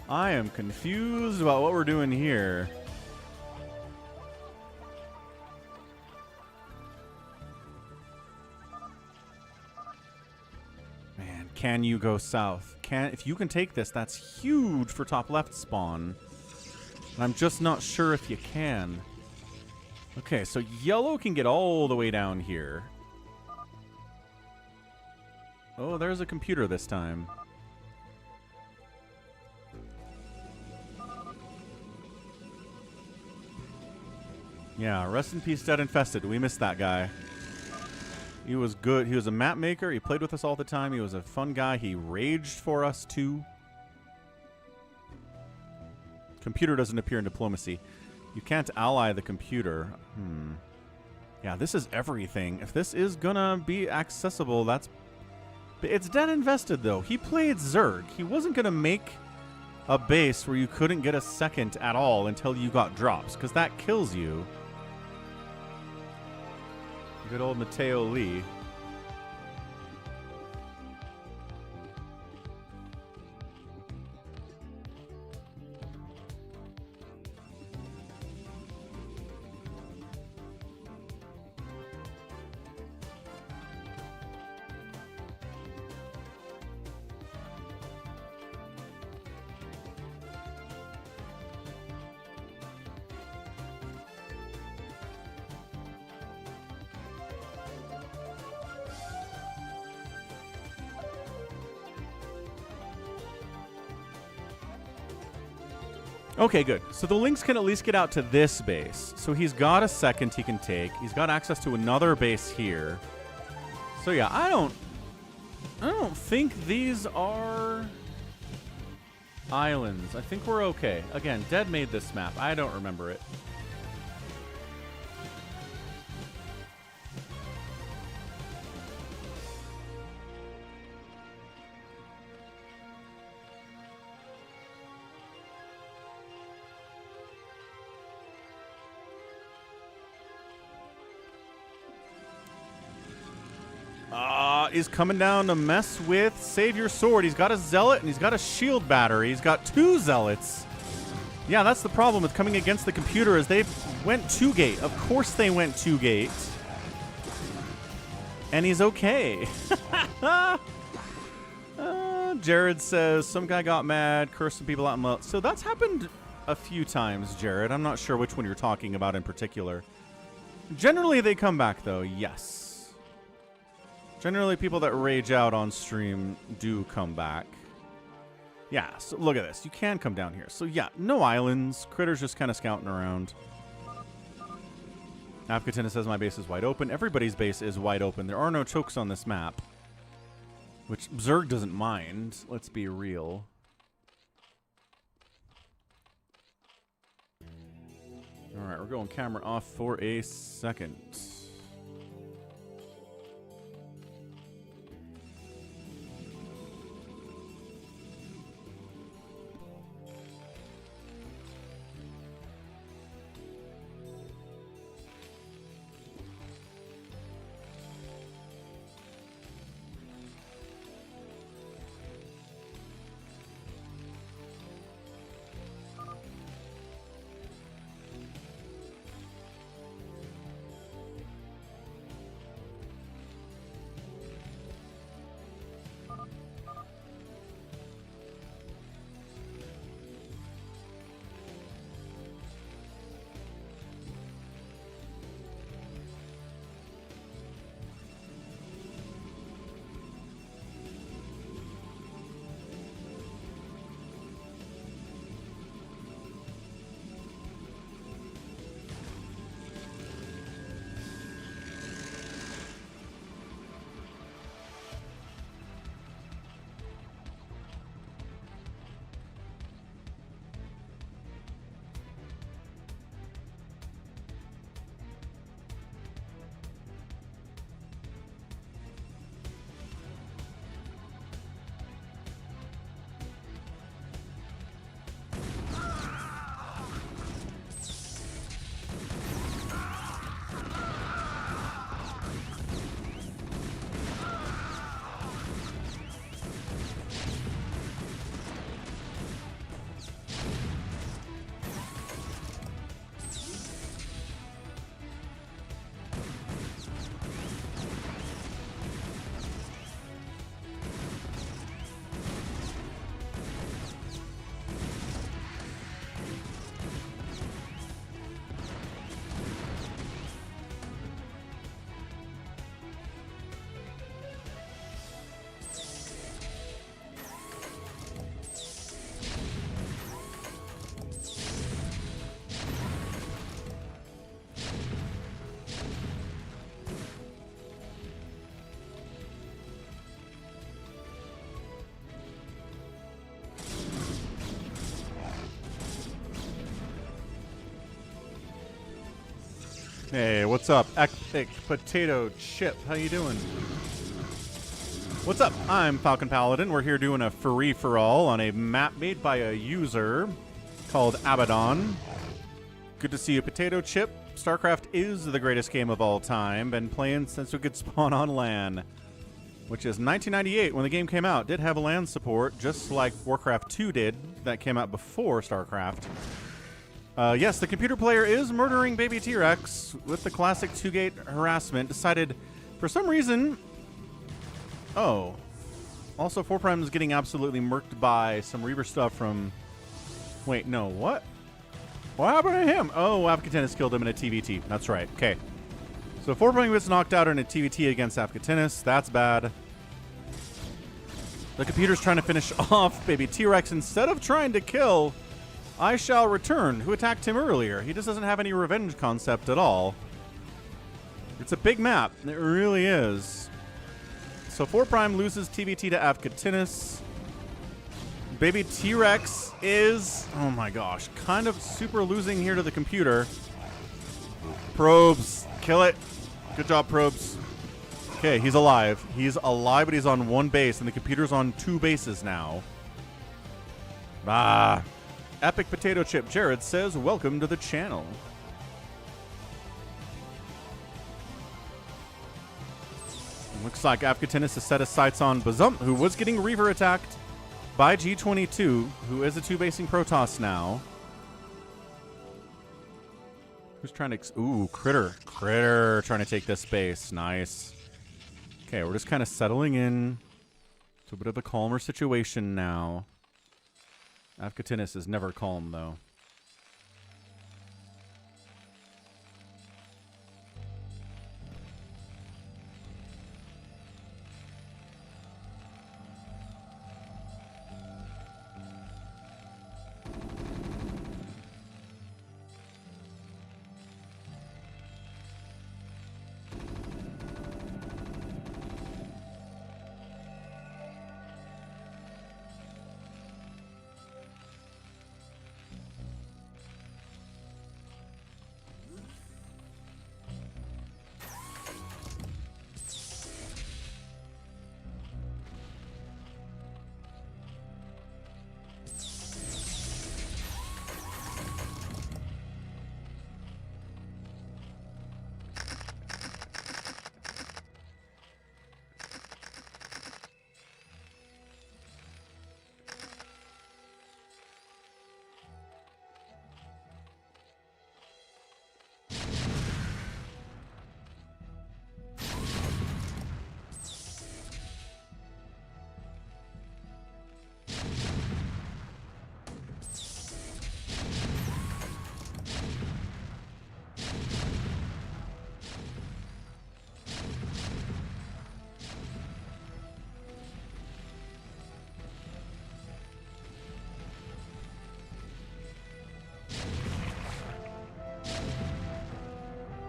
I am confused about what we're doing here. Man, can you go south? If you can take this, that's huge for top left spawn. And I'm just not sure if you can. Okay, so yellow can get all the way down here. Oh, there's a computer this time. Yeah, rest in peace, Dead Infested. We missed that guy. He was good. He was a map maker. He played with us all the time. He was a fun guy. He raged for us, too. Computer doesn't appear in diplomacy. You can't ally the computer. Yeah, this is everything. If this is gonna be accessible, that's... It's Dead Invested, though. He played Zerg. He wasn't gonna make a base where you couldn't get a second at all until you got drops, because that kills you. Good old Mateo Lee. Okay, good. So the Lynx can at least get out to this base. So he's got a second he can take. He's got access to another base here. So yeah, I don't think these are islands. I think we're okay. Again, Dead made this map. I don't remember it. Is coming down to mess with Savior Sword. He's got a Zealot and he's got a Shield Battery. He's got 2 Zealots. Yeah, that's the problem with coming against the computer is they went 2 gate. Of course they went 2 gate. And he's okay. Jared says, some guy got mad, cursed some people out in so that's happened a few times, Jared. I'm not sure which one you're talking about in particular. Generally, they come back, though, yes. Generally, people that rage out on stream do come back. Yeah, so look at this. You can come down here. So yeah, no islands. Critter's just kind of scouting around. Avkatina says my base is wide open. Everybody's base is wide open. There are no chokes on this map. Which Zerg doesn't mind. Let's be real. Alright, we're going camera off for a second. Hey, what's up? Epic Potato Chip. How you doing? What's up? I'm Falcon Paladin. We're here doing a free-for-all on a map made by a user called Abbadon. Good to see you, Potato Chip. StarCraft is the greatest game of all time. Been playing since we could spawn on LAN, which is 1998 when the game came out. Did have a LAN support, just like Warcraft 2 did. That came out before StarCraft. Yes, the computer player is murdering baby T-Rex with the classic 2-gate harassment. Decided, for some reason... Oh. Also, 4' is getting absolutely murked by some Reaver stuff from... Wait, no, what? What happened to him? Oh, Afghanis killed him in a TVT. That's right. Okay. So 4' gets knocked out in a TVT against Afghanis. That's bad. The computer's trying to finish off baby T-Rex instead of trying to kill... I Shall Return, who attacked him earlier. He just doesn't have any revenge concept at all. It's a big map. It really is. So 4' loses TVT to Afghanis. Baby T-Rex is, oh my gosh, kind of super losing here to the computer. Probes, kill it. Good job, Probes. Okay, he's alive. He's alive, but he's on one base, and the computer's on 2 bases now. Ah. Epic Potato Chip Jared says, welcome to the channel. Looks like Afghanis has set his sights on Bazump, who was getting Reaver attacked by G22, who is a 2-basing Protoss now. Who's trying to... Ooh, Critter. Critter trying to take this space. Nice. Okay, we're just kind of settling in to a bit of a calmer situation now. Afghanis is never calm, though.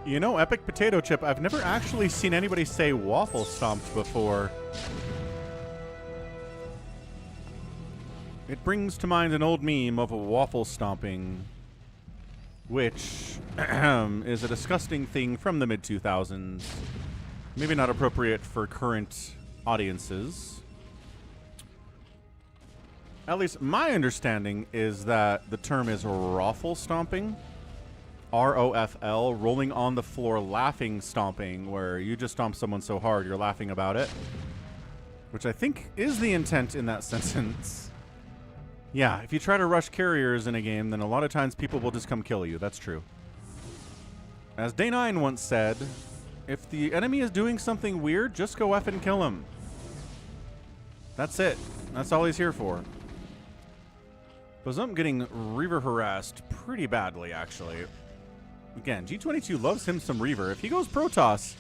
You know, Epic Potato Chip, I've never actually seen anybody say waffle stomped before. It brings to mind an old meme of a waffle stomping, which is a disgusting thing from the mid-2000s. Maybe not appropriate for current audiences. At least my understanding is that the term is raffle stomping. R-O-F-L, rolling on the floor laughing stomping, where you just stomp someone so hard you're laughing about it. Which I think is the intent in that sentence. Yeah, if you try to rush carriers in a game, then a lot of times people will just come kill you. That's true. As Day9 once said, if the enemy is doing something weird, just go F and kill him. That's it. That's all he's here for. Bazump getting Reaver harassed pretty badly, actually. Again, G22 loves him some Reaver. If he goes Protoss,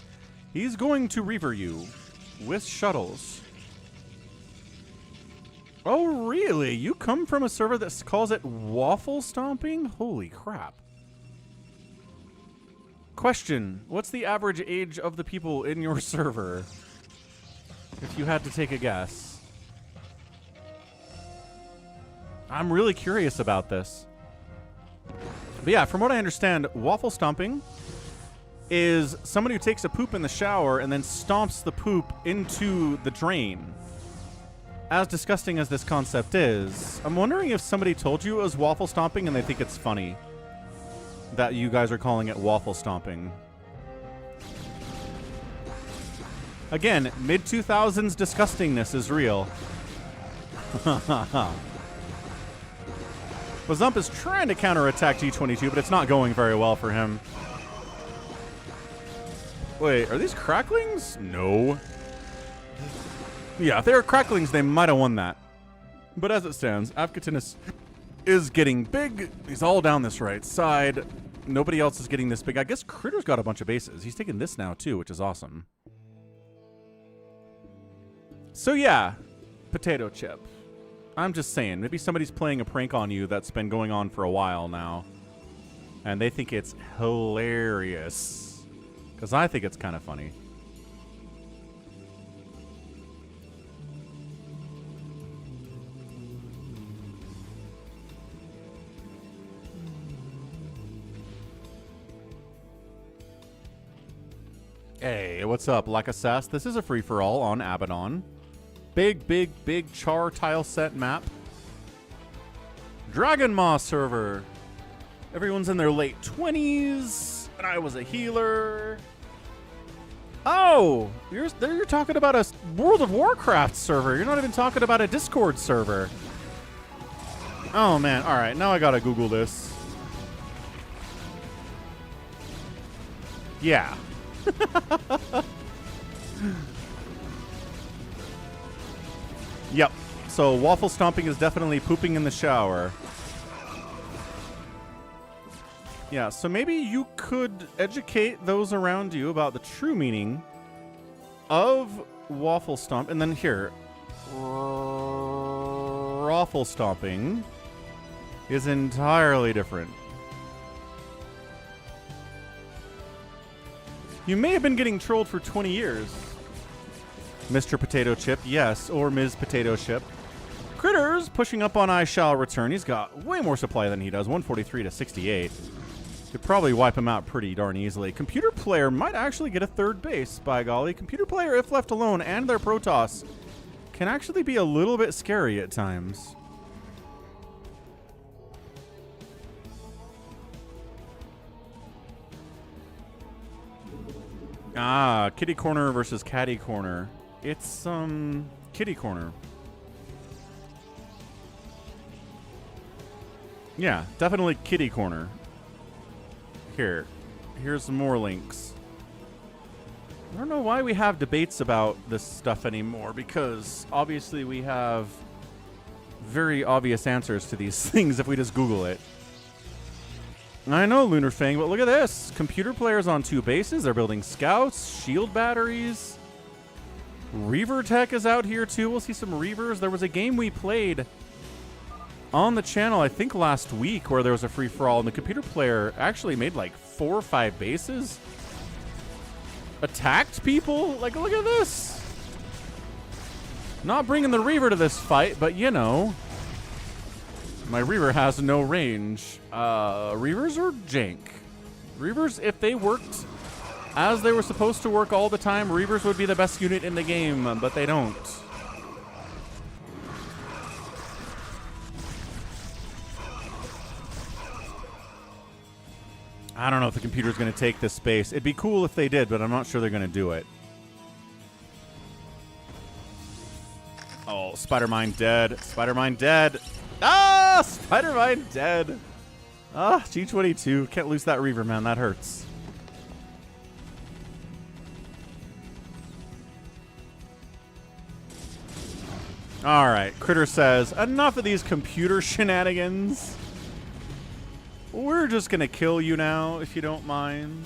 he's going to Reaver you with shuttles. Oh, really? You come from a server that calls it waffle stomping? Holy crap. Question, what's the average age of the people in your server? If you had to take a guess. I'm really curious about this. But yeah, from what I understand, waffle stomping is somebody who takes a poop in the shower and then stomps the poop into the drain. As disgusting as this concept is, I'm wondering if somebody told you it was waffle stomping and they think it's funny that you guys are calling it waffle stomping. Again, mid-2000s disgustingness is real. Bazump is trying to counterattack G22, but it's not going very well for him. Wait, are these cracklings? No. Yeah, if they were cracklings, they might have won that. But as it stands, Afkatinus is getting big. He's all down this right side. Nobody else is getting this big. I guess Critter's got a bunch of bases. He's taking this now, too, which is awesome. So, yeah, Potato Chip. I'm just saying, maybe somebody's playing a prank on you that's been going on for a while now. And they think it's hilarious. Because I think it's kind of funny. Hey, what's up, Lakasass? This is a free-for-all on Abbadon. Big char tile set map. Dragon Maw server. Everyone's in their late 20s, and I was a healer. Oh, you're talking about a World of Warcraft server. You're not even talking about a Discord server. Oh, man. All right, now I gotta Google this. Yeah. Yep. So waffle stomping is definitely pooping in the shower. Yeah, so maybe you could educate those around you about the true meaning of waffle stomp. And then here, raffle stomping is entirely different. You may have been getting trolled for 20 years. Mr. Potato Chip, yes, or Ms. Potato Chip. Critter's pushing up on I Shall Return. He's got way more supply than he does, 143 to 68. Could probably wipe him out pretty darn easily. Computer Player might actually get a third base, by golly. Computer Player, if left alone, and their Protoss can actually be a little bit scary at times. Ah, Kitty Corner versus Catty Corner. It's, Kitty Corner. Yeah, definitely Kitty Corner. Here's some more links. I don't know why we have debates about this stuff anymore, because obviously we have very obvious answers to these things if we just Google it. I know, Lunar Fang, but look at this. Computer Players on 2 bases. They're building scouts, shield batteries. Reaver Tech is out here, too. We'll see some Reavers. There was a game we played on the channel, I think last week, where there was a free-for-all, and the Computer Player actually made like 4 or 5 bases. Attacked people? Like, look at this. Not bringing the Reaver to this fight, but you know. My Reaver has no range. Reavers are jank. Reavers, if they worked as they were supposed to work all the time, Reavers would be the best unit in the game, but they don't. I don't know if the computer's going to take this space. It'd be cool if they did, but I'm not sure they're going to do it. Oh, Spider-Mine dead. Spider-Mine dead. Ah, Spider-Mine dead. Ah, G22. Can't lose that Reaver, man. That hurts. All right. Critter says, enough of these computer shenanigans. We're just going to kill you now, if you don't mind.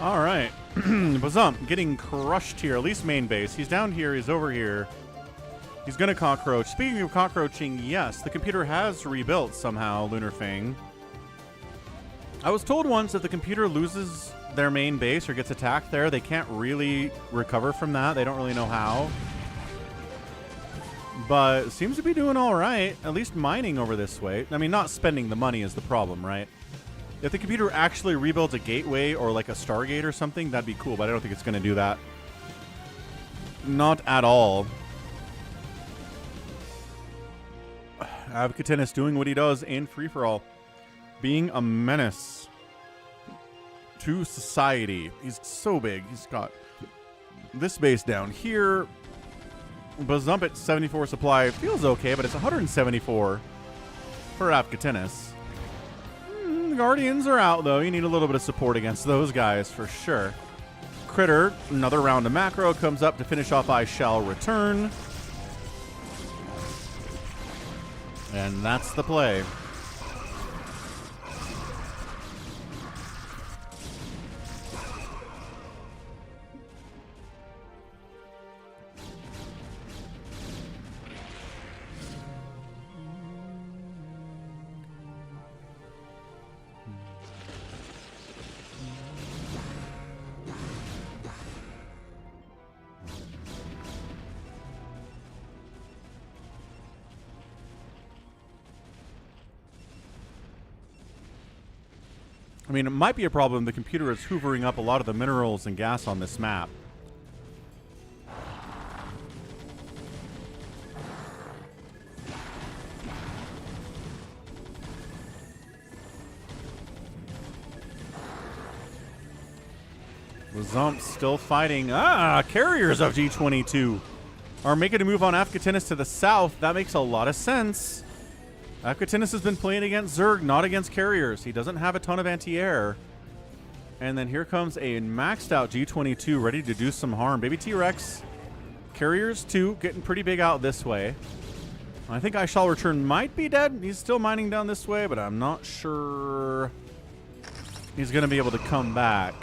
All right. Bazump getting crushed here, at least main base. He's down here. He's over here. He's going to cockroach. Speaking of cockroaching, yes, the computer has rebuilt somehow, Lunar Fang. I was told once if the computer loses their main base or gets attacked there, they can't really recover from that. They don't really know how. But it seems to be doing all right, at least mining over this way. I mean, not spending the money is the problem, right? If the computer actually rebuilds a gateway or like a Stargate or something, that'd be cool, but I don't think it's going to do that. Not at all. Abbadon is doing what he does in free-for-all. Being a menace to society. He's so big. He's got this base down here. Bazump at 74 supply feels okay, but it's 174 for Abbadon. The Guardians are out, though. You need a little bit of support against those guys for sure. Critter, another round of macro comes up to finish off I Shall Return. And that's the play. I mean, it might be a problem. The computer is hoovering up a lot of the minerals and gas on this map. Bazump still fighting. Carriers of G22 are making a move on Abbadon to the south. That makes a lot of sense. Abbadon has been playing against Zerg, not against carriers. He doesn't have a ton of anti-air. And then here comes a maxed out G22 ready to do some harm. Baby T-Rex, carriers too, getting pretty big out this way. I think I Shall Return might be dead. He's still mining down this way, but I'm not sure he's going to be able to come back.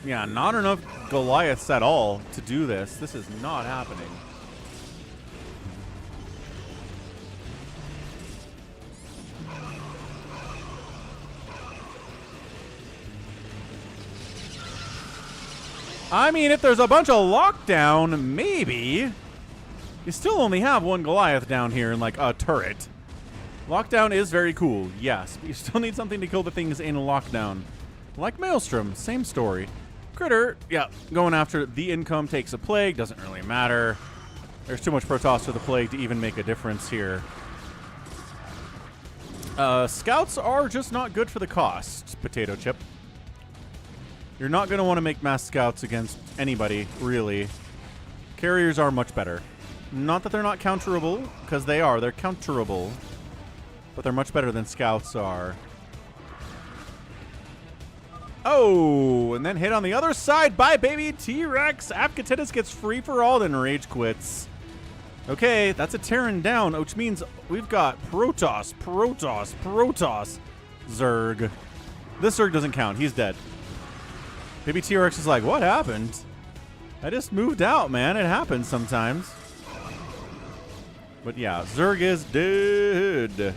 Yeah, not enough Goliaths at all to do this. This is not happening. I mean, if there's a bunch of lockdown, maybe. You still only have one Goliath down here in, like, a turret. Lockdown is very cool, yes. But you still need something to kill the things in lockdown. Like Maelstrom, same story. Critter, yeah, going after the income takes a plague. Doesn't really matter. There's too much Protoss for the plague to even make a difference here. Scouts are just not good for the cost, Potato Chip. You're not going to want to make mass scouts against anybody, really. Carriers are much better. Not that they're not counterable, because they are. They're counterable. But they're much better than scouts are. Oh, and then hit on the other side by Baby T-Rex. Abbadon gets free for all, then rage quits. Okay, that's a Terran down, which means we've got Protoss, Zerg. This Zerg doesn't count. He's dead. Baby T-Rex is like, what happened? I just moved out, man. It happens sometimes. But yeah, Zerg is dead.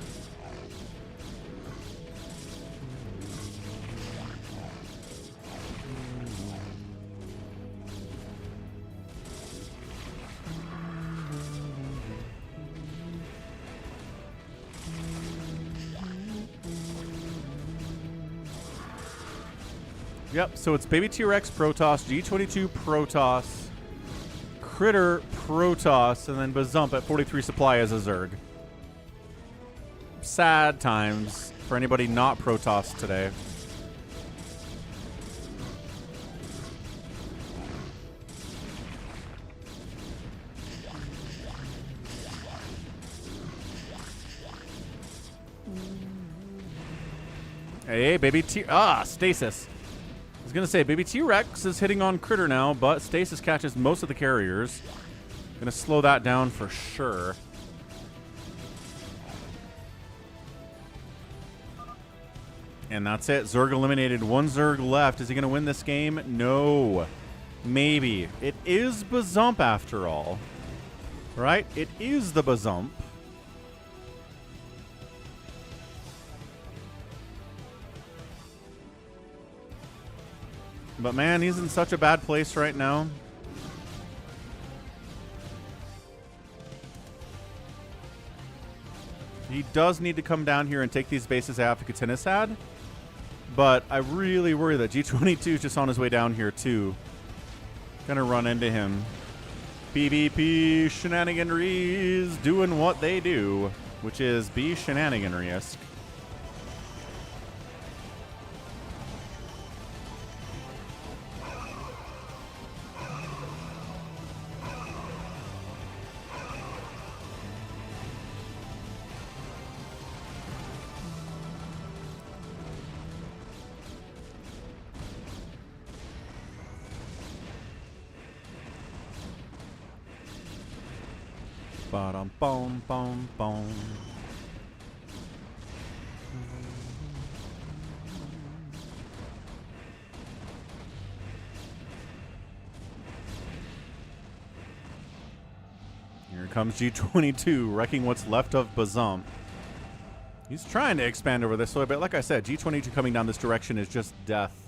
Yep, so it's Baby T-Rex, Protoss, G22, Protoss, Critter, Protoss, and then Bazump at 43 supply as a Zerg. Sad times for anybody not Protoss today. Hey, Baby T... Stasis. I was going to say, Baby T-Rex is hitting on Critter now, but Stasis catches most of the carriers. Going to slow that down for sure. And that's it. Zerg eliminated. One Zerg left. Is he going to win this game? No. Maybe. It is Bazump after all. Right? It is the Bazump. But man, he's in such a bad place right now. He does need to come down here and take these bases after Katinas had. But I really worry that G22 is just on his way down here too. Gonna run into him. PvP shenaniganeries doing what they do, which is be shenaniganery-esque. Ba-dum, boom, boom, boom. Here comes G22, wrecking what's left of Bazump. He's trying to expand over this way, but like I said, G22 coming down this direction is just death.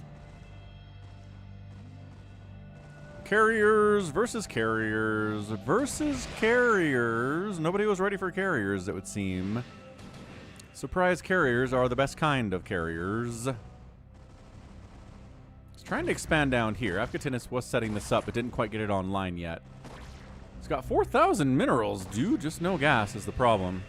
Carriers versus carriers versus carriers. Nobody was ready for carriers, it would seem. Surprise carriers are the best kind of carriers. He's trying to expand down here. Afghanis was setting this up, but didn't quite get it online yet. He's got 4,000 minerals, dude. Just no gas is the problem.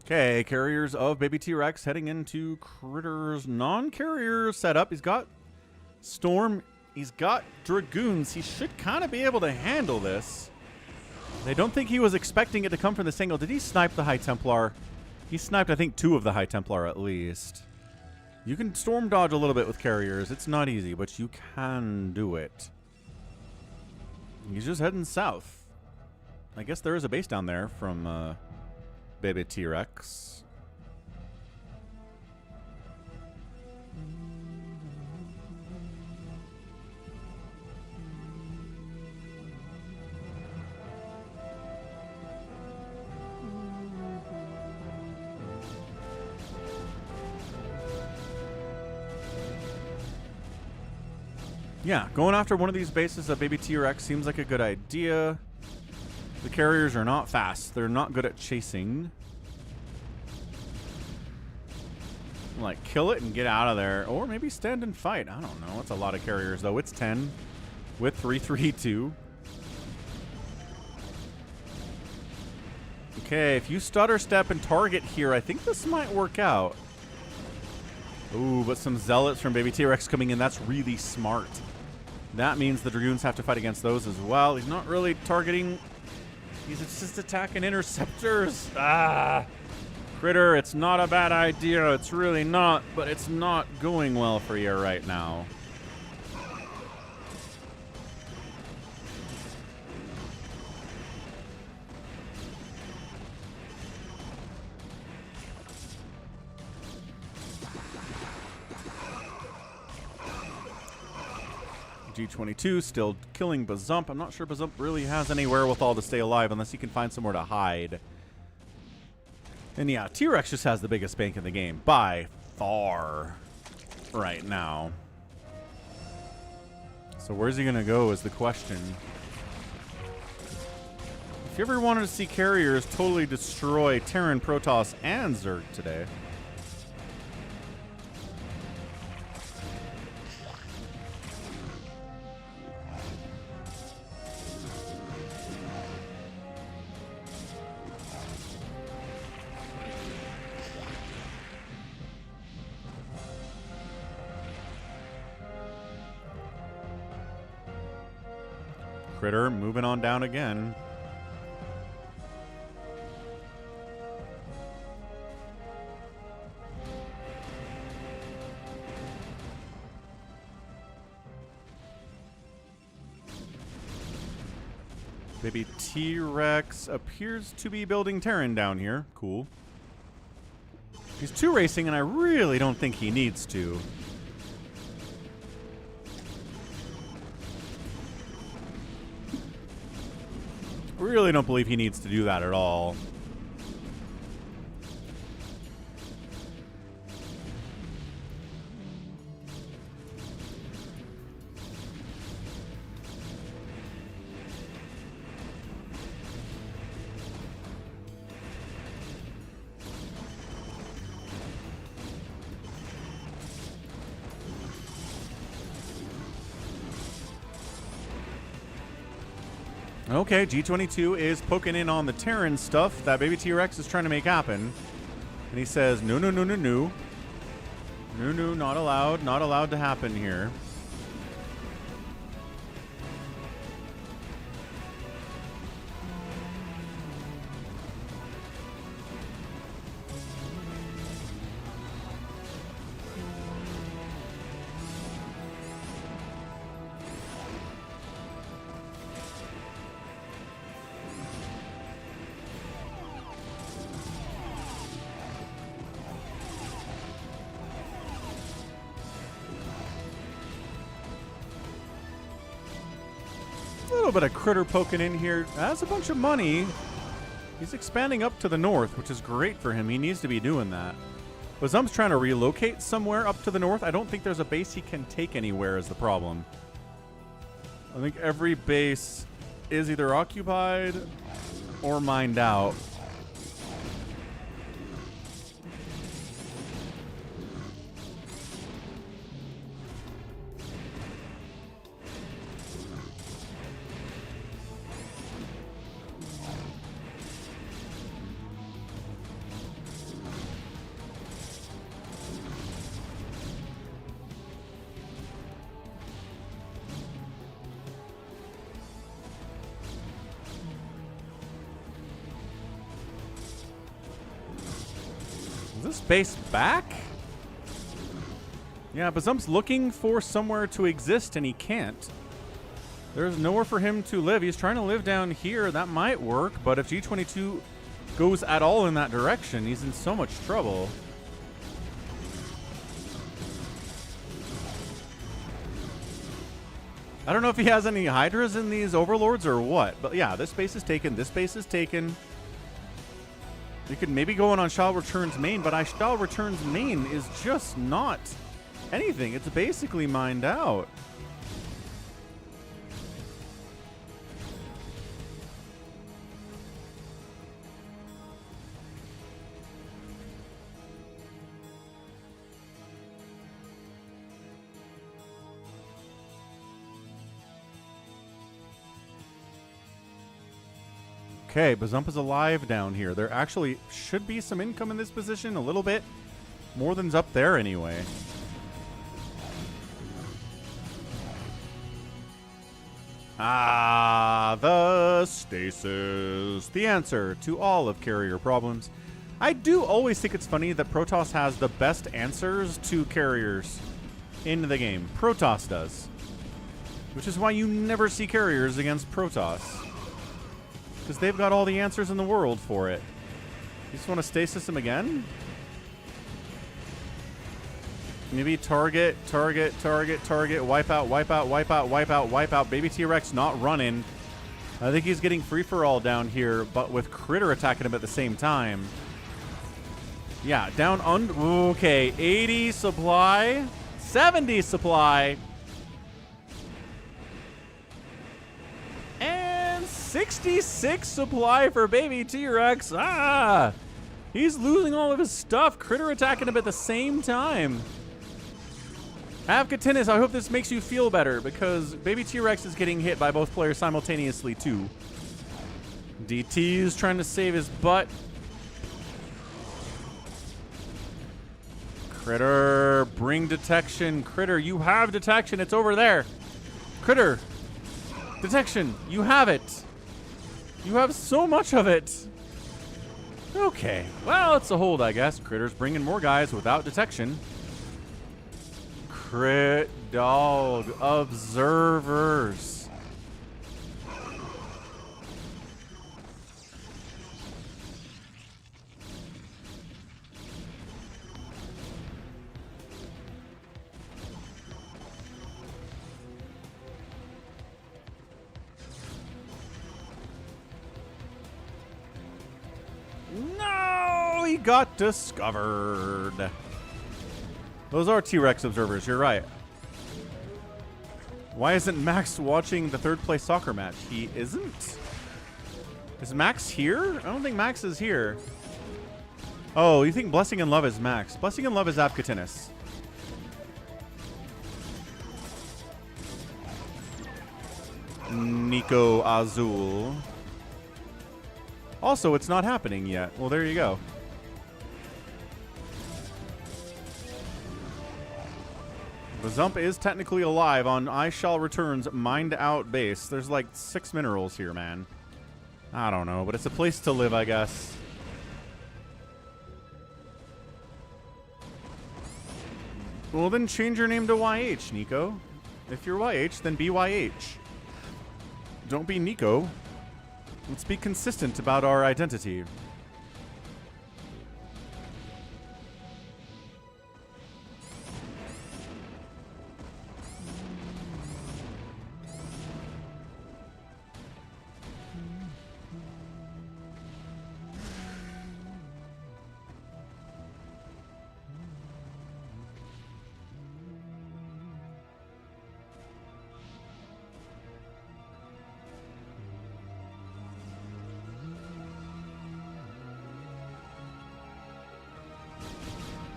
Okay, carriers of Baby T-Rex heading into Critter's non-carrier setup. He's got Storm. He's got Dragoons. He should kind of be able to handle this. I don't think he was expecting it to come from this angle. Did he snipe the High Templar? He sniped, I think, 2 of the High Templar at least. You can storm dodge a little bit with carriers. It's not easy, but you can do it. He's just heading south. I guess there is a base down there from... Baby T-Rex. Yeah, going after one of these bases of Baby T-Rex seems like a good idea. The carriers are not fast. They're not good at chasing. Like, kill it and get out of there. Or maybe stand and fight. I don't know. It's a lot of carriers, though. It's 10 with 332. Okay, if you stutter step and target here, I think this might work out. Ooh, but some zealots from Baby T-Rex coming in. That's really smart. That means the Dragoons have to fight against those as well. He's not really targeting... He's just attacking interceptors. Ah! Critter, it's not a bad idea. It's really not, but it's not going well for you right now. G22 still killing Bazump. I'm not sure Bazump really has any wherewithal to stay alive unless he can find somewhere to hide. And yeah, T-Rex just has the biggest bank in the game by far right now. So where's he going to go is the question. If you ever wanted to see carriers totally destroy Terran, Protoss, and Zerg today... Critter moving on down again. Baby T-Rex appears to be building Terran down here. Cool. He's 2-racing, and I really don't think he needs to. Really don't believe he needs to do that at all. Okay, G22 is poking in on the Terran stuff that Baby T-Rex is trying to make happen. And he says, no, no, no, no, no. No, no, not allowed. Not allowed to happen here. A little bit of critter poking in here. That's a bunch of money. He's expanding up to the north, which is great for him. He needs to be doing that. But Zump's trying to relocate somewhere up to the north. I don't think there's a base he can take anywhere is the problem. I think every base is either occupied or mined out. Is this base back? Yeah, but Zump's looking for somewhere to exist, and he can't. There's nowhere for him to live. He's trying to live down here. That might work, but if G22 goes at all in that direction, he's in so much trouble. I don't know if he has any Hydras in these Overlords or what, but yeah, this base is taken. This base is taken. You could maybe go in on Shao Return's main, but Shao Return's main is just not anything. It's basically mined out. Okay, Bazump is alive down here. There actually should be some income in this position, a little bit. More than's up there anyway. Ah, the stasis. The answer to all of carrier problems. I do always think it's funny that Protoss has the best answers to carriers in the game. Protoss does. Which is why you never see carriers against Protoss. Because they've got all the answers in the world for it. You just want to stasis him again? Maybe target, target, target, target, wipe out, wipe out, wipe out, wipe out, wipe out. Baby T-Rex not running. I think he's getting free-for-all down here, but with Critter attacking him at the same time. Yeah, down under... Okay, 80 supply. 70 supply. 66 supply for Baby T-Rex. Ah! He's losing all of his stuff. Critter attacking him at the same time. Avkatinis, I hope this makes you feel better, because Baby T-Rex is getting hit by both players simultaneously, too. DT is trying to save his butt. Critter, bring detection. Critter, you have detection. It's over there. Critter, detection. You have it. You have so much of it. Okay. Well, it's a hold, I guess. Critter's bringing more guys without detection. Crit dog. Observers. got discovered. Those are T-Rex observers, you're right. Why isn't Max watching the third place soccer match? He isn't? Is Max here? I don't think Max is here. Oh, you think Blessing and Love is Max. Blessing and Love is Apkatinis. Nico Azul. Also, it's not happening yet. Well, there you go. The Zump is technically alive on I Shall Return's Mined Out base. There's like 6 minerals here, man. I don't know, but it's a place to live, I guess. Well, then change your name to YH, Nico. If you're YH, then be YH. Don't be Nico. Let's be consistent about our identity.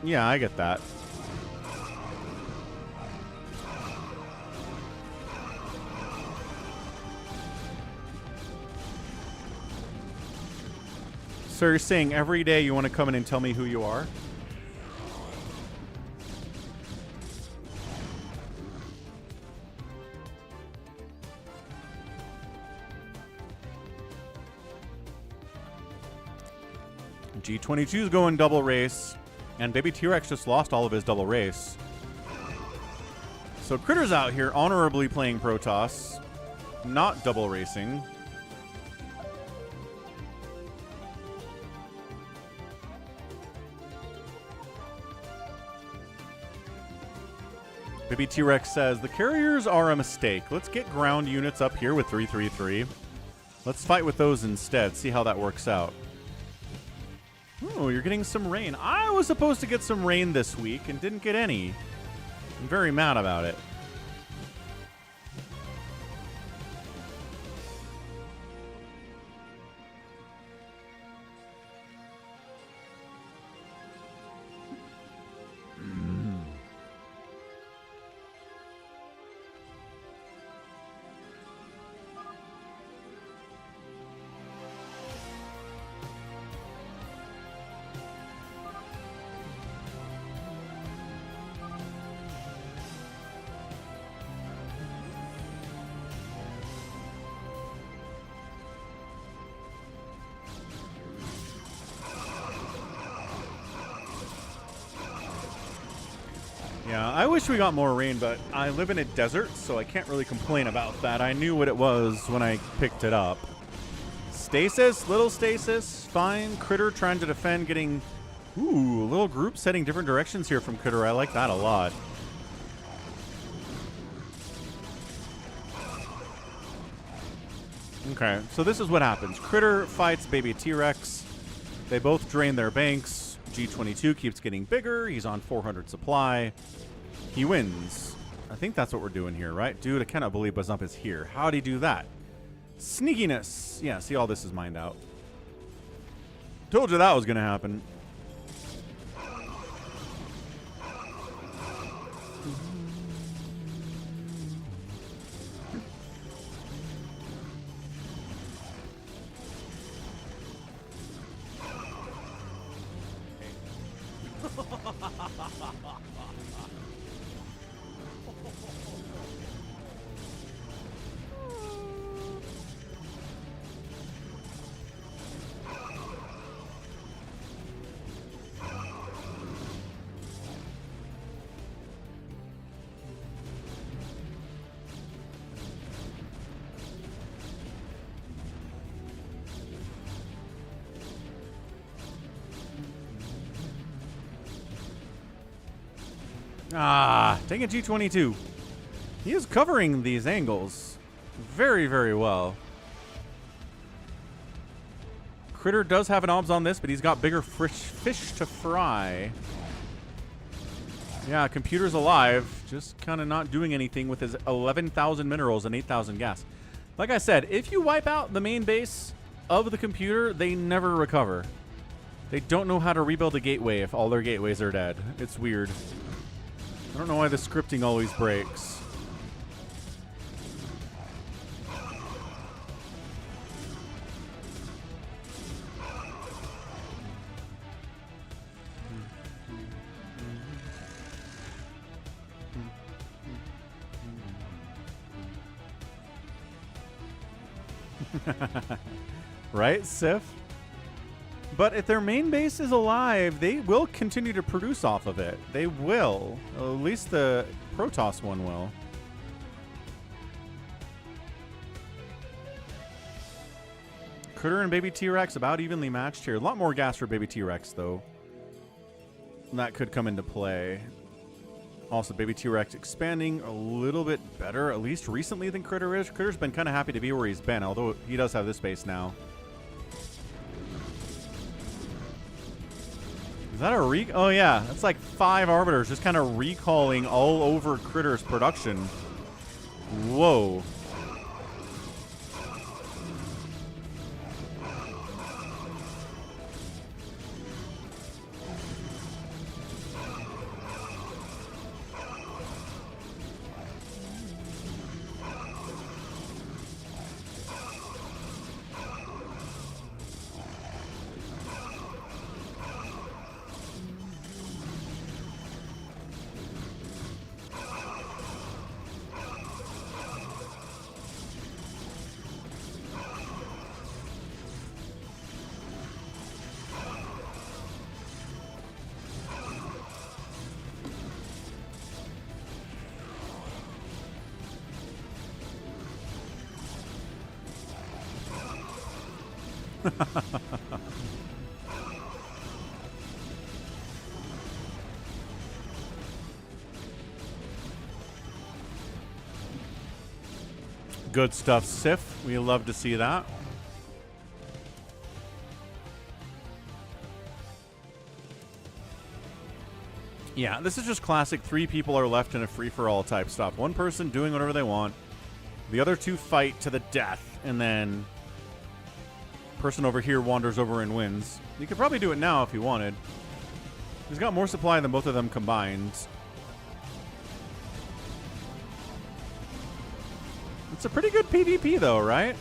Yeah, I get that. So you're saying every day you want to come in and tell me who you are? G22 is going double race. And Baby T-Rex just lost all of his double race. So Critter's out here honorably playing Protoss, not double racing. Baby T-Rex says, the carriers are a mistake. Let's get ground units up here with 333. Let's fight with those instead, see how that works out. Oh, you're getting some rain. I was supposed to get some rain this week and didn't get any. I'm very mad about it. Yeah, I wish we got more rain, but I live in a desert, so I can't really complain about that. I knew what it was when I picked it up. Stasis, little stasis, fine. Critter trying to defend, getting... Ooh, little groups heading different directions here from Critter. I like that a lot. Okay, so this is what happens. Critter fights Baby T-Rex. They both drain their banks. G22 keeps getting bigger. He's on 400 supply. He wins. I think that's what we're doing here, right? Dude, I cannot believe Bazump is here. How'd he do that? Sneakiness. Yeah, see, all this is mined out. Told you that was going to happen. Ah, dang it, G22. He is covering these angles very, very well. Critter does have an obs on this, but he's got bigger fish to fry. Yeah, computer's alive, just kind of not doing anything with his 11,000 minerals and 8,000 gas. Like I said, if you wipe out the main base of the computer, they never recover. They don't know how to rebuild a gateway if all their gateways are dead. It's weird. I don't know why the scripting always breaks. Right, Sif? But if their main base is alive, they will continue to produce off of it. They will. At least the Protoss one will. Critter and Baby T-Rex about evenly matched here. A lot more gas for Baby T-Rex, though. That could come into play. Also, Baby T-Rex expanding a little bit better, at least recently, than Critter is. Critter's been kind of happy to be where he's been, although he does have this base now. Is that a Oh, yeah. That's like 5 Arbiters just kind of recalling all over Critter's production. Whoa. Good stuff, Sif. We love to see that. Yeah, this is just classic 3 people are left in a free-for-all type stuff. One person doing whatever they want. The other 2 fight to the death, and then person over here wanders over and wins. You could probably do it now if you wanted. He's got more supply than both of them combined. It's a pretty good PvP though, right?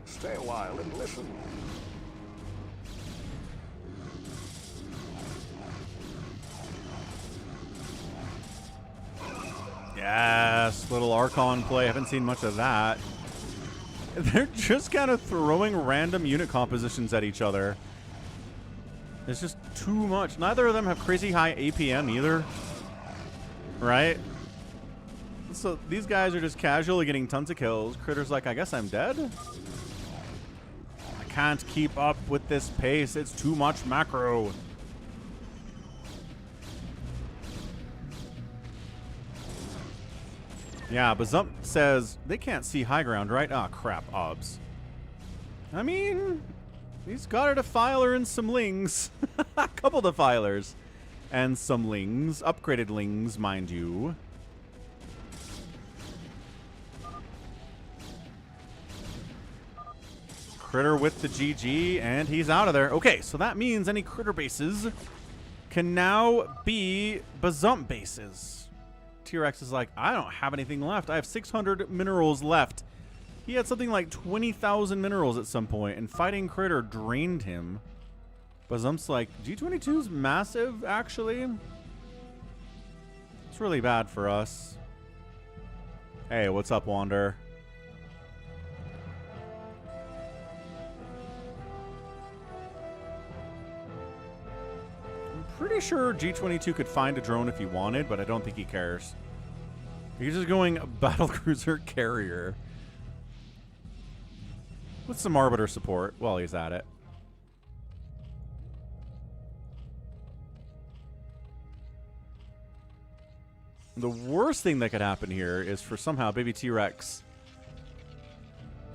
Stay a while and listen. Yes, little Archon play. Haven't seen much of that. They're just kind of throwing random unit compositions at each other. It's just too much. Neither of them have crazy high APM either. Right? So these guys are just casually getting tons of kills. Critter's like, I guess I'm dead? I can't keep up with this pace. It's too much macro. Yeah, Bazump says they can't see high ground, right? Ah, crap, obs. I mean, he's got a defiler and some lings. A couple defilers. And some lings. Upgraded lings, mind you. Critter with the GG, and he's out of there. Okay, so that means any Critter bases can now be Bazump bases. T-Rex is like, I don't have anything left. I have 600 minerals left. He had something like 20,000 minerals at some point, and fighting Critter drained him. Bazump's like, G22's massive, actually. It's really bad for us. Hey, what's up, Wander? I'm Pretty sure G22 could find a drone if he wanted, but I don't think he cares. He's just going battlecruiser carrier. With some Arbiter support while he's at it. The worst thing that could happen here is for somehow Baby T-Rex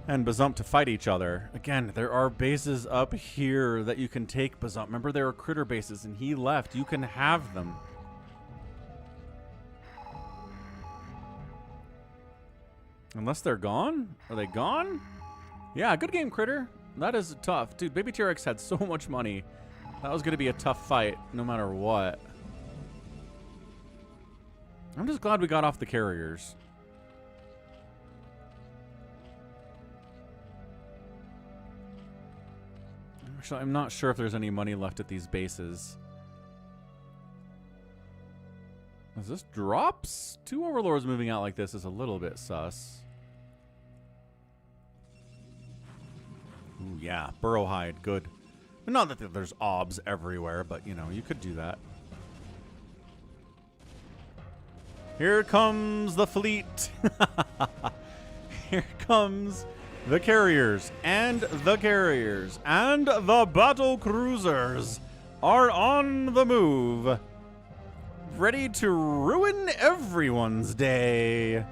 and Bazump to fight each other. Again, there are bases up here that you can take Bazump. Remember, there are critter bases, and he left. You can have them. Unless they're gone? Are they gone? Yeah, good game, Critter. That is tough. Dude, Baby T-Rex had so much money. That was going to be a tough fight, no matter what. I'm just glad we got off the carriers. Actually, I'm not sure if there's any money left at these bases. Is this drops? 2 Overlords moving out like this is a little bit sus. Ooh, yeah, Burrowhide, good. Not that there's obs everywhere, but, you know, you could do that. Here comes the fleet. Here comes the carriers, and the carriers, and the battle cruisers are on the move. Ready to ruin everyone's day.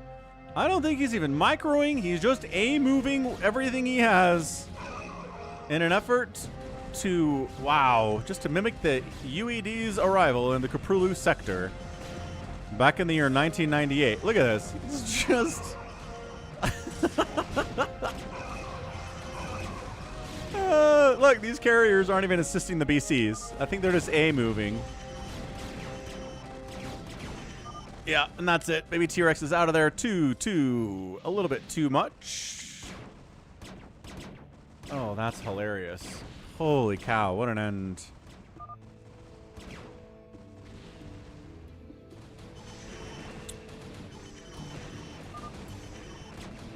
I don't think he's even microing. He's just A-moving everything he has in an effort to, wow, just to mimic the UED's arrival in the Kaprulu sector back in the year 1998. Look at this. It's just... look, these carriers aren't even assisting the BCs. I think they're just A-moving. Yeah, and that's it. Baby T-Rex is out of there. A little bit too much. Oh, that's hilarious. Holy cow, what an end.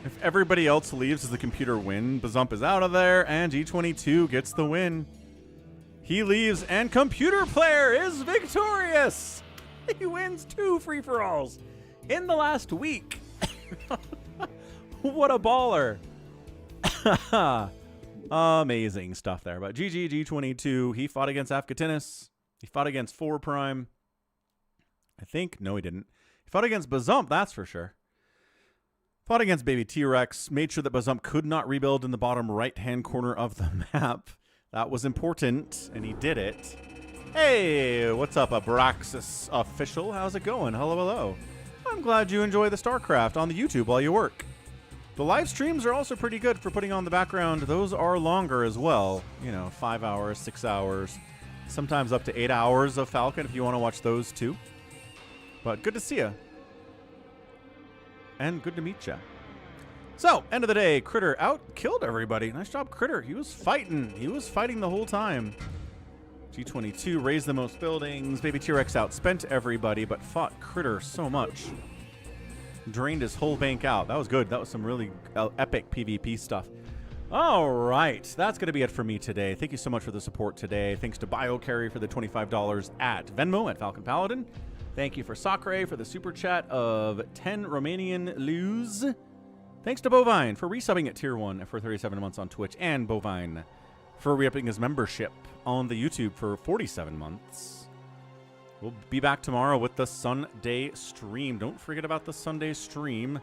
If everybody else leaves, does the computer win? Bazump is out of there, and G22 gets the win. He leaves, and Computer Player is victorious! He wins 2 free-for-alls in the last week. What a baller. Amazing stuff there. But GG G22, he fought against Afkatinis. He fought against 4 Prime. I think. No, he didn't. He fought against Bazump, that's for sure. Fought against Baby T-Rex. Made sure that Bazump could not rebuild in the bottom right-hand corner of the map. That was important, and he did it. Hey, what's up, Abraxas official? How's it going? Hello, hello. I'm glad you enjoy the StarCraft on the YouTube while you work. The live streams are also pretty good for putting on the background. Those are longer as well. You know, 5 hours, 6 hours, sometimes up to 8 hours of Falcon if you want to watch those too. But good to see you. And good to meet ya. So, end of the day, Critter out, killed everybody. Nice job, Critter. He was fighting. He was fighting the whole time. G22 raised the most buildings. Baby T-Rex outspent everybody, but fought Critter so much. Drained his whole bank out. That was good. That was some really epic PvP stuff. All right. That's going to be it for me today. Thank you so much for the support today. Thanks to BioCarry for the $25 at Venmo at Falcon Paladin. Thank you for Sakre for the super chat of 10 Romanian luz. Thanks to Bovine for resubbing at Tier 1 for 37 months on Twitch, and Bovine for re-upping his membership on the YouTube for 47 months. We'll be back tomorrow with the Sunday stream. Don't forget about the Sunday stream.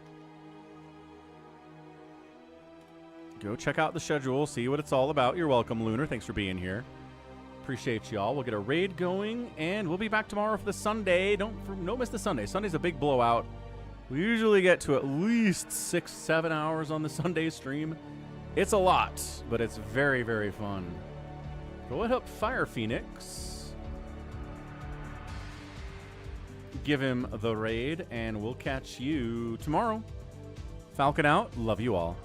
Go check out the schedule, see what it's all about. You're welcome, Lunar. Thanks for being here. Appreciate y'all. We'll get a raid going, and we'll be back tomorrow for the Sunday. Don't miss the Sunday. Sunday's a big blowout. We usually get to at least 6-7 hours on the Sunday stream. It's a lot, but it's very, very fun. Go ahead up Fire Phoenix. Give him the raid, and we'll catch you tomorrow. Falcon out. Love you all.